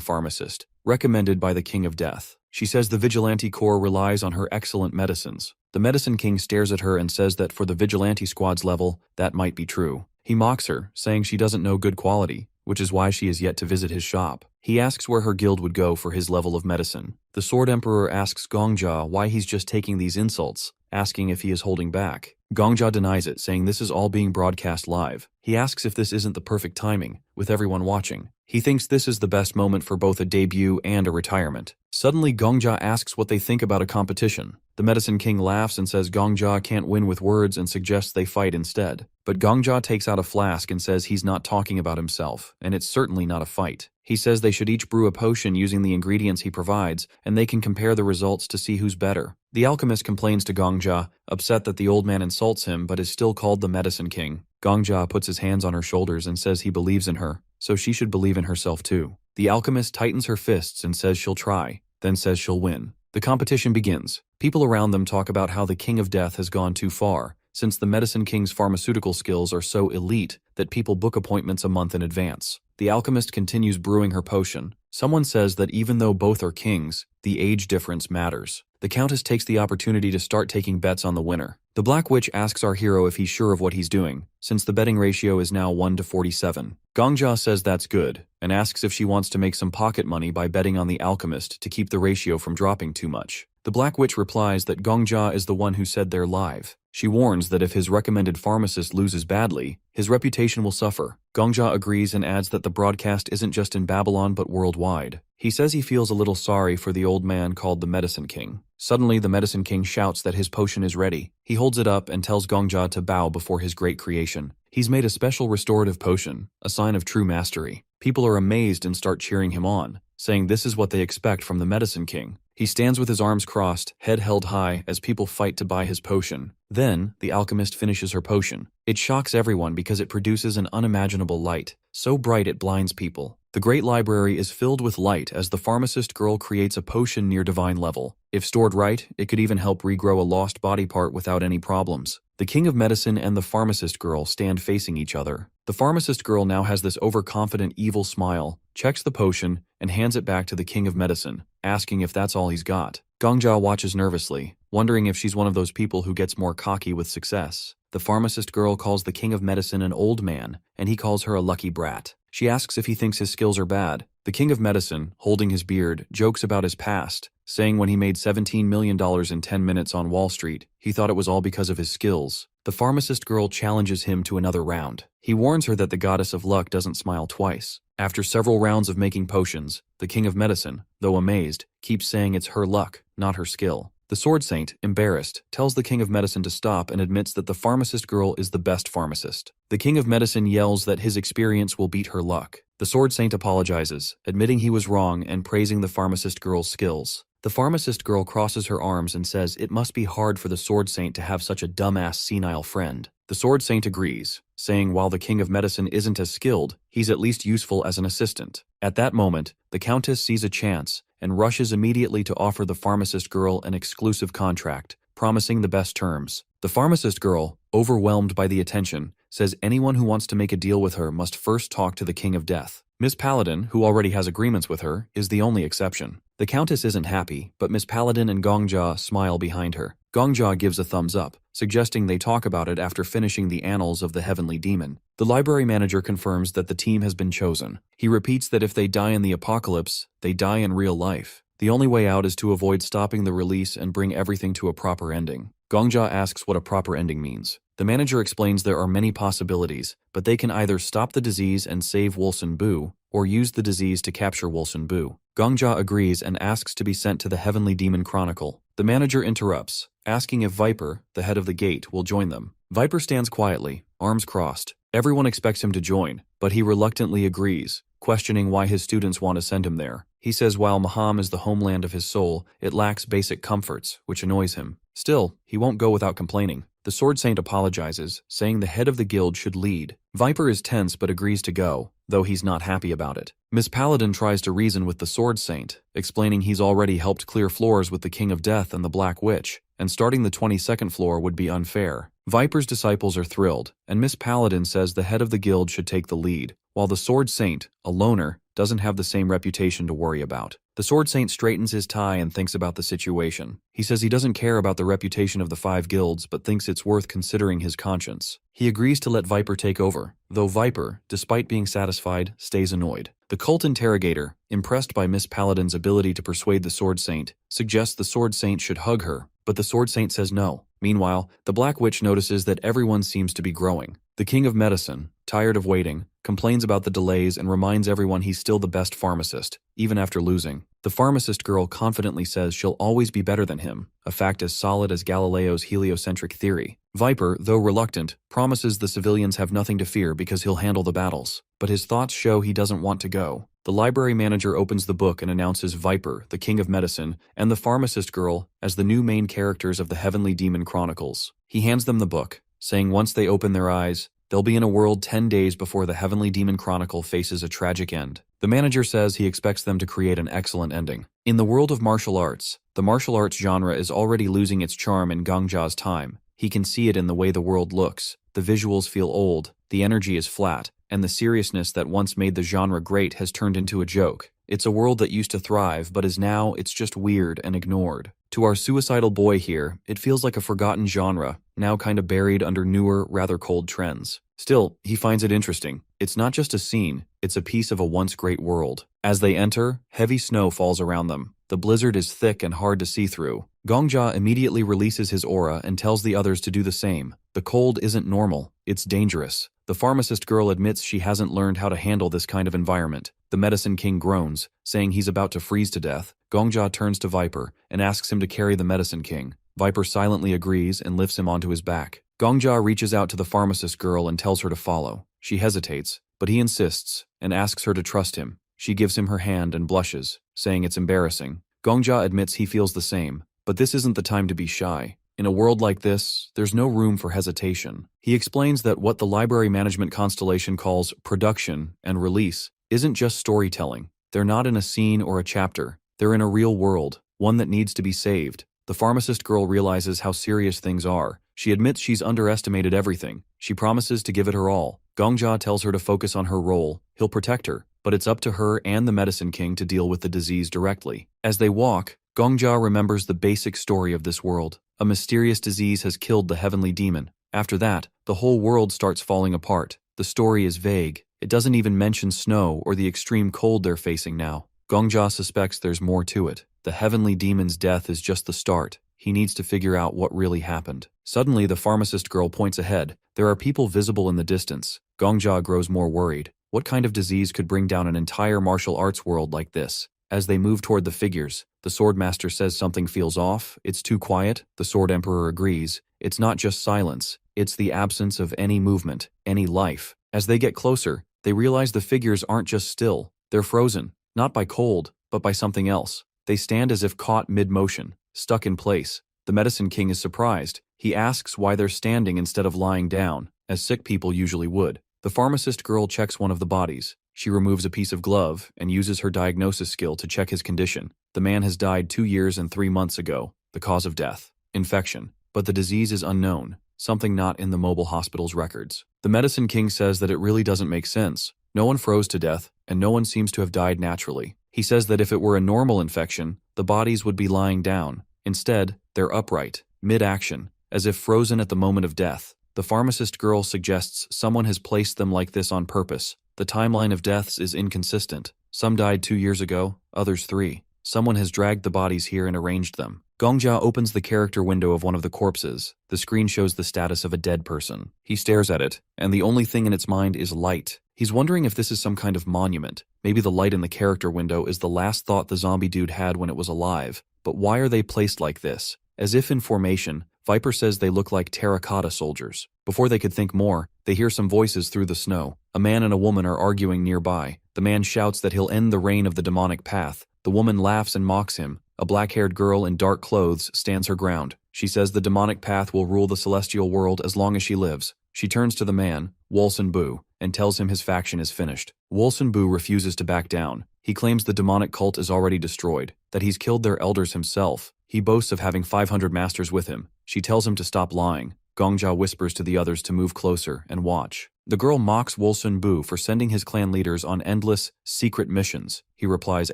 A: pharmacist, recommended by the King of Death. She says the Vigilante Corps relies on her excellent medicines. The Medicine King stares at her and says that for the Vigilante Squad's level, that might be true. He mocks her, saying she doesn't know good quality, which is why she is yet to visit his shop. He asks where her guild would go for his level of medicine. The Sword Emperor asks Gongja why he's just taking these insults, asking if he is holding back. Gongja denies it, saying this is all being broadcast live. He asks if this isn't the perfect timing, with everyone watching. He thinks this is the best moment for both a debut and a retirement. Suddenly, Gongja asks what they think about a competition. The Medicine King laughs and says Gongja can't win with words and suggests they fight instead. But Gongja takes out a flask and says he's not talking about himself, and it's certainly not a fight. He says they should each brew a potion using the ingredients he provides, and they can compare the results to see who's better. The alchemist complains to Gongja, upset that the old man insults him but is still called the Medicine King. Gongja puts his hands on her shoulders and says he believes in her, so she should believe in herself too. The alchemist tightens her fists and says she'll try, then says she'll win. The competition begins. People around them talk about how the King of Death has gone too far, since the Medicine King's pharmaceutical skills are so elite that people book appointments a month in advance. The alchemist continues brewing her potion. Someone says that even though both are kings, the age difference matters. The Countess takes the opportunity to start taking bets on the winner. The Black Witch asks our hero if he's sure of what he's doing, since the betting ratio is now 1-47. Gongja says that's good, and asks if she wants to make some pocket money by betting on the alchemist to keep the ratio from dropping too much. The Black Witch replies that Gongja is the one who said they're live. She warns that if his recommended pharmacist loses badly, his reputation will suffer. Gongja agrees and adds that the broadcast isn't just in Babylon but worldwide. He says he feels a little sorry for the old man called the Medicine King. Suddenly, the Medicine King shouts that his potion is ready. He holds it up and tells Gongja to bow before his great creation. He's made a special restorative potion, a sign of true mastery. People are amazed and start cheering him on, saying this is what they expect from the Medicine King. He stands with his arms crossed, head held high, as people fight to buy his potion. Then, the alchemist finishes her potion. It shocks everyone because it produces an unimaginable light, so bright it blinds people. The great library is filled with light as the pharmacist girl creates a potion near divine level. If stored right, it could even help regrow a lost body part without any problems. The King of Medicine and the pharmacist girl stand facing each other. The pharmacist girl now has this overconfident evil smile, checks the potion, and hands it back to the King of Medicine, asking if that's all he's got. Gongja watches nervously, wondering if she's one of those people who gets more cocky with success. The pharmacist girl calls the King of Medicine an old man, and he calls her a lucky brat. She asks if he thinks his skills are bad. The King of Medicine, holding his beard, jokes about his past, saying when he made $17 million in 10 minutes on Wall Street, he thought it was all because of his skills. The pharmacist girl challenges him to another round. He warns her that the goddess of luck doesn't smile twice. After several rounds of making potions, the King of Medicine, though amazed, keeps saying it's her luck, not her skill. The Sword Saint, embarrassed, tells the King of Medicine to stop and admits that the pharmacist girl is the best pharmacist. The King of Medicine yells that his experience will beat her luck. The Sword Saint apologizes, admitting he was wrong and praising the pharmacist girl's skills. The pharmacist girl crosses her arms and says it must be hard for the Sword Saint to have such a dumbass senile friend. The Sword Saint agrees, saying while the King of Medicine isn't as skilled, he's at least useful as an assistant. At that moment, the Countess sees a chance and rushes immediately to offer the pharmacist girl an exclusive contract, promising the best terms. The pharmacist girl, overwhelmed by the attention, says anyone who wants to make a deal with her must first talk to the King of Death. Miss Paladin, who already has agreements with her, is the only exception. The Countess isn't happy, but Miss Paladin and Gongja smile behind her. Gongja gives a thumbs up, suggesting they talk about it after finishing the Annals of the Heavenly Demon. The library manager confirms that the team has been chosen. He repeats that if they die in the apocalypse, they die in real life. The only way out is to avoid stopping the release and bring everything to a proper ending. Gongja asks what a proper ending means. The manager explains there are many possibilities, but they can either stop the disease and save Wolson Bu, or use the disease to capture Wolson Bu. Gongja agrees and asks to be sent to the Heavenly Demon Chronicle. The manager interrupts, asking if Viper, the head of the gate, will join them. Viper stands quietly, arms crossed. Everyone expects him to join, but he reluctantly agrees, questioning why his students want to send him there. He says while Maham is the homeland of his soul, it lacks basic comforts, which annoys him. Still, he won't go without complaining. The Sword Saint apologizes, saying the head of the guild should lead. Viper is tense but agrees to go, though he's not happy about it. Miss Paladin tries to reason with the Sword Saint, explaining he's already helped clear floors with the King of Death and the Black Witch, and starting the 22nd floor would be unfair. Viper's disciples are thrilled, and Miss Paladin says the head of the guild should take the lead, while the Sword Saint, a loner, doesn't have the same reputation to worry about. The Sword Saint straightens his tie and thinks about the situation. He says he doesn't care about the reputation of the 5 guilds, but thinks it's worth considering his conscience. He agrees to let Viper take over, though Viper, despite being satisfied, stays annoyed. The cult interrogator, impressed by Miss Paladin's ability to persuade the Sword Saint, suggests the Sword Saint should hug her, but the Sword Saint says no. Meanwhile, the Black Witch notices that everyone seems to be growing. The King of Medicine, tired of waiting, complains about the delays and reminds everyone he's still the best pharmacist, even after losing. The pharmacist girl confidently says she'll always be better than him, a fact as solid as Galileo's heliocentric theory. Viper, though reluctant, promises the civilians have nothing to fear because he'll handle the battles. But his thoughts show he doesn't want to go. The library manager opens the book and announces Viper, the King of Medicine, and the pharmacist girl as the new main characters of the Heavenly Demon Chronicles. He hands them the book, saying once they open their eyes, they'll be in a world 10 days before the Heavenly Demon Chronicle faces a tragic end. The manager says he expects them to create an excellent ending. In the world of martial arts, the martial arts genre is already losing its charm in Gongja's time. He can see it in the way the world looks. The visuals feel old, the energy is flat, and the seriousness that once made the genre great has turned into a joke. It's a world that used to thrive, but is now, it's just weird and ignored. To our suicidal boy here, it feels like a forgotten genre, now kind of buried under newer, rather cold trends. Still, he finds it interesting. It's not just a scene, it's a piece of a once great world. As they enter, heavy snow falls around them. The blizzard is thick and hard to see through. Gongja immediately releases his aura and tells the others to do the same. The cold isn't normal, it's dangerous. The pharmacist girl admits she hasn't learned how to handle this kind of environment. The Medicine King groans, saying he's about to freeze to death. Gongja turns to Viper and asks him to carry the Medicine King. Viper silently agrees and lifts him onto his back. Gongja reaches out to the pharmacist girl and tells her to follow. She hesitates, but he insists and asks her to trust him. She gives him her hand and blushes, saying it's embarrassing. Gongja admits he feels the same, but this isn't the time to be shy. In a world like this, there's no room for hesitation. He explains that what the library management constellation calls production and release isn't just storytelling. They're not in a scene or a chapter. They're in a real world, one that needs to be saved. The pharmacist girl realizes how serious things are. She admits she's underestimated everything. She promises to give it her all. Gongja tells her to focus on her role. He'll protect her, but it's up to her and the Medicine King to deal with the disease directly. As they walk, Gongja remembers the basic story of this world. A mysterious disease has killed the heavenly demon. After that, the whole world starts falling apart. The story is vague. It doesn't even mention snow or the extreme cold they're facing now. Gongja suspects there's more to it. The heavenly demon's death is just the start. He needs to figure out what really happened. Suddenly, the pharmacist girl points ahead. There are people visible in the distance. Gongja grows more worried. What kind of disease could bring down an entire martial arts world like this? As they move toward the figures, the Swordmaster says something feels off. It's too quiet. The Sword Emperor agrees. It's not just silence. It's the absence of any movement, any life. As they get closer, they realize the figures aren't just still. They're frozen, not by cold, but by something else. They stand as if caught mid-motion, stuck in place. The Medicine King is surprised. He asks why they're standing instead of lying down, as sick people usually would. The pharmacist girl checks one of the bodies. She removes a piece of glove and uses her diagnosis skill to check his condition. The man has died 2 years and 3 months ago. The cause of death: infection. But the disease is unknown, something not in the mobile hospital's records. The Medicine King says that it really doesn't make sense. No one froze to death, and no one seems to have died naturally. He says that if it were a normal infection, the bodies would be lying down. Instead, they're upright, mid-action, as if frozen at the moment of death. The pharmacist girl suggests someone has placed them like this on purpose. The timeline of deaths is inconsistent. Some died 2 years ago, others 3. Someone has dragged the bodies here and arranged them. Gongja opens the character window of one of the corpses. The screen shows the status of a dead person. He stares at it, and the only thing in its mind is light. He's wondering if this is some kind of monument. Maybe the light in the character window is the last thought the zombie dude had when it was alive. But why are they placed like this? As if in formation, Viper says they look like terracotta soldiers. Before they could think more, they hear some voices through the snow. A man and a woman are arguing nearby. The man shouts that he'll end the reign of the demonic path. The woman laughs and mocks him. A black-haired girl in dark clothes stands her ground. She says the demonic path will rule the celestial world as long as she lives. She turns to the man, Wolson Bu, and tells him his faction is finished. Wolson Bu refuses to back down. He claims the demonic cult is already destroyed, that he's killed their elders himself. He boasts of having 500 masters with him. She tells him to stop lying. Gongja whispers to the others to move closer and watch. The girl mocks Wolson Bu for sending his clan leaders on endless, secret missions. He replies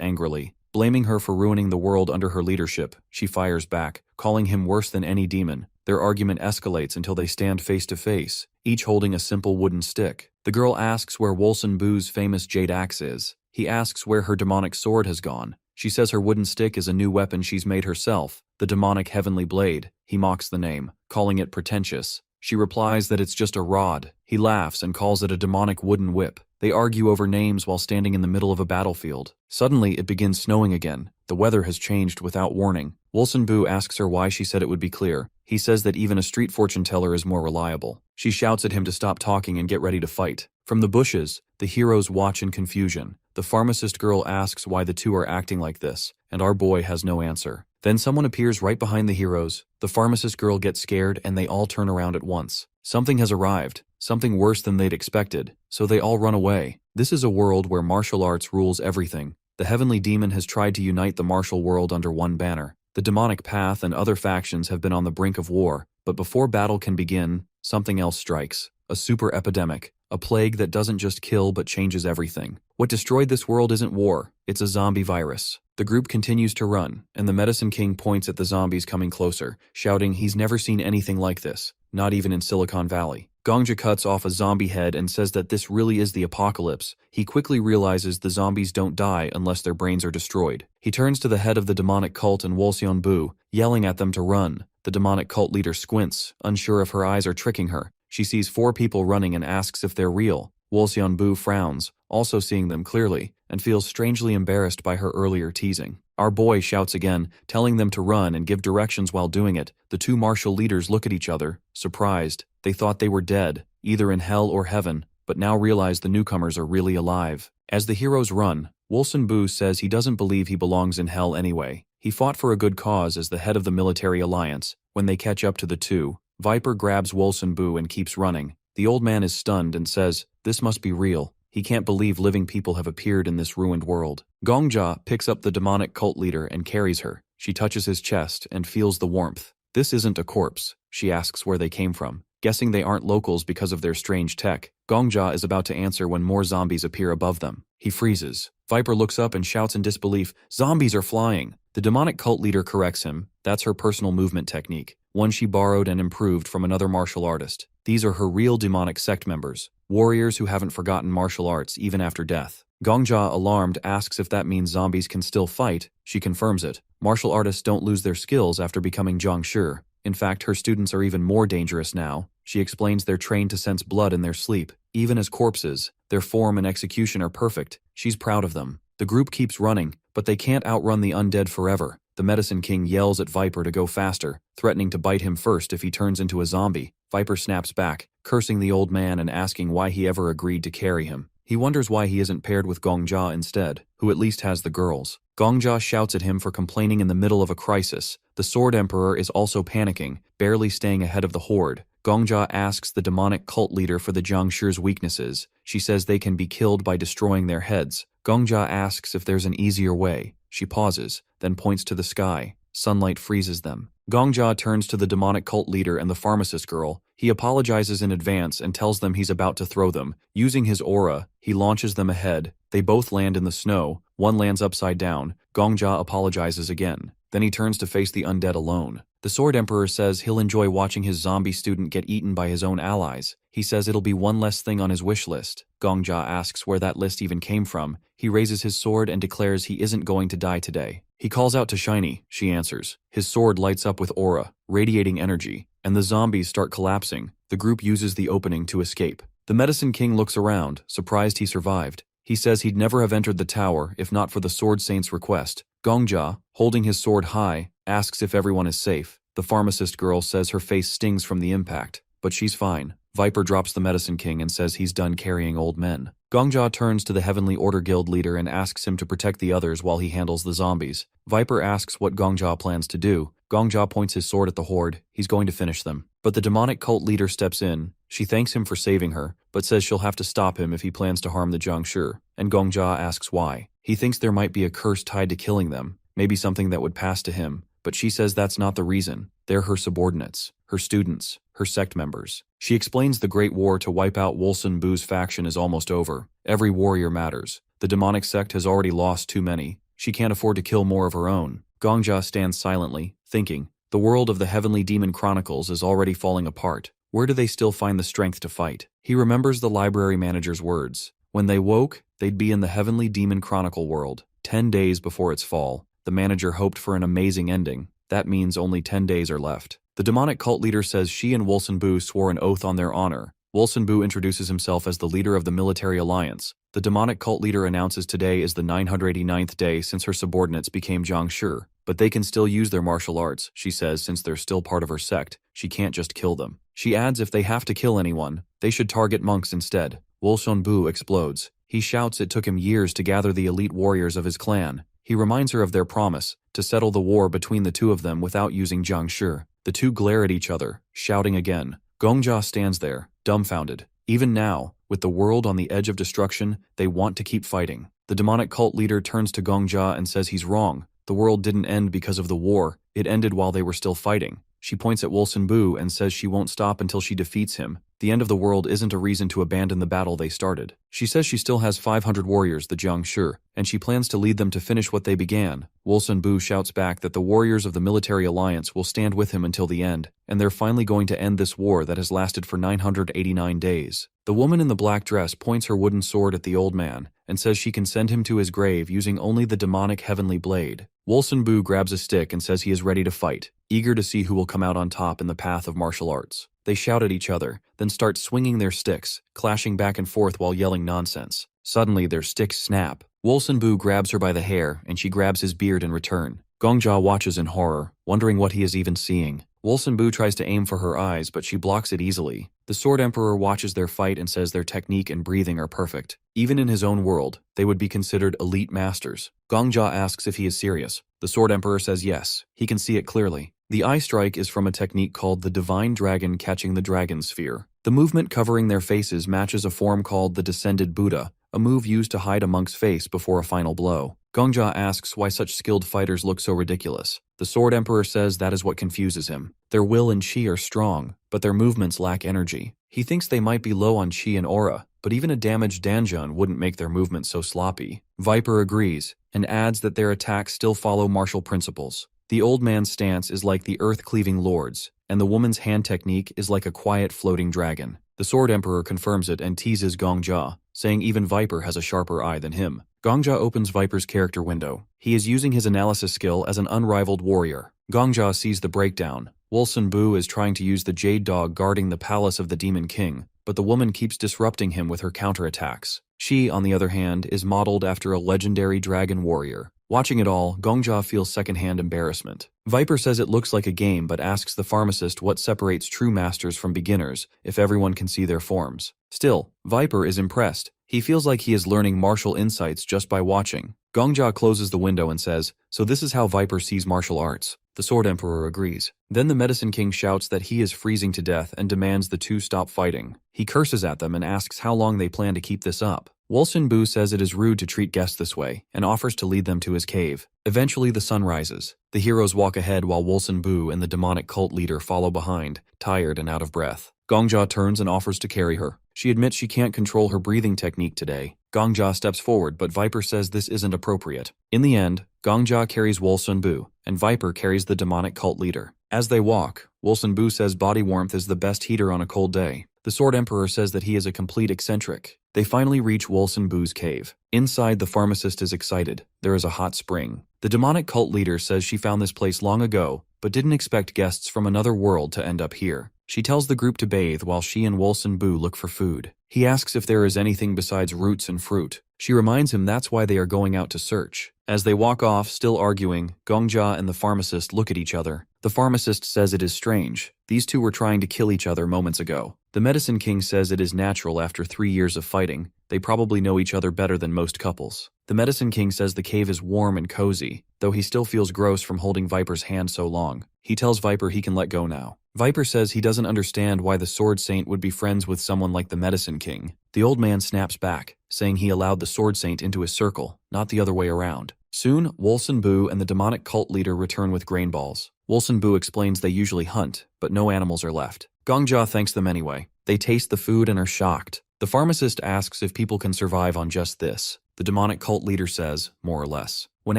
A: angrily, Blaming her for ruining the world under her leadership, she fires back, calling him worse than any demon. Their argument escalates until they stand face to face, each holding a simple wooden stick. The girl asks where Wolson Boo's famous jade axe is. He asks where her demonic sword has gone. She says her wooden stick is a new weapon she's made herself, the demonic heavenly blade. He mocks the name, calling it pretentious. She replies that it's just a rod. He laughs and calls it a demonic wooden whip. They argue over names while standing in the middle of a battlefield. Suddenly, it begins snowing again. The weather has changed without warning. Wolson Boo asks her why she said it would be clear. He says that even a street fortune teller is more reliable. She shouts at him to stop talking and get ready to fight. From the bushes, the heroes watch in confusion. The pharmacist girl asks why the two are acting like this, and our boy has no answer. Then someone appears right behind the heroes. The pharmacist girl gets scared and they all turn around at once. Something has arrived, something worse than they'd expected, so they all run away. This is a world where martial arts rules everything. The heavenly demon has tried to unite the martial world under one banner. The demonic path and other factions have been on the brink of war, but before battle can begin, something else strikes. A super epidemic. A plague that doesn't just kill but changes everything. What destroyed this world isn't war, it's a zombie virus. The group continues to run, and the Medicine King points at the zombies coming closer, shouting he's never seen anything like this, not even in Silicon Valley. Gongja cuts off a zombie head and says that this really is the apocalypse. He quickly realizes the zombies don't die unless their brains are destroyed. He turns to the head of the demonic cult and Wolseon Bu, yelling at them to run. The demonic cult leader squints, unsure if her eyes are tricking her. She sees 4 people running and asks if they're real. Wolseon Bu frowns, also seeing them clearly, and feels strangely embarrassed by her earlier teasing. Our boy shouts again, telling them to run and give directions while doing it. The 2 martial leaders look at each other, surprised. They thought they were dead, either in hell or heaven, but now realize the newcomers are really alive. As the heroes run, Wolson Bu says he doesn't believe he belongs in hell anyway. He fought for a good cause as the head of the military alliance. When they catch up to the 2, Viper grabs Wolson Bu and keeps running. The old man is stunned and says, "This must be real." He can't believe living people have appeared in this ruined world. Gongja picks up the demonic cult leader and carries her. She touches his chest and feels the warmth. This isn't a corpse. She asks where they came from, guessing they aren't locals because of their strange tech. Gongja is about to answer when more zombies appear above them. He freezes. Viper looks up and shouts in disbelief, "Zombies are flying!" The demonic cult leader corrects him. That's her personal movement technique, one she borrowed and improved from another martial artist. These are her real demonic sect members, warriors who haven't forgotten martial arts even after death. Gongja, alarmed, asks if that means zombies can still fight. She confirms it. Martial artists don't lose their skills after becoming Zhangshi. In fact, her students are even more dangerous now. She explains they're trained to sense blood in their sleep. Even as corpses, their form and execution are perfect. She's proud of them. The group keeps running, but they can't outrun the undead forever. The Medicine King yells at Viper to go faster, threatening to bite him first if he turns into a zombie. Viper snaps back, cursing the old man and asking why he ever agreed to carry him. He wonders why he isn't paired with Gongja instead, who at least has the girls. Gongja shouts at him for complaining in the middle of a crisis. The Sword Emperor is also panicking, barely staying ahead of the horde. Gongja asks the demonic cult leader for the Zhangshi's weaknesses. She says they can be killed by destroying their heads. Gongja asks if there's an easier way. She pauses, then points to the sky. Sunlight freezes them. Gongja turns to the demonic cult leader and the pharmacist girl. He apologizes in advance and tells them he's about to throw them. Using his aura, he launches them ahead. They both land in the snow. One lands upside down. Gongja apologizes again. Then he turns to face the undead alone. The Sword Emperor says he'll enjoy watching his zombie student get eaten by his own allies. He says it'll be one less thing on his wish list. Gongja asks where that list even came from. He raises his sword and declares he isn't going to die today. He calls out to Shiny. She answers. His sword lights up with aura, radiating energy, and the zombies start collapsing. The group uses the opening to escape. The Medicine King looks around, surprised he survived. He says he'd never have entered the tower if not for the Sword Saint's request. Gongja, holding his sword high, asks if everyone is safe. The pharmacist girl says her face stings from the impact, but she's fine. Viper drops the Medicine King and says he's done carrying old men. Gongja turns to the Heavenly Order Guild leader and asks him to protect the others while he handles the zombies. Viper asks what Gongja plans to do. Gongja points his sword at the horde. He's going to finish them. But the demonic cult leader steps in. She thanks him for saving her, but says she'll have to stop him if he plans to harm the Zhangshi. And Gongja asks why. He thinks there might be a curse tied to killing them, maybe something that would pass to him. But she says that's not the reason. They're her subordinates, her students, her sect members. She explains the Great War to wipe out Wolson Bu's faction is almost over. Every warrior matters. The demonic sect has already lost too many. She can't afford to kill more of her own. Gongjia stands silently, thinking. The world of the Heavenly Demon Chronicles is already falling apart. Where do they still find the strength to fight? He remembers the library manager's words. When they woke, they'd be in the Heavenly Demon Chronicle world, 10 days before its fall. The manager hoped for an amazing ending. That means only 10 days are left. The demonic cult leader says she and Wolsenbu swore an oath on their honor. Wolsenbu introduces himself as the leader of the military alliance. The demonic cult leader announces today is the 989th day since her subordinates became Zhang Shi. But they can still use their martial arts, she says, since they're still part of her sect. She can't just kill them. She adds if they have to kill anyone, they should target monks instead. Wolsenbu explodes. He shouts it took him years to gather the elite warriors of his clan. He reminds her of their promise, to settle the war between the two of them without using Zhang Shi. The two glare at each other, shouting again. Gongjia stands there, dumbfounded. Even now, with the world on the edge of destruction, they want to keep fighting. The demonic cult leader turns to Gongjia and says he's wrong. The world didn't end because of the war, it ended while they were still fighting. She points at Wolsenbu and says she won't stop until she defeats him. The end of the world isn't a reason to abandon the battle they started. She says she still has 500 warriors, the Zhang Shi, and she plans to lead them to finish what they began. Wolsenbu shouts back that the warriors of the military alliance will stand with him until the end, and they're finally going to end this war that has lasted for 989 days. The woman in the black dress points her wooden sword at the old man and says she can send him to his grave using only the demonic heavenly blade. Wolsenbu grabs a stick and says he is ready to fight, eager to see who will come out on top in the path of martial arts. They shout at each other, then start swinging their sticks, clashing back and forth while yelling nonsense. Suddenly, their sticks snap. Wolsenbu grabs her by the hair, and she grabs his beard in return. Gongjia watches in horror, wondering what he is even seeing. Wolsenbu tries to aim for her eyes, but she blocks it easily. The Sword Emperor watches their fight and says their technique and breathing are perfect. Even in his own world, they would be considered elite masters. Gongjia asks if he is serious. The Sword Emperor says yes, he can see it clearly. The eye strike is from a technique called the Divine Dragon Catching the Dragon Sphere. The movement covering their faces matches a form called the Descended Buddha, a move used to hide a monk's face before a final blow. Gongjia asks why such skilled fighters look so ridiculous. The Sword Emperor says that is what confuses him. Their will and chi are strong, but their movements lack energy. He thinks they might be low on chi and aura, but even a damaged danjun wouldn't make their movement so sloppy. Viper agrees, and adds that their attacks still follow martial principles. The old man's stance is like the earth-cleaving lords, and the woman's hand technique is like a quiet floating dragon. The Sword Emperor confirms it and teases Gongjia, saying even Viper has a sharper eye than him. Gongjia opens Viper's character window. He is using his analysis skill as an unrivaled warrior. Gongjia sees the breakdown. Wolsenbu is trying to use the Jade Dog guarding the palace of the Demon King, but the woman keeps disrupting him with her counterattacks. She, on the other hand, is modeled after a legendary dragon warrior. Watching it all, Gongjia feels secondhand embarrassment. Viper says it looks like a game but asks the pharmacist what separates true masters from beginners if everyone can see their forms. Still, Viper is impressed. He feels like he is learning martial insights just by watching. Gongjia closes the window and says, "So this is how Viper sees martial arts." The Sword Emperor agrees. Then the Medicine King shouts that he is freezing to death and demands the two stop fighting. He curses at them and asks how long they plan to keep this up. Wolsenbu says it is rude to treat guests this way and offers to lead them to his cave. Eventually the sun rises. The heroes walk ahead while Wolsenbu and the demonic cult leader follow behind, tired and out of breath. Gongjia turns and offers to carry her. She admits she can't control her breathing technique today. Gongjia steps forward, but Viper says this isn't appropriate. In the end, Gongjia carries Wolsenbu, and Viper carries the demonic cult leader. As they walk, Wolsenbu says body warmth is the best heater on a cold day. The Sword Emperor says that he is a complete eccentric. They finally reach Wolsenbu's cave. Inside, the pharmacist is excited. There is a hot spring. The demonic cult leader says she found this place long ago, but didn't expect guests from another world to end up here. She tells the group to bathe while she and Wolsenbu look for food. He asks if there is anything besides roots and fruit. She reminds him that's why they are going out to search. As they walk off, still arguing, Gongjia and the pharmacist look at each other. The pharmacist says it is strange. These two were trying to kill each other moments ago. The Medicine King says it is natural after 3 years of fighting. They probably know each other better than most couples. The Medicine King says the cave is warm and cozy, though he still feels gross from holding Viper's hand so long. He tells Viper he can let go now. Viper says he doesn't understand why the Sword Saint would be friends with someone like the Medicine King. The old man snaps back, saying he allowed the Sword Saint into his circle, not the other way around. Soon, Wolsenbu and the demonic cult leader return with grain balls. Wolsenbu explains they usually hunt, but no animals are left. Gongjia thanks them anyway. They taste the food and are shocked. The pharmacist asks if people can survive on just this. The demonic cult leader says, more or less. When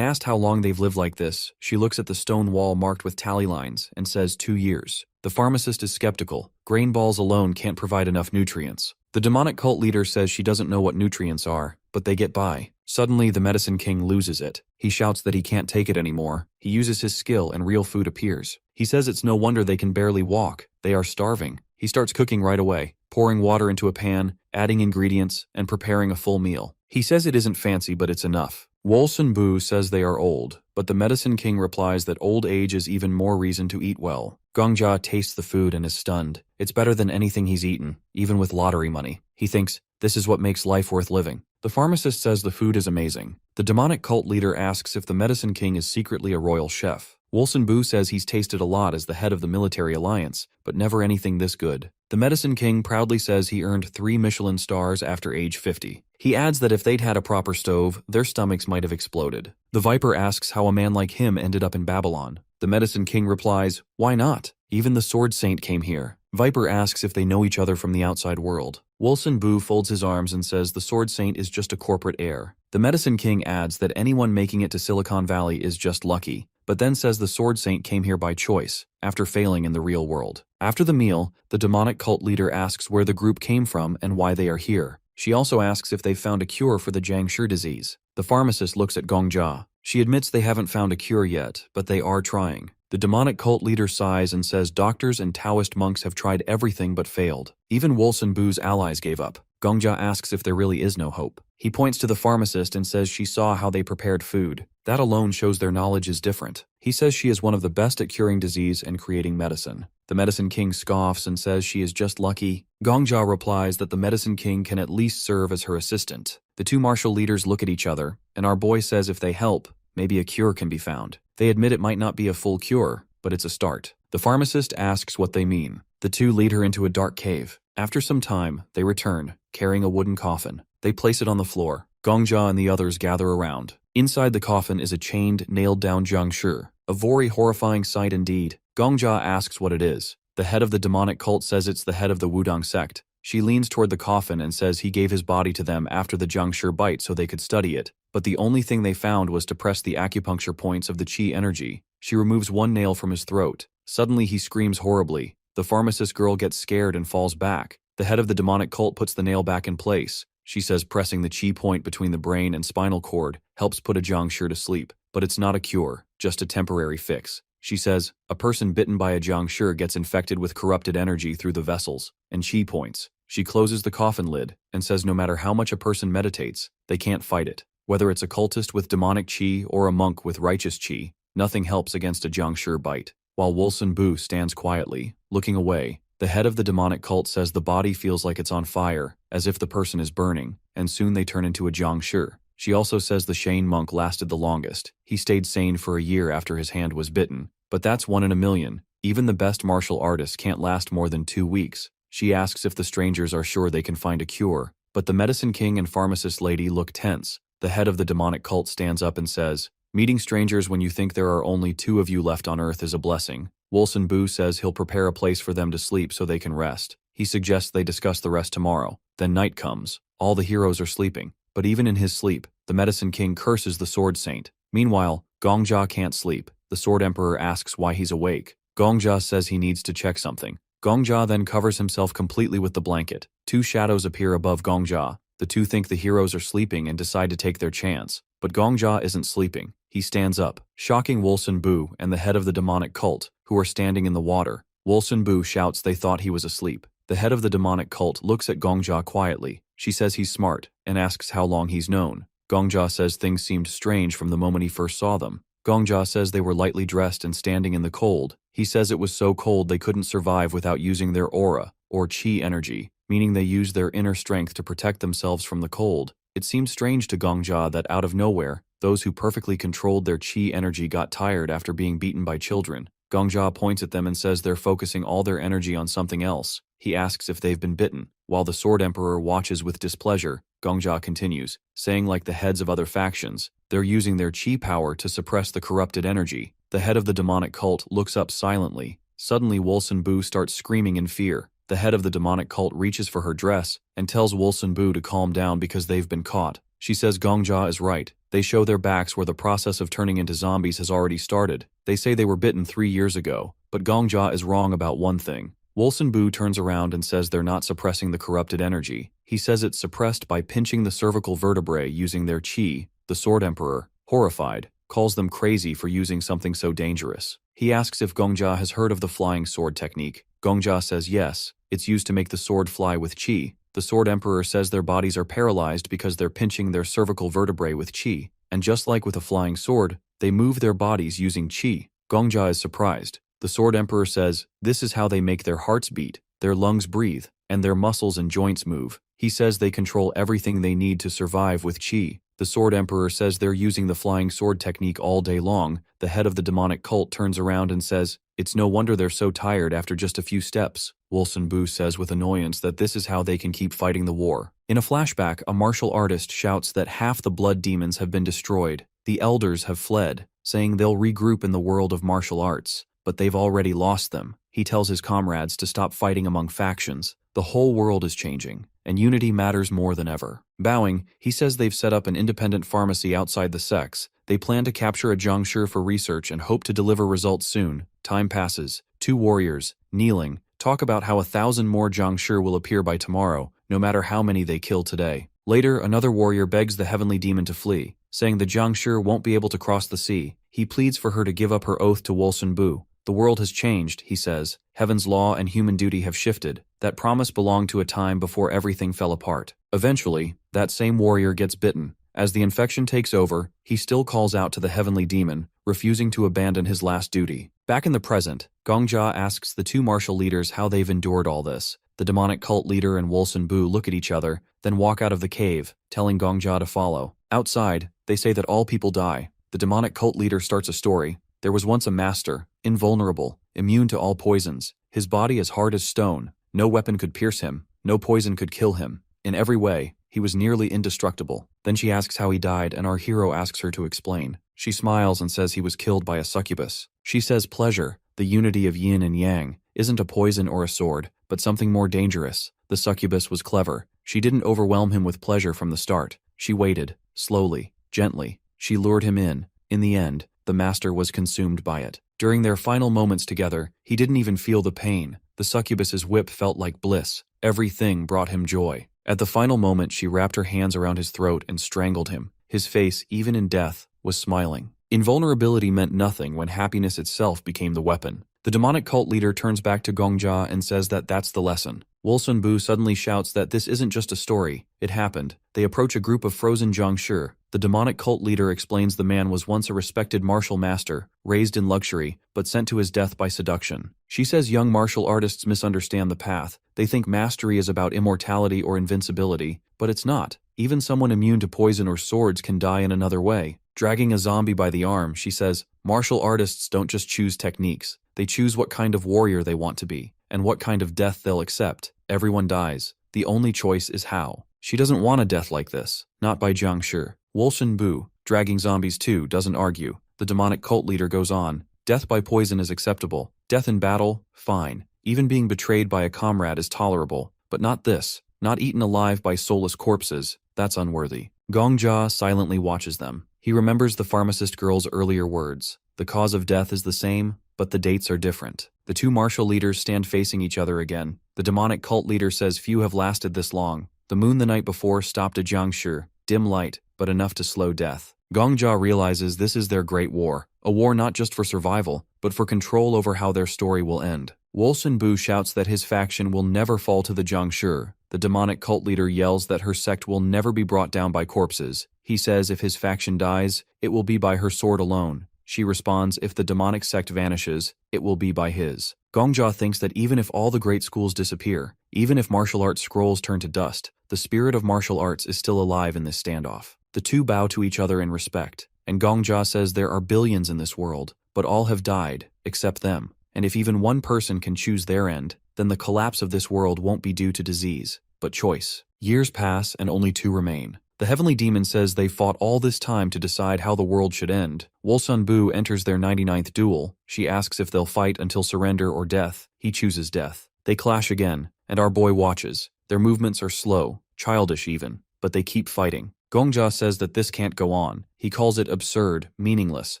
A: asked how long they've lived like this, she looks at the stone wall marked with tally lines and says 2 years. The pharmacist is skeptical. Grain balls alone can't provide enough nutrients. The demonic cult leader says she doesn't know what nutrients are, but they get by. Suddenly, the medicine king loses it. He shouts that he can't take it anymore. He uses his skill and real food appears. He says it's no wonder they can barely walk. They are starving. He starts cooking right away, pouring water into a pan, adding ingredients, and preparing a full meal. He says it isn't fancy, but it's enough. Wolsun Bu says they are old, but the medicine king replies that old age is even more reason to eat well. Gongjia tastes the food and is stunned. It's better than anything he's eaten, even with lottery money. He thinks, this is what makes life worth living. The pharmacist says the food is amazing. The demonic cult leader asks if the medicine king is secretly a royal chef. Wolsun Bu says he's tasted a lot as the head of the military alliance, but never anything this good. The medicine king proudly says he earned 3 Michelin stars after age 50. He adds that if they'd had a proper stove, their stomachs might have exploded. The viper asks how a man like him ended up in Babylon. The medicine king replies, why not? Even the sword saint came here. Viper asks if they know each other from the outside world. Wolsun Bu folds his arms and says the sword saint is just a corporate heir. The medicine king adds that anyone making it to Silicon Valley is just lucky, but then says the sword saint came here by choice, after failing in the real world. After the meal, the demonic cult leader asks where the group came from and why they are here. She also asks if they've found a cure for the Jiangshi disease. The pharmacist looks at Gongjia. She admits they haven't found a cure yet, but they are trying. The demonic cult leader sighs and says doctors and Taoist monks have tried everything but failed. Even Wolsun Bu's allies gave up. Gongjia asks if there really is no hope. He points to the pharmacist and says she saw how they prepared food. That alone shows their knowledge is different. He says she is one of the best at curing disease and creating medicine. The medicine king scoffs and says she is just lucky. Gongjia replies that the medicine king can at least serve as her assistant. The two martial leaders look at each other, and our boy says if they help, maybe a cure can be found. They admit it might not be a full cure, but it's a start. The pharmacist asks what they mean. The two lead her into a dark cave. After some time, they return, carrying a wooden coffin. They place it on the floor. Gongjia and the others gather around. Inside the coffin is a chained, nailed-down Jiangshi. A very horrifying sight indeed. Gongjia asks what it is. The head of the demonic cult says it's the head of the Wudong sect. She leans toward the coffin and says he gave his body to them after the Jiangshi bite so they could study it. But the only thing they found was to press the acupuncture points of the chi energy. She removes one nail from his throat. Suddenly he screams horribly. The pharmacist girl gets scared and falls back. The head of the demonic cult puts the nail back in place. She says pressing the chi point between the brain and spinal cord helps put a Jiangshi to sleep. But it's not a cure, just a temporary fix. She says, a person bitten by a Jiangshi gets infected with corrupted energy through the vessels and chi points. She closes the coffin lid and says no matter how much a person meditates, they can't fight it. Whether it's a cultist with demonic chi or a monk with righteous chi, nothing helps against a Jiangshi bite. While Wolsun Bu stands quietly, looking away, the head of the demonic cult says the body feels like it's on fire, as if the person is burning, and soon they turn into a Jiangshi. She also says the Shane monk lasted the longest. He stayed sane for a year after his hand was bitten. But that's 1 in a million. Even the best martial artists can't last more than 2 weeks. She asks if the strangers are sure they can find a cure. But the medicine king and pharmacist lady look tense. The head of the demonic cult stands up and says, meeting strangers when you think there are only 2 of you left on Earth is a blessing. Wolsun Bu says he'll prepare a place for them to sleep so they can rest. He suggests they discuss the rest tomorrow. Then night comes. All the heroes are sleeping. But even in his sleep, the medicine king curses the sword saint. Meanwhile, Gongjia can't sleep. The sword emperor asks why he's awake. Gongjia says he needs to check something. Gongjia then covers himself completely with the blanket. 2 shadows appear above Gongjia. The two think the heroes are sleeping and decide to take their chance. But Gongjia isn't sleeping. He stands up, shocking Wolsun Bu and the head of the demonic cult, who are standing in the water. Wolsun Bu shouts they thought he was asleep. The head of the demonic cult looks at Gongjia quietly. She says he's smart and asks how long he's known. Gongjia says things seemed strange from the moment he first saw them. Gongjia says they were lightly dressed and standing in the cold. He says it was so cold they couldn't survive without using their aura, or chi energy, meaning they used their inner strength to protect themselves from the cold. It seemed strange to Gongjia that out of nowhere, those who perfectly controlled their chi energy got tired after being beaten by children. Gongjia points at them and says they're focusing all their energy on something else. He asks if they've been bitten. While the Sword Emperor watches with displeasure, Gongjia continues, saying like the heads of other factions, they're using their chi power to suppress the corrupted energy. The head of the demonic cult looks up silently. Suddenly Wolsun Bu starts screaming in fear. The head of the demonic cult reaches for her dress and tells Wolsun Bu to calm down because they've been caught. She says Gongjia is right. They show their backs where the process of turning into zombies has already started. They say they were bitten 3 years ago, but Gongjia is wrong about one thing. Wolsenbu turns around and says they're not suppressing the corrupted energy. He says it's suppressed by pinching the cervical vertebrae using their chi. The Sword Emperor, horrified, calls them crazy for using something so dangerous. He asks if Gongjia has heard of the flying sword technique. Gongjia says yes, it's used to make the sword fly with chi. The Sword Emperor says their bodies are paralyzed because they're pinching their cervical vertebrae with chi, and just like with a flying sword, they move their bodies using chi. Gongjia is surprised. The Sword Emperor says this is how they make their hearts beat, their lungs breathe, and their muscles and joints move. He says they control everything they need to survive with chi. The Sword Emperor says they're using the flying sword technique all day long. The head of the demonic cult turns around and says, it's no wonder they're so tired after just a few steps. Wolsenbu says with annoyance that this is how they can keep fighting the war. In a flashback, a martial artist shouts that half the blood demons have been destroyed. The elders have fled, saying they'll regroup in the world of martial arts, but they've already lost them. He tells his comrades to stop fighting among factions. The whole world is changing, and unity matters more than ever. Bowing, he says they've set up an independent pharmacy outside the sects. They plan to capture a Zhangshi for research and hope to deliver results soon. Time passes. 2 warriors, kneeling, talk about how 1,000 more Zhangshi will appear by tomorrow, no matter how many they kill today. Later, another warrior begs the heavenly demon to flee, saying the Zhangshi won't be able to cross the sea. He pleads for her to give up her oath to Wolsenbu. The world has changed, he says. Heaven's law and human duty have shifted. That promise belonged to a time before everything fell apart. Eventually, that same warrior gets bitten. As the infection takes over, he still calls out to the heavenly demon, refusing to abandon his last duty. Back in the present, Gongjia asks the 2 martial leaders how they've endured all this. The demonic cult leader and Wolsenbu look at each other, then walk out of the cave, telling Gongjia to follow. Outside, they say that all people die. The demonic cult leader starts a story. There was once a master, invulnerable, immune to all poisons. His body as hard as stone. No weapon could pierce him. No poison could kill him. In every way, he was nearly indestructible. Then she asks how he died, and our hero asks her to explain. She smiles and says he was killed by a succubus. She says pleasure, the unity of yin and yang, isn't a poison or a sword, but something more dangerous. The succubus was clever. She didn't overwhelm him with pleasure from the start. She waited, slowly, gently. She lured him in. In the end, the master was consumed by it. During their final moments together, he didn't even feel the pain. The succubus's whip felt like bliss. Everything brought him joy. At the final moment, she wrapped her hands around his throat and strangled him. His face, even in death, was smiling. Invulnerability meant nothing when happiness itself became the weapon. The demonic cult leader turns back to Gongjia and says that that's the lesson. Wolsenbu suddenly shouts that this isn't just a story, it happened. They approach a group of frozen Zhangshi. The demonic cult leader explains the man was once a respected martial master, raised in luxury, but sent to his death by seduction. She says young martial artists misunderstand the path. They think mastery is about immortality or invincibility, but it's not. Even someone immune to poison or swords can die in another way. Dragging a zombie by the arm, she says, martial artists don't just choose techniques. They choose what kind of warrior they want to be, and what kind of death they'll accept. Everyone dies. The only choice is how. She doesn't want a death like this. Not by Zhangshi. Wolsenbu, dragging zombies too, doesn't argue. The demonic cult leader goes on. Death by poison is acceptable. Death in battle? Fine. Even being betrayed by a comrade is tolerable. But not this. Not eaten alive by soulless corpses. That's unworthy. Gongjia silently watches them. He remembers the pharmacist girl's earlier words. The cause of death is the same, but the dates are different. The 2 martial leaders stand facing each other again. The demonic cult leader says few have lasted this long. The moon the night before stopped a Zhangshi, dim light, but enough to slow death. Gongjia realizes this is their great war. A war not just for survival, but for control over how their story will end. Wolsenbu shouts that his faction will never fall to the Zhangshi. The demonic cult leader yells that her sect will never be brought down by corpses. He says if his faction dies, it will be by her sword alone. She responds if the demonic sect vanishes, it will be by his. Gongjia thinks that even if all the great schools disappear, even if martial arts scrolls turn to dust, the spirit of martial arts is still alive in this standoff. The 2 bow to each other in respect, and Gongjia says there are billions in this world, but all have died, except them. And if even one person can choose their end, then the collapse of this world won't be due to disease, but choice. Years pass and only 2 remain. The heavenly demon says they fought all this time to decide how the world should end. Wolsenbu enters their 99th duel. She asks if they'll fight until surrender or death. He chooses death. They clash again, and our boy watches. Their movements are slow, childish even, but they keep fighting. Gongjia says that this can't go on. He calls it absurd, meaningless.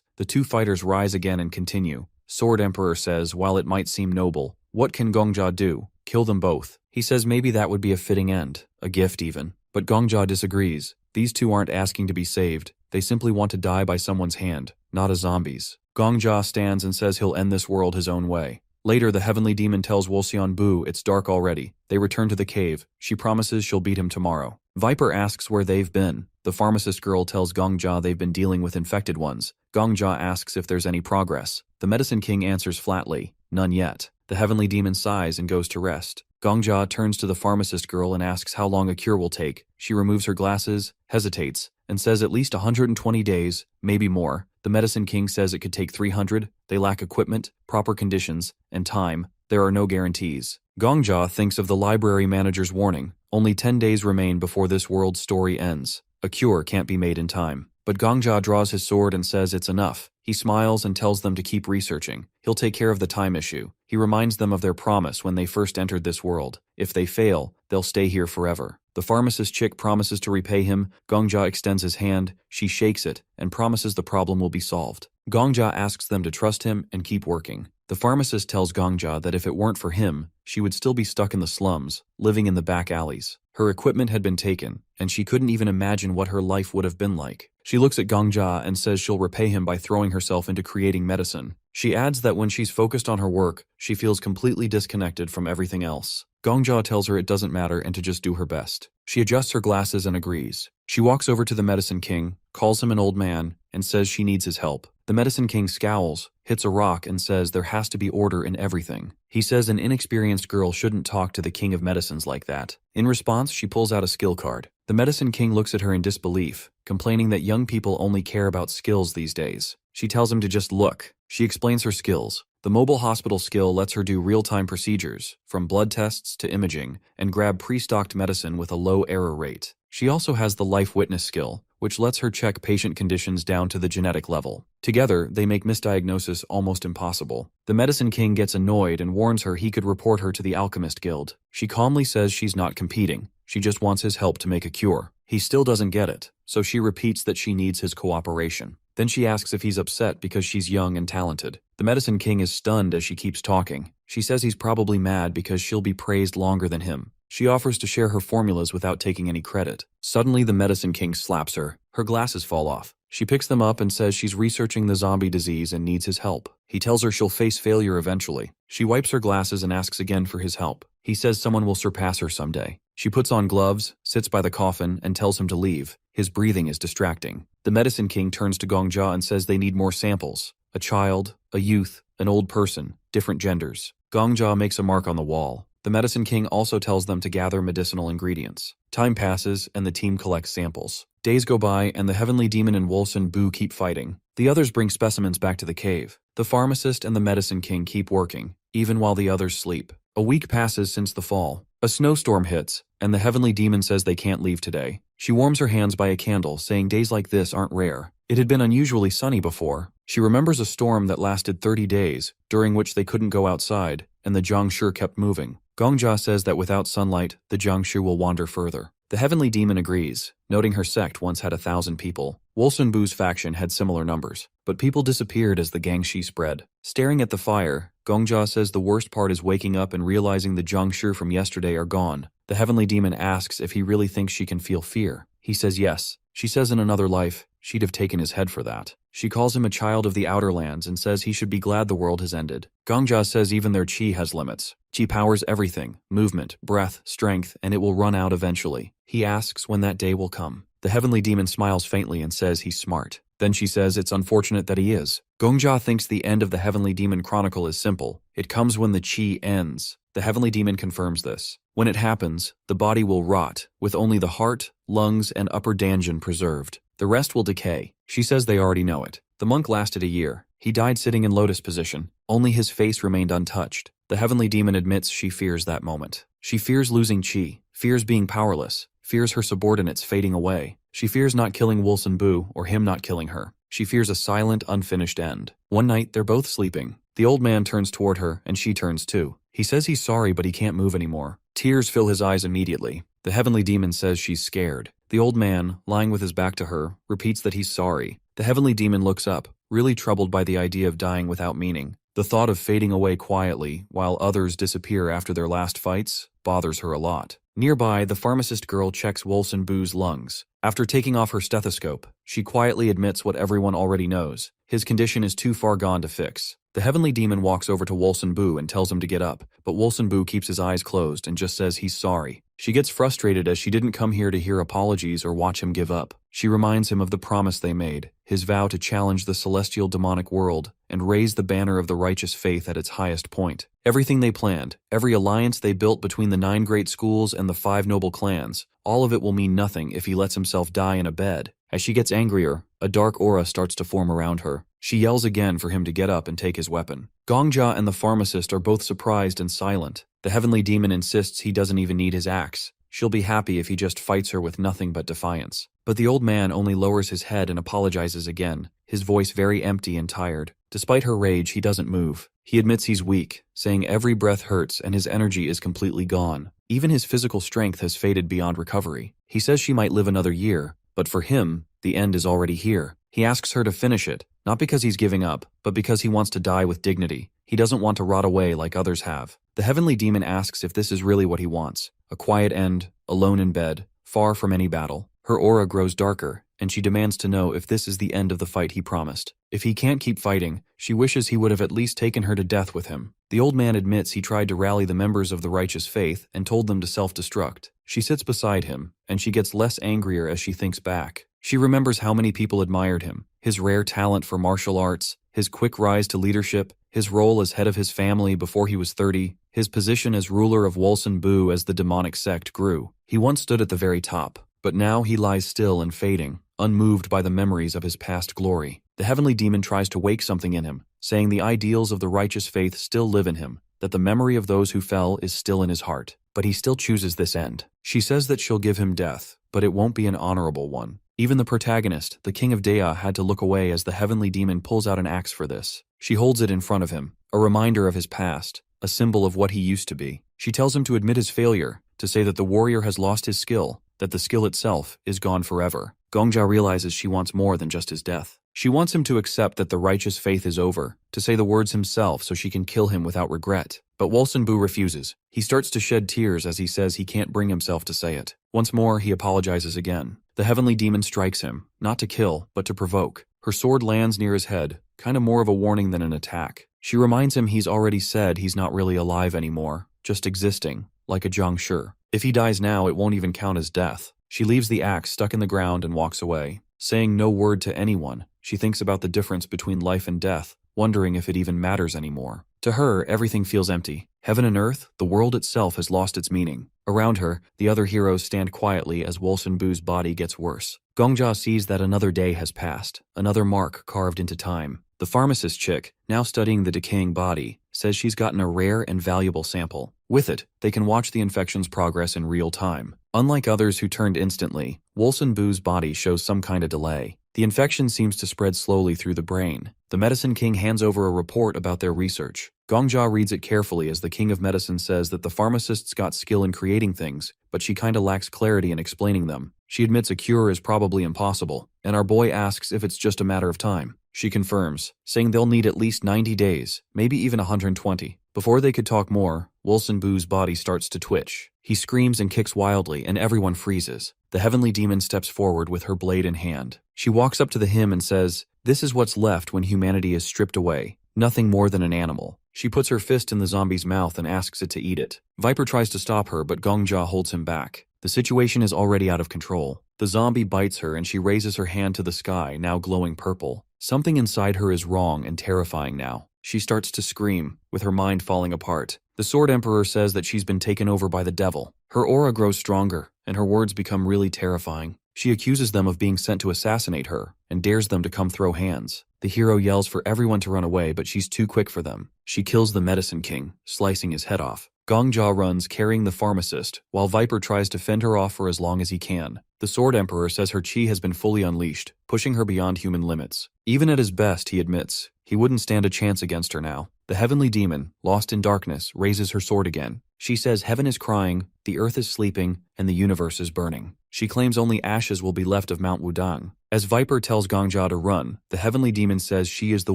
A: The two fighters rise again and continue. Sword Emperor says, while it might seem noble, what can Gongjia do? Kill them both. He says maybe that would be a fitting end, a gift even. But Gongjia disagrees. These two aren't asking to be saved. They simply want to die by someone's hand, not as zombies. Gongjia stands and says he'll end this world his own way. Later, the heavenly demon tells Wolseonbu it's dark already. They return to the cave. She promises she'll beat him tomorrow. Viper asks where they've been. The pharmacist girl tells Gongjia they've been dealing with infected ones. Gongjia asks if there's any progress. The medicine king answers flatly, none yet. The heavenly demon sighs and goes to rest. Gongjia turns to the pharmacist girl and asks how long a cure will take. She removes her glasses, hesitates, and says at least 120 days, maybe more. The medicine king says it could take 300. They lack equipment, proper conditions, and time. There are no guarantees. Gongjia thinks of the library manager's warning. Only 10 days remain before this world's story ends. A cure can't be made in time. But Gongjia draws his sword and says it's enough. He smiles and tells them to keep researching. He'll take care of the time issue. He reminds them of their promise when they first entered this world. If they fail, they'll stay here forever. The pharmacist chick promises to repay him. Gongjia extends his hand. She shakes it and promises the problem will be solved. Gongjia asks them to trust him and keep working. The pharmacist tells Gongjia that if it weren't for him, she would still be stuck in the slums, living in the back alleys. Her equipment had been taken, and she couldn't even imagine what her life would have been like. She looks at Gongjia and says she'll repay him by throwing herself into creating medicine. She adds that when she's focused on her work, she feels completely disconnected from everything else. Gongjia tells her it doesn't matter and to just do her best. She adjusts her glasses and agrees. She walks over to the medicine king, calls him an old man, and says she needs his help. The medicine king scowls, hits a rock, and says there has to be order in everything. He says an inexperienced girl shouldn't talk to the king of medicines like that. In response, she pulls out a skill card. The medicine king looks at her in disbelief, complaining that young people only care about skills these days. She tells him to just look. She explains her skills. The mobile hospital skill lets her do real-time procedures, from blood tests to imaging, and grab pre-stocked medicine with a low error rate. She also has the life witness skill, which lets her check patient conditions down to the genetic level. Together, they make misdiagnosis almost impossible. The medicine king gets annoyed and warns her he could report her to the alchemist guild. She calmly says she's not competing. She just wants his help to make a cure. He still doesn't get it, so she repeats that she needs his cooperation. Then she asks if he's upset because she's young and talented. The medicine king is stunned as she keeps talking. She says he's probably mad because she'll be praised longer than him. She offers to share her formulas without taking any credit. Suddenly, the medicine king slaps her. Her glasses fall off. She picks them up and says she's researching the zombie disease and needs his help. He tells her she'll face failure eventually. She wipes her glasses and asks again for his help. He says someone will surpass her someday. She puts on gloves, sits by the coffin, and tells him to leave. His breathing is distracting. The medicine king turns to Gongjia and says they need more samples. A child, a youth, an old person, different genders. Gongjia makes a mark on the wall. The medicine king also tells them to gather medicinal ingredients. Time passes, and the team collects samples. Days go by, and the heavenly demon and Wolseonbu keep fighting. The others bring specimens back to the cave. The pharmacist and the medicine king keep working, even while the others sleep. A week passes since the fall. A snowstorm hits, and the heavenly demon says they can't leave today. She warms her hands by a candle, saying days like this aren't rare. It had been unusually sunny before. She remembers a storm that lasted 30 days, during which they couldn't go outside, and the Jiangshi kept moving. Gongjia says that without sunlight, the Jiangshi will wander further. The heavenly demon agrees, noting her sect once had 1,000 people. Wolseonbu's faction had similar numbers, but people disappeared as the Gangshi spread. Staring at the fire, Gongjia says the worst part is waking up and realizing the Jiangshi from yesterday are gone. The heavenly demon asks if he really thinks she can feel fear. He says yes. She says in another life, she'd have taken his head for that. She calls him a child of the Outer Lands and says he should be glad the world has ended. Gongjia says even their chi has limits. Chi powers everything, movement, breath, strength, and it will run out eventually. He asks when that day will come. The heavenly demon smiles faintly and says he's smart. Then she says it's unfortunate that he is. Gongjia thinks the end of the heavenly demon chronicle is simple. It comes when the chi ends. The heavenly demon confirms this. When it happens, the body will rot, with only the heart, lungs, and upper danjian preserved. The rest will decay. She says they already know it. The monk lasted a year. He died sitting in lotus position. Only his face remained untouched. The heavenly demon admits she fears that moment. She fears losing chi, fears being powerless, fears her subordinates fading away. She fears not killing Wolseonbu or him not killing her. She fears a silent, unfinished end. One night, they're both sleeping. The old man turns toward her, and she turns too. He says he's sorry, but he can't move anymore. Tears fill his eyes immediately. The heavenly demon says she's scared. The old man, lying with his back to her, repeats that he's sorry. The heavenly demon looks up, really troubled by the idea of dying without meaning. The thought of fading away quietly while others disappear after their last fights bothers her a lot. Nearby, the pharmacist girl checks Wolson Boo's lungs. After taking off her stethoscope, she quietly admits what everyone already knows. His condition is too far gone to fix. The heavenly demon walks over to Wolson Boo and tells him to get up, but Wolson Boo keeps his eyes closed and just says he's sorry. She gets frustrated as she didn't come here to hear apologies or watch him give up. She reminds him of the promise they made, his vow to challenge the celestial demonic world and raise the banner of the righteous faith at its highest point. Everything they planned, every alliance they built between the 9 great schools and the 5 noble clans, all of it will mean nothing if he lets himself die in a bed. As she gets angrier, a dark aura starts to form around her. She yells again for him to get up and take his weapon. Gongja and the pharmacist are both surprised and silent. The heavenly demon insists he doesn't even need his axe. She'll be happy if he just fights her with nothing but defiance. But the old man only lowers his head and apologizes again, his voice very empty and tired. Despite her rage, he doesn't move. He admits he's weak, saying every breath hurts and his energy is completely gone. Even his physical strength has faded beyond recovery. He says she might live another year, but for him, the end is already here. He asks her to finish it, not because he's giving up, but because he wants to die with dignity. He doesn't want to rot away like others have. The heavenly demon asks if this is really what he wants. A quiet end, alone in bed, far from any battle. Her aura grows darker, and she demands to know if this is the end of the fight he promised. If he can't keep fighting, she wishes he would have at least taken her to death with him. The old man admits he tried to rally the members of the righteous faith and told them to self-destruct. She sits beside him, and she gets less angrier as she thinks back. She remembers how many people admired him, his rare talent for martial arts, his quick rise to leadership, his role as head of his family before he was 30, his position as ruler of Wolson Boo as the demonic sect grew. He once stood at the very top, but now he lies still and fading, unmoved by the memories of his past glory. The heavenly demon tries to wake something in him, saying the ideals of the righteous faith still live in him, that the memory of those who fell is still in his heart. But he still chooses this end. She says that she'll give him death, but it won't be an honorable one. Even the protagonist, the king of Dea, had to look away as the heavenly demon pulls out an axe for this. She holds it in front of him, a reminder of his past, a symbol of what he used to be. She tells him to admit his failure, to say that the warrior has lost his skill, that the skill itself is gone forever. Gongja realizes she wants more than just his death. She wants him to accept that the righteous faith is over, to say the words himself so she can kill him without regret. But Wolson Boo refuses. He starts to shed tears as he says he can't bring himself to say it. Once more, he apologizes again. The heavenly demon strikes him, not to kill, but to provoke. Her sword lands near his head, kind of more of a warning than an attack. She reminds him he's already said he's not really alive anymore, just existing, like a Zhangshi. If he dies now, it won't even count as death. She leaves the axe stuck in the ground and walks away. Saying no word to anyone, she thinks about the difference between life and death, wondering if it even matters anymore. To her, everything feels empty. Heaven and earth, the world itself has lost its meaning. Around her, the other heroes stand quietly as Wolson Boo's body gets worse. Gongja sees that another day has passed, another mark carved into time. The pharmacist chick, now studying the decaying body, says she's gotten a rare and valuable sample. With it, they can watch the infection's progress in real time. Unlike others who turned instantly, Wolson Boo's body shows some kind of delay. The infection seems to spread slowly through the brain. The Medicine King hands over a report about their research. Gongja reads it carefully as the King of Medicine says that the pharmacist's got skill in creating things, but she kinda lacks clarity in explaining them. She admits a cure is probably impossible, and our boy asks if it's just a matter of time. She confirms, saying they'll need at least 90 days, maybe even 120. Before they could talk more, Wolson Boo's body starts to twitch. He screams and kicks wildly, and everyone freezes. The heavenly demon steps forward with her blade in hand. She walks up to the hymn and says, "This is what's left when humanity is stripped away. Nothing more than an animal." She puts her fist in the zombie's mouth and asks it to eat it. Viper tries to stop her, but Gongja holds him back. The situation is already out of control. The zombie bites her and she raises her hand to the sky, now glowing purple. Something inside her is wrong and terrifying now. She starts to scream, with her mind falling apart. The Sword Emperor says that she's been taken over by the devil. Her aura grows stronger, and her words become really terrifying. She accuses them of being sent to assassinate her, and dares them to come throw hands. The hero yells for everyone to run away, but she's too quick for them. She kills the Medicine King, slicing his head off. Gongja runs, carrying the pharmacist, while Viper tries to fend her off for as long as he can. The Sword Emperor says her chi has been fully unleashed, pushing her beyond human limits. Even at his best, he admits, he wouldn't stand a chance against her now. The heavenly demon, lost in darkness, raises her sword again. She says heaven is crying, the earth is sleeping, and the universe is burning. She claims only ashes will be left of Mount Wudang. As Viper tells Gongja to run, the heavenly demon says she is the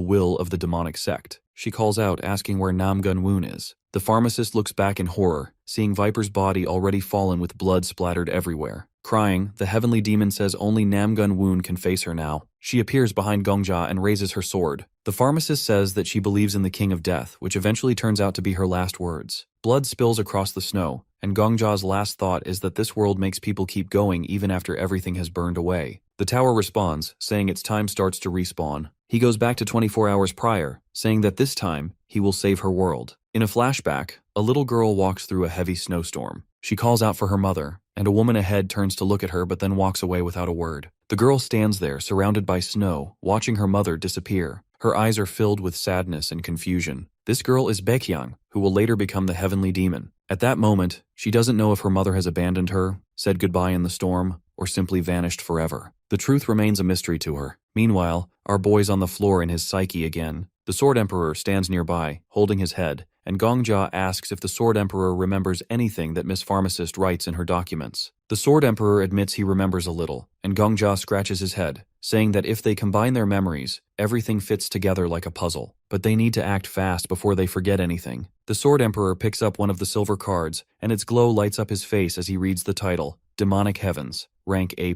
A: will of the demonic sect. She calls out, asking where Nam Gun-woon is. The pharmacist looks back in horror, seeing Viper's body already fallen with blood splattered everywhere. Crying, the heavenly demon says only Nam Gun-woon can face her now. She appears behind Gongja and raises her sword. The pharmacist says that she believes in the King of Death, which eventually turns out to be her last words. Blood spills across the snow, and Gongja's last thought is that this world makes people keep going even after everything has burned away. The tower responds, saying its time starts to respawn. He goes back to 24 hours prior, saying that this time, he will save her world. In a flashback, a little girl walks through a heavy snowstorm. She calls out for her mother, and a woman ahead turns to look at her but then walks away without a word. The girl stands there, surrounded by snow, watching her mother disappear. Her eyes are filled with sadness and confusion. This girl is Baekhyang, who will later become the heavenly demon. At that moment, she doesn't know if her mother has abandoned her, said goodbye in the storm, or simply vanished forever. The truth remains a mystery to her. Meanwhile, our boy's on the floor in his psyche again. The Sword Emperor stands nearby, holding his head, and Gongja asks if the Sword Emperor remembers anything that Miss Pharmacist writes in her documents. The Sword Emperor admits he remembers a little, and Gongja scratches his head, saying that if they combine their memories, everything fits together like a puzzle. But they need to act fast before they forget anything. The Sword Emperor picks up one of the silver cards, and its glow lights up his face as he reads the title, Demonic Heavens, rank A+.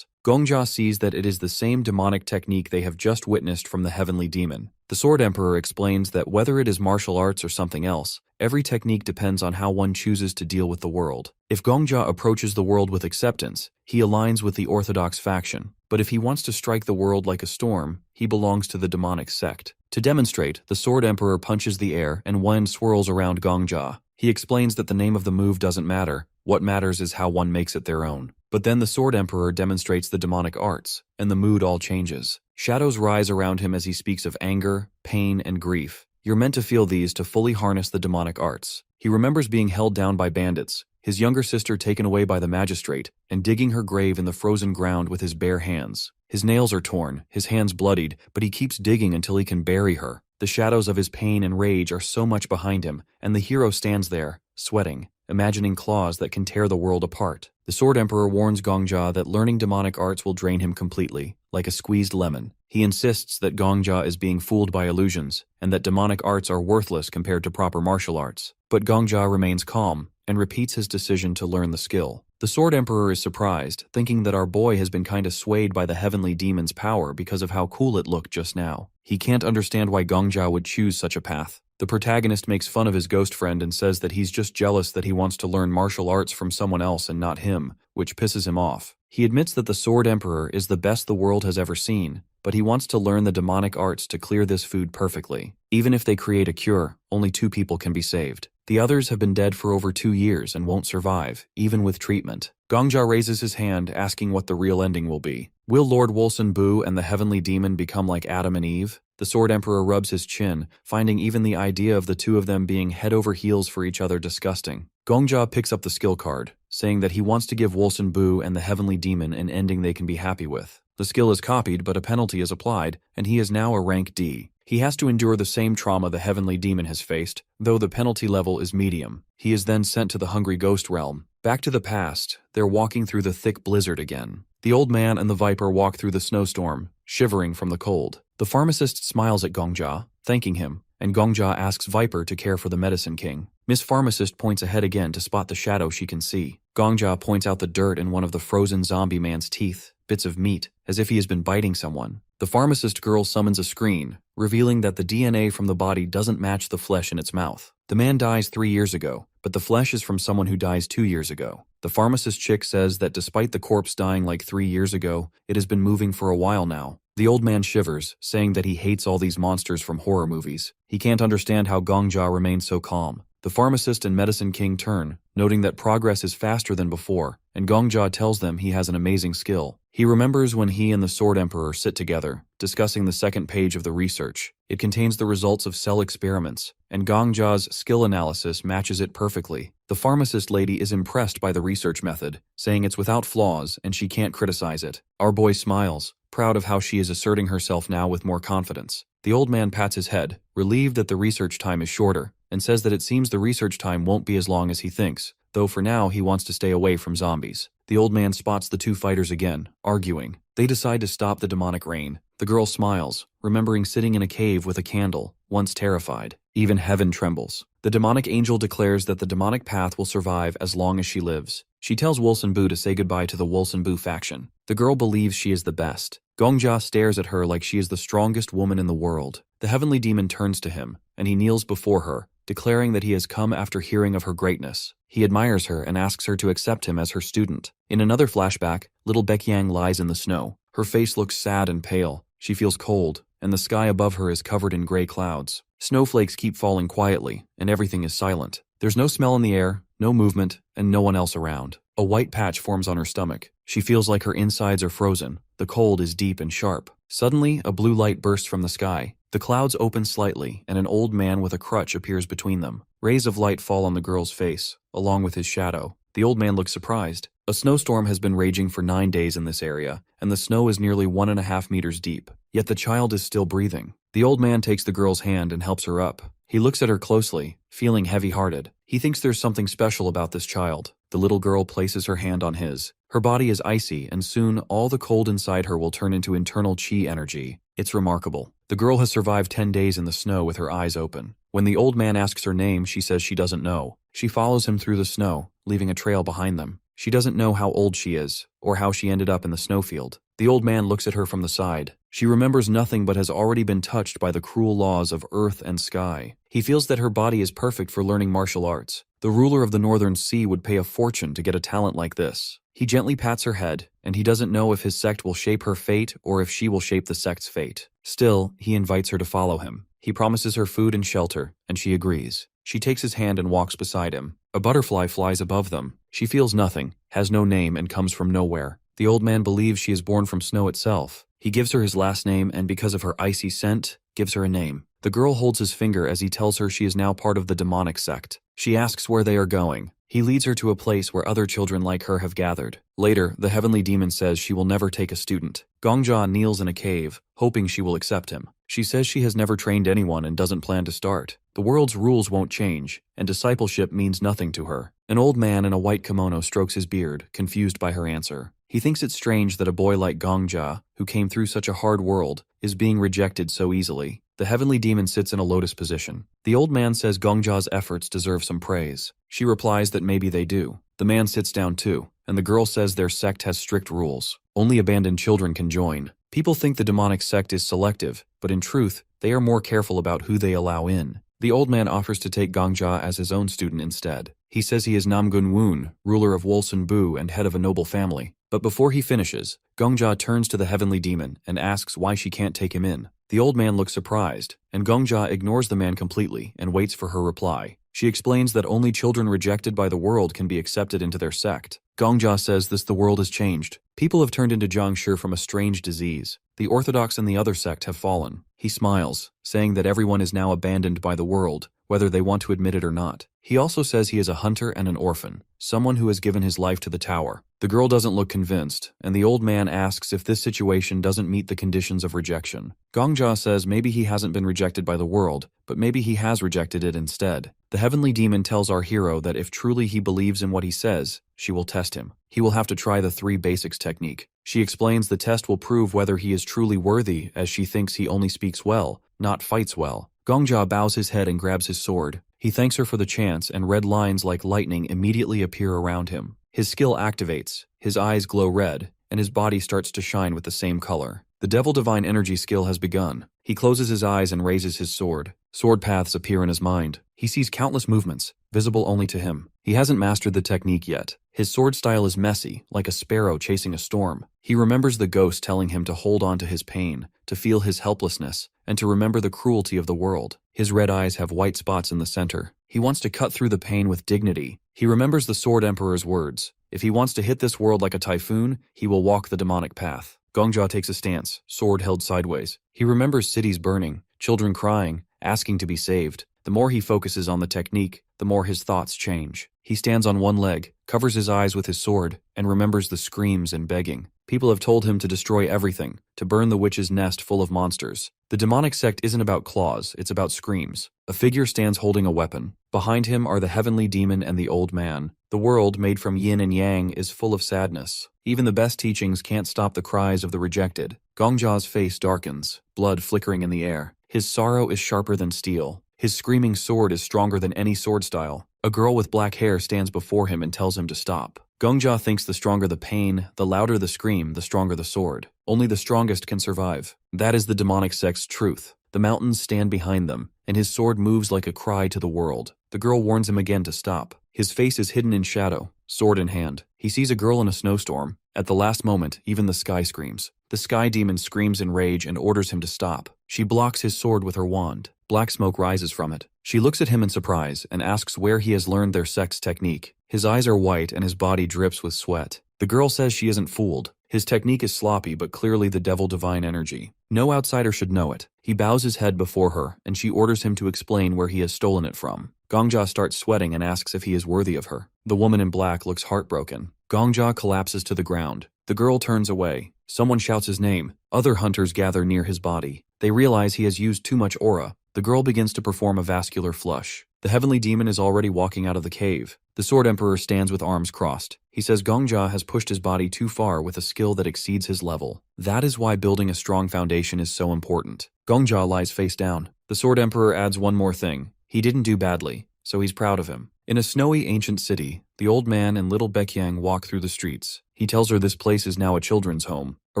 A: Gongja sees that it is the same demonic technique they have just witnessed from the heavenly demon. The Sword Emperor explains that whether it is martial arts or something else, every technique depends on how one chooses to deal with the world. If Gongja approaches the world with acceptance, he aligns with the orthodox faction. But if he wants to strike the world like a storm, he belongs to the demonic sect. To demonstrate, the Sword Emperor punches the air and wind swirls around Gongja. He explains that the name of the move doesn't matter. What matters is how one makes it their own. But then the Sword Emperor demonstrates the demonic arts, and the mood all changes. Shadows rise around him as he speaks of anger, pain, and grief. You're meant to feel these to fully harness the demonic arts. He remembers being held down by bandits, his younger sister taken away by the magistrate, and digging her grave in the frozen ground with his bare hands. His nails are torn, his hands bloodied, but he keeps digging until he can bury her. The shadows of his pain and rage are so much behind him, and the hero stands there, sweating, imagining claws that can tear the world apart. The Sword Emperor warns Gongja that learning demonic arts will drain him completely, like a squeezed lemon. He insists that Gongja is being fooled by illusions, and that demonic arts are worthless compared to proper martial arts. But Gongja remains calm, and repeats his decision to learn the skill. The Sword Emperor is surprised, thinking that our boy has been kinda swayed by the heavenly demon's power because of how cool it looked just now. He can't understand why Gongja would choose such a path. The protagonist makes fun of his ghost friend and says that he's just jealous that he wants to learn martial arts from someone else and not him, which pisses him off. He admits that the Sword Emperor is the best the world has ever seen, but he wants to learn the demonic arts to clear this food perfectly. Even if they create a cure, only 2 people can be saved. The others have been dead for over 2 years and won't survive, even with treatment. Gongja raises his hand, asking what the real ending will be. Will Lord Wolson Bu and the heavenly demon become like Adam and Eve? The Sword Emperor rubs his chin, finding even the idea of the two of them being head over heels for each other disgusting. Gongja picks up the skill card, saying that he wants to give Wolson Bu and the heavenly demon an ending they can be happy with. The skill is copied, but a penalty is applied, and he is now a rank D. He has to endure the same trauma the heavenly demon has faced, though the penalty level is medium. He is then sent to the Hungry Ghost realm. Back to the past, they're walking through the thick blizzard again. The old man and the Viper walk through the snowstorm, shivering from the cold. The pharmacist smiles at Gongja, thanking him, and Gongja asks Viper to care for the Medicine King. Miss Pharmacist points ahead again to spot the shadow she can see. Gongja points out the dirt in one of the frozen zombie man's teeth, bits of meat, as if he has been biting someone. The pharmacist girl summons a screen, revealing that the DNA from the body doesn't match the flesh in its mouth. The man dies 3 years ago, but the flesh is from someone who dies 2 years ago. The pharmacist chick says that despite the corpse dying like 3 years ago, it has been moving for a while now. The old man shivers, saying that he hates all these monsters from horror movies. He can't understand how Gongja remains so calm. The pharmacist and medicine king turn, noting that progress is faster than before, and Gongjia tells them he has an amazing skill. He remembers when he and the Sword Emperor sit together, discussing the second page of the research. It contains the results of cell experiments, and Gongjia's skill analysis matches it perfectly. The pharmacist lady is impressed by the research method, saying it's without flaws and she can't criticize it. Our boy smiles, proud of how she is asserting herself now with more confidence. The old man pats his head, relieved that the research time is shorter, and says that it seems the research time won't be as long as he thinks, though for now he wants to stay away from zombies. The old man spots the two fighters again, arguing. They decide to stop the demonic rain. The girl smiles, remembering sitting in a cave with a candle, once terrified. Even heaven trembles. The demonic angel declares that the demonic path will survive as long as she lives. She tells Wolsenbu to say goodbye to the Wolsenbu faction. The girl believes she is the best. Gongjia stares at her like she is the strongest woman in the world. The heavenly demon turns to him, and he kneels before her, declaring that he has come after hearing of her greatness. He admires her and asks her to accept him as her student. In another flashback, little Baekyang lies in the snow. Her face looks sad and pale. She feels cold, and the sky above her is covered in gray clouds. Snowflakes keep falling quietly, and everything is silent. There's no smell in the air, no movement, and no one else around. A white patch forms on her stomach. She feels like her insides are frozen. The cold is deep and sharp. Suddenly, a blue light bursts from the sky. The clouds open slightly, and an old man with a crutch appears between them. Rays of light fall on the girl's face, along with his shadow. The old man looks surprised. A snowstorm has been raging for 9 days in this area, and the snow is nearly 1.5 meters deep. Yet the child is still breathing. The old man takes the girl's hand and helps her up. He looks at her closely, feeling heavy-hearted. He thinks there's something special about this child. The little girl places her hand on his. Her body is icy, and soon all the cold inside her will turn into internal chi energy. It's remarkable. The girl has survived 10 days in the snow with her eyes open. When the old man asks her name, she says she doesn't know. She follows him through the snow, leaving a trail behind them. She doesn't know how old she is, or how she ended up in the snowfield. The old man looks at her from the side. She remembers nothing but has already been touched by the cruel laws of earth and sky. He feels that her body is perfect for learning martial arts. The ruler of the Northern Sea would pay a fortune to get a talent like this. He gently pats her head, and he doesn't know if his sect will shape her fate or if she will shape the sect's fate. Still, he invites her to follow him. He promises her food and shelter, and she agrees. She takes his hand and walks beside him. A butterfly flies above them. She feels nothing, has no name, and comes from nowhere. The old man believes she is born from snow itself. He gives her his last name and, because of her icy scent, gives her a name. The girl holds his finger as he tells her she is now part of the demonic sect. She asks where they are going. He leads her to a place where other children like her have gathered. Later, the heavenly demon says she will never take a student. Gongjia kneels in a cave, hoping she will accept him. She says she has never trained anyone and doesn't plan to start. The world's rules won't change, and discipleship means nothing to her. An old man in a white kimono strokes his beard, confused by her answer. He thinks it strange that a boy like Gongjia, who came through such a hard world, is being rejected so easily. The heavenly demon sits in a lotus position. The old man says Gongjia's efforts deserve some praise. She replies that maybe they do. The man sits down too, and the girl says their sect has strict rules. Only abandoned children can join. People think the demonic sect is selective, but in truth, they are more careful about who they allow in. The old man offers to take Gongjia as his own student instead. He says he is Namgun Woon, ruler of Wolsenbu and head of a noble family. But before he finishes, Gongjia turns to the heavenly demon and asks why she can't take him in. The old man looks surprised, and Gongjia ignores the man completely and waits for her reply. She explains that only children rejected by the world can be accepted into their sect. Gongjia says the world has changed. People have turned into Jiangshi from a strange disease. The Orthodox and the other sect have fallen. He smiles, saying that everyone is now abandoned by the world, whether they want to admit it or not. He also says he is a hunter and an orphan, someone who has given his life to the tower. The girl doesn't look convinced, and the old man asks if this situation doesn't meet the conditions of rejection. Gongjia says maybe he hasn't been rejected by the world, but maybe he has rejected it instead. The heavenly demon tells our hero that if truly he believes in what he says, she will test him. He will have to try the 3 basics technique. She explains the test will prove whether he is truly worthy, as she thinks he only speaks well, not fights well. Gongjia bows his head and grabs his sword. He thanks her for the chance, and red lines like lightning immediately appear around him. His skill activates, his eyes glow red, and his body starts to shine with the same color. The Devil Divine Energy skill has begun. He closes his eyes and raises his sword. Sword paths appear in his mind. He sees countless movements, visible only to him. He hasn't mastered the technique yet. His sword style is messy, like a sparrow chasing a storm. He remembers the ghost telling him to hold on to his pain, to feel his helplessness, and to remember the cruelty of the world. His red eyes have white spots in the center. He wants to cut through the pain with dignity. He remembers the Sword Emperor's words. If he wants to hit this world like a typhoon, he will walk the demonic path. Gongja takes a stance, sword held sideways. He remembers cities burning, children crying, asking to be saved. The more he focuses on the technique, the more his thoughts change. He stands on one leg, covers his eyes with his sword, and remembers the screams and begging. People have told him to destroy everything, to burn the witch's nest full of monsters. The demonic sect isn't about claws, it's about screams. A figure stands holding a weapon. Behind him are the heavenly demon and the old man. The world, made from yin and yang, is full of sadness. Even the best teachings can't stop the cries of the rejected. Gongja's face darkens, blood flickering in the air. His sorrow is sharper than steel. His screaming sword is stronger than any sword style. A girl with black hair stands before him and tells him to stop. Gongja thinks the stronger the pain, the louder the scream, the stronger the sword. Only the strongest can survive. That is the demonic sect's truth. The mountains stand behind them, and his sword moves like a cry to the world. The girl warns him again to stop. His face is hidden in shadow, sword in hand. He sees a girl in a snowstorm. At the last moment, even the sky screams. The sky demon screams in rage and orders him to stop. She blocks his sword with her wand. Black smoke rises from it. She looks at him in surprise and asks where he has learned their sect's technique. His eyes are white and his body drips with sweat. The girl says she isn't fooled. His technique is sloppy but clearly the devil divine energy. No outsider should know it. He bows his head before her and she orders him to explain where he has stolen it from. Gongja starts sweating and asks if he is worthy of her. The woman in black looks heartbroken. Gongja collapses to the ground. The girl turns away. Someone shouts his name. Other hunters gather near his body. They realize he has used too much aura. The girl begins to perform a vascular flush. The heavenly demon is already walking out of the cave. The Sword Emperor stands with arms crossed. He says Gongja has pushed his body too far with a skill that exceeds his level. That is why building a strong foundation is so important. Gongja lies face down. The Sword Emperor adds one more thing. He didn't do badly, so he's proud of him. In a snowy ancient city, the old man and little Baekyang walk through the streets. He tells her this place is now a children's home. A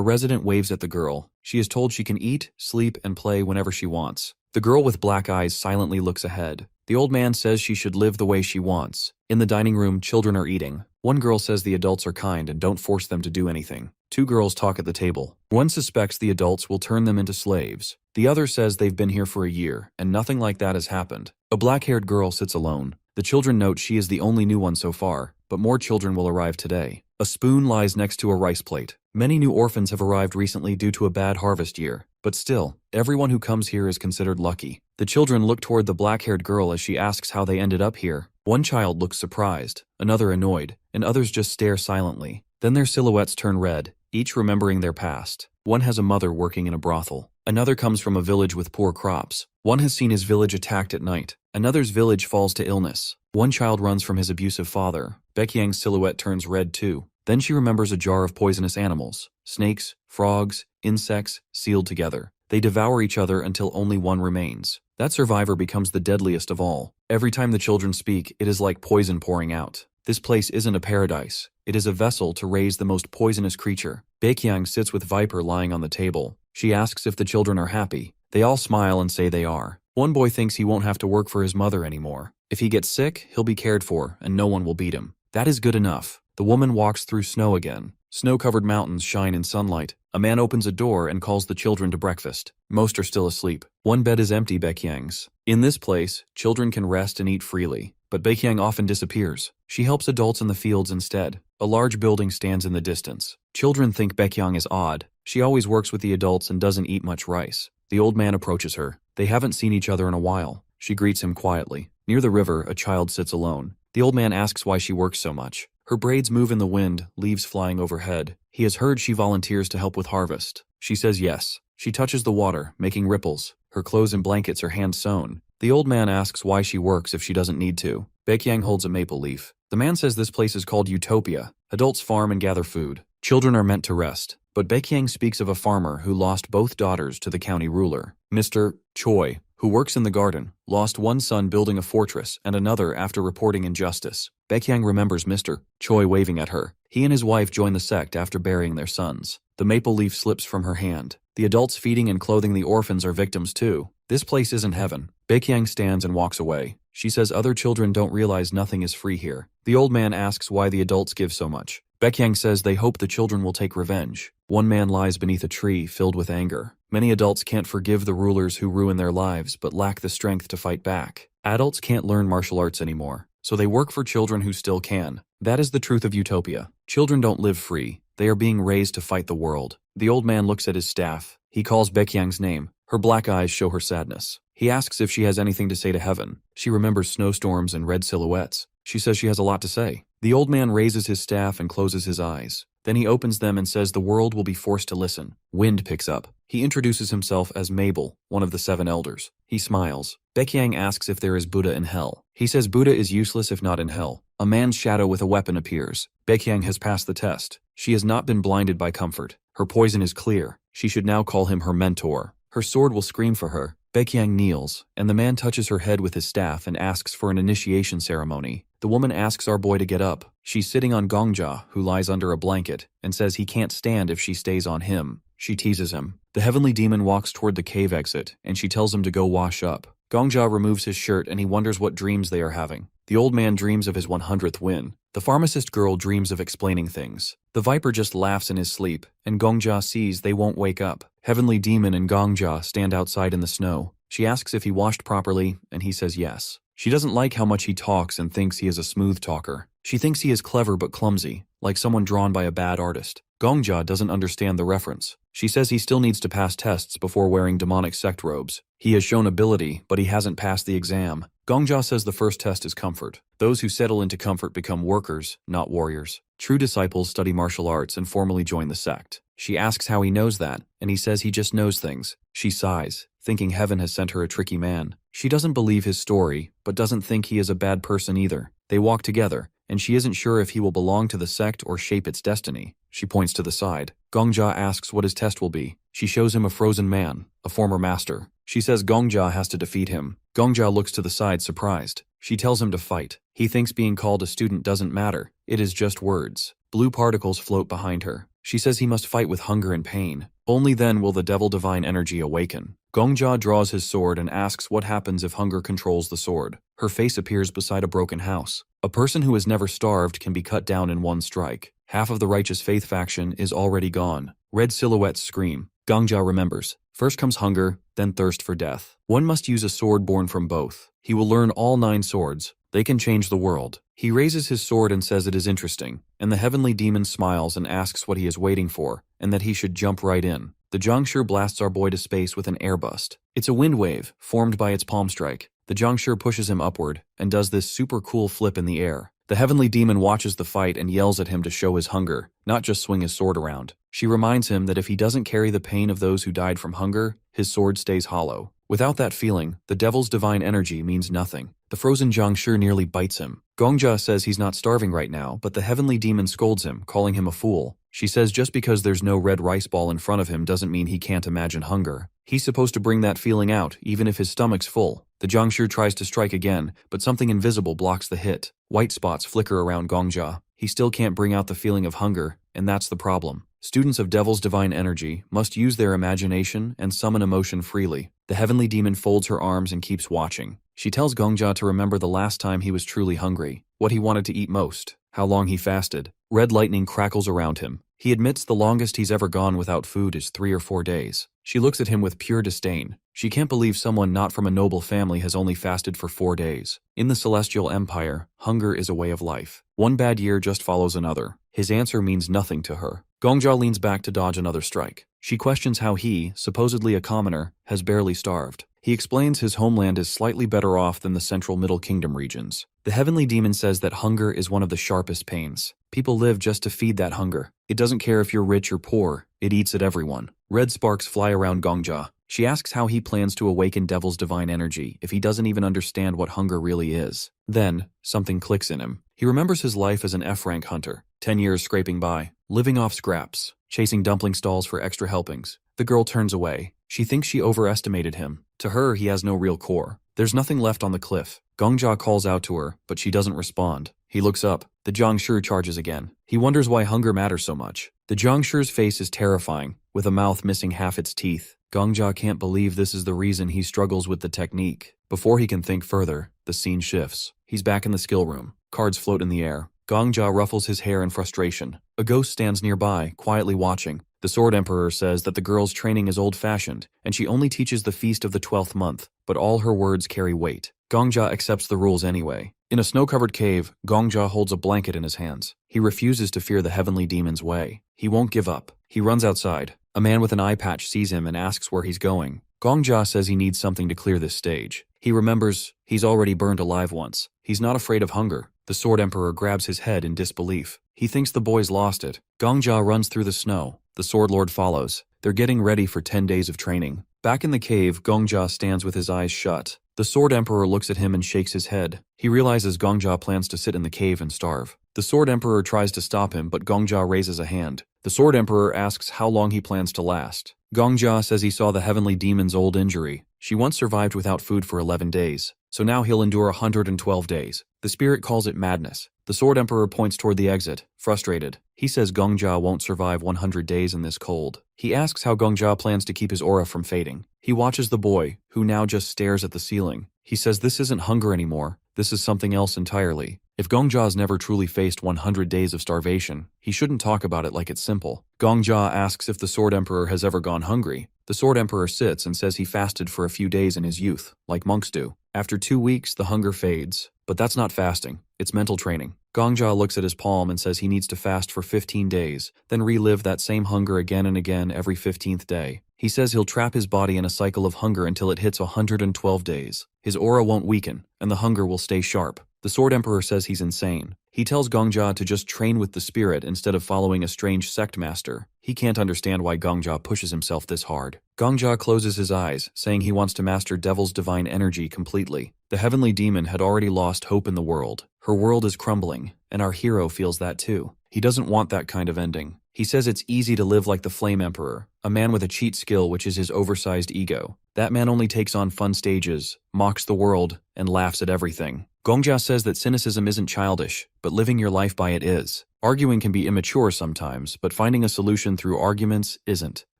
A: resident waves at the girl. She is told she can eat, sleep, and play whenever she wants. The girl with black eyes silently looks ahead. The old man says she should live the way she wants. In the dining room, children are eating. One girl says the adults are kind and don't force them to do anything. Two girls talk at the table. One suspects the adults will turn them into slaves. The other says they've been here for a year, and nothing like that has happened. A black-haired girl sits alone. The children note she is the only new one so far, but more children will arrive today. A spoon lies next to a rice plate. Many new orphans have arrived recently due to a bad harvest year, but still, everyone who comes here is considered lucky. The children look toward the black-haired girl as she asks how they ended up here. One child looks surprised, another annoyed, and others just stare silently. Then their silhouettes turn red, each remembering their past. One has a mother working in a brothel. Another comes from a village with poor crops. One has seen his village attacked at night. Another's village falls to illness. One child runs from his abusive father. Baekyang's silhouette turns red too. Then she remembers a jar of poisonous animals. Snakes, frogs, insects, sealed together. They devour each other until only one remains. That survivor becomes the deadliest of all. Every time the children speak, it is like poison pouring out. This place isn't a paradise. It is a vessel to raise the most poisonous creature. Baekyang sits with Viper lying on the table. She asks if the children are happy. They all smile and say they are. One boy thinks he won't have to work for his mother anymore. If he gets sick, he'll be cared for, and no one will beat him. That is good enough. The woman walks through snow again. Snow-covered mountains shine in sunlight. A man opens a door and calls the children to breakfast. Most are still asleep. One bed is empty, Baekyang's. In this place, children can rest and eat freely. But Baekyang often disappears. She helps adults in the fields instead. A large building stands in the distance. Children think Baekyang is odd. She always works with the adults and doesn't eat much rice. The old man approaches her. They haven't seen each other in a while. She greets him quietly. Near the river, a child sits alone. The old man asks why she works so much. Her braids move in the wind, leaves flying overhead. He has heard she volunteers to help with harvest. She says yes. She touches the water, making ripples. Her clothes and blankets are hand-sewn. The old man asks why she works if she doesn't need to. Baekyang holds a maple leaf. The man says this place is called Utopia. Adults farm and gather food. Children are meant to rest. But Baekyang speaks of a farmer who lost both daughters to the county ruler. Mr. Choi, who works in the garden, lost one son building a fortress and another after reporting injustice. Baekyang remembers Mr. Choi waving at her. He and his wife join the sect after burying their sons. The maple leaf slips from her hand. The adults feeding and clothing the orphans are victims too. This place isn't heaven. Baekyang stands and walks away. She says other children don't realize nothing is free here. The old man asks why the adults give so much. Baekyang says they hope the children will take revenge. One man lies beneath a tree filled with anger. Many adults can't forgive the rulers who ruin their lives but lack the strength to fight back. Adults can't learn martial arts anymore, so they work for children who still can. That is the truth of utopia. Children don't live free. They are being raised to fight the world. The old man looks at his staff. He calls Baekyang's name. Her black eyes show her sadness. He asks if she has anything to say to heaven. She remembers snowstorms and red silhouettes. She says she has a lot to say. The old man raises his staff and closes his eyes. Then he opens them and says the world will be forced to listen. Wind picks up. He introduces himself as Mabel, one of the 7 elders. He smiles. Baekyang asks if there is Buddha in hell. He says Buddha is useless if not in hell. A man's shadow with a weapon appears. Baekyang has passed the test. She has not been blinded by comfort. Her poison is clear. She should now call him her mentor. Her sword will scream for her. Baekyang kneels, and the man touches her head with his staff and asks for an initiation ceremony. The woman asks our boy to get up. She's sitting on Gongja, who lies under a blanket, and says he can't stand if she stays on him. She teases him. The heavenly demon walks toward the cave exit, and she tells him to go wash up. Gongja removes his shirt and he wonders what dreams they are having. The old man dreams of his 100th win. The pharmacist girl dreams of explaining things. The viper just laughs in his sleep, and Gongja sees they won't wake up. Heavenly demon and Gongja stand outside in the snow. She asks if he washed properly, and he says yes. She doesn't like how much he talks and thinks he is a smooth talker. She thinks he is clever but clumsy, like someone drawn by a bad artist. Gongja doesn't understand the reference. She says he still needs to pass tests before wearing demonic sect robes. He has shown ability, but he hasn't passed the exam. Gongja says the first test is comfort. Those who settle into comfort become workers, not warriors. True disciples study martial arts and formally join the sect. She asks how he knows that, and he says he just knows things. She sighs, thinking heaven has sent her a tricky man. She doesn't believe his story, but doesn't think he is a bad person either. They walk together, and she isn't sure if he will belong to the sect or shape its destiny. She points to the side. Gongja asks what his test will be. She shows him a frozen man, a former master. She says Gongja has to defeat him. Gongja looks to the side surprised. She tells him to fight. He thinks being called a student doesn't matter. It is just words. Blue particles float behind her. She says he must fight with hunger and pain. Only then will the devil divine energy awaken. Gongja draws his sword and asks what happens if hunger controls the sword. Her face appears beside a broken house. A person who has never starved can be cut down in one strike. Half of the righteous faith faction is already gone. Red silhouettes scream. Gongja remembers. First comes hunger, then thirst for death. One must use a sword born from both. He will learn all 9 swords. They can change the world. He raises his sword and says it is interesting, and the heavenly demon smiles and asks what he is waiting for, and that he should jump right in. The Zhangshi blasts our boy to space with an air bust. It's a wind wave, formed by its palm strike. The Zhangshi pushes him upward, and does this super cool flip in the air. The heavenly demon watches the fight and yells at him to show his hunger, not just swing his sword around. She reminds him that if he doesn't carry the pain of those who died from hunger, his sword stays hollow. Without that feeling, the devil's divine energy means nothing. The frozen Zhangshi nearly bites him. Gongja says he's not starving right now, but the heavenly demon scolds him, calling him a fool. She says just because there's no red rice ball in front of him doesn't mean he can't imagine hunger. He's supposed to bring that feeling out, even if his stomach's full. The Zhangshi tries to strike again, but something invisible blocks the hit. White spots flicker around Gongja. He still can't bring out the feeling of hunger, and that's the problem. Students of Devil's Divine Energy must use their imagination and summon emotion freely. The heavenly demon folds her arms and keeps watching. She tells Gongja to remember the last time he was truly hungry, what he wanted to eat most, how long he fasted. Red lightning crackles around him. He admits the longest he's ever gone without food is 3 or 4 days. She looks at him with pure disdain. She can't believe someone not from a noble family has only fasted for 4 days. In the Celestial Empire, hunger is a way of life. One bad year just follows another. His answer means nothing to her. Gongja leans back to dodge another strike. She questions how he, supposedly a commoner, has barely starved. He explains his homeland is slightly better off than the Central Middle Kingdom regions. The heavenly demon says that hunger is one of the sharpest pains. People live just to feed that hunger. It doesn't care if you're rich or poor, it eats at everyone. Red sparks fly around Gongja. She asks how he plans to awaken Devil's divine energy if he doesn't even understand what hunger really is. Then, something clicks in him. He remembers his life as an F-rank hunter, 10 years scraping by, living off scraps, chasing dumpling stalls for extra helpings. The girl turns away. She thinks she overestimated him. To her, he has no real core. There's nothing left on the cliff. Gongja calls out to her, but she doesn't respond. He looks up. The Zhangshi charges again. He wonders why hunger matters so much. The Zhangshi's face is terrifying, with a mouth missing half its teeth. Gongjia can't believe this is the reason he struggles with the technique. Before he can think further, the scene shifts. He's back in the skill room. Cards float in the air. Gongjia ruffles his hair in frustration. A ghost stands nearby, quietly watching. The Sword Emperor says that the girl's training is old-fashioned, and she only teaches the feast of the 12th month, but all her words carry weight. Gongjia accepts the rules anyway. In a snow-covered cave, Gongjia holds a blanket in his hands. He refuses to fear the heavenly demon's way. He won't give up. He runs outside. A man with an eye patch sees him and asks where he's going. Gongjia says he needs something to clear this stage. He remembers he's already burned alive once. He's not afraid of hunger. The Sword Emperor grabs his head in disbelief. He thinks the boy's lost it. Gongjia runs through the snow. The Sword Lord follows. They're getting ready for 10 days of training. Back in the cave, Gongjia stands with his eyes shut. The Sword Emperor looks at him and shakes his head. He realizes Gongjia plans to sit in the cave and starve. The Sword Emperor tries to stop him, but Gongjia raises a hand. The Sword Emperor asks how long he plans to last. Gongjia says he saw the heavenly demon's old injury. She once survived without food for 11 days, so now he'll endure 112 days. The spirit calls it madness. The Sword Emperor points toward the exit, frustrated. He says Gongjia won't survive 100 days in this cold. He asks how Gongjia plans to keep his aura from fading. He watches the boy, who now just stares at the ceiling. He says this isn't hunger anymore. This is something else entirely. If Gongjia's never truly faced 100 days of starvation, he shouldn't talk about it like it's simple. Gongjia asks if the Sword Emperor has ever gone hungry. The Sword Emperor sits and says he fasted for a few days in his youth, like monks do. After 2 weeks, the hunger fades. But that's not fasting, it's mental training. Gongjia looks at his palm and says he needs to fast for 15 days, then relive that same hunger again and again every 15th day. He says he'll trap his body in a cycle of hunger until it hits 112 days. His aura won't weaken, and the hunger will stay sharp. The Sword Emperor says he's insane. He tells Gongjia to just train with the spirit instead of following a strange sect master. He can't understand why Gongjia pushes himself this hard. Gongjia closes his eyes, saying he wants to master Devil's divine energy completely. The heavenly demon had already lost hope in the world. Her world is crumbling, and our hero feels that too. He doesn't want that kind of ending. He says it's easy to live like the Flame Emperor, a man with a cheat skill which is his oversized ego. That man only takes on fun stages, mocks the world, and laughs at everything. Gongjia says that cynicism isn't childish, but living your life by it is. Arguing can be immature sometimes, but finding a solution through arguments isn't.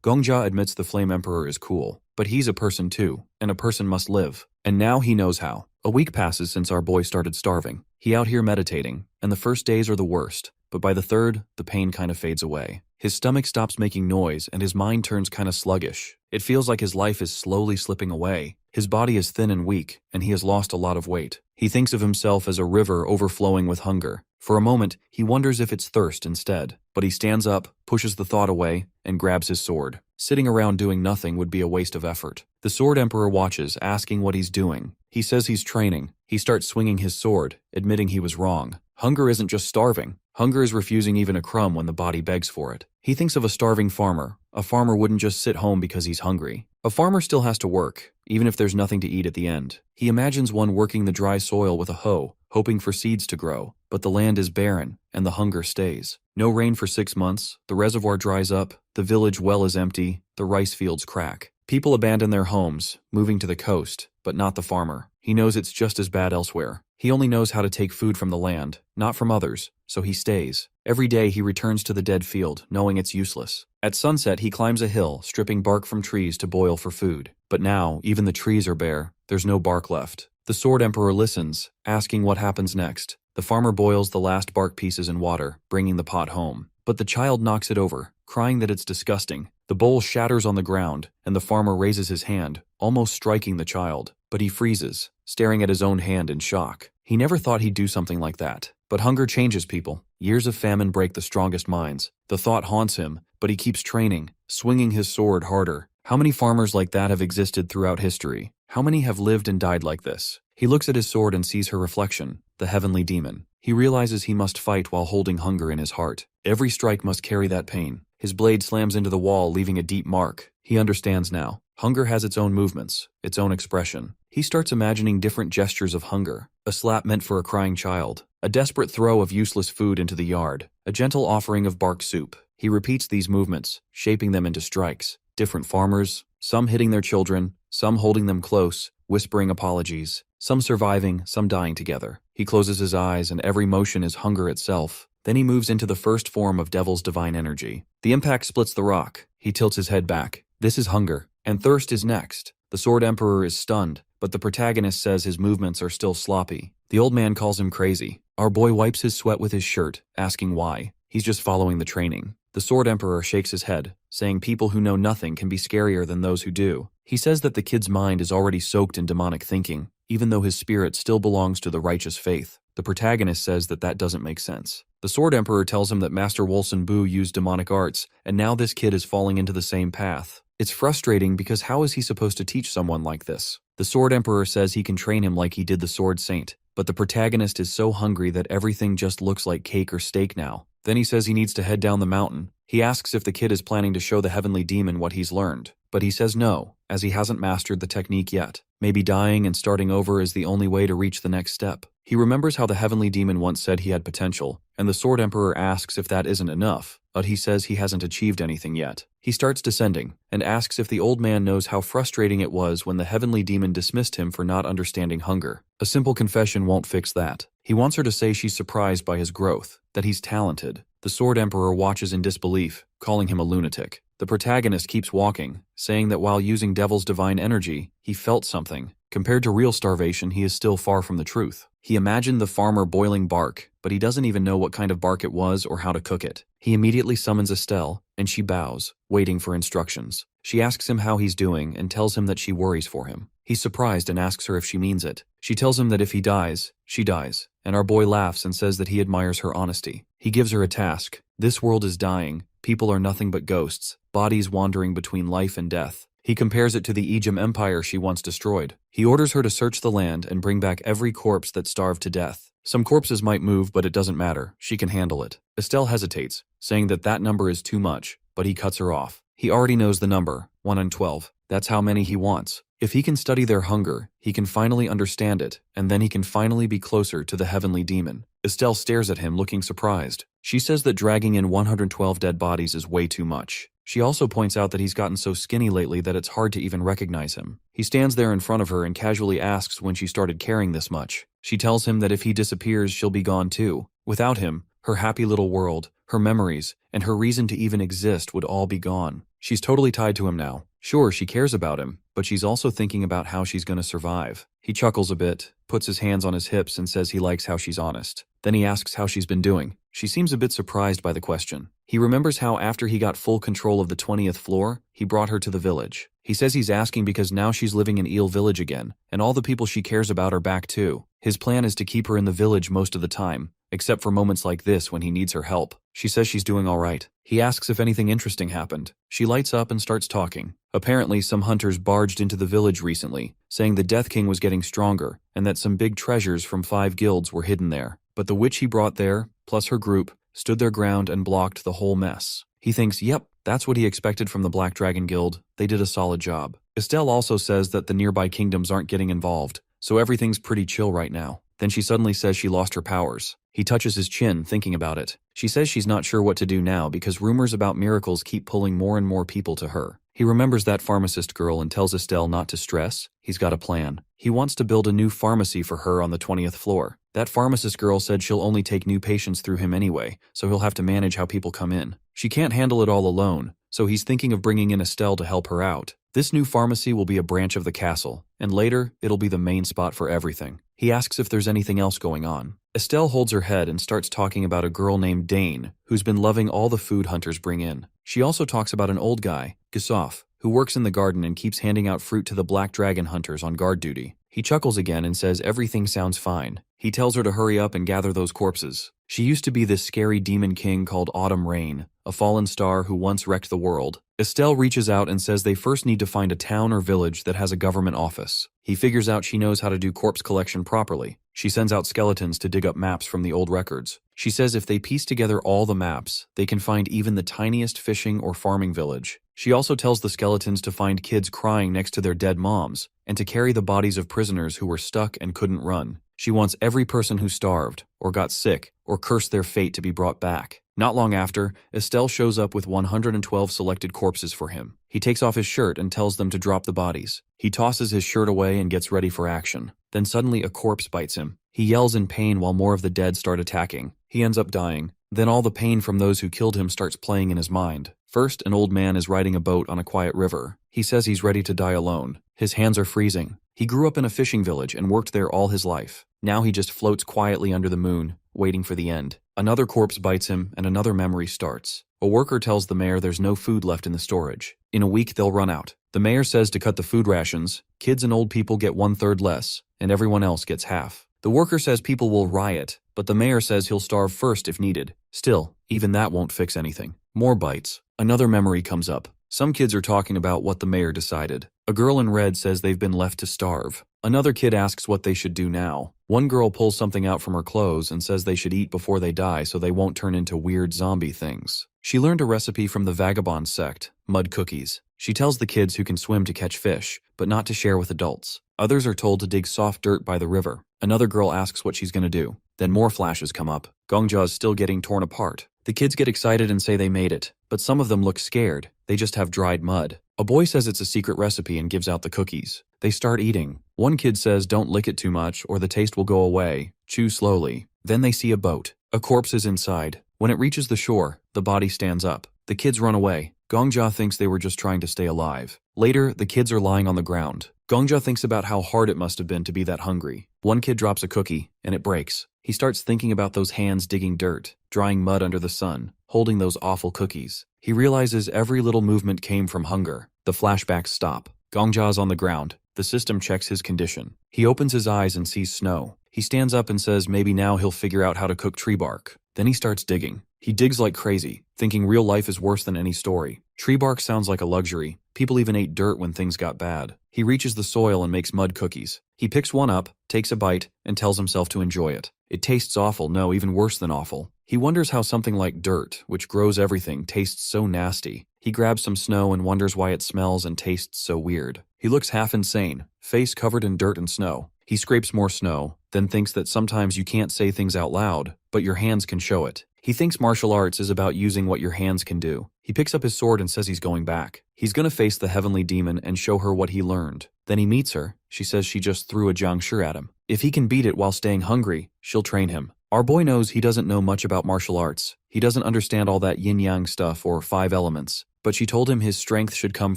A: Gongjia admits the Flame Emperor is cool, but he's a person too, and a person must live. And now he knows how. A week passes since our boy started starving. He out here meditating, and the first days are the worst. But by the third, the pain kind of fades away. His stomach stops making noise and his mind turns kind of sluggish. It feels like his life is slowly slipping away. His body is thin and weak, and he has lost a lot of weight. He thinks of himself as a river overflowing with hunger. For a moment, he wonders if it's thirst instead. But he stands up, pushes the thought away, and grabs his sword. Sitting around doing nothing would be a waste of effort. The Sword Emperor watches, asking what he's doing. He says he's training. He starts swinging his sword, admitting he was wrong. Hunger isn't just starving. Hunger is refusing even a crumb when the body begs for it. He thinks of a starving farmer. A farmer wouldn't just sit home because he's hungry. A farmer still has to work, even if there's nothing to eat at the end. He imagines one working the dry soil with a hoe, hoping for seeds to grow. But the land is barren, and the hunger stays. No rain for 6 months, the reservoir dries up, the village well is empty, the rice fields crack. People abandon their homes, moving to the coast, but not the farmer. He knows it's just as bad elsewhere. He only knows how to take food from the land, not from others, so he stays. Every day he returns to the dead field, knowing it's useless. At sunset he climbs a hill, stripping bark from trees to boil for food. But now, even the trees are bare. There's no bark left. The Sword Emperor listens, asking what happens next. The farmer boils the last bark pieces in water, bringing the pot home. But the child knocks it over, crying that it's disgusting. The bowl shatters on the ground, and the farmer raises his hand, almost striking the child. But he freezes, staring at his own hand in shock. He never thought he'd do something like that. But hunger changes people. Years of famine break the strongest minds. The thought haunts him, but he keeps training, swinging his sword harder. How many farmers like that have existed throughout history? How many have lived and died like this? He looks at his sword and sees her reflection, the heavenly demon. He realizes he must fight while holding hunger in his heart. Every strike must carry that pain. His blade slams into the wall, leaving a deep mark. He understands now. Hunger has its own movements, its own expression. He starts imagining different gestures of hunger. A slap meant for a crying child. A desperate throw of useless food into the yard. A gentle offering of bark soup. He repeats these movements, shaping them into strikes. Different farmers, some hitting their children, some holding them close, whispering apologies, some surviving, some dying together. He closes his eyes and every motion is hunger itself. Then he moves into the first form of Devil's divine energy. The impact splits the rock. He tilts his head back. This is hunger. And thirst is next. The Sword Emperor is stunned, but the protagonist says his movements are still sloppy. The old man calls him crazy. Our boy wipes his sweat with his shirt, asking why. He's just following the training. The Sword Emperor shakes his head, saying people who know nothing can be scarier than those who do. He says that the kid's mind is already soaked in demonic thinking, even though his spirit still belongs to the righteous faith. The protagonist says that that doesn't make sense. The Sword Emperor tells him that Master Wolson Bu used demonic arts, and now this kid is falling into the same path. It's frustrating because how is he supposed to teach someone like this? The Sword Emperor says he can train him like he did the Sword Saint, but the protagonist is so hungry that everything just looks like cake or steak now. Then he says he needs to head down the mountain. He asks if the kid is planning to show the heavenly demon what he's learned, but he says no, as he hasn't mastered the technique yet. Maybe dying and starting over is the only way to reach the next step. He remembers how the heavenly demon once said he had potential, and the Sword Emperor asks if that isn't enough, but he says he hasn't achieved anything yet. He starts descending, and asks if the old man knows how frustrating it was when the heavenly demon dismissed him for not understanding hunger. A simple confession won't fix that. He wants her to say she's surprised by his growth, that he's talented. The Sword Emperor watches in disbelief, calling him a lunatic. The protagonist keeps walking, saying that while using Devil's divine energy, he felt something. Compared to real starvation, he is still far from the truth. He imagined the farmer boiling bark, but he doesn't even know what kind of bark it was or how to cook it. He immediately summons Estelle, and she bows, waiting for instructions. She asks him how he's doing and tells him that she worries for him. He's surprised and asks her if she means it. She tells him that if he dies, she dies, and our boy laughs and says that he admires her honesty. He gives her a task. This world is dying. People are nothing but ghosts, bodies wandering between life and death. He compares it to the Ejim Empire she once destroyed. He orders her to search the land and bring back every corpse that starved to death. Some corpses might move, but it doesn't matter. She can handle it. Estelle hesitates, saying that that number is too much, but he cuts her off. He already knows the number, 1 in 12. That's how many he wants. If he can study their hunger, he can finally understand it, and then he can finally be closer to the heavenly demon. Estelle stares at him, looking surprised. She says that dragging in 112 dead bodies is way too much. She also points out that he's gotten so skinny lately that it's hard to even recognize him. He stands there in front of her and casually asks when she started caring this much. She tells him that if he disappears, she'll be gone too. Without him, her happy little world, her memories, and her reason to even exist would all be gone. She's totally tied to him now. Sure, she cares about him, but she's also thinking about how she's gonna survive. He chuckles a bit, puts his hands on his hips and says he likes how she's honest. Then he asks how she's been doing. She seems a bit surprised by the question. He remembers how after he got full control of the 20th floor, he brought her to the village. He says he's asking because now she's living in Eel Village again, and all the people she cares about are back too. His plan is to keep her in the village most of the time, except for moments like this when he needs her help. She says she's doing all right. He asks if anything interesting happened. She lights up and starts talking. Apparently, some hunters barged into the village recently, saying the Death King was getting stronger, and that some big treasures from 5 guilds were hidden there. But the witch he brought there, plus her group, stood their ground and blocked the whole mess. He thinks, yep, that's what he expected from the Black Dragon Guild. They did a solid job. Estelle also says that the nearby kingdoms aren't getting involved, so everything's pretty chill right now. Then she suddenly says she lost her powers. He touches his chin, thinking about it. She says she's not sure what to do now because rumors about miracles keep pulling more and more people to her. He remembers that pharmacist girl and tells Estelle not to stress. He's got a plan. He wants to build a new pharmacy for her on the 20th floor. That pharmacist girl said she'll only take new patients through him anyway, so he'll have to manage how people come in. She can't handle it all alone, so he's thinking of bringing in Estelle to help her out. This new pharmacy will be a branch of the castle, and later, it'll be the main spot for everything. He asks if there's anything else going on. Estelle holds her head and starts talking about a girl named Dane, who's been loving all the food hunters bring in. She also talks about an old guy, Gisoff, who works in the garden and keeps handing out fruit to the Black Dragon hunters on guard duty. He chuckles again and says everything sounds fine. He tells her to hurry up and gather those corpses. She used to be this scary demon king called Autumn Rain, a fallen star who once wrecked the world. Estelle reaches out and says they first need to find a town or village that has a government office. He figures out she knows how to do corpse collection properly. She sends out skeletons to dig up maps from the old records. She says if they piece together all the maps, they can find even the tiniest fishing or farming village. She also tells the skeletons to find kids crying next to their dead moms, and to carry the bodies of prisoners who were stuck and couldn't run. She wants every person who starved, or got sick, or cursed their fate to be brought back. Not long after, Estelle shows up with 112 selected corpses for him. He takes off his shirt and tells them to drop the bodies. He tosses his shirt away and gets ready for action. Then suddenly a corpse bites him. He yells in pain while more of the dead start attacking. He ends up dying. Then all the pain from those who killed him starts playing in his mind. First, an old man is riding a boat on a quiet river. He says he's ready to die alone. His hands are freezing. He grew up in a fishing village and worked there all his life. Now he just floats quietly under the moon, waiting for the end. Another corpse bites him and another memory starts. A worker tells the mayor there's no food left in the storage. In a week they'll run out. The mayor says to cut the food rations. Kids and old people get 1/3 less, and everyone else gets half. The worker says people will riot, but the mayor says he'll starve first if needed. Still, even that won't fix anything. More bites. Another memory comes up. Some kids are talking about what the mayor decided. A girl in red says they've been left to starve. Another kid asks what they should do now. One girl pulls something out from her clothes and says they should eat before they die so they won't turn into weird zombie things. She learned a recipe from the vagabond sect, mud cookies. She tells the kids who can swim to catch fish, but not to share with adults. Others are told to dig soft dirt by the river. Another girl asks what she's gonna do. Then more flashes come up. Gongja's still getting torn apart. The kids get excited and say they made it, but some of them look scared. They just have dried mud. A boy says it's a secret recipe and gives out the cookies. They start eating. One kid says don't lick it too much or the taste will go away. Chew slowly. Then they see a boat. A corpse is inside. When it reaches the shore, the body stands up. The kids run away. Gongja thinks they were just trying to stay alive. Later, the kids are lying on the ground. Gongja thinks about how hard it must have been to be that hungry. One kid drops a cookie, and it breaks. He starts thinking about those hands digging dirt, drying mud under the sun, holding those awful cookies. He realizes every little movement came from hunger. The flashbacks stop. Gongja's on the ground. The system checks his condition. He opens his eyes and sees snow. He stands up and says maybe now he'll figure out how to cook tree bark. Then he starts digging. He digs like crazy, thinking real life is worse than any story. Tree bark sounds like a luxury. People even ate dirt when things got bad. He reaches the soil and makes mud cookies. He picks one up, takes a bite, and tells himself to enjoy it. It tastes awful, no, even worse than awful. He wonders how something like dirt, which grows everything, tastes so nasty. He grabs some snow and wonders why it smells and tastes so weird. He looks half insane, face covered in dirt and snow. He scrapes more snow, then thinks that sometimes you can't say things out loud, but your hands can show it. He thinks martial arts is about using what your hands can do. He picks up his sword and says he's going back. He's gonna face the heavenly demon and show her what he learned. Then he meets her. She says she just threw a jiangshi at him. If he can beat it while staying hungry, she'll train him. Our boy knows he doesn't know much about martial arts. He doesn't understand all that yin-yang stuff or 5 elements. But she told him his strength should come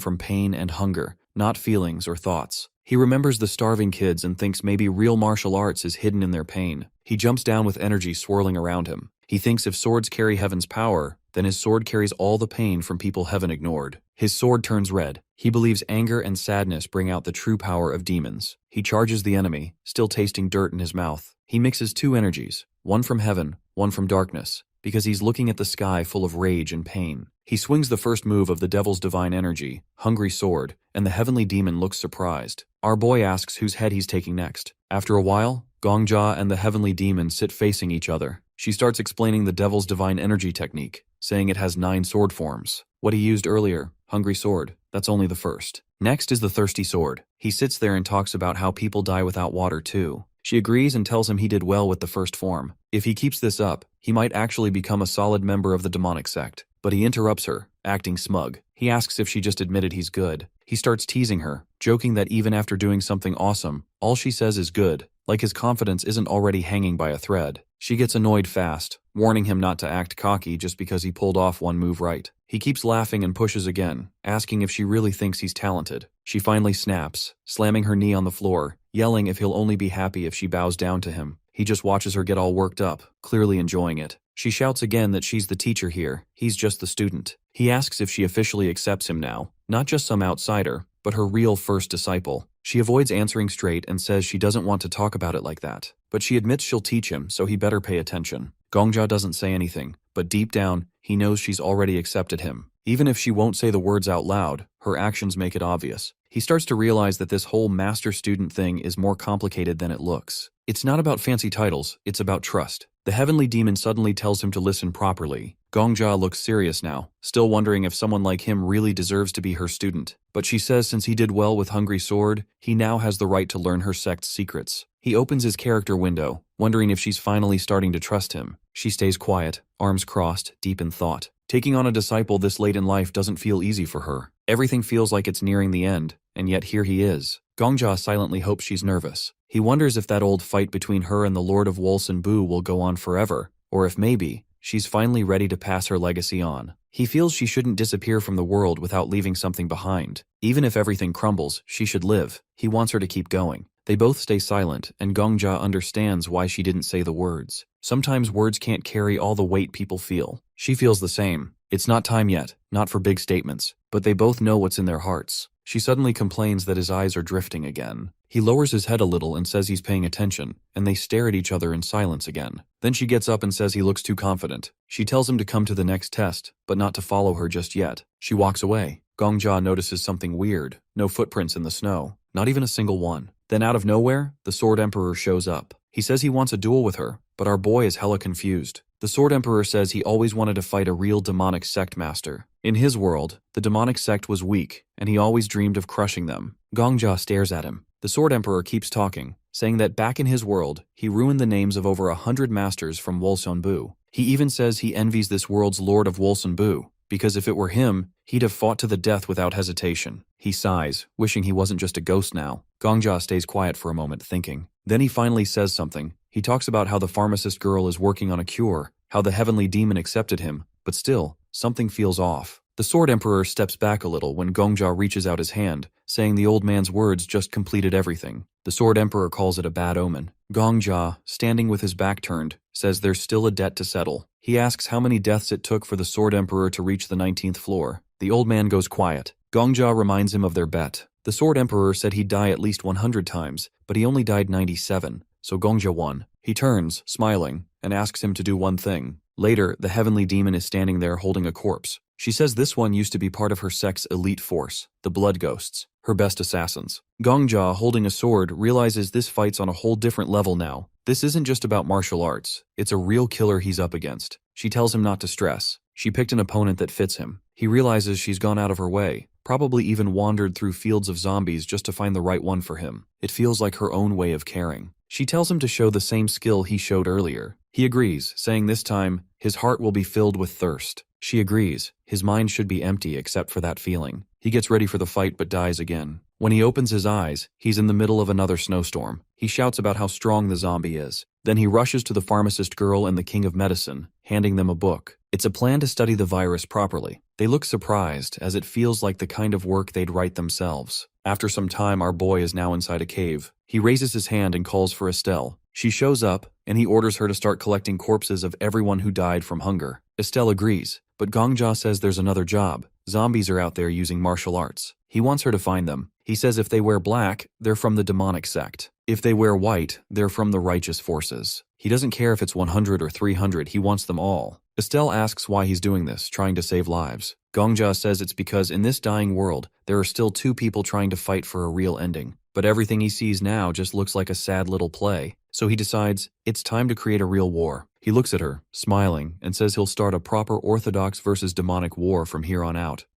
A: from pain and hunger, not feelings or thoughts. He remembers the starving kids and thinks maybe real martial arts is hidden in their pain. He jumps down with energy swirling around him. He thinks if swords carry heaven's power, then his sword carries all the pain from people heaven ignored. His sword turns red. He believes anger and sadness bring out the true power of demons. He charges the enemy, still tasting dirt in his mouth. He mixes 2 energies, one from heaven, one from darkness, because he's looking at the sky full of rage and pain. He swings the first move of the devil's divine energy, Hungry Sword, and the heavenly demon looks surprised. Our boy asks whose head he's taking next. After a while, Gongja and the heavenly demon sit facing each other. She starts explaining the devil's divine energy technique, saying it has 9 sword forms. What he used earlier, Hungry Sword, that's only the first. Next is the Thirsty Sword. He sits there and talks about how people die without water too. She agrees and tells him he did well with the first form. If he keeps this up, he might actually become a solid member of the demonic sect. But he interrupts her, acting smug. He asks if she just admitted he's good. He starts teasing her, joking that even after doing something awesome, all she says is good, like his confidence isn't already hanging by a thread. She gets annoyed fast, warning him not to act cocky just because he pulled off one move right. He keeps laughing and pushes again, asking if she really thinks he's talented. She finally snaps, slamming her knee on the floor, yelling if he'll only be happy if she bows down to him. He just watches her get all worked up, clearly enjoying it. She shouts again that she's the teacher here, he's just the student. He asks if she officially accepts him now, not just some outsider, but her real first disciple. She avoids answering straight and says she doesn't want to talk about it like that. But she admits she'll teach him, so he better pay attention. Gongja doesn't say anything, but deep down, he knows she's already accepted him. Even if she won't say the words out loud, her actions make it obvious. He starts to realize that this whole master-student thing is more complicated than it looks. It's not about fancy titles, it's about trust. The heavenly demon suddenly tells him to listen properly. Gongjia looks serious now, still wondering if someone like him really deserves to be her student. But she says since he did well with Hungry Sword, he now has the right to learn her sect's secrets. He opens his character window, wondering if she's finally starting to trust him. She stays quiet, arms crossed, deep in thought. Taking on a disciple this late in life doesn't feel easy for her. Everything feels like it's nearing the end, and yet here he is. Gongjia silently hopes she's nervous. He wonders if that old fight between her and the Lord of Wolsunbu will go on forever, or if maybe she's finally ready to pass her legacy on. He feels she shouldn't disappear from the world without leaving something behind. Even if everything crumbles, she should live. He wants her to keep going. They both stay silent, and Gongjia understands why she didn't say the words. Sometimes words can't carry all the weight people feel. She feels the same. It's not time yet, not for big statements, but they both know what's in their hearts. She suddenly complains that his eyes are drifting again. He lowers his head a little and says he's paying attention, and they stare at each other in silence again. Then she gets up and says he looks too confident. She tells him to come to the next test, but not to follow her just yet. She walks away. Gongjia notices something weird. No footprints in the snow. Not even a single one. Then out of nowhere, the Sword Emperor shows up. He says he wants a duel with her, but our boy is hella confused. The Sword Emperor says he always wanted to fight a real demonic sect master. In his world, the demonic sect was weak, and he always dreamed of crushing them. Gongjia stares at him. The Sword Emperor keeps talking, saying that back in his world, he ruined the names of over 100 masters from Wolsunbu. He even says he envies this world's Lord of Wolsunbu, because if it were him, he'd have fought to the death without hesitation. He sighs, wishing he wasn't just a ghost now. Gongjia stays quiet for a moment, thinking. Then he finally says something. He talks about how the pharmacist girl is working on a cure, how the heavenly demon accepted him, but still, something feels off. The Sword Emperor steps back a little when Gongjia reaches out his hand, saying the old man's words just completed everything. The Sword Emperor calls it a bad omen. Gongjia, standing with his back turned, says there's still a debt to settle. He asks how many deaths it took for the Sword Emperor to reach the 19th floor. The old man goes quiet. Gongjia reminds him of their bet. The Sword Emperor said he'd die at least 100 times, but he only died 97, so Gongjia won. He turns, smiling, and asks him to do one thing. Later, the heavenly demon is standing there holding a corpse. She says this one used to be part of her sect's elite force, the Blood Ghosts, her best assassins. Gongjia, holding a sword, realizes this fight's on a whole different level now. This isn't just about martial arts. It's a real killer he's up against. She tells him not to stress. She picked an opponent that fits him. He realizes she's gone out of her way, probably even wandered through fields of zombies just to find the right one for him. It feels like her own way of caring. She tells him to show the same skill he showed earlier. He agrees, saying this time, his heart will be filled with thirst. She agrees. His mind should be empty except for that feeling. He gets ready for the fight but dies again. When he opens his eyes, he's in the middle of another snowstorm. He shouts about how strong the zombie is. Then he rushes to the pharmacist girl and the king of medicine, handing them a book. It's a plan to study the virus properly. They look surprised, as it feels like the kind of work they'd write themselves. After some time, our boy is now inside a cave. He raises his hand and calls for Estelle. She shows up, and he orders her to start collecting corpses of everyone who died from hunger. Estelle agrees, but Gongjia says there's another job. Zombies are out there using martial arts. He wants her to find them. He says if they wear black, they're from the demonic sect. If they wear white, they're from the righteous forces. He doesn't care if it's 100 or 300, he wants them all. Estelle asks why he's doing this, trying to save lives. Gongjia says it's because in this dying world, there are still two people trying to fight for a real ending. But everything he sees now just looks like a sad little play. So he decides it's time to create a real war. He looks at her, smiling, and says he'll start a proper orthodox versus demonic war from here on out.